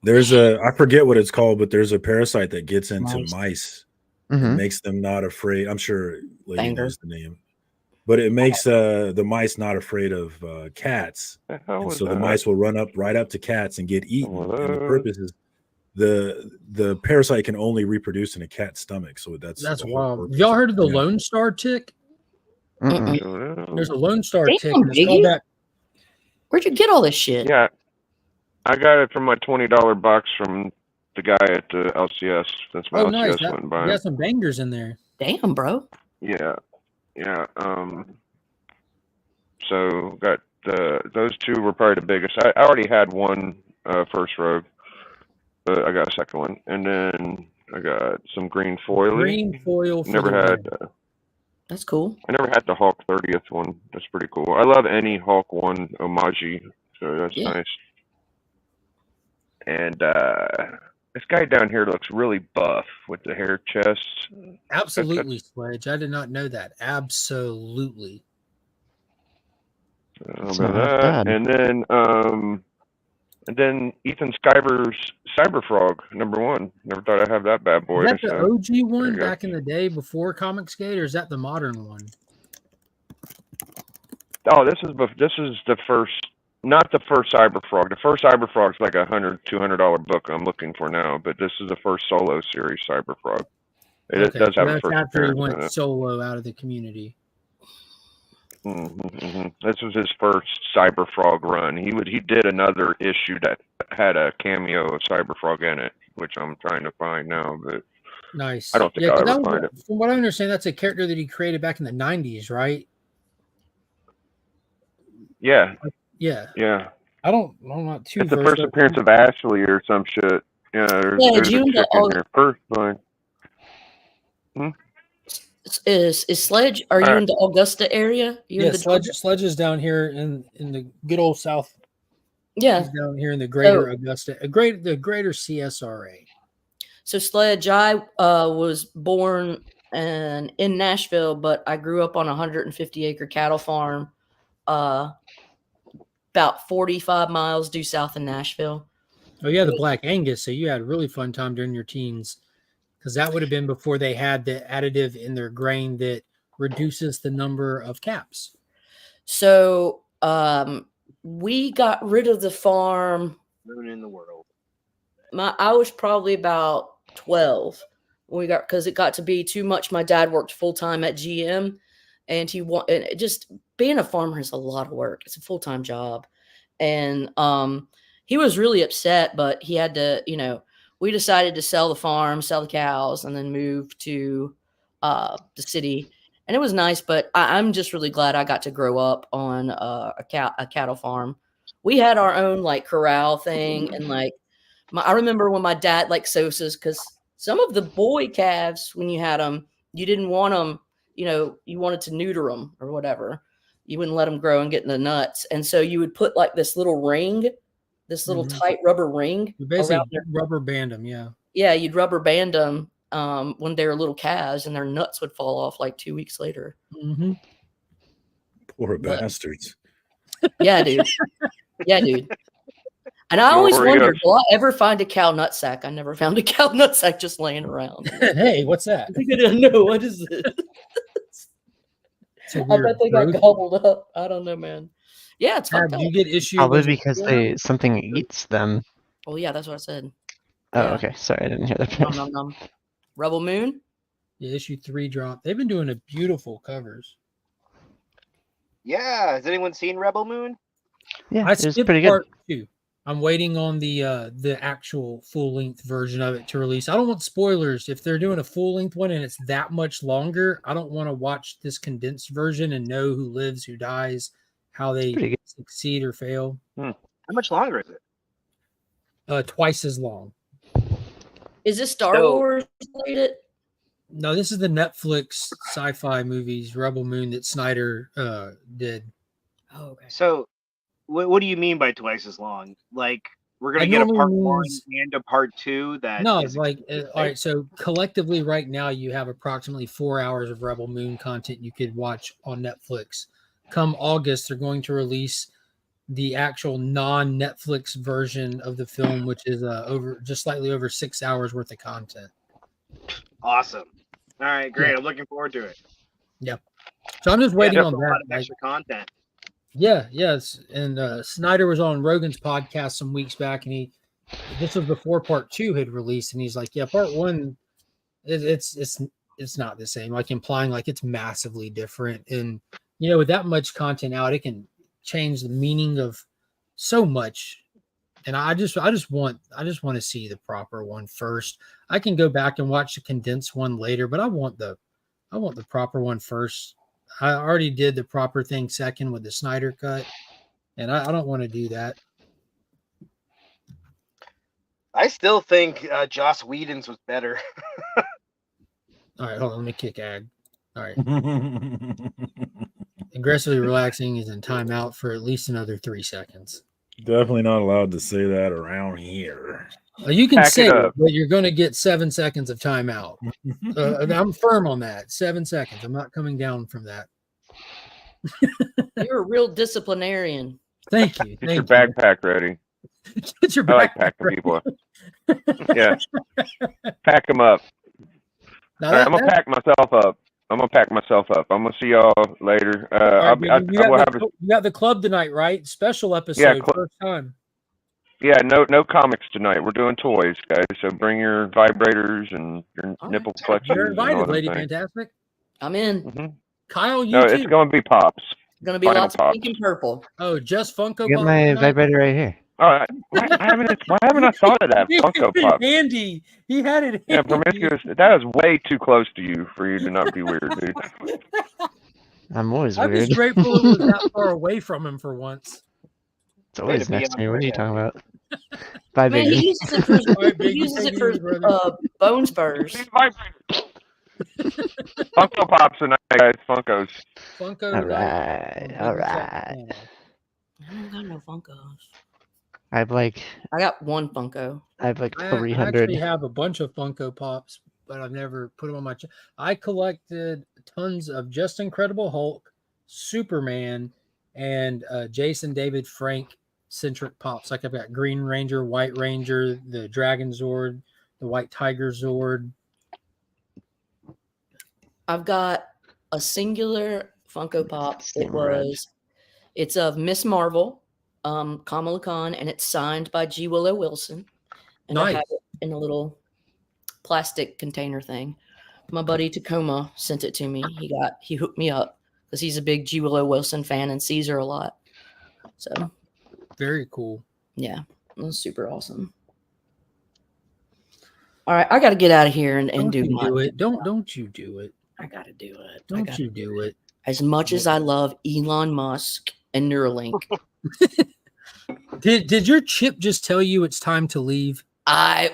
I forget what it's called, but there's a parasite that gets into mice. And makes them not afraid. I'm sure Lady knows the name, but it makes the mice not afraid of cats, and so the mice will run right up to cats and get eaten. And the purpose is the parasite can only reproduce in a cat's stomach. So that's wild. Have y'all heard of the Lone Star tick? There's a Lone Star tick. And it's called that. Where'd you get all this shit? Yeah, I got it from my $20 box from the guy at the LCS. That's my LCS nice. went by. You got some bangers in there. Damn, bro. Yeah. So got those two were probably the biggest. I already had one first rogue, but I got a second one, and then I got some green foily. Green foil for Never the had. win. That's cool. I never had the Hulk 30th one. That's pretty cool. I love any Hulk 1 homage, so that's nice. And this guy down here looks really buff with the hair chest. Absolutely, Sledge. I did not know that. Absolutely. It's not half bad. And then Ethan Skyver's Cyberfrog #1. Never thought I'd have that bad boy. Is that the so OG one there you go. back in the day before Comicsgate, or is that the modern one? Oh, this is the first, not the first Cyberfrog. The first Cyberfrog's like $100-$200 book I'm looking for now, but this is the first solo series Cyberfrog. It does have a first after he appearance in went it. solo out of the community. This was his first Cyberfrog run. He did another issue that had a cameo of Cyberfrog in it, which I'm trying to find now, but Nice. I don't think I'll ever find it. From what I understand, that's a character that he created back in the 90s, right? Yeah. Yeah. Yeah. I'm not too It's the versed, first but- appearance of Ashley or some shit. Yeah, there's a you chick in here. First line. Is Sledge? Are you in the Augusta area? You're Yeah, in the Sledge is down here in the good old South. Yeah. He's down here in the greater So- Augusta, the greater CSRA. So Sledge, I was born in Nashville, but I grew up on a 150-acre cattle farm, about 45 miles due south of Nashville. Oh yeah, the Black Angus. So you had a really fun time during your teens, because that would have been before they had the additive in their grain that reduces the number of caps. So we got rid of the farm. Ruining the world. I was probably about 12 when we got, because it got to be too much. My dad worked full time at GM, and just being a farmer is a lot of work. It's a full time job, and he was really upset. But he had to, we decided to sell the farm, sell the cows, and then move to the city. And it was nice, but I'm just really glad I got to grow up on a cattle farm. We had our own like corral thing, and like I remember when my dad like Sosa's, because some of the boy calves, when you had them, you didn't want them, you wanted to neuter them or whatever. You wouldn't let them grow and get in the nuts, and so you would put like this little ring, this little tight rubber ring. You basically around their, rubber band them, yeah. yeah, you'd rubber band them when they were little calves, and their nuts would fall off like 2 weeks later. Mm-hmm. Poor bastards. Yeah, dude. Yeah, dude. And I always wondered, will I ever find a cow nutsack? I never found a cow nutsack just laying around. Hey, what's that? I don't know. What is this? I bet they got gobbled up. I don't know, man. Yeah, it's fucked up. Do you get issues? Probably because something eats them. Well, yeah, that's what I said. Oh, Yeah. okay. Sorry, I didn't hear that. Nom, nom, nom. Rebel Moon? Yeah, issue 3 drop. They've been doing a beautiful covers. Yeah, has anyone seen Rebel Moon? Yeah, I it was skipped pretty good. part 2. I'm waiting on the actual full-length version of it to release. I don't want spoilers. If they're doing a full-length one and it's that much longer, I don't want to watch this condensed version and know who lives, who dies, how they succeed or fail. How much longer is it? Twice as long. Is this Star Wars related? No, this is the Netflix sci-fi movies, Rebel Moon, that Snyder did. Oh, okay. So, what do you mean by twice as long? Like, we're going to get a part 1 and a part 2 that... No, like, all right, so collectively right now you have approximately 4 hours of Rebel Moon content you could watch on Netflix. Come August, they're going to release the actual non-Netflix version of the film, which is just slightly over 6 hours worth of content. Awesome. All right, great. Yeah. I'm looking forward to it. Yep. So I'm just waiting on A lot that. of extra content. Yeah, yes. And Snyder was on Rogan's podcast some weeks back, and this was before part 2 had released, and he's like, yeah, part 1, it's not the same, like implying like it's massively different. And with that much content out, it can change the meaning of so much. And I just want to see the proper one first. I can go back and watch the condensed one later, but I want the proper one first. I already did the proper thing second with the Snyder cut, and I don't want to do that. I still think Joss Whedon's was better. All right, hold on. Let me kick Ag. All right. Aggressively relaxing is in timeout for at least another 3 seconds. Definitely not allowed to say that around here. You can Pack say it it, up. but you're going to get 7 seconds of timeout. I'm firm on that. 7 seconds. I'm not coming down from that. You're a real disciplinarian. Thank you. Get your backpack ready. Get your I like backpack packing ready. people up. Yeah. Pack them up. Now All right, I'm going to pack myself up. I'm going to see y'all later. Right, I will have you got the club tonight, right? Special episode, first time. Yeah, no comics tonight. We're doing toys, guys. So bring your vibrators and your nipple clutches. You're and all invited, them Lady things. Fantastic. I'm in. Mm-hmm. Kyle, you No, too. it's going to be Pops. Gonna be Final lots Pops. of pink and purple. Oh, just Funko Get Pop my tonight? vibrator right here. All right. Why haven't I thought of that? Funko Pop. Handy. He had it handy. Yeah, promiscuous. That is way too close to you for you to not be weird, dude. I'm always I'm weird. just grateful it was that far away from him for once. It's always next to me. What are you talking about? I Bye, mean, baby. he uses it for bone spurs. Funko Pops tonight, guys. Funkos. Funko All tonight. right. All right. I don't got no Funkos. I got one Funko. I have like I 300. actually have a bunch of Funko Pops, but I've never put them on my. I collected tons of Just Incredible Hulk, Superman, and Jason David Frank centric pops. Like I've got Green Ranger, White Ranger, the Dragon Zord, the White Tiger Zord. I've got a singular Funko Pop. It's of Miss Marvel, Kamala Khan, and it's signed by G. Willow Wilson. And I Nice. have it in a little plastic container thing. My buddy Tacoma sent it to me. He hooked me up because he's a big G. Willow Wilson fan and sees her a lot. So very cool. Yeah, it was super awesome. All right, I got to get out of here and Don't do you my. do it. Don't you do it. I got to do it. Don't you do it. As much as I love Elon Musk and Neuralink, Did your chip just tell you it's time to leave? I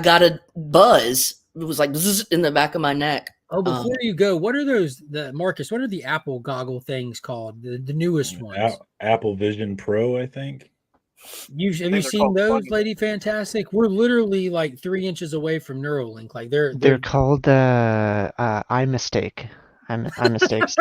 got a buzz. It was like zzz in the back of my neck. Oh, before you go, what are those, Marcus? What are the Apple goggle things called? The newest ones. Apple Vision Pro, I think. Have you seen those, Lady Fantastic? We're literally like 3 inches away from Neuralink. Like They're called I mistake. I mistakes.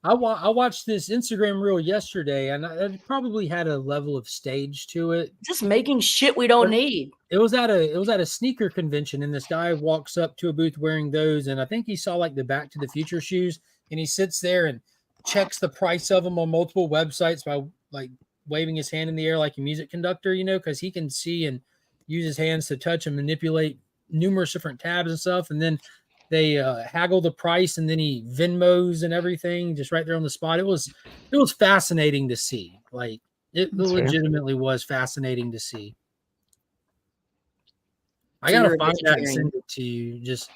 I watched this Instagram reel yesterday, and it probably had a level of stage to it. Just making shit we don't need. It was at a sneaker convention, and this guy walks up to a booth wearing those, and I think he saw like the Back to the Future shoes, and he sits there and checks the price of them on multiple websites by like waving his hand in the air like a music conductor, because he can see and use his hands to touch and manipulate numerous different tabs and stuff, and then they haggle the price, and then he Venmos and everything just right there on the spot. It was fascinating to see. Like it legitimately was fascinating to see. I gotta find that and send it to you just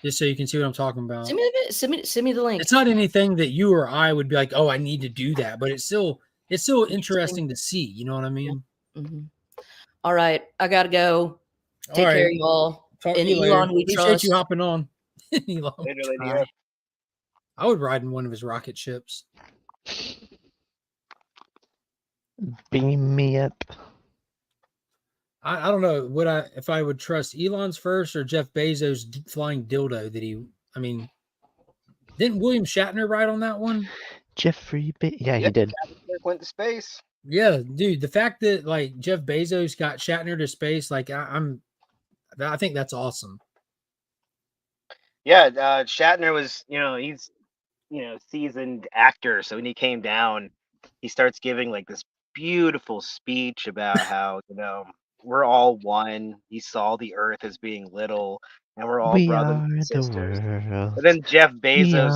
so you can see what I'm talking about. Send me the link. It's not anything that you or I would be like, oh, I need to do that, but it's still interesting to see. You know what I mean? Mm-hmm. All right, I gotta go. Take care, y'all. Talk and to you later. Elon, we Appreciate trust. you hopping on. Elon. Later, I would ride in one of his rocket ships. Beam me up. I don't know if I would trust Elon's first or Jeff Bezos' flying dildo that didn't William Shatner ride on that one? Yeah, he did. Went to space. Yeah, dude. The fact that like Jeff Bezos got Shatner to space, like I think that's awesome. Yeah, Shatner was, he's, seasoned actor. So when he came down, he starts giving like this beautiful speech about how, we're all one. He saw the earth as being little, and we're all brothers and sisters. But then Jeff Bezos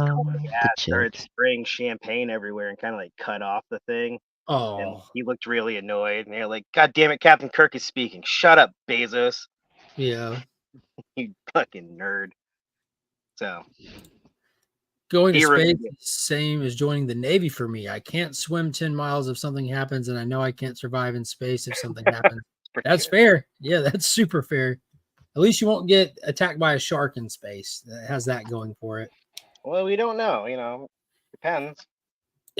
started spraying champagne everywhere and kind of like cut off the thing. Oh, and he looked really annoyed. And they're like, "God damn it, Captain Kirk is speaking. Shut up, Bezos." Yeah, you fucking nerd. So Going to He space reviewed it. is the same as joining the Navy for me. I can't swim 10 miles if something happens, and I know I can't survive in space if something happens. That's fair. Yeah, that's super fair. At least you won't get attacked by a shark in space. That has that going for it. Well, we don't know. You know, depends.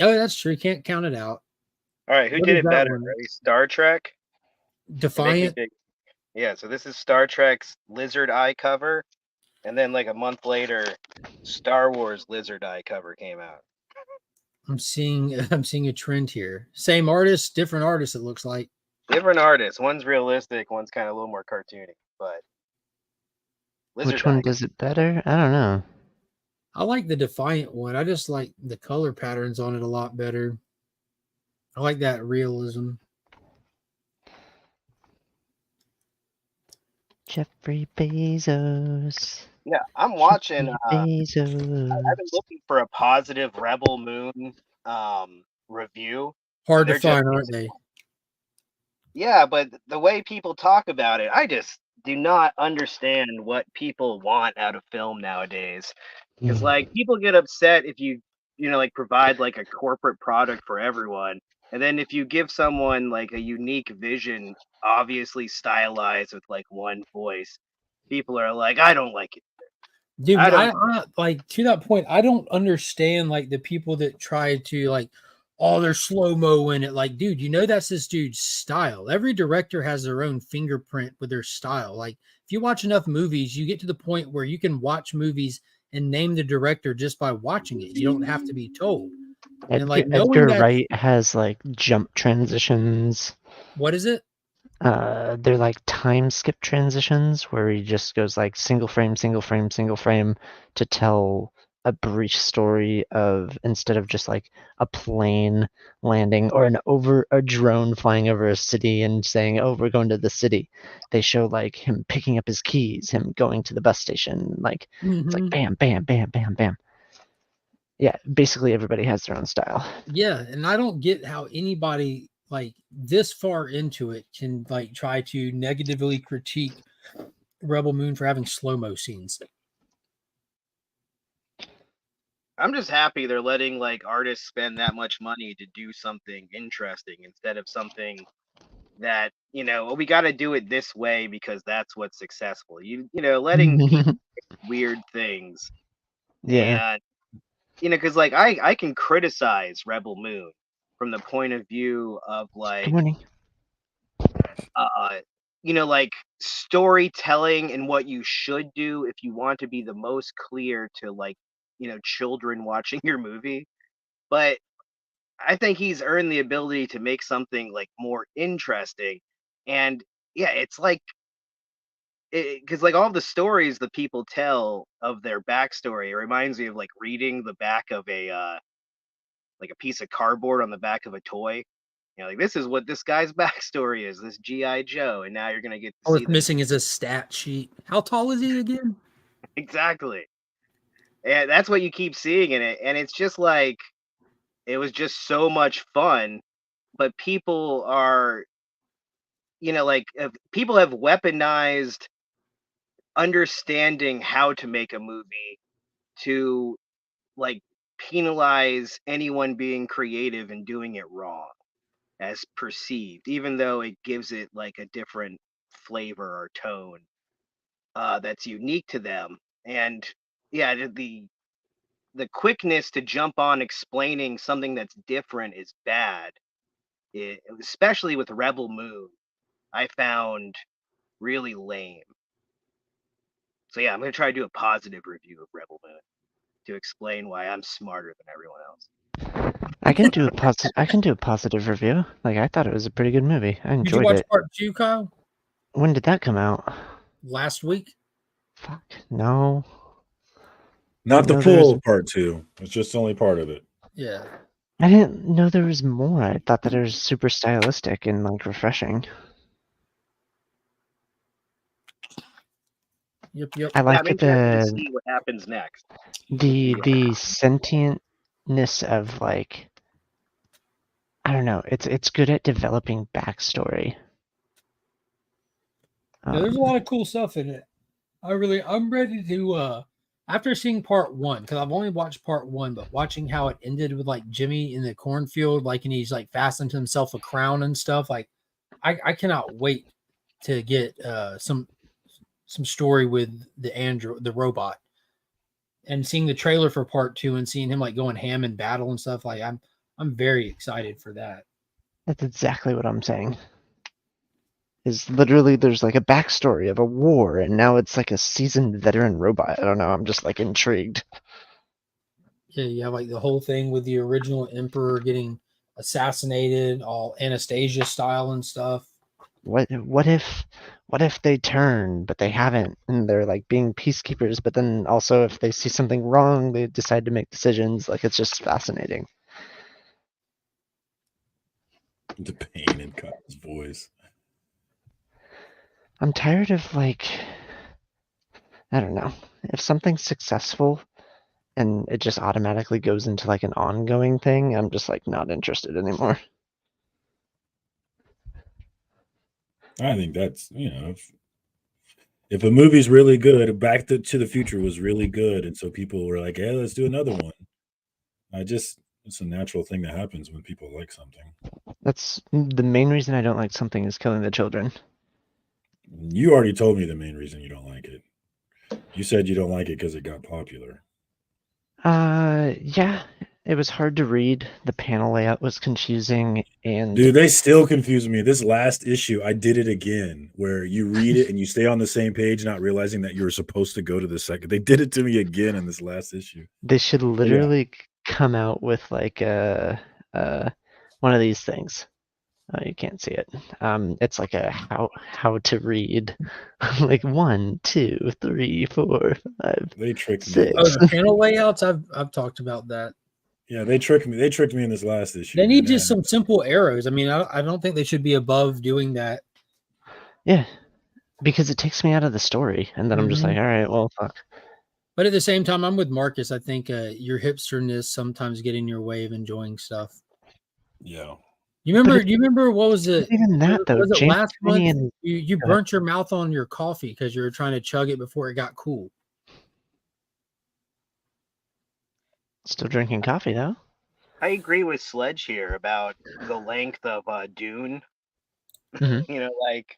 Oh, that's true. Can't count it out. All right, who What did is it that better? one? Right? Star Trek. They make me Defiant. think- Yeah, so this is Star Trek's Lizard Eye cover, and then like a month later, Star Wars Lizard Eye cover came out. I'm seeing a trend here. Same artist, different artist. It looks like Different artists. One's realistic, one's kind of a little more cartoony. But Lizard Which one Eye. does it better? I don't know. I like the Defiant one. I just like the color patterns on it a lot better. I like that realism. Jeffrey Bezos. Yeah, I'm watching. Bezos. I've been looking for a positive Rebel Moon review. Hard to They're just find, aren't they? Yeah, but the way people talk about it, I just do not understand what people want out of film nowadays. Because like people get upset if you like provide like a corporate product for everyone, and then if you give someone like a unique vision, obviously stylized with like one voice, people are like, I don't like it. Dude, I don't. I like to that point. I don't understand like the people that try to like, oh, there's slow mo in it. Like, dude, you know that's this dude's style. Every director has their own fingerprint with their style. Like, if you watch enough movies, you get to the point where you can watch movies and name the director just by watching it. You don't have to be told. And like knowing Edgar that, Wright has like jump transitions. what is it? They're like time skip transitions where he just goes like single frame, single frame, single frame to tell a brief story of, instead of just like a plane landing or a drone flying over a city and saying, oh, we're going to the city. They show like him picking up his keys, him going to the bus station. Like it's like bam, bam, bam, bam, bam. Yeah, basically everybody has their own style. Yeah, and I don't get how anybody like this far into it can like try to negatively critique Rebel Moon for having slow-mo scenes. I'm just happy they're letting like artists spend that much money to do something interesting instead of something that, we got to do it this way because that's what's successful. Letting people make weird things. Yeah. And because like I can criticize Rebel Moon from the point of view of like, Good morning. like storytelling and what you should do if you want to be the most clear to like, children watching your movie. But I think he's earned the ability to make something like more interesting. And yeah, it's like, because like all the stories the people tell of their backstory, it reminds me of like reading the back of a piece of cardboard on the back of a toy. Like this is what this guy's backstory is, this G.I. Joe, and now you're gonna get to All see it's missing is a stat sheet. How tall is he again? Exactly. And that's what you keep seeing in it. And it's just like, it was just so much fun. But people are, people have weaponized understanding how to make a movie to like penalize anyone being creative and doing it wrong as perceived, even though it gives it like a different flavor or tone that's unique to them. And yeah, the quickness to jump on explaining something that's different is bad. Especially with Rebel Moon, I found really lame. So yeah, I'm gonna try to do a positive review of Rebel Moon to explain why I'm smarter than everyone else. I can do a positive review. Like I thought it was a pretty good movie. I Did you enjoyed watch it. part 2, Kyle? When did that come out? Last week? Fuck. No. Not the No, there was- pool part 2. It's just only part of it. Yeah. I didn't know there was more. I thought that it was super stylistic and like refreshing. Yep. I like I'm interested to the see what happens next. the sentientness of like, I don't know. It's good at developing backstory. Yeah, there's a lot of cool stuff in it. I'm ready to after seeing part one, because I've only watched part one, but watching how it ended with like Jimmy in the cornfield, like, and he's like fastening to himself a crown and stuff. Like, I cannot wait to get some story with the android, the robot, and seeing the trailer for part two and seeing him like going ham in battle and stuff. Like, I'm very excited for that. That's exactly what I'm saying. Is literally there's like a backstory of a war, and now it's like a seasoned veteran robot. I don't know. I'm just like intrigued. Yeah, you have like the whole thing with the original emperor getting assassinated, all Anastasia style and stuff. What if they turn, but they haven't, and they're like being peacekeepers, but then also if they see something wrong, they decide to make decisions. Like, it's just fascinating. The pain in Kyle's voice. I'm tired of like, I don't know, if something's successful and it just automatically goes into like an ongoing thing, I'm just like not interested anymore. I think that's, if a movie's really good, Back to the Future was really good, and so people were like, "Hey, let's do another one." It's a natural thing that happens when people like something. That's the main reason I don't like something is killing the children. You already told me the main reason you don't like it. You said you don't like it because it got popular. Yeah, it was hard to read. The panel layout was confusing, and Dude, they still confuse me. This last issue, I did it again, where you read it and you stay on the same page, not realizing that you were supposed to go to the second. They did it to me again in this last issue. they should literally come out with like one of these things. You can't see it. It's like a how to read, like 1, 2, 3, 4, 5. They tricked 6. me. Oh, the panel layouts. I've talked about that. Yeah, they tricked me. They tricked me in this last issue. They need just some simple arrows. I mean, I don't think they should be above doing that. Yeah, because it takes me out of the story, and then I'm just like, all right, well, fuck. But at the same time, I'm with Marcus. I think your hipsterness sometimes get in your way of enjoying stuff. Yeah. You remember what was it? Even that though, Was it James last month? and You burnt your mouth on your coffee because you were trying to chug it before it got cool. Still drinking coffee though. I agree with Sledge here about the length of Dune. Mm-hmm. You know, like,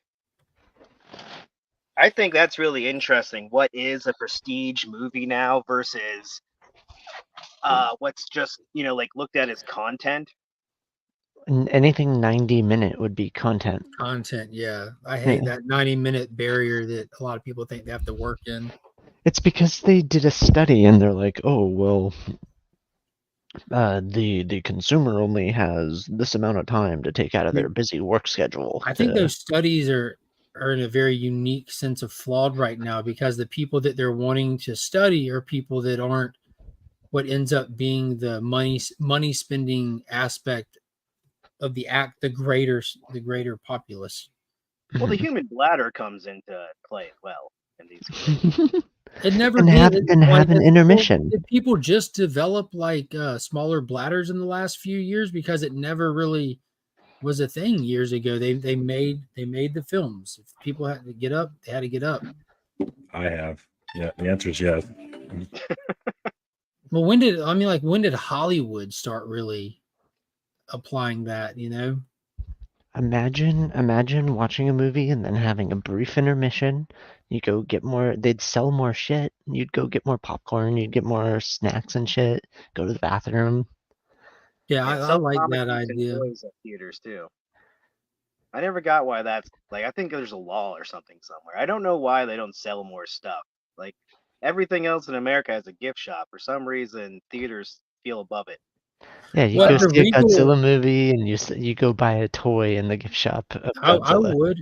I think that's really interesting. What is a prestige movie now versus what's just, like, looked at as content? Anything 90-minute would be content. Content, yeah. I hate that 90-minute barrier that a lot of people think they have to work in. It's because they did a study and they're like, oh, well, the consumer only has this amount of time to take out of their busy work schedule. I think those studies are in a very unique sense of flawed right now, because the people that they're wanting to study are people that aren't what ends up being the money spending aspect of the greater populace. Well, the human bladder comes into play as well in these. It never and did. have an intermission. Did people just develop like smaller bladders in the last few years? Because it never really was a thing years ago. They made the films. If people had to get up, they had to get up. I have. Yeah, the answer is yes. Well, when did Hollywood start really applying that, Imagine watching a movie and then having a brief intermission. You go get more, they'd sell more shit. You'd go get more popcorn, you'd get more snacks and shit, go to the bathroom. Yeah, I like that idea. At theaters too. I never got why that's like. I think there's a law or something somewhere. I don't know why they don't sell more stuff. Like, everything else in America has a gift shop. For some reason, theaters feel above it. Yeah, you go see a Godzilla movie and you go buy a toy in the gift shop of Godzilla. I would,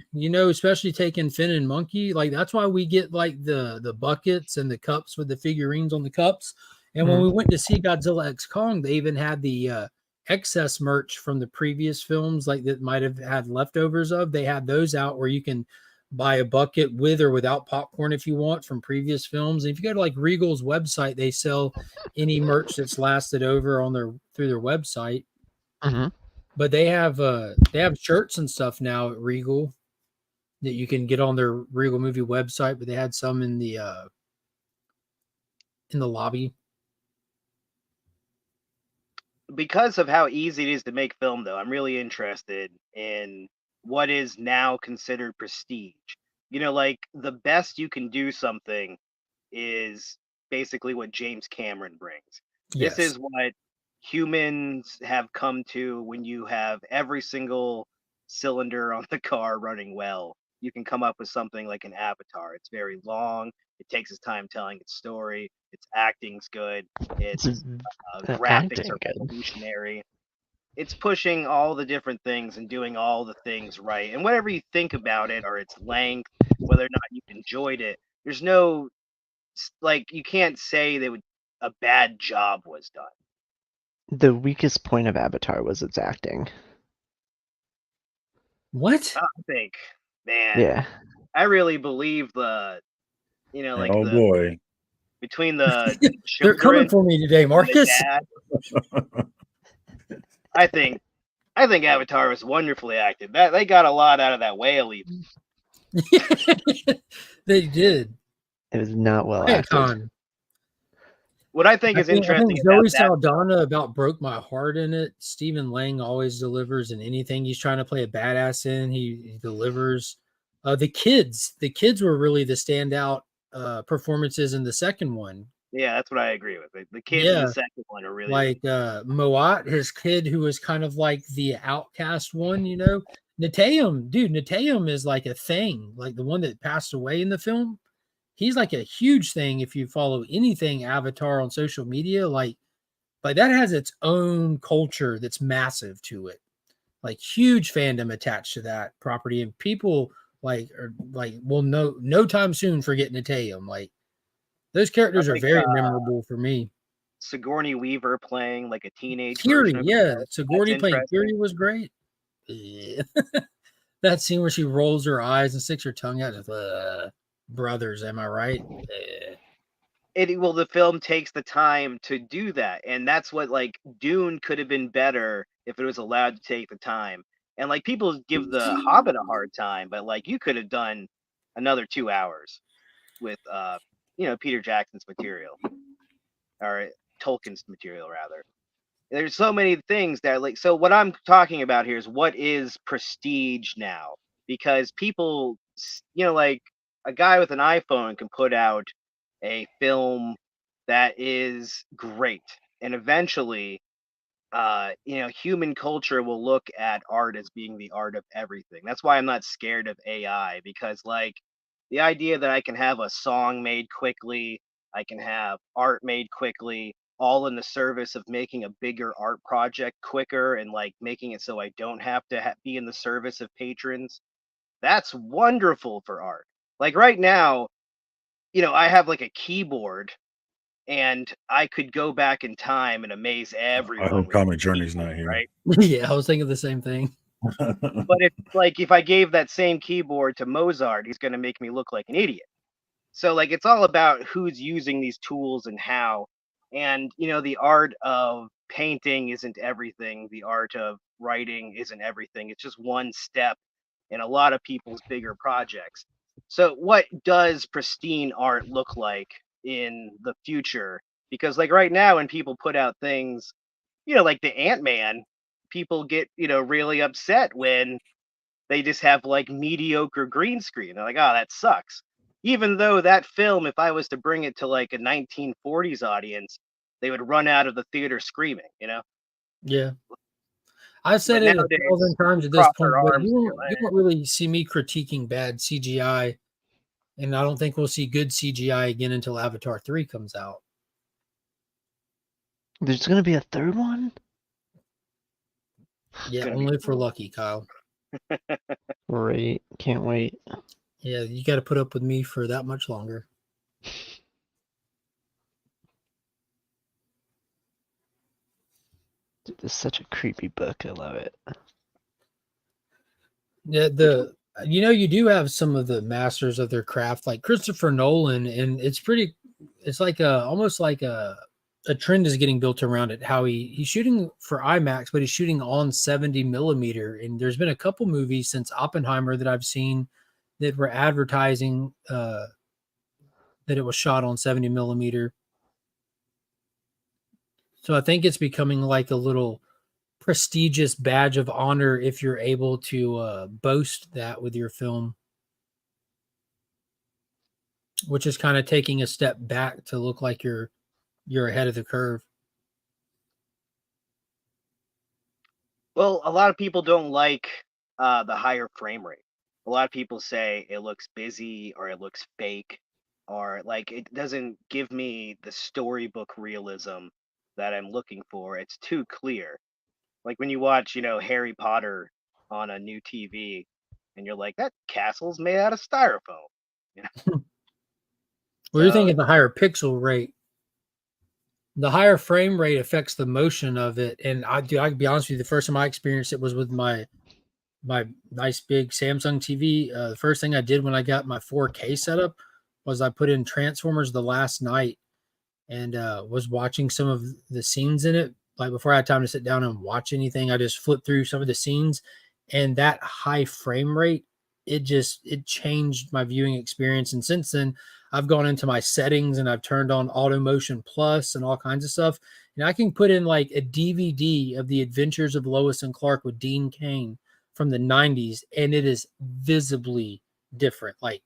especially taking Finn and Monkey. Like, that's why we get like the buckets and the cups with the figurines on the cups. And when we went to see Godzilla X Kong, they even had the excess merch from the previous films, like that might have had leftovers of. They had those out where you can buy a bucket with or without popcorn if you want from previous films. And if you go to like Regal's website, they sell any merch that's lasted over through their website. But they have shirts and stuff now at Regal that you can get on their Regal movie website. But they had some in the in the lobby. Because of how easy it is to make film, though, I'm really interested in what is now considered prestige. You know, like the best you can do something is basically what James Cameron brings. This Yes. is what humans have come to when you have every single cylinder on the car running well. You can come up with something like an Avatar. It's very long. It takes its time telling its story. Its acting's good. Its graphics acting are good. revolutionary. It's pushing all the different things and doing all the things right. And whatever you think about it or its length, whether or not you enjoyed it, there's no like you can't say that a bad job was done. The weakest point of Avatar was its acting. What? I think, man, Yeah. I really believe the, you know, like Oh the boy. between the They're coming children for me today, and the Marcus. dad, I think Avatar was wonderfully acted. That they got a lot out of that whale. Even They did. It was not well Hey, acted. Con. what I think is I interesting think about Zoe that, Saldana about broke my heart in it. Stephen Lang always delivers in anything he's trying to play a badass in. He delivers. The kids were really the standout performances in the second one. yeah, that's what I agree with. The kids in Yeah, the second one are really like Moat, his kid who was kind of like the outcast one, you know. Neteyam, dude, Neteyam is like a thing, like the one that passed away in the film. He's like a huge thing if you follow anything Avatar on social media. Like that has its own culture that's massive to it. Like huge fandom attached to that property, and people will no time soon forget Neteyam. Like those characters are like very memorable for me. Sigourney Weaver playing like a teenage Kiri, version of yeah, herself. Sigourney That's playing interesting. Kiri was great. Yeah. That scene where she rolls her eyes and sticks her tongue out. Just, brothers, am I right? The film takes the time to do that, and that's what like Dune could have been better if it was allowed to take the time. And like people give the Hobbit a hard time, but like you could have done another 2 hours with Peter Jackson's material or Tolkien's material rather. There's so many things that like, so what I'm talking about here is what is prestige now, because people, like a guy with an iPhone can put out a film that is great, and eventually human culture will look at art as being the art of everything. That's why I'm not scared of AI, because like the idea that I can have a song made quickly, I can have art made quickly, all in the service of making a bigger art project quicker and like making it so I don't have to be in the service of patrons. That's wonderful for art. Like right now, I have like a keyboard and I could go back in time and amaze everyone. I hope with Comic Journey's not here. right? Yeah, I was thinking the same thing. But if I gave that same keyboard to Mozart, he's going to make me look like an idiot. So like it's all about who's using these tools and how. And the art of painting isn't everything. The art of writing isn't everything. It's just one step in a lot of people's bigger projects. So what does pristine art look like in the future? Because like right now when people put out things, like the Ant-Man, people get, really upset when they just have like mediocre green screen. They're like, oh, that sucks. Even though that film, if I was to bring it to like a 1940s audience, they would run out of the theater screaming, Yeah. I've said But it nowadays, 1,000 times at this cross point, our but arms you and won't really see me critiquing bad CGI, and I don't think we'll see good CGI again until Avatar 3 comes out. There's gonna be a third one? Yeah, only if we're lucky, Kyle. Great. Can't wait. Yeah, you got to put up with me for that much longer. Dude, this is such a creepy book. I love it. Yeah, you do have some of the masters of their craft, like Christopher Nolan, and it's like almost like a trend is getting built around it. How he's shooting for IMAX, but he's shooting on 70 millimeter. And there's been a couple movies since Oppenheimer that I've seen that were advertising that it was shot on 70 millimeter. So I think it's becoming like a little prestigious badge of honor if you're able to boast that with your film, which is kind of taking a step back to look like you're ahead of the curve. Well, a lot of people don't like the higher frame rate. A lot of people say it looks busy or it looks fake or like it doesn't give me the storybook realism that I'm looking for. It's too clear. Like when you watch, Harry Potter on a new TV and you're like, that castle's made out of styrofoam. Well, you're thinking the higher pixel rate. The higher frame rate affects the motion of it. And I can be honest with you, the first time I experienced it was with my nice big Samsung TV. The first thing I did when I got my 4K setup was I put in Transformers The Last Night and was watching some of the scenes in it. Like before I had time to sit down and watch anything, I just flipped through some of the scenes, and that high frame rate, it changed my viewing experience. And since then, I've gone into my settings and I've turned on Auto Motion Plus and all kinds of stuff. And I can put in like a DVD of the Adventures of Lois and Clark with Dean Cain from the 90s, and it is visibly different, like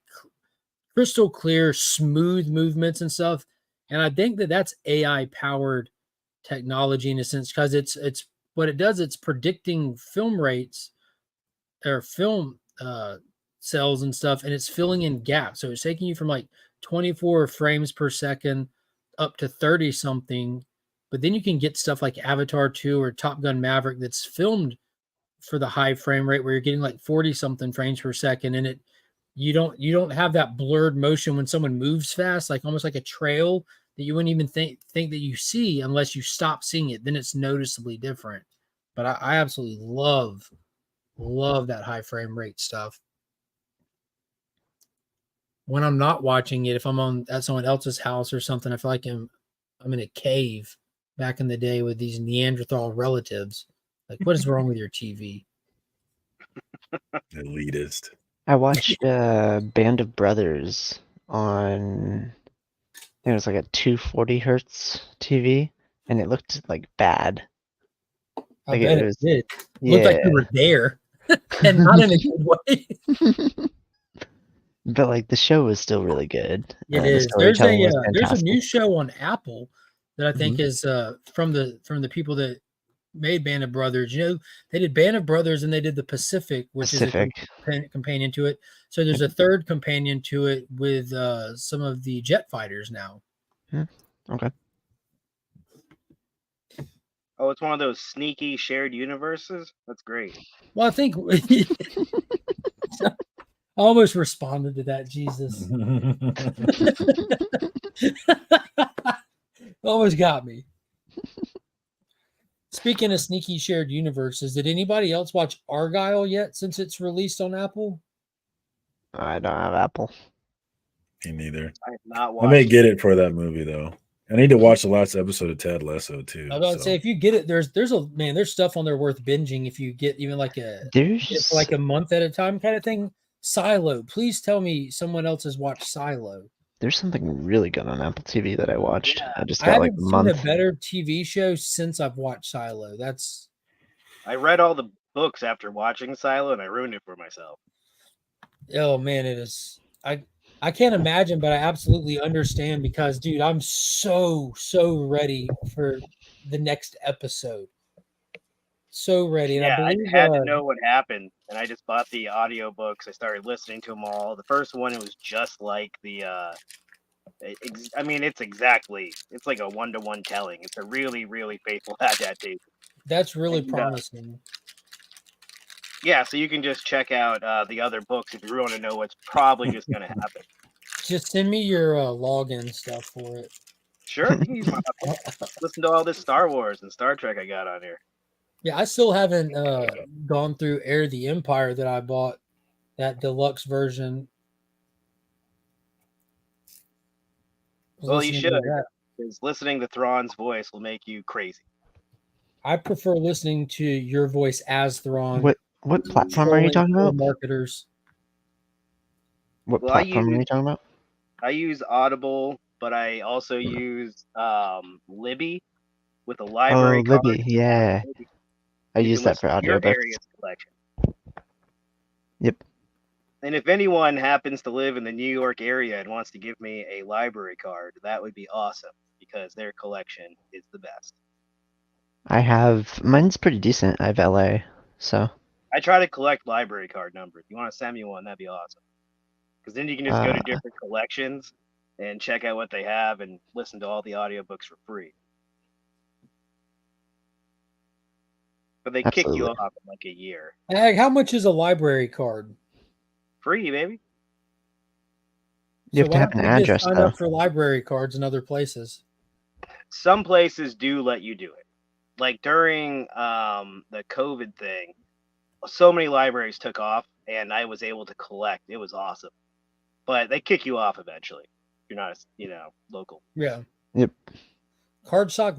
crystal clear, smooth movements and stuff. And I think that that's AI powered technology in a sense, because it's what it does. It's predicting film rates or film cells and stuff, and it's filling in gaps. So it's taking you from like 24 frames per second up to 30 something. But then you can get stuff like Avatar 2 or Top Gun Maverick that's filmed for the high frame rate where you're getting like 40 something frames per second, and you don't have that blurred motion when someone moves fast, like almost like a trail that you wouldn't even think that you see unless you stop seeing it. Then it's noticeably different. But I absolutely love that high frame rate stuff. When I'm not watching it, if I'm at someone else's house or something, I feel like I'm in a cave back in the day with these Neanderthal relatives. Like, what is wrong with your TV? Elitist. I watched Band of Brothers on, I think it was like a 240 hertz TV, and it looked like bad. I bet it did. Yeah. Looked like you were there, and not in a good way. But like the show was still really good. It is. There's a new show on Apple that I think is from the people that made Band of Brothers. They did Band of Brothers and they did the Pacific, which is a companion to it. So there's a third companion to it with some of the jet fighters now. Okay. Oh, it's one of those sneaky shared universes? That's great. Well, I think I almost responded to that, Jesus. Almost got me. Speaking of sneaky shared universes, did anybody else watch Argyle yet since it's released on Apple? I don't have Apple. Me neither. I have not watched I may get it for that movie though. I need to watch the last episode of Ted Lasso too. I was about to say, if you get it, there's stuff on there worth binging if you get even like a month at a time kind of thing. Silo. Please tell me someone else has watched Silo. There's something really good on Apple TV that I watched. Yeah. I just got like a month. Seen a better TV show since I've watched Silo. I read all the books after watching Silo, and I ruined it for myself. Oh man, it is. I can't imagine, but I absolutely understand because, dude, I'm so ready for the next episode. So ready. And yeah, I had to know what happened, and I just bought the audiobooks. I started listening to them all. The first one, it was just like the it's like a 1-to-1 telling. It's a really, really faithful adaptation. That's really promising. Yeah, so you can just check out the other books if you want to know what's probably just going to happen. Just send me your login stuff for it. Sure. Listen to all this Star Wars and Star Trek I got on here. Yeah, I still haven't gone through Heir of the Empire that I bought, that deluxe version. Well, you should, because listening to Thrawn's voice will make you crazy. I prefer listening to your voice as Thrawn. What platform are you talking about? Marketers. What platform are you talking about? I use Audible, but I also use Libby. with a Oh, library card. Libby, yeah. I You use can that listen for to your audiobooks. area's collection. Yep. And if anyone happens to live in the New York area and wants to give me a library card, that would be awesome because their collection is the best. Mine's pretty decent. I have LA, so. I try to collect library card numbers. You want to send me one, that'd be awesome. Because then you can just go to different collections and check out what they have and listen to all the audiobooks for free. But they kick you Absolutely. off in like a year. Ag, how much is a library card? Free, baby. You have So to why have don't an we just address, sign though. up for library cards in other places? Some places do let you do it. Like during the COVID thing, so many libraries took off and I was able to collect. It was awesome. But they kick you off eventually. You're not, local. Yeah. Yep. Cardstock,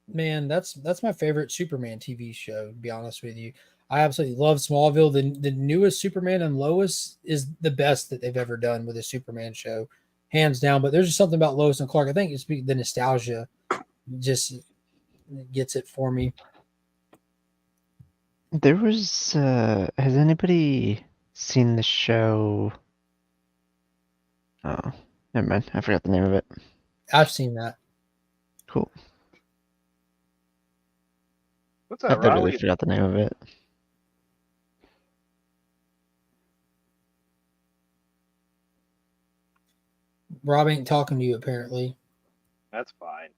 man, that's my favorite Superman TV show, to be honest with you. I absolutely love Smallville. The newest Superman and Lois is the best that they've ever done with a Superman show, hands down. But there's just something about Lois and Clark. I think it's the nostalgia just gets it for me. There was, has anybody seen the show? Oh, never mind. I forgot the name of it. I've seen that. Cool. What's I up, Rob? literally forgot the name of it. Rob ain't talking to you, apparently. That's fine.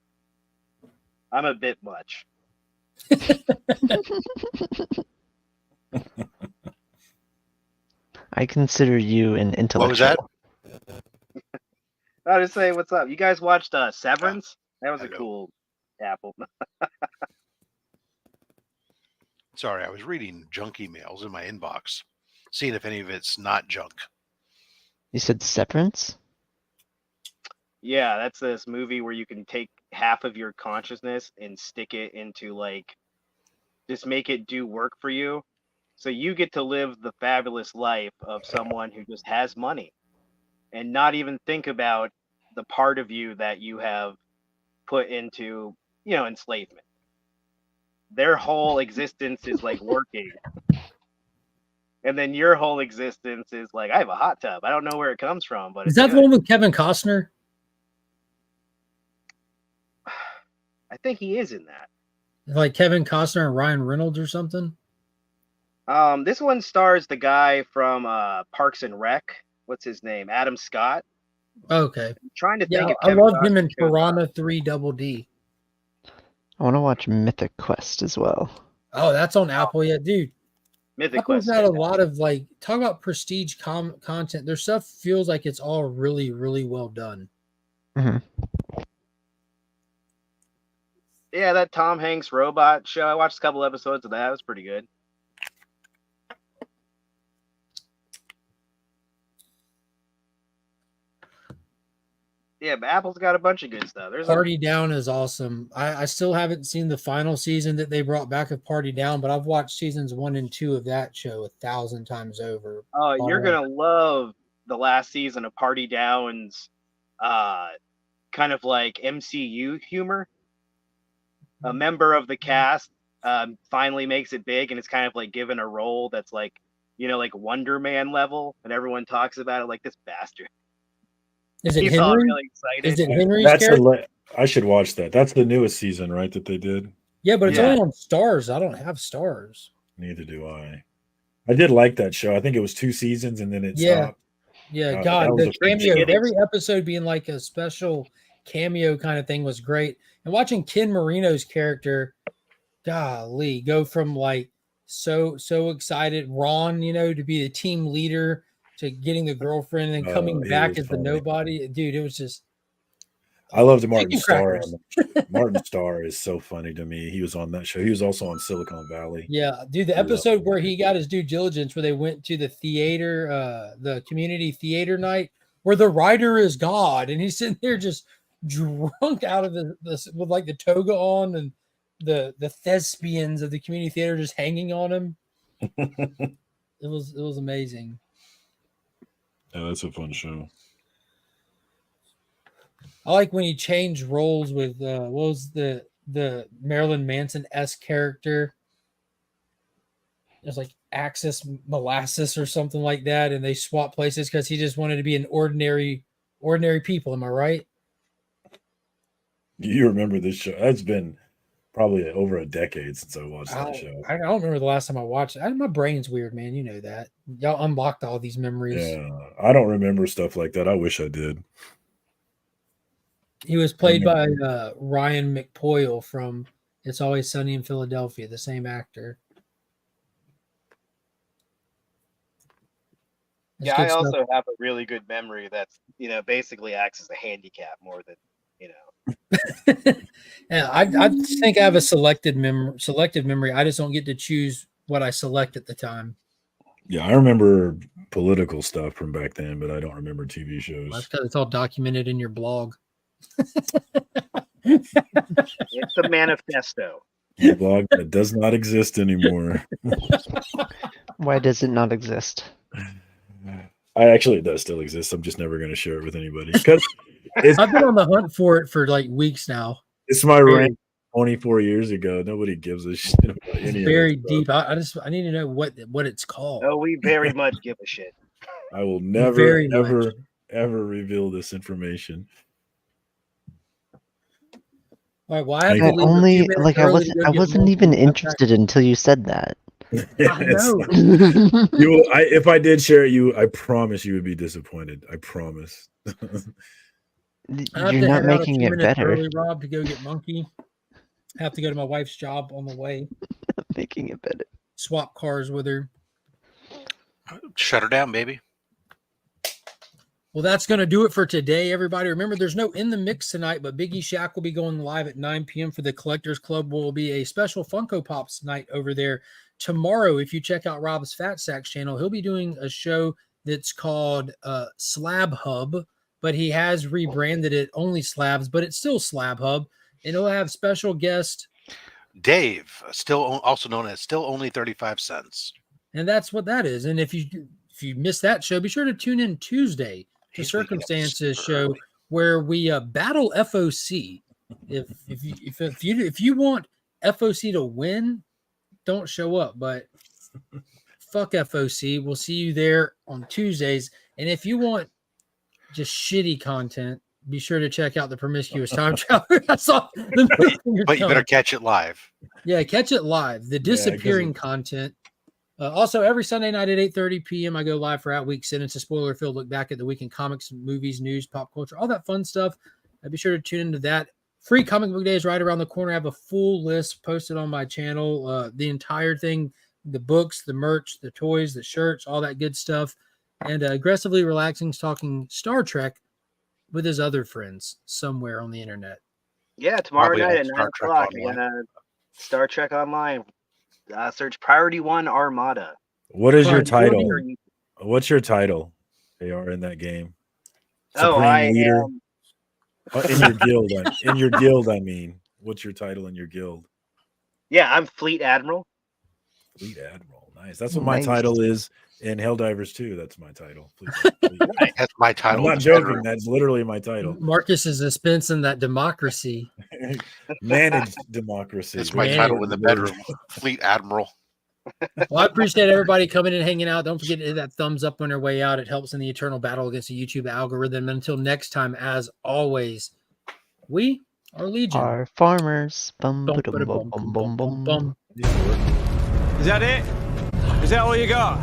I'm a bit much. I consider you an intellectual. What was that? I'll just say what's up. You guys watched Severance? That was a cool apple. Sorry, I was reading junk emails in my inbox, seeing if any of it's not junk. You said Severance? Yeah, that's this movie where you can take half of your consciousness and stick it into just make it do work for you. So you get to live the fabulous life of someone who just has money and not even think about the part of you that you have put into, enslavement. Their whole existence is like working. And then your whole existence is like, I have a hot tub. I don't know where it comes from, but Is it's that good. the one with Kevin Costner? I think he is in that. Like Kevin Costner and Ryan Reynolds or something? This one stars the guy from Parks and Rec. What's his name? Adam Scott. Okay. I'm trying to Yeah, think if I Kevin love him Costner in shows up. Piranha 3 Double D. I want to watch Mythic Quest as well. Oh, that's on Apple, yeah, dude. Mythic Apple's Quest. got a lot of talk about prestige content. Their stuff feels like it's all really, really well done. Mm-hmm. Yeah, that Tom Hanks robot show. I watched a couple episodes of that. It was pretty good. Yeah, but Apple's got a bunch of good stuff. Party Down is awesome. I still haven't seen the final season that they brought back of Party Down, but I've watched seasons 1 and 2 of that show 1,000 times over. Oh, you're gonna love the last season of Party Down's kind of like MCU humor. A member of the cast finally makes it big, and it's kind of like given a role that's like Wonder Man level, and everyone talks about it like this bastard. Is it He's Henry? all really excited. Is it Henry's character? I should watch that. That's the newest season, right? That they did. Yeah, but it's only on Stars. I don't have Stars. Neither do I. I did like that show. I think it was 2 seasons and then it stopped. Yeah, That God, was the a great cameo, show. every episode being like a special cameo kind of thing was great. And watching Ken Marino's character, golly, go from so excited, Ron, to be the team leader to getting the girlfriend and then coming back as the nobody. Dude, it was just. I loved Martin Chicken Starr. crackers. Martin Starr is so funny to me. He was on that show. He was also on Silicon Valley. Yeah, dude, the episode where he got his due diligence, where they went to the theater, the community theater night, where the writer is God, and he's sitting there just drunk out of the with like the toga on, and the thespians of the community theater just hanging on him. It was amazing. Yeah, that's a fun show. I like when he changed roles with what was the the Marilyn Manson-esque character. There's like Axis Molasses or something like that, and they swap places because he just wanted to be an ordinary people. Am I right? You remember this show? It's been probably over a decade since I watched that show. I don't remember the last time I watched it. My brain's weird, man. You know that. Y'all unlocked all these memories. Yeah, I don't remember stuff like that. I wish I did. He was played by Ryan McPoyle from It's Always Sunny in Philadelphia, the same actor. Yeah, I also have a really good memory that's, basically acts as a handicap more than, Yeah, I think I have a selective memory. I just don't get to choose what I select at the time. Yeah, I remember political stuff from back then, but I don't remember TV shows. That's because it's all documented in your blog. It's a manifesto. A blog that does not exist anymore. Why does it not exist? It does still exist. I'm just never going to share it with anybody. Because I've been on the hunt for it for like weeks now. It's my rant 24 years ago. Nobody gives a shit about any It's of very that deep. stuff. I need to know what it's called. Oh, we very much give a shit. I will never, ever reveal this information. All right, well, I have to leave I wasn't even interested until you said that. I know. If I did share it, I promise you would be disappointed. I promise. You're not making it better. Early, Rob, to go get Monkey. I have to go to my wife's job on the way. Making it better. Swap cars with her. Shut her down, baby. Well, that's going to do it for today, everybody. Remember, there's no In the Mix tonight, but Biggie Shack will be going live at 9 p.m. for the Collectors Club. Will be a special Funko Pops night over there. Tomorrow, if you check out Rob's Fat Sacks channel, he'll be doing a show that's called Slab Hub, but he has rebranded it only Slabs, but it's still Slab Hub, and he'll have special guest Dave, also known as Still Only 35 Cents. And that's what that is. And if you miss that show, be sure to tune in Tuesday to Circumstances show where we battle FOC. If you want FOC to win, don't show up, but fuck FOC. We'll see you there on Tuesdays. And if you want just shitty content, be sure to check out the Promiscuous Time Traveler. But you better catch it live. Yeah, catch it live. The disappearing content. Also, every Sunday night at 8:30 p.m., I go live for Out Week Sentence, a spoiler-filled look back at the week in comics, movies, news, pop culture, all that fun stuff. Be sure to tune into that. Free Comic Book Day is right around the corner. I have a full list posted on my channel. The entire thing, the books, the merch, the toys, the shirts, all that good stuff. And Aggressively Relaxing is talking Star Trek with his other friends somewhere on the internet. Yeah, tomorrow night at 9 o'clock, Star Trek Online. Search Priority 1 Armada. What is your title? What's your title? They are in that game. Supreme Leader. In your guild. In your guild, I mean. What's your title in your guild? Yeah, I'm Fleet Admiral. Fleet Admiral. Nice. That's what my title is in Helldivers 2. That's my title. That's my title. I'm not joking. That's literally my title. Marcus is dispensing that democracy. Managed democracy. It's my title in the bedroom. Fleet Admiral. Well, I appreciate everybody coming and hanging out. Don't forget to hit that thumbs up on your way out. It helps in the eternal battle against the YouTube algorithm. And until next time, as always, we are Legion. Our farmers. Bum, bum, bum, bum, bum, bum. Is that it? Is that all you got?